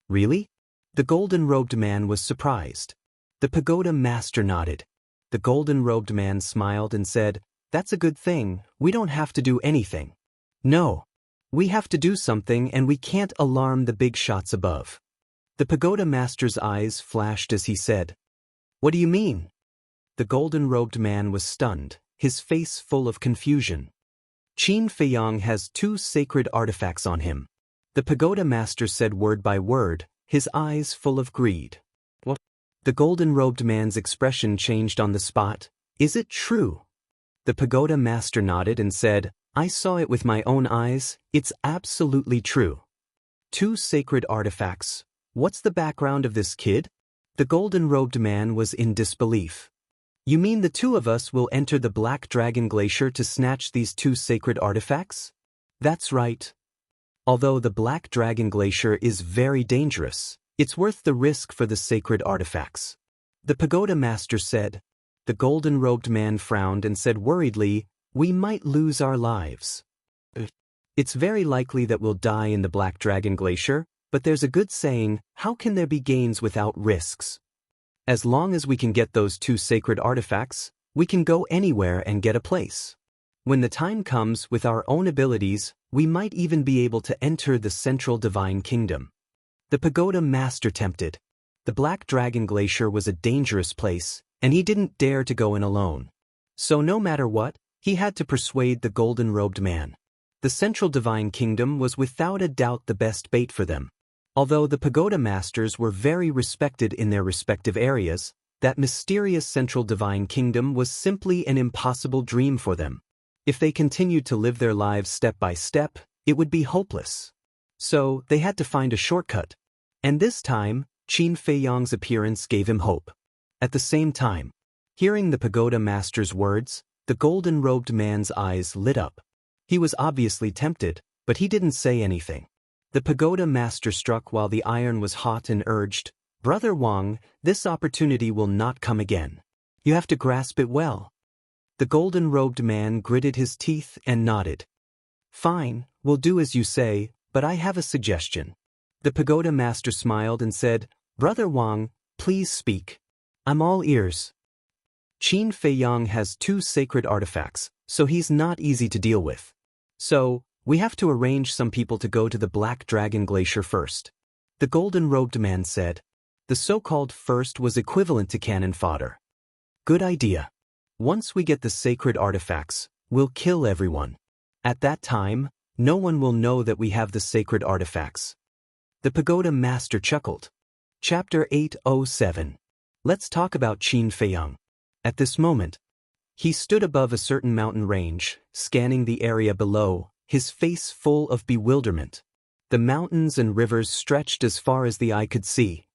Really? The golden-robed man was surprised. The pagoda master nodded. The golden-robed man smiled and said, That's a good thing, we don't have to do anything. No. We have to do something and we can't alarm the big shots above. The pagoda master's eyes flashed as he said, What do you mean? The golden-robed man was stunned, his face full of confusion. Qin Feiyang has 2 sacred artifacts on him. The pagoda master said word by word, his eyes full of greed. What? The golden-robed man's expression changed on the spot. Is it true? The pagoda master nodded and said, I saw it with my own eyes, it's absolutely true. 2 sacred artifacts. What's the background of this kid? The golden-robed man was in disbelief. You mean the 2 of us will enter the Black Dragon Glacier to snatch these 2 sacred artifacts? That's right. Although the Black Dragon Glacier is very dangerous, it's worth the risk for the sacred artifacts. The pagoda master said. The golden-robed man frowned and said worriedly, We might lose our lives. It's very likely that we'll die in the Black Dragon Glacier, but there's a good saying, how can there be gains without risks? As long as we can get those 2 sacred artifacts, we can go anywhere and get a place. When the time comes with our own abilities, we might even be able to enter the central divine kingdom. The pagoda master tempted. The Black Dragon Glacier was a dangerous place, and he didn't dare to go in alone. So no matter what, he had to persuade the golden-robed man. The central divine kingdom was without a doubt the best bait for them. Although the pagoda masters were very respected in their respective areas, that mysterious central divine kingdom was simply an impossible dream for them. If they continued to live their lives step by step, it would be hopeless. So, they had to find a shortcut. And this time, Qin Feiyang's appearance gave him hope. At the same time, hearing the pagoda master's words, the golden-robed man's eyes lit up. He was obviously tempted, but he didn't say anything. The pagoda master struck while the iron was hot and urged, "Brother Wang, this opportunity will not come again. You have to grasp it well." The golden-robed man gritted his teeth and nodded. "Fine, we'll do as you say, but I have a suggestion." The pagoda master smiled and said, "Brother Wang, please speak. I'm all ears." Qin Feiyang has 2 sacred artifacts, so he's not easy to deal with. So, we have to arrange some people to go to the Black Dragon Glacier first. The golden-robed man said. The so-called first was equivalent to cannon fodder. Good idea. Once we get the sacred artifacts, we'll kill everyone. At that time, no one will know that we have the sacred artifacts. The pagoda master chuckled. Chapter 807. Let's talk about Qin Feiyang. At this moment, he stood above a certain mountain range, scanning the area below, his face full of bewilderment. The mountains and rivers stretched as far as the eye could see.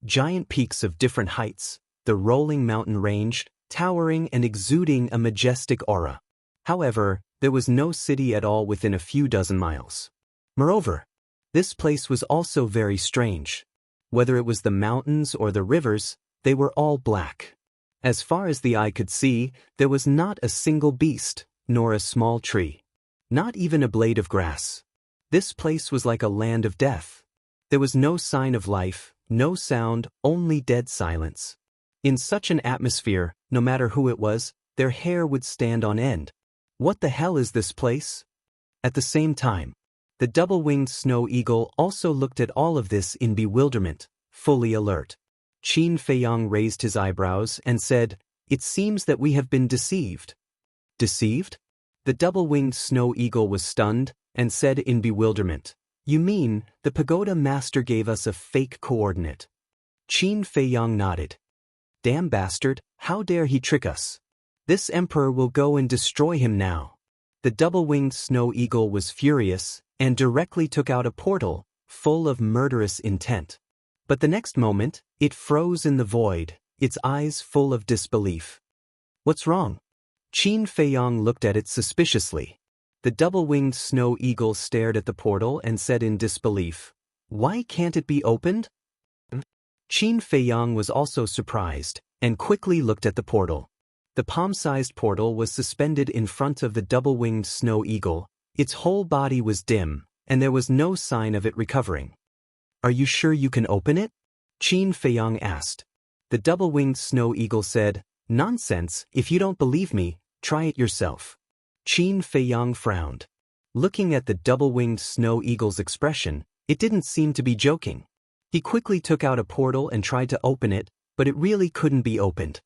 Giant peaks of different heights, the rolling mountain range, towering and exuding a majestic aura. However, there was no city at all within a few dozen miles. Moreover, this place was also very strange. Whether it was the mountains or the rivers, they were all black. As far as the eye could see, there was not a single beast, nor a small tree. Not even a blade of grass. This place was like a land of death. There was no sign of life, no sound, only dead silence. In such an atmosphere, no matter who it was, their hair would stand on end. What the hell is this place? At the same time, the double-winged snow eagle also looked at all of this in bewilderment, fully alert. Qin Feiyang raised his eyebrows and said, "It seems that we have been deceived." Deceived? The double-winged snow eagle was stunned and said in bewilderment, "You mean, the pagoda master gave us a fake coordinate?" Qin Feiyang nodded. "Damn bastard, how dare he trick us? This emperor will go and destroy him now." The double-winged snow eagle was furious and directly took out a portal, full of murderous intent. But the next moment, it froze in the void, its eyes full of disbelief. "What's wrong?" Qin Feiyang looked at it suspiciously. The double-winged snow eagle stared at the portal and said in disbelief, "Why can't it be opened?" Qin Feiyang was also surprised, and quickly looked at the portal. The palm-sized portal was suspended in front of the double-winged snow eagle, its whole body was dim, and there was no sign of it recovering. "Are you sure you can open it?" Qin Feiyang asked. The double-winged snow eagle said, "Nonsense, if you don't believe me, try it yourself." Qin Feiyang frowned. Looking at the double-winged snow eagle's expression, it didn't seem to be joking. He quickly took out a portal and tried to open it, but it really couldn't be opened.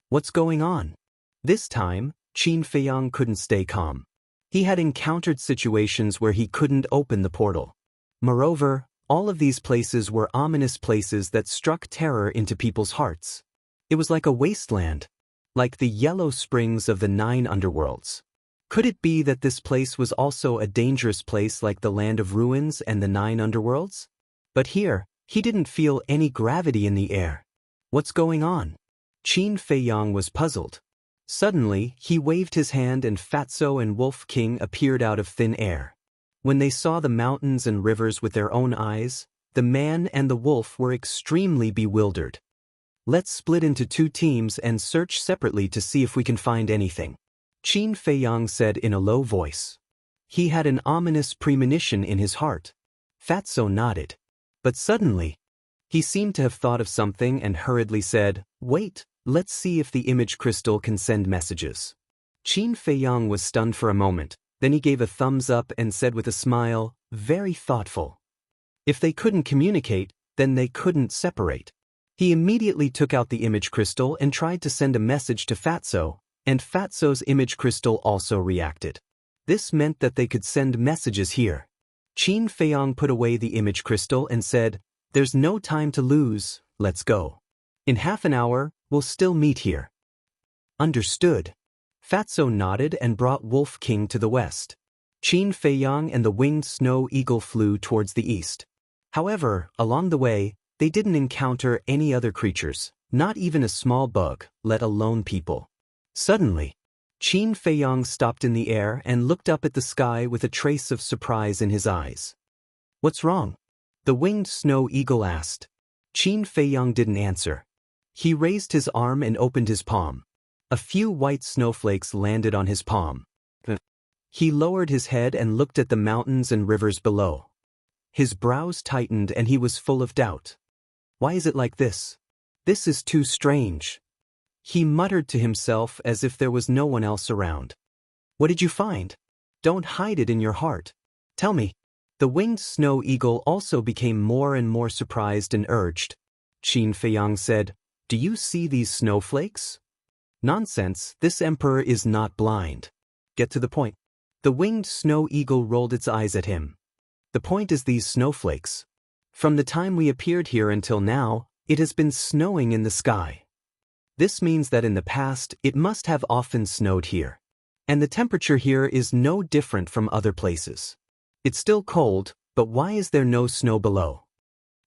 What's going on? This time, Qin Feiyang couldn't stay calm. He had encountered situations where he couldn't open the portal. Moreover, all of these places were ominous places that struck terror into people's hearts. It was like a wasteland, like the yellow springs of the 9 underworlds. Could it be that this place was also a dangerous place like the land of ruins and the 9 underworlds? But here, he didn't feel any gravity in the air. What's going on? Qin Feiyang was puzzled. Suddenly, he waved his hand and Fatso and Wolf King appeared out of thin air. When they saw the mountains and rivers with their own eyes, the man and the wolf were extremely bewildered. "Let's split into 2 teams and search separately to see if we can find anything," Qin Feiyang said in a low voice. He had an ominous premonition in his heart. Fatso nodded. But suddenly, he seemed to have thought of something and hurriedly said, "Wait, let's see if the image crystal can send messages." Qin Feiyang was stunned for a moment, then he gave a thumbs up and said with a smile, very thoughtful. If they couldn't communicate, then they couldn't separate. He immediately took out the image crystal and tried to send a message to Fatso, and Fatso's image crystal also reacted. This meant that they could send messages here. Qin Feiyang put away the image crystal and said, "There's no time to lose, let's go. In half an hour, we'll still meet here." Understood. Fatso nodded and brought Wolf King to the west. Qin Feiyang and the winged snow eagle flew towards the east. However, along the way, they didn't encounter any other creatures, not even a small bug, let alone people. Suddenly, Qin Feiyang stopped in the air and looked up at the sky with a trace of surprise in his eyes. "What's wrong?" the winged snow eagle asked. Qin Feiyang didn't answer. He raised his arm and opened his palm. A few white snowflakes landed on his palm. He lowered his head and looked at the mountains and rivers below. His brows tightened and he was full of doubt. "Why is it like this? This is too strange." He muttered to himself as if there was no one else around. "What did you find? Don't hide it in your heart. Tell me." The winged snow eagle also became more and more surprised and urged. Qin Feiyang said, "Do you see these snowflakes?" "Nonsense, this emperor is not blind. Get to the point." The winged snow eagle rolled its eyes at him. "The point is these snowflakes. From the time we appeared here until now, it has been snowing in the sky. This means that in the past it must have often snowed here. And the temperature here is no different from other places. It's still cold, but why is there no snow below?"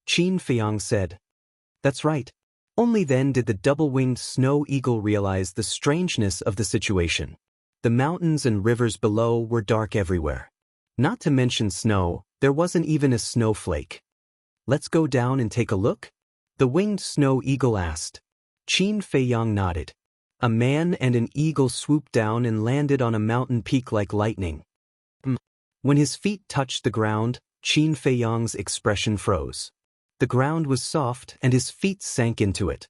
Qin Feiyang said. "That's right." Only then did the double-winged snow eagle realize the strangeness of the situation. The mountains and rivers below were dark everywhere. Not to mention snow, there wasn't even a snowflake. "Let's go down and take a look?" the winged snow eagle asked. Qin Feiyang nodded. A man and an eagle swooped down and landed on a mountain peak like lightning. When his feet touched the ground, Qin Feiyang's expression froze. The ground was soft and his feet sank into it.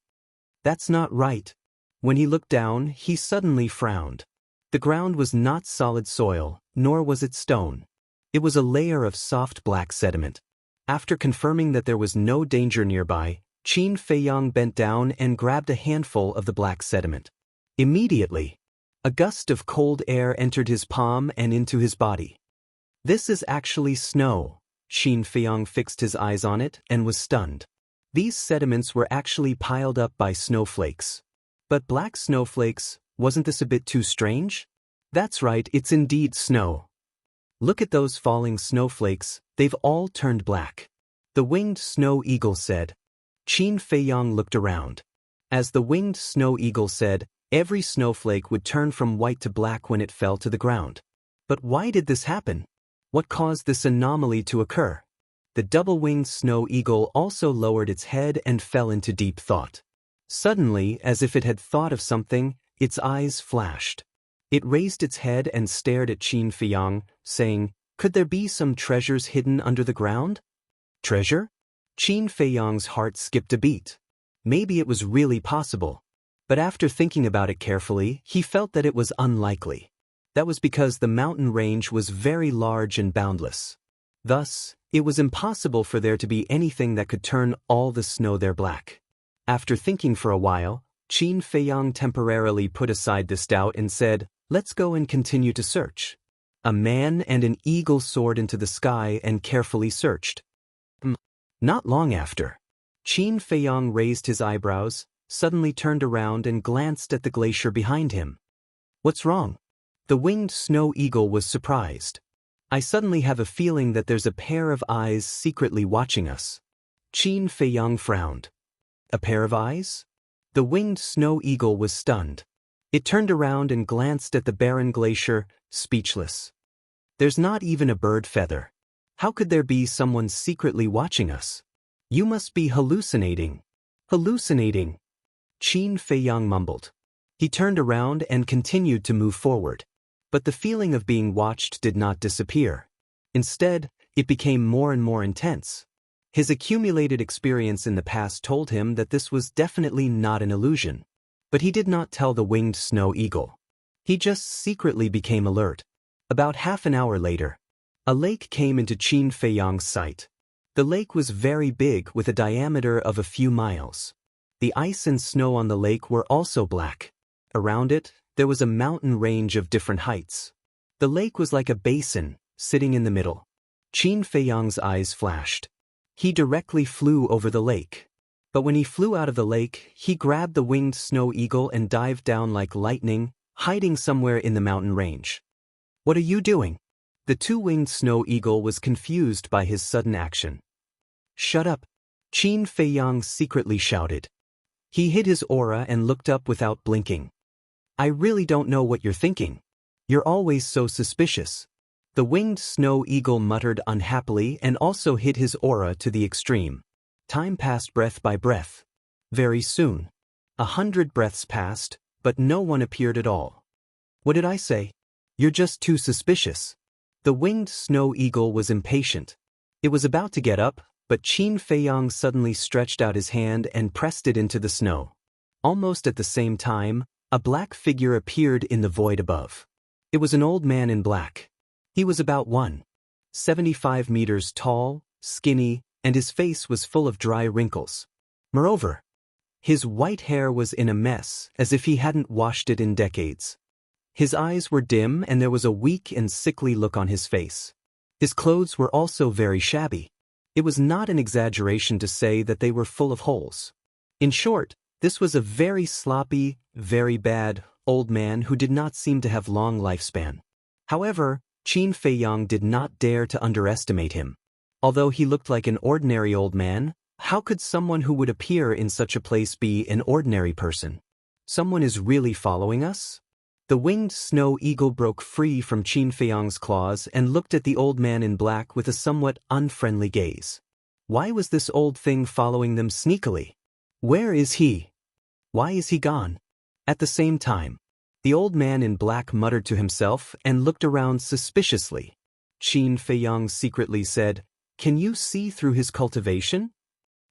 "That's not right." When he looked down, he suddenly frowned. The ground was not solid soil, nor was it stone. It was a layer of soft black sediment. After confirming that there was no danger nearby, Qin Feiyang bent down and grabbed a handful of the black sediment. Immediately, a gust of cold air entered his palm and into his body. "This is actually snow." Qin Feiyang fixed his eyes on it and was stunned. These sediments were actually piled up by snowflakes. But black snowflakes, wasn't this a bit too strange? "That's right, it's indeed snow. Look at those falling snowflakes, they've all turned black," the winged snow eagle said. Qin Feiyang looked around. As the winged snow eagle said, every snowflake would turn from white to black when it fell to the ground. But why did this happen? What caused this anomaly to occur? The double-winged snow eagle also lowered its head and fell into deep thought. Suddenly, as if it had thought of something, its eyes flashed. It raised its head and stared at Qin Feiyang, saying, "Could there be some treasures hidden under the ground?" "Treasure?" Qin Feiyang's heart skipped a beat. Maybe it was really possible. But after thinking about it carefully, he felt that it was unlikely. That was because the mountain range was very large and boundless. Thus, it was impossible for there to be anything that could turn all the snow there black. After thinking for a while, Qin Feiyang temporarily put aside this doubt and said, "Let's go and continue to search." A man and an eagle soared into the sky and carefully searched. Not long after, Qin Feiyang raised his eyebrows, suddenly turned around and glanced at the glacier behind him. "What's wrong?" The winged snow eagle was surprised. "I suddenly have a feeling that there's a pair of eyes secretly watching us." Qin Feiyang frowned. "A pair of eyes?" The winged snow eagle was stunned. It turned around and glanced at the barren glacier, speechless. "There's not even a bird feather. How could there be someone secretly watching us? You must be hallucinating." "Hallucinating," Qin Feiyang mumbled. He turned around and continued to move forward. But the feeling of being watched did not disappear. Instead, it became more and more intense. His accumulated experience in the past told him that this was definitely not an illusion. But he did not tell the winged snow eagle. He just secretly became alert. About half an hour later, a lake came into Qin Feiyang's sight. The lake was very big with a diameter of a few miles. The ice and snow on the lake were also black. Around it, there was a mountain range of different heights. The lake was like a basin, sitting in the middle. Qin Feiyang's eyes flashed. He directly flew over the lake. But when he flew out of the lake, he grabbed the winged snow eagle and dived down like lightning, hiding somewhere in the mountain range. "What are you doing?" The two-winged snow eagle was confused by his sudden action. "Shut up," Qin Feiyang secretly shouted. He hid his aura and looked up without blinking. I really don't know what you're thinking. You're always so suspicious. The winged snow eagle muttered unhappily and also hid his aura to the extreme. Time passed breath by breath. Very soon. 100 breaths passed, but no one appeared at all. What did I say? You're just too suspicious. The winged snow eagle was impatient. It was about to get up, but Qin Feiyang suddenly stretched out his hand and pressed it into the snow. Almost at the same time, a black figure appeared in the void above. It was an old man in black. He was about 1.75 meters tall, skinny, and his face was full of dry wrinkles. Moreover, his white hair was in a mess, as if he hadn't washed it in decades. His eyes were dim and there was a weak and sickly look on his face. His clothes were also very shabby. It was not an exaggeration to say that they were full of holes. In short, this was a very sloppy, very bad, old man who did not seem to have long lifespan. However, Qin Feiyang did not dare to underestimate him. Although he looked like an ordinary old man, how could someone who would appear in such a place be an ordinary person? Someone is really following us? The winged snow eagle broke free from Qin Feiyang's claws and looked at the old man in black with a somewhat unfriendly gaze. Why was this old thing following them sneakily? Where is he? Why is he gone? At the same time, the old man in black muttered to himself and looked around suspiciously. Qin Feiyang secretly said, "Can you see through his cultivation?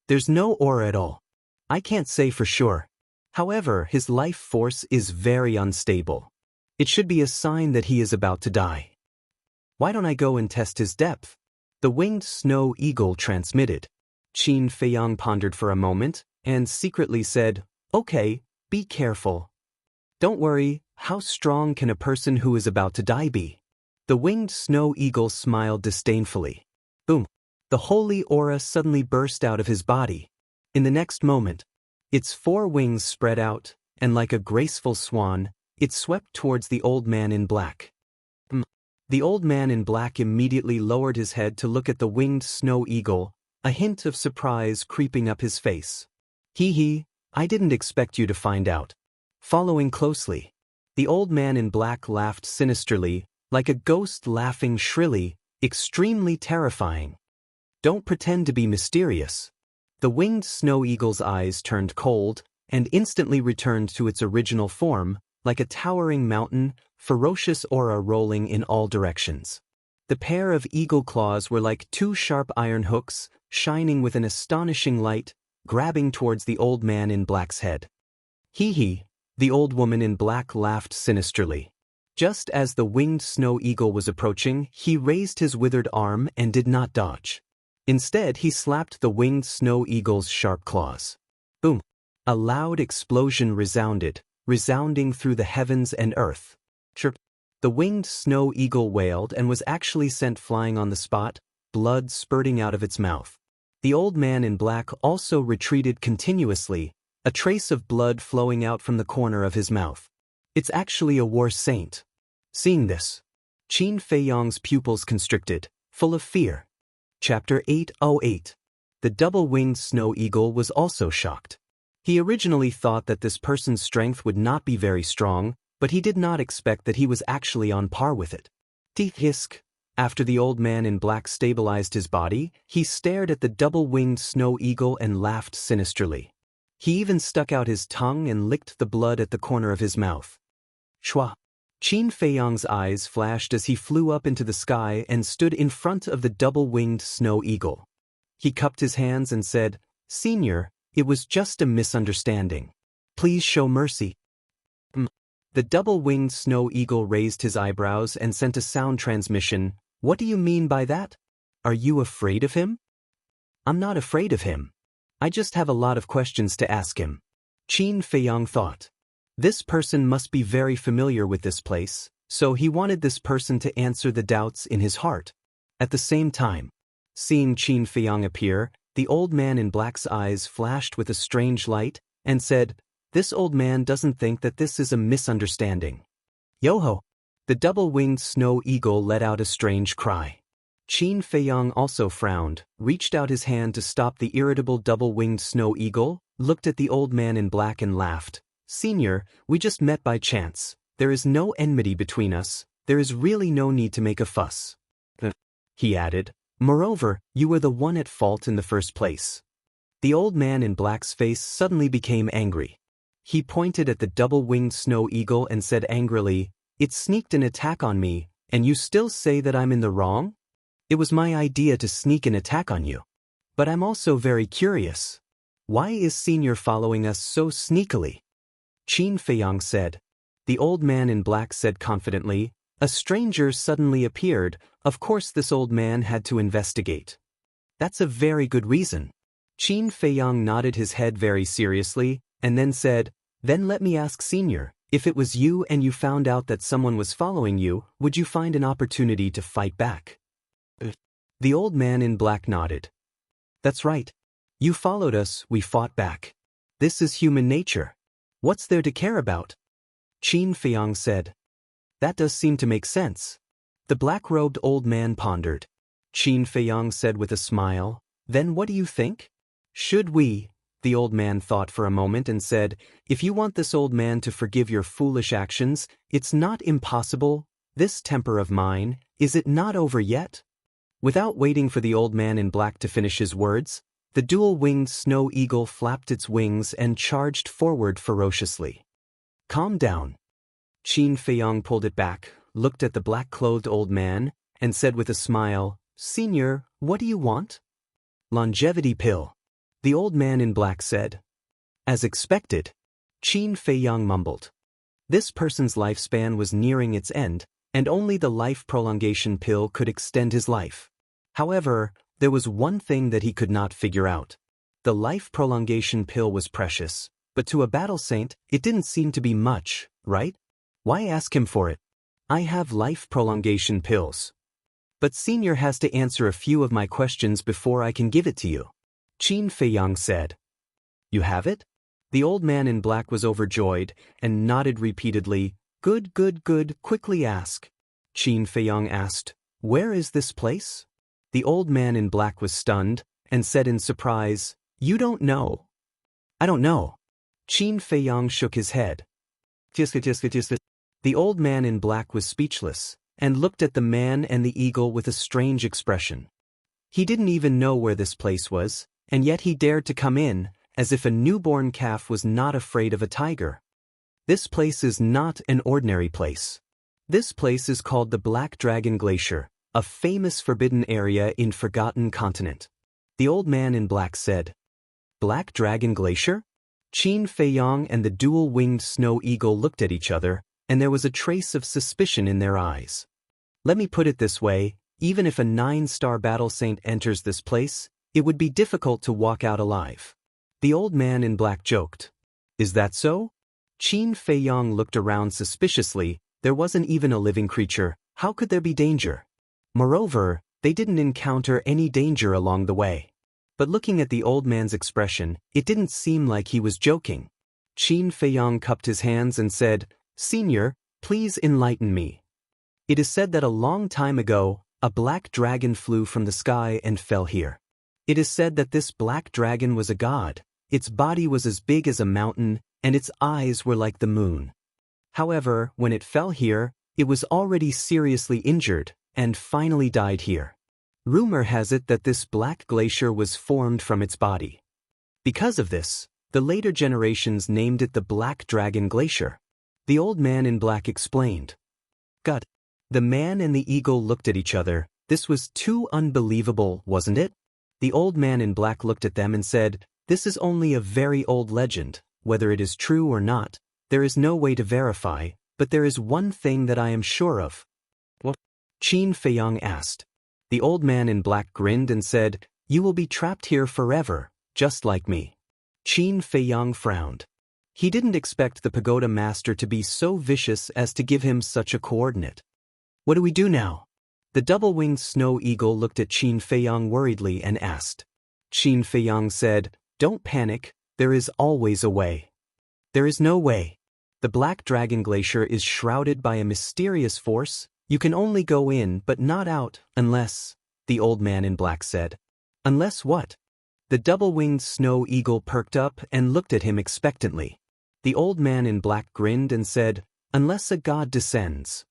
There's no aura at all. I can't say for sure. However, his life force is very unstable. It should be a sign that he is about to die. Why don't I go and test his depth?" The winged snow eagle transmitted. Qin Feiyang pondered for a moment and secretly said, "Okay, be careful. Don't worry, how strong can a person who is about to die be?" The winged snow eagle smiled disdainfully. Boom! The holy aura suddenly burst out of his body. In the next moment, its 4 wings spread out, and like a graceful swan, it swept towards the old man in black. The old man in black immediately lowered his head to look at the winged snow eagle, a hint of surprise creeping up his face. "Hee, I didn't expect you to find out." Following closely, the old man in black laughed sinisterly, like a ghost laughing shrilly, extremely terrifying. "Don't pretend to be mysterious." The winged snow eagle's eyes turned cold and instantly returned to its original form, like a towering mountain, ferocious aura rolling in all directions. The pair of eagle claws were like 2 sharp iron hooks, shining with an astonishing light, grabbing towards the old man in black's head. "Hee," the old woman in black laughed sinisterly. Just as the winged snow eagle was approaching, he raised his withered arm and did not dodge. Instead, he slapped the winged snow eagle's sharp claws. Boom! A loud explosion resounded, resounding through the heavens and earth. Chirp! The winged snow eagle wailed and was actually sent flying on the spot, blood spurting out of its mouth. The old man in black also retreated continuously, a trace of blood flowing out from the corner of his mouth. "It's actually a war saint." Seeing this, Qin Feiyang's pupils constricted, full of fear. Chapter 808. The double-winged snow eagle was also shocked. He originally thought that this person's strength would not be very strong, but he did not expect that he was actually on par with it. Teeth hisk. After the old man in black stabilized his body, he stared at the double-winged snow eagle and laughed sinisterly. He even stuck out his tongue and licked the blood at the corner of his mouth. Shwa! Qin Feiyang's eyes flashed as he flew up into the sky and stood in front of the double-winged snow eagle. He cupped his hands and said, "Senior, it was just a misunderstanding. Please show mercy." The double-winged snow eagle raised his eyebrows and sent a sound transmission. "What do you mean by that? Are you afraid of him?" "I'm not afraid of him. I just have a lot of questions to ask him." Qin Feiyang thought. This person must be very familiar with this place, so he wanted this person to answer the doubts in his heart. At the same time, seeing Qin Feiyang appear, the old man in black's eyes flashed with a strange light and said, "This old man doesn't think that this is a misunderstanding." "Yo-ho!" The double-winged snow eagle let out a strange cry. Qin Feiyang also frowned, reached out his hand to stop the irritable double-winged snow eagle, looked at the old man in black and laughed. Senior, we just met by chance. There is no enmity between us. There is really no need to make a fuss. He added, moreover, you were the one at fault in the first place. The old man in black's face suddenly became angry. He pointed at the double-winged snow eagle and said angrily, it sneaked an attack on me, and you still say that I'm in the wrong? It was my idea to sneak an attack on you. But I'm also very curious. Why is Senior following us so sneakily? Qin Feiyang said. The old man in black said confidently, a stranger suddenly appeared. Of course this old man had to investigate. That's a very good reason. Qin Feiyang nodded his head very seriously, and then said, then let me ask Senior, if it was you and you found out that someone was following you, would you find an opportunity to fight back? The old man in black nodded. That's right. You followed us, we fought back. This is human nature. What's there to care about? Qin Feiyang said. That does seem to make sense. The black-robed old man pondered. Qin Feiyang said with a smile, then what do you think? Should we? The old man thought for a moment and said, if you want this old man to forgive your foolish actions, it's not impossible. This temper of mine, is it not over yet? Without waiting for the old man in black to finish his words, the dual-winged snow eagle flapped its wings and charged forward ferociously. Calm down. Qin Feiyang pulled it back, looked at the black-clothed old man, and said with a smile, Senior, what do you want? Longevity pill. The old man in black said. As expected. Qin Feiyang mumbled. This person's lifespan was nearing its end, and only the life prolongation pill could extend his life. However, there was one thing that he could not figure out. The life prolongation pill was precious, but to a battle saint, it didn't seem to be much, right? Why ask him for it? I have life prolongation pills. But Senior has to answer a few of my questions before I can give it to you. Qin Feiyang said. You have it? The old man in black was overjoyed and nodded repeatedly. Good, good, good, quickly ask. Qin Feiyang asked, where is this place? The old man in black was stunned and said in surprise, you don't know. I don't know. Qin Feiyang shook his head. The old man in black was speechless and looked at the man and the eagle with a strange expression. He didn't even know where this place was, and yet he dared to come in, as if a newborn calf was not afraid of a tiger. This place is not an ordinary place. This place is called the Black Dragon Glacier, a famous forbidden area in Forgotten Continent. The old man in black said. Black Dragon Glacier? Qin Feiyang and the dual-winged snow eagle looked at each other, and there was a trace of suspicion in their eyes. Let me put it this way, even if a 9-star battle saint enters this place, it would be difficult to walk out alive. The old man in black joked. Is that so? Qin Feiyang looked around suspiciously. There wasn't even a living creature. How could there be danger? Moreover, they didn't encounter any danger along the way. But looking at the old man's expression, it didn't seem like he was joking. Qin Feiyang cupped his hands and said, Senior, please enlighten me. It is said that a long time ago, a black dragon flew from the sky and fell here. It is said that this black dragon was a god. Its body was as big as a mountain, and its eyes were like the moon. However, when it fell here, it was already seriously injured, and finally died here. Rumor has it that this black glacier was formed from its body. Because of this, the later generations named it the Black Dragon Glacier. The old man in black explained. God. The man and the eagle looked at each other. This was too unbelievable, wasn't it? The old man in black looked at them and said, This is only a very old legend. Whether it is true or not, there is no way to verify, but there is one thing that I am sure of. What? Qin Feiyang asked. The old man in black grinned and said, You will be trapped here forever, just like me. Qin Feiyang frowned. He didn't expect the pagoda master to be so vicious as to give him such a coordinate. What do we do now? The double-winged snow eagle looked at Qin Feiyang worriedly and asked. Qin Feiyang said, Don't panic, there is always a way. There is no way. The Black Dragon Glacier is shrouded by a mysterious force. You can only go in but not out, unless, the old man in black said. Unless what? The double-winged snow eagle perked up and looked at him expectantly. The old man in black grinned and said, "Unless a god descends."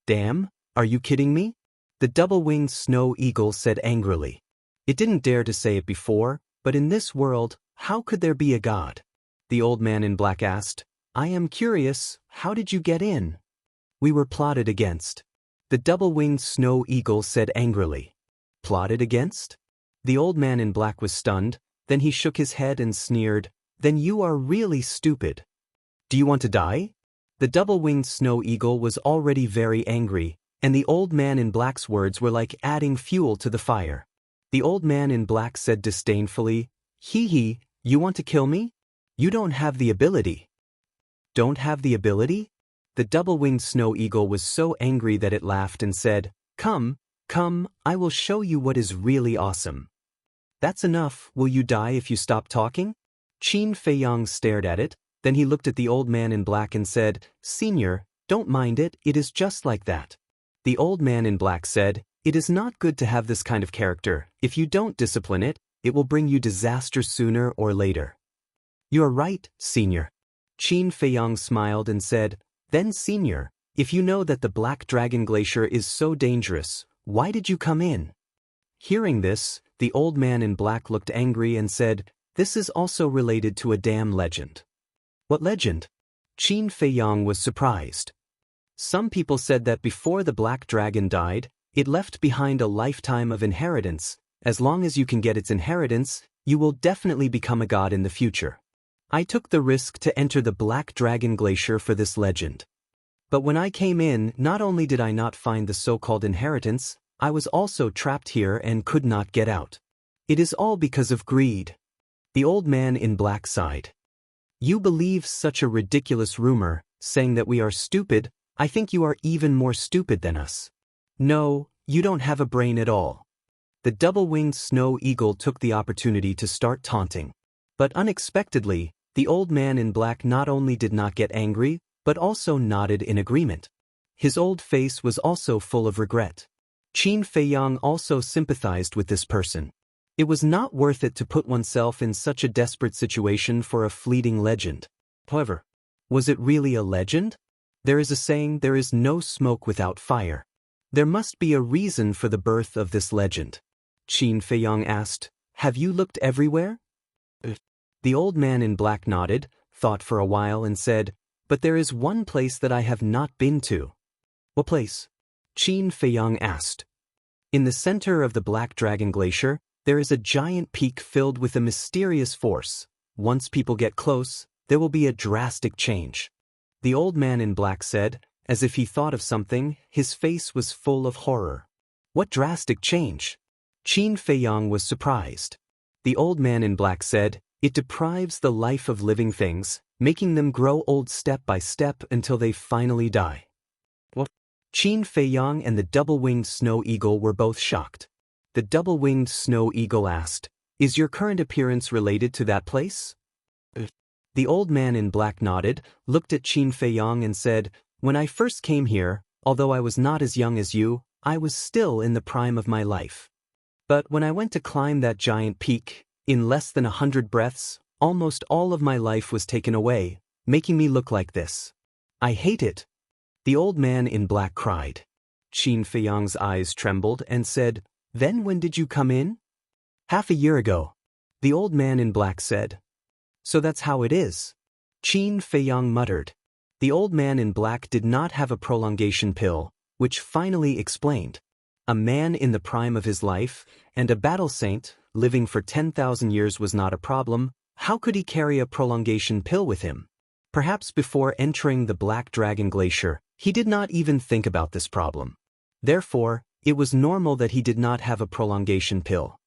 "Damn, are you kidding me?" The double-winged snow eagle said angrily. It didn't dare to say it before, but in this world, how could there be a god? The old man in black asked, "I am curious, how did you get in?" "We were plotted against." The double-winged snow eagle said angrily. "Plotted against?" The old man in black was stunned, then he shook his head and sneered, "Then you are really stupid. Do you want to die?" The double-winged snow eagle was already very angry, and the old man in black's words were like adding fuel to the fire. The old man in black said disdainfully, "Hee hee, you want to kill me? You don't have the ability." "Don't have the ability?" The double-winged snow eagle was so angry that it laughed and said, Come, I will show you what is really awesome." "That's enough, will you die if you stop talking?" Qin Feiyang stared at it, then he looked at the old man in black and said, "Senior, don't mind it, it is just like that." The old man in black said, "It is not good to have this kind of character. If you don't discipline it, it will bring you disaster sooner or later." "You are right, Senior." Qin Feiyang smiled and said, "Then Senior, if you know that the Black Dragon Glacier is so dangerous, why did you come in?" Hearing this, the old man in black looked angry and said, "This is also related to a damn legend." "What legend?" Qin Feiyang was surprised. "Some people said that before the Black Dragon died, it left behind a lifetime of inheritance. As long as you can get its inheritance, you will definitely become a god in the future. I took the risk to enter the Black Dragon Glacier for this legend. But when I came in, not only did I not find the so-called inheritance, I was also trapped here and could not get out. It is all because of greed." The old man in black sighed. "You believe such a ridiculous rumor, saying that we are stupid. I think you are even more stupid than us. No, you don't have a brain at all." The double-winged snow eagle took the opportunity to start taunting. But unexpectedly, the old man in black not only did not get angry, but also nodded in agreement. His old face was also full of regret. Qin Feiyang also sympathized with this person. It was not worth it to put oneself in such a desperate situation for a fleeting legend. However, was it really a legend? There is a saying, there is no smoke without fire. There must be a reason for the birth of this legend. Qin Feiyang asked, "Have you looked everywhere?" The old man in black nodded, thought for a while and said, "But there is one place that I have not been to." "What place?" Qin Feiyang asked. "In the center of the Black Dragon Glacier, there is a giant peak filled with a mysterious force. Once people get close, there will be a drastic change." The old man in black said, as if he thought of something, his face was full of horror. "What drastic change?" Qin Feiyang was surprised. The old man in black said, "It deprives the life of living things, making them grow old step by step until they finally die." What? Qin Feiyang and the double-winged snow eagle were both shocked. The double-winged snow eagle asked, "Is your current appearance related to that place?" The old man in black nodded, looked at Qin Feiyang and said, "When I first came here, although I was not as young as you, I was still in the prime of my life. But when I went to climb that giant peak, in less than 100 breaths, almost all of my life was taken away, making me look like this. I hate it." The old man in black cried. Qin Feiyang's eyes trembled and said, "Then when did you come in?" "Half a year ago." The old man in black said. "So that's how it is." Qin Feiyang muttered. The old man in black did not have a prolongation pill, which finally explained. A man in the prime of his life, and a battle saint, living for 10,000 years was not a problem. How could he carry a prolongation pill with him? Perhaps before entering the Black Dragon Glacier, he did not even think about this problem. Therefore, it was normal that he did not have a prolongation pill.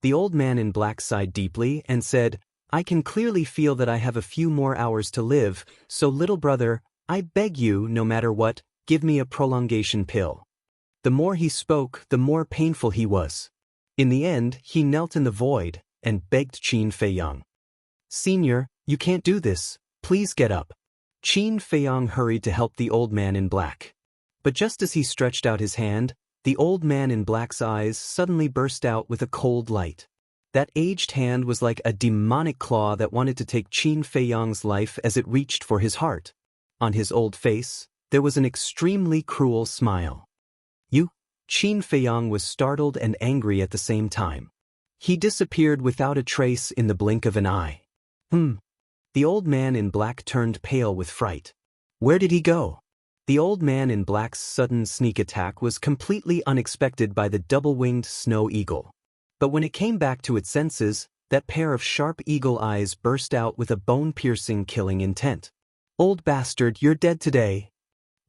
The old man in black sighed deeply and said, "I can clearly feel that I have a few more hours to live, so little brother, I beg you, no matter what, give me a prolongation pill." The more he spoke, the more painful he was. In the end, he knelt in the void and begged Qin Feiyang. "Senior, you can't do this. Please get up." Qin Feiyang hurried to help the old man in black. But just as he stretched out his hand, the old man in black's eyes suddenly burst out with a cold light. That aged hand was like a demonic claw that wanted to take Qin Feiyang's life as it reached for his heart. On his old face, there was an extremely cruel smile. You? Qin Feiyang was startled and angry at the same time. He disappeared without a trace in the blink of an eye. The old man in black turned pale with fright. Where did he go? The old man in black's sudden sneak attack was completely unexpected by the double-winged snow eagle. But when it came back to its senses, that pair of sharp eagle eyes burst out with a bone-piercing killing intent. Old bastard, you're dead today.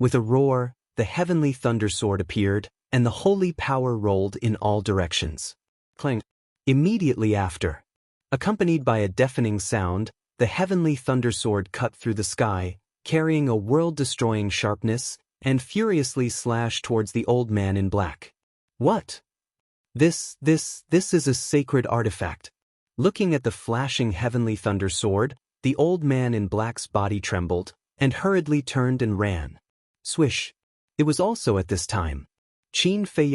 With a roar, the heavenly thunder sword appeared, and the holy power rolled in all directions. Clang. Immediately after, accompanied by a deafening sound, the heavenly thunder sword cut through the sky, carrying a world-destroying sharpness, and furiously slashed towards the old man in black. What? This is a sacred artifact. Looking at the flashing heavenly thunder sword, the old man in black's body trembled, and hurriedly turned and ran. Swish. It was also at this time. Qin Feiyang